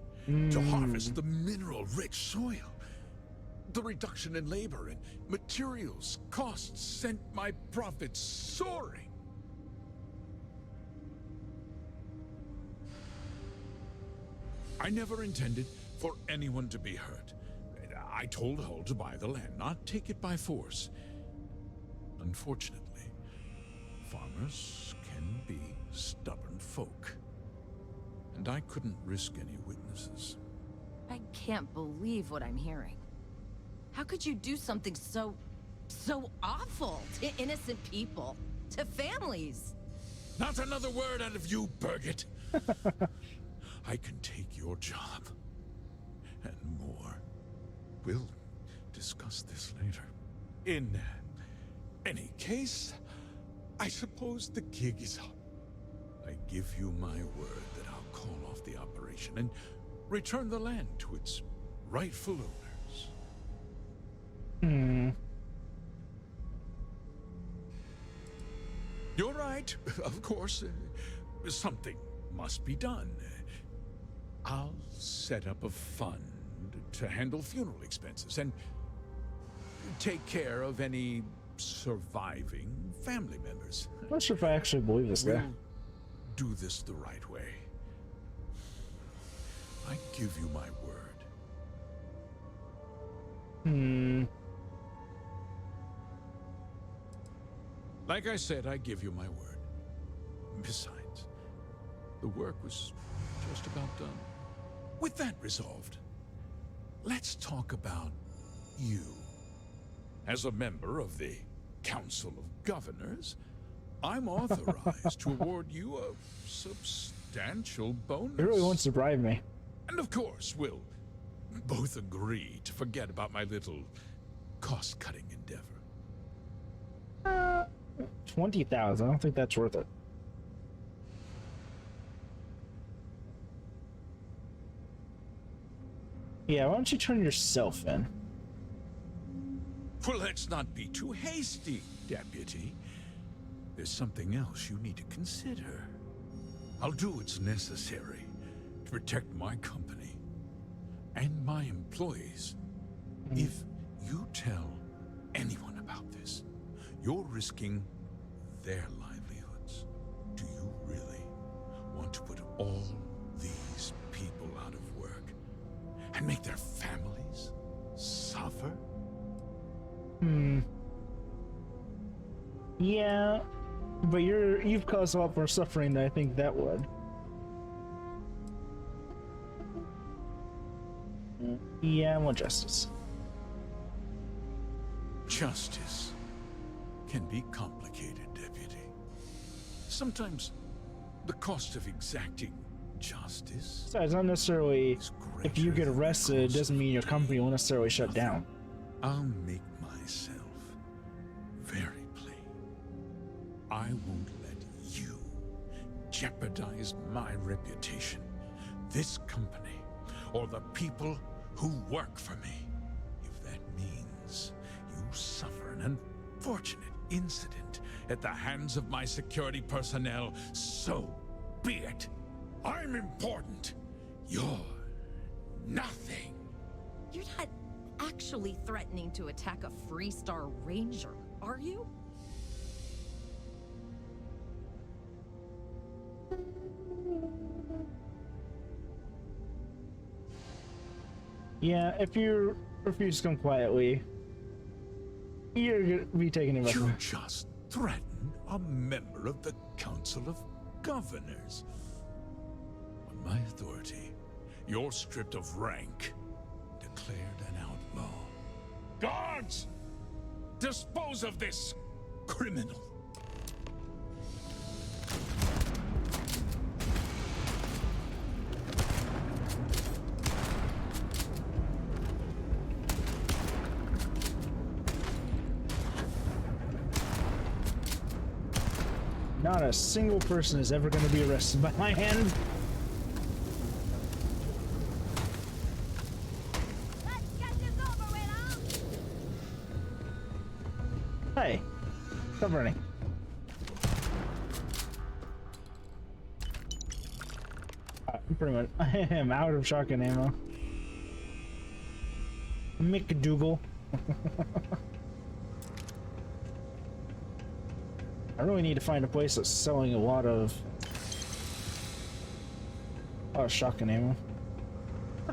to harvest the mineral-rich soil. The reduction in labor and materials costs sent my profits soaring. I never intended for anyone to be hurt. I told Hull to buy the land, not take it by force. Unfortunately, farmers can be stubborn folk. And I couldn't risk any witnesses. I can't believe what I'm hearing. How could you do something so awful to innocent people, to families? Not another word out of you, Birgit. I can take your job. And more. We'll discuss this later. In any case, I suppose the gig is up. I give you my word that I'll call off the operation and return the land to its rightful owners. You're right, of course. Something must be done. I'll set up a fund to handle funeral expenses and take care of any surviving family members. I'm not sure if I actually believe this guy. We'll do this the right way. I give you my word. Like I said, I give you my word. Besides, the work was just about done. With that resolved, let's talk about you. As a member of the Council of Governors, I'm authorized to award you a substantial bonus. He really wants to bribe me. And of course, we'll both agree to forget about my little cost-cutting endeavor. 20,000. I don't think that's worth it. Yeah, why don't you turn yourself in? Well, let's not be too hasty, Deputy. There's something else you need to consider. I'll do what's necessary to protect my company and my employees. If you tell anyone about this, you're risking their livelihoods. Do you really want to put all these people out of work and make their families suffer? Yeah, but you've caused a lot more suffering than I think that would. Yeah, I want justice. Justice can be complicated, Deputy. Sometimes the cost of exacting justice. So it's not necessarily if you get arrested, it doesn't mean your company will necessarily shut down. I'll make myself very plain. I won't let you jeopardize my reputation, this company, or the people who work for me. If that means you suffer an unfortunate incident at the hands of my security personnel, so be it. I'm important. You're nothing. You're not actually threatening to attack a Freestar Ranger, are you? Yeah, if you refuse to come quietly, you're gonna be taken in. You just threatened a member of the Council of Governors. On my authority, you're stripped of rank, declared an outlaw. Guards! Dispose of this criminal. Not a single person is ever going to be arrested by my hand. Hey, stop running. I'm pretty much. I am out of shotgun ammo. McDougal. I really need to find a place that's selling a lot of shotgun ammo.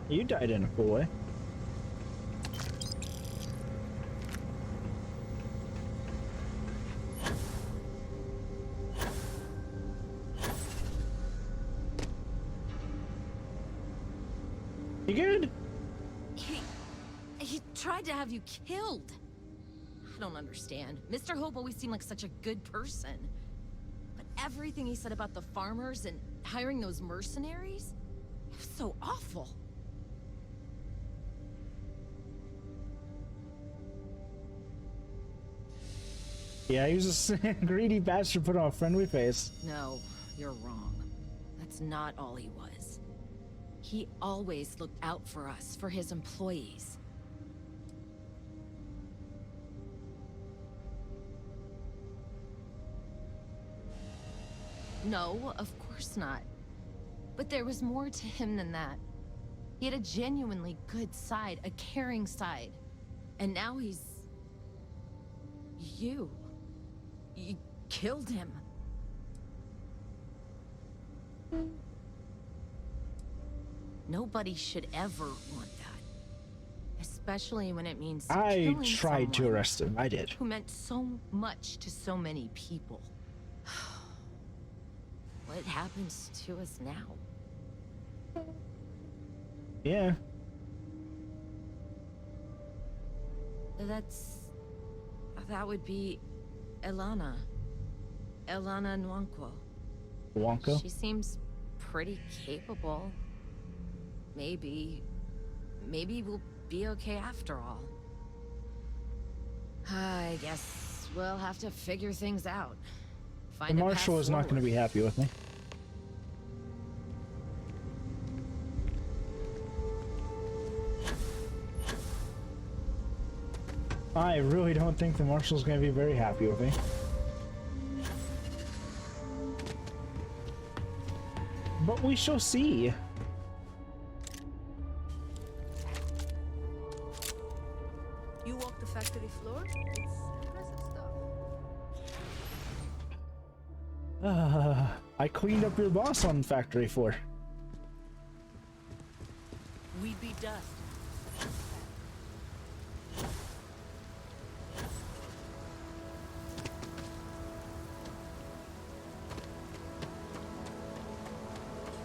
You died in a cool way. You good? He tried to have you killed. I don't understand. Mr. Hope always seemed like such a good person. But everything he said about the farmers and hiring those mercenaries, it was so awful. Yeah, he was a greedy bastard put on a friendly face. No, you're wrong. That's not all he was. He always looked out for us, for his employees. No, of course not. But there was more to him than that. He had a genuinely good side, a caring side. And now he's... You killed him. Nobody should ever want that. Especially when it means I tried to arrest him. I did. Who meant so much to so many people. What happens to us now? Yeah. That would be Elana. Elana Nwankwo. Nwankwo? She seems pretty capable. Maybe we'll be okay after all. I guess we'll have to figure things out. The Marshal is not going to be happy with me. I really don't think the Marshal's going to be very happy with me. But we shall see. You walk the factory floor? It's impressive stuff. I cleaned up your boss on factory floor. We'd be dust.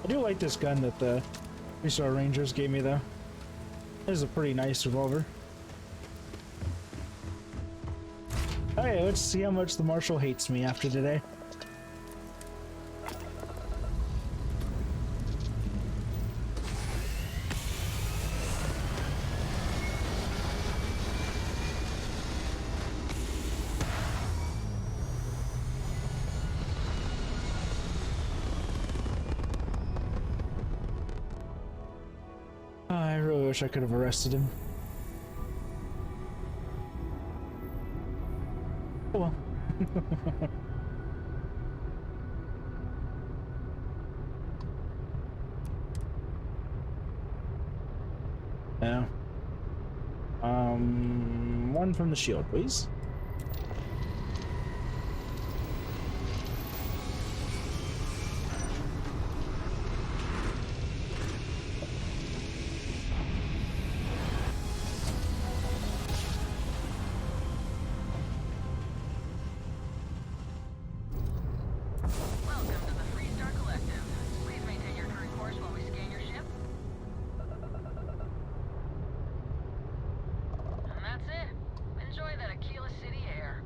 I do like this gun that the Freestar Rangers gave me though. This is a pretty nice revolver. Okay, let's see how much the Marshal hates me after today. I really wish I could have arrested him. Oh well. Yeah. One from the shield, please. Welcome to the Free Star Collective. Please maintain your current course while we scan your ship. And that's it. Enjoy that Aquila City air.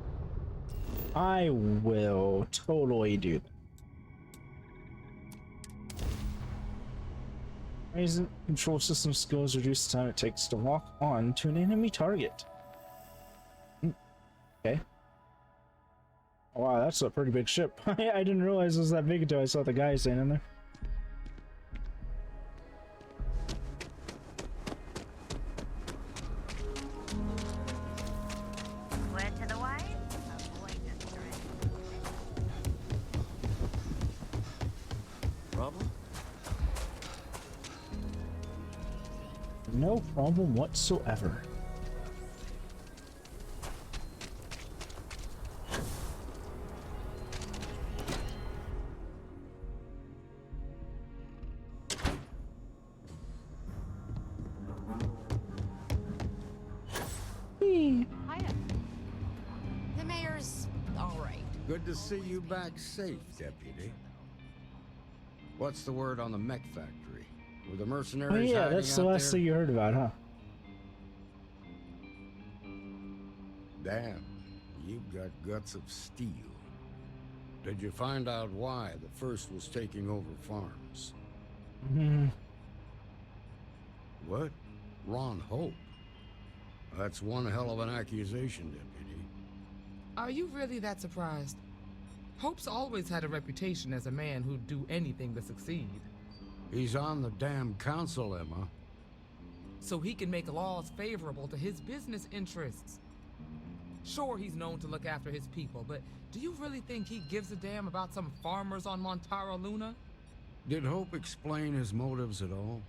I will totally do that. Raising control system skills reduce the time it takes to walk on to an enemy target. Okay. Wow, that's a pretty big ship. I didn't realize it was that big until I saw the guy standing there. Wet to the white? Avoid distress. Problem? No problem whatsoever. Hiya. The mayor's all right. Good to see you back safe, Deputy. What's the word on the mech factory? Were the mercenaries Oh yeah, hiding that's the out last there? thing you heard about, huh? Damn, you've got guts of steel. Did you find out why the first was taking over farms? What? Ron Hope? That's one hell of an accusation, Deputy. Are you really that surprised? Hope's always had a reputation as a man who'd do anything to succeed. He's on the damn council, Emma. So he can make laws favorable to his business interests. Sure, he's known to look after his people, but do you really think he gives a damn about some farmers on Montara Luna? Did Hope explain his motives at all?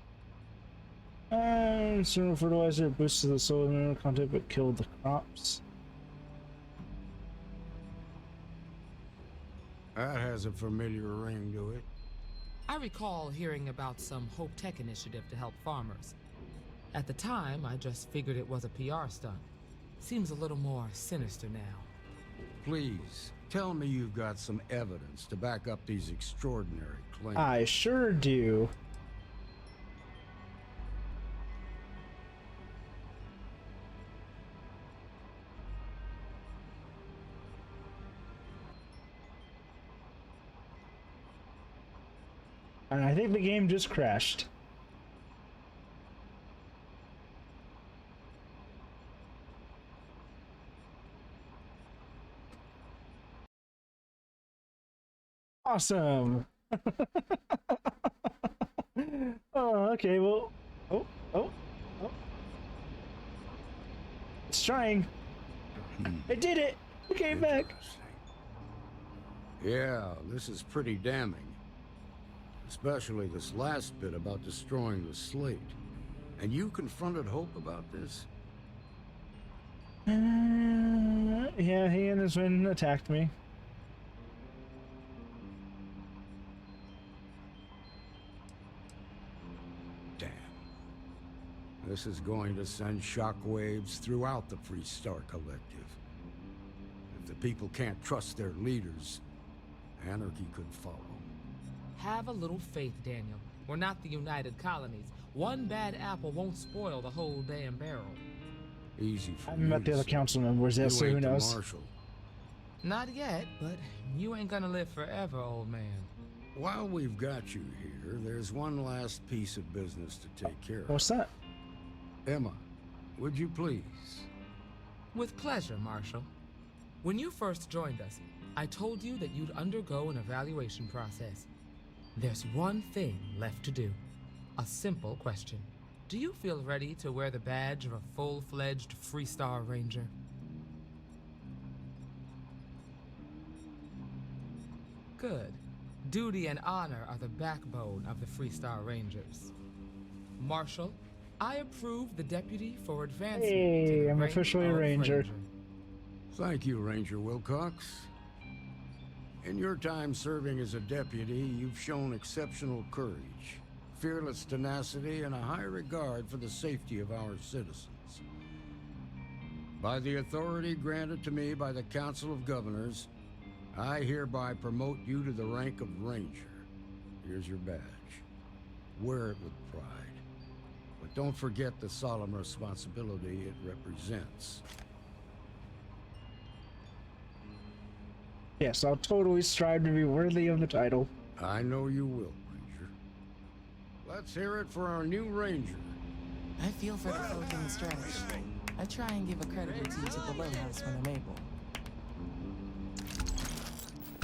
Certain fertilizer boosted the soil mineral content but killed the crops. That has a familiar ring to it. I recall hearing about some Hope Tech initiative to help farmers. At the time, I just figured it was a PR stunt. Seems a little more sinister now. Please, tell me you've got some evidence to back up these extraordinary claims. I sure do. And I think the game just crashed. Awesome. Oh, okay, well. Oh. It's trying. I did it. It came back. Yeah, this is pretty damning. Especially this last bit about destroying the slate. And you confronted Hope about this? Yeah, he and his men attacked me. Damn. This is going to send shockwaves throughout the Free Star Collective. If the people can't trust their leaders, anarchy could follow. Have a little faith, Daniel. We're not the United Colonies. One bad apple won't spoil the whole damn barrel. Easy for I met the other council members, yes, so who knows? Marshal. Not yet, but you ain't gonna live forever, old man. While we've got you here, there's one last piece of business to take care of. What's that? Emma, would you please? With pleasure, Marshal. When you first joined us, I told you that you'd undergo an evaluation process. There's one thing left to do. A simple question. Do you feel ready to wear the badge of a full-fledged Freestar Ranger? Good. Duty and honor are the backbone of the Freestar Rangers. Marshal, I approve the deputy for advancement to Hey, the I'm rank officially a of ranger. Thank you, Ranger Wilcox. In your time serving as a deputy, you've shown exceptional courage, fearless tenacity, and a high regard for the safety of our citizens. By the authority granted to me by the Council of Governors, I hereby promote you to the rank of Ranger. Here's your badge. Wear it with pride. But don't forget the solemn responsibility it represents. Yes, I'll totally strive to be worthy of the title. I know you will, Ranger. Let's hear it for our new Ranger. I feel for the folk in the stretch. I try and give a credit or two to the Lighthouse when I'm able.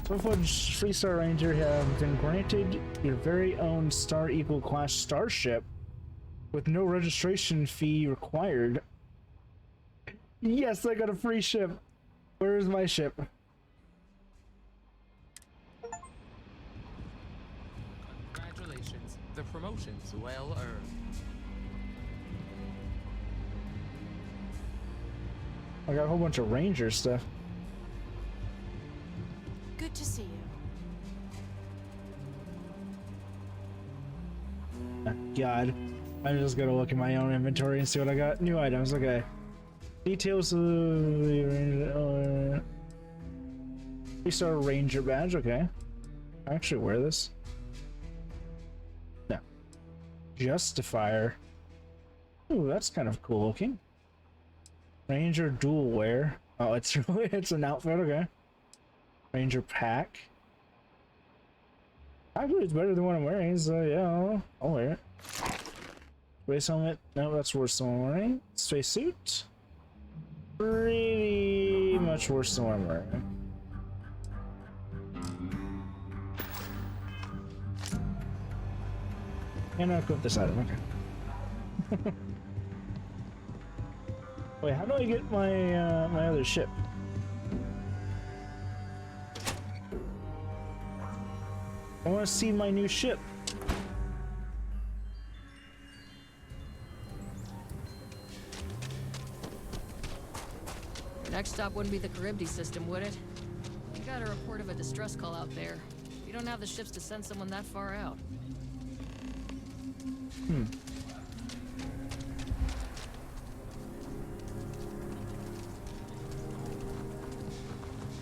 Full-fledged Freestar Ranger have been granted your very own Star Eagle class starship with no registration fee required. Yes, I got a free ship. Where is my ship? Congratulations. The promotion's well earned. I got a whole bunch of Ranger stuff. Good to see you. God, I'm just gonna look at my own inventory and see what I got. New items, okay. Details of the Ranger. Freestar Ranger badge, okay. I actually wear this. No. Justifier. Ooh, that's kind of cool looking. Ranger dual wear. Oh, it's really it's an outfit, okay. Ranger pack. Actually, it's better than what I'm wearing, so yeah, I'll wear it. Space helmet. No, that's worse than what I'm wearing. Space suit. Pretty much worse than what I'm wearing. And I'll equip this item, okay. Wait, how do I get my my other ship? I want to see my new ship. Next stop wouldn't be the Charybdis system, would it? You got a report of a distress call out there. You don't have the ships to send someone that far out.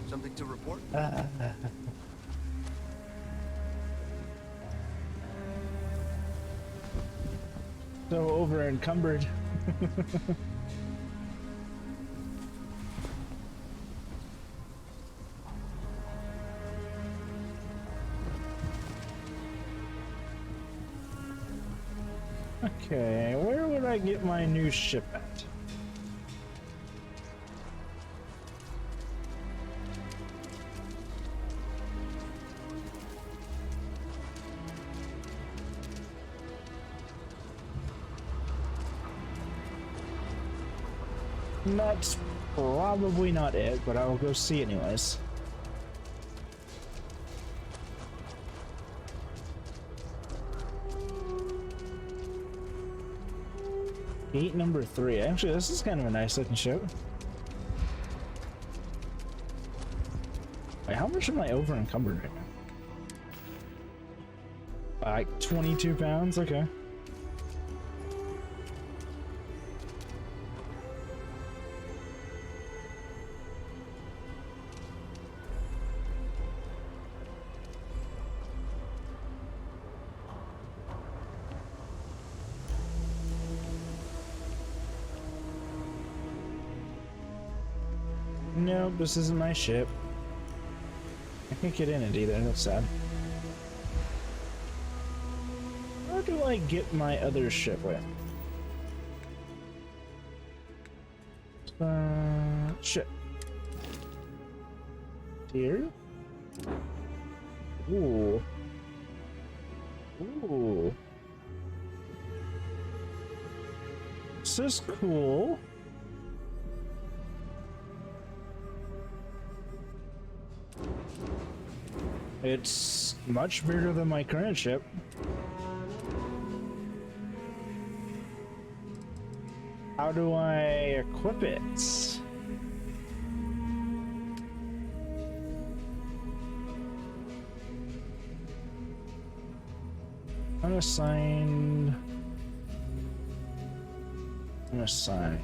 Something to report? So over encumbered. Okay, where would I get my new ship at? That's probably not it, but I will go see anyways. Gate number 3. Actually, this is kind of a nice looking ship. Wait, how much am I over encumbered right now? Like 22 pounds? Okay. Nope, this isn't my ship. I can't get in it either, that's sad. How do I get my other ship with? Ship. Here? Ooh. Ooh. This is cool. It's much bigger than my current ship. How do I equip it? Unassigned. Unassigned.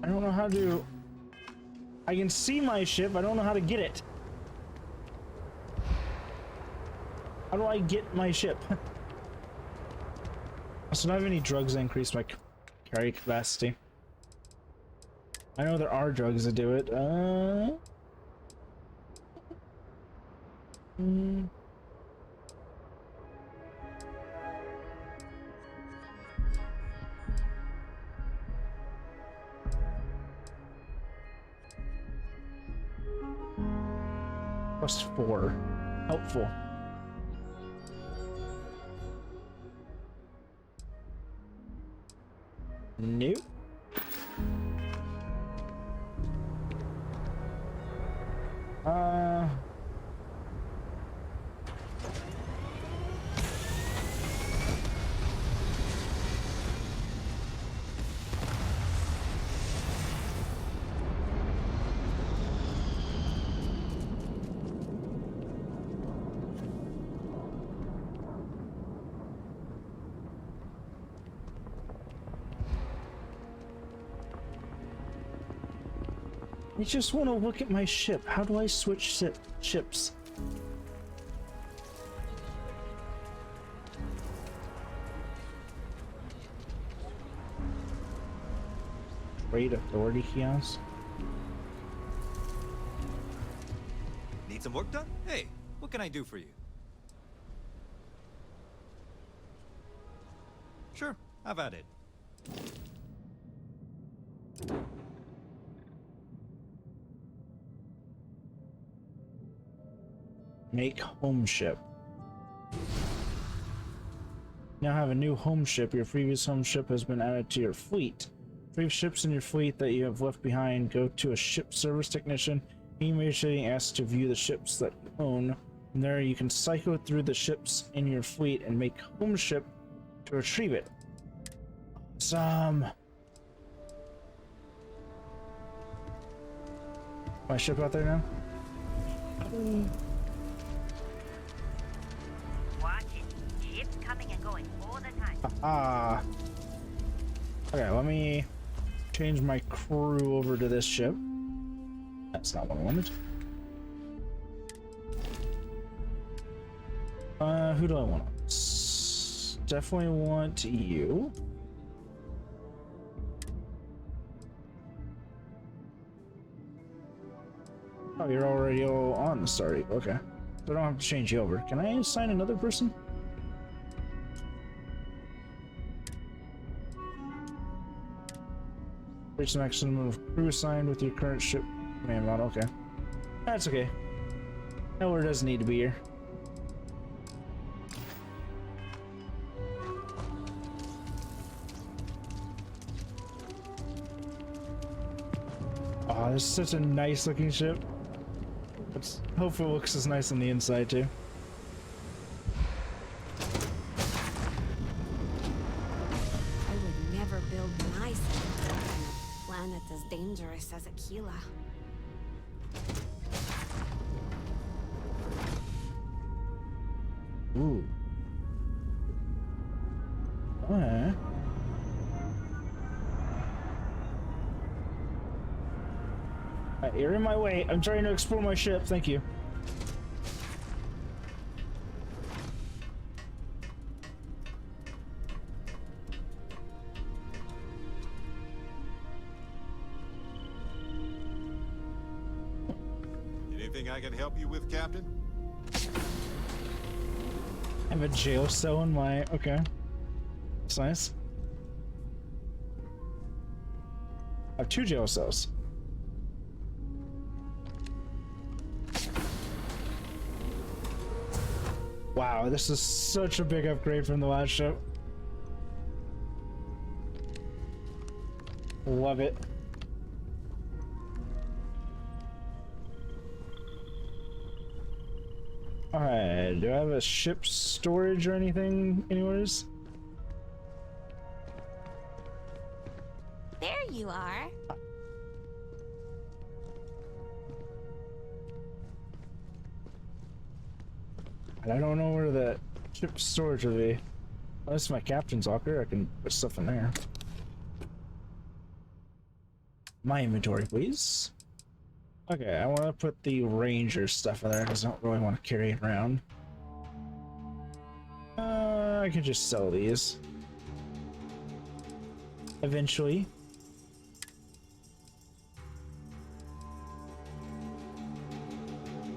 I don't know how to... I can see my ship, I don't know how to get it. How do I get my ship? Also, do I have any drugs that increase my carry capacity? I know there are drugs that do it. +4. Helpful. Nope. I just want to look at my ship. How do I switch ships? Trade authority kiosk. Need some work done? Hey, what can I do for you? Sure, have at it. Make home ship. Now have a new home ship. Your previous home ship has been added to your fleet. 3 ships in your fleet that you have left behind. Go to a ship service technician. He immediately asks to view the ships that you own. From there you can cycle through the ships in your fleet and make home ship to retrieve it. My ship out there now? Coming and going all the time. Okay, let me change my crew over to this ship. That's not what I wanted. Who do I want? Definitely want you. Oh, you're already all on the Starfield. Okay. So I don't have to change you over. Can I assign another person? Reach the maximum of crew assigned with your current ship command model. Okay. That's okay. Nowhere doesn't need to be here. Oh, this is such a nice looking ship. Hopefully it looks as nice on the inside too. Aquila. Ooh. Alright. You're in my way. I'm trying to explore my ship. Thank you. Anything I can help you with, Captain? I have a jail cell in my... Okay. That's nice. I have 2 jail cells. Wow, this is such a big upgrade from the last ship. Love it. Alright, do I have a ship storage or anything anywheres? There you are. And I don't know where the ship storage would be. Oh, this is my captain's locker. I can put stuff in there. My inventory, please. Okay, I want to put the ranger stuff in there because I don't really want to carry it around. I can just sell these. Eventually.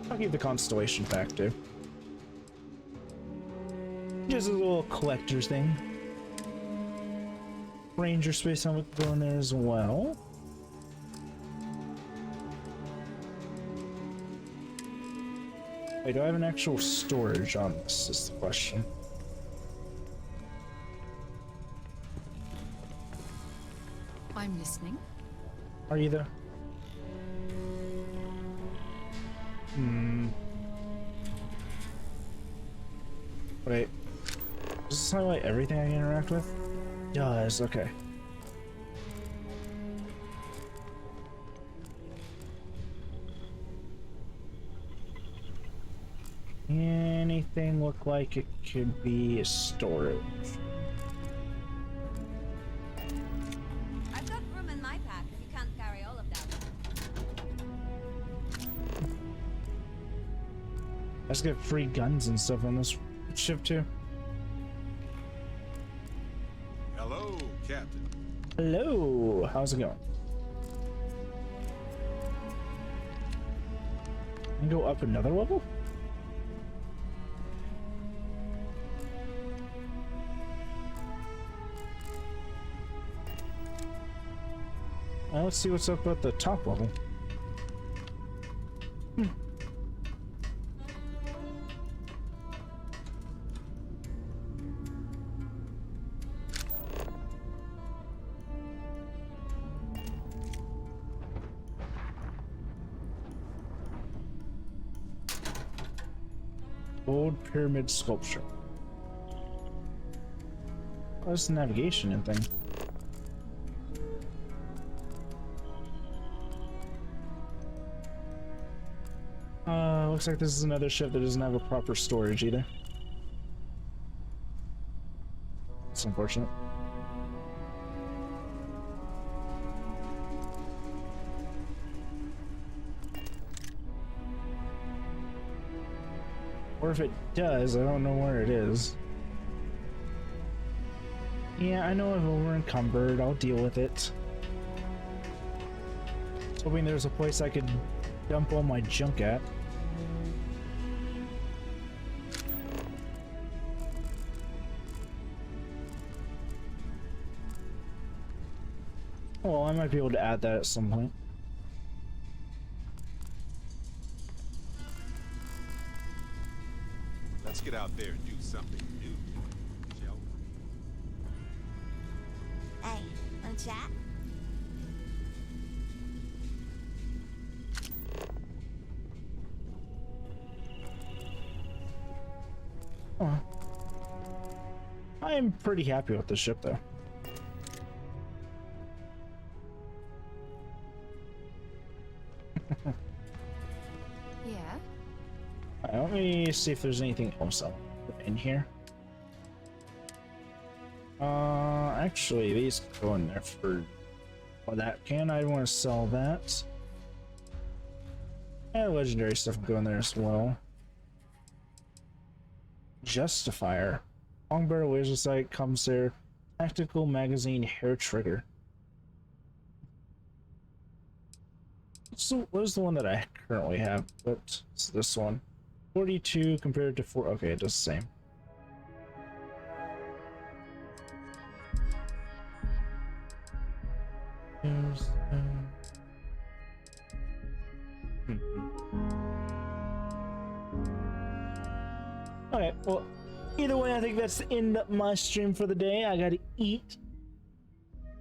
I'll keep the Constellation pack too. Just a little collector's thing. Ranger space helmet go in there as well. Wait, do I have an actual storage on this is the question. I'm listening. Are you there? Wait. Does this highlight everything I can interact with? It does, okay. Anything look like it could be a storage? I've got room in my pack if you can't carry all of that. Let's get free guns and stuff on this ship too. Hello, Captain. Hello, how's it going? Can I go up another level? Let's see what's up at the top level. Old pyramid sculpture. Oh, this is navigation and thing. Looks like this is another ship that doesn't have a proper storage either. It's unfortunate. Or if it does, I don't know where it is. Yeah, I know I'm over encumbered. I'll deal with it. I was hoping there's a place I could dump all my junk at. Well, I might be able to add that at some point. Let's get out there and do something new, shall we? Hey, wanna chat? Oh. I'm pretty happy with this ship though. Alright, let me see if there's anything else I'll put in here. Actually, these go in there for that can. I want to sell that. Yeah, legendary stuff will go in there as well. Justifier. Long barrel laser sight comes there. Tactical magazine hair trigger. So what is the one that I currently have? But it's this one. 42 compared to 4. Okay, it does the same. Here's, Okay, well, either way, I think that's the end of my stream for the day. I gotta eat.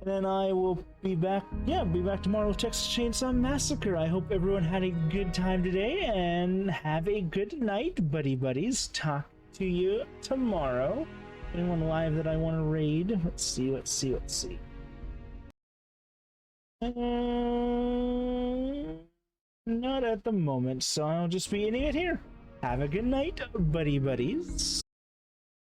And then I will be back, be back tomorrow with Texas Chainsaw Massacre. I hope everyone had a good time today, and have a good night, buddies. Talk to you tomorrow. Anyone live that I want to raid? Let's see. Not at the moment, so I'll just be ending it here. Have a good night, buddies.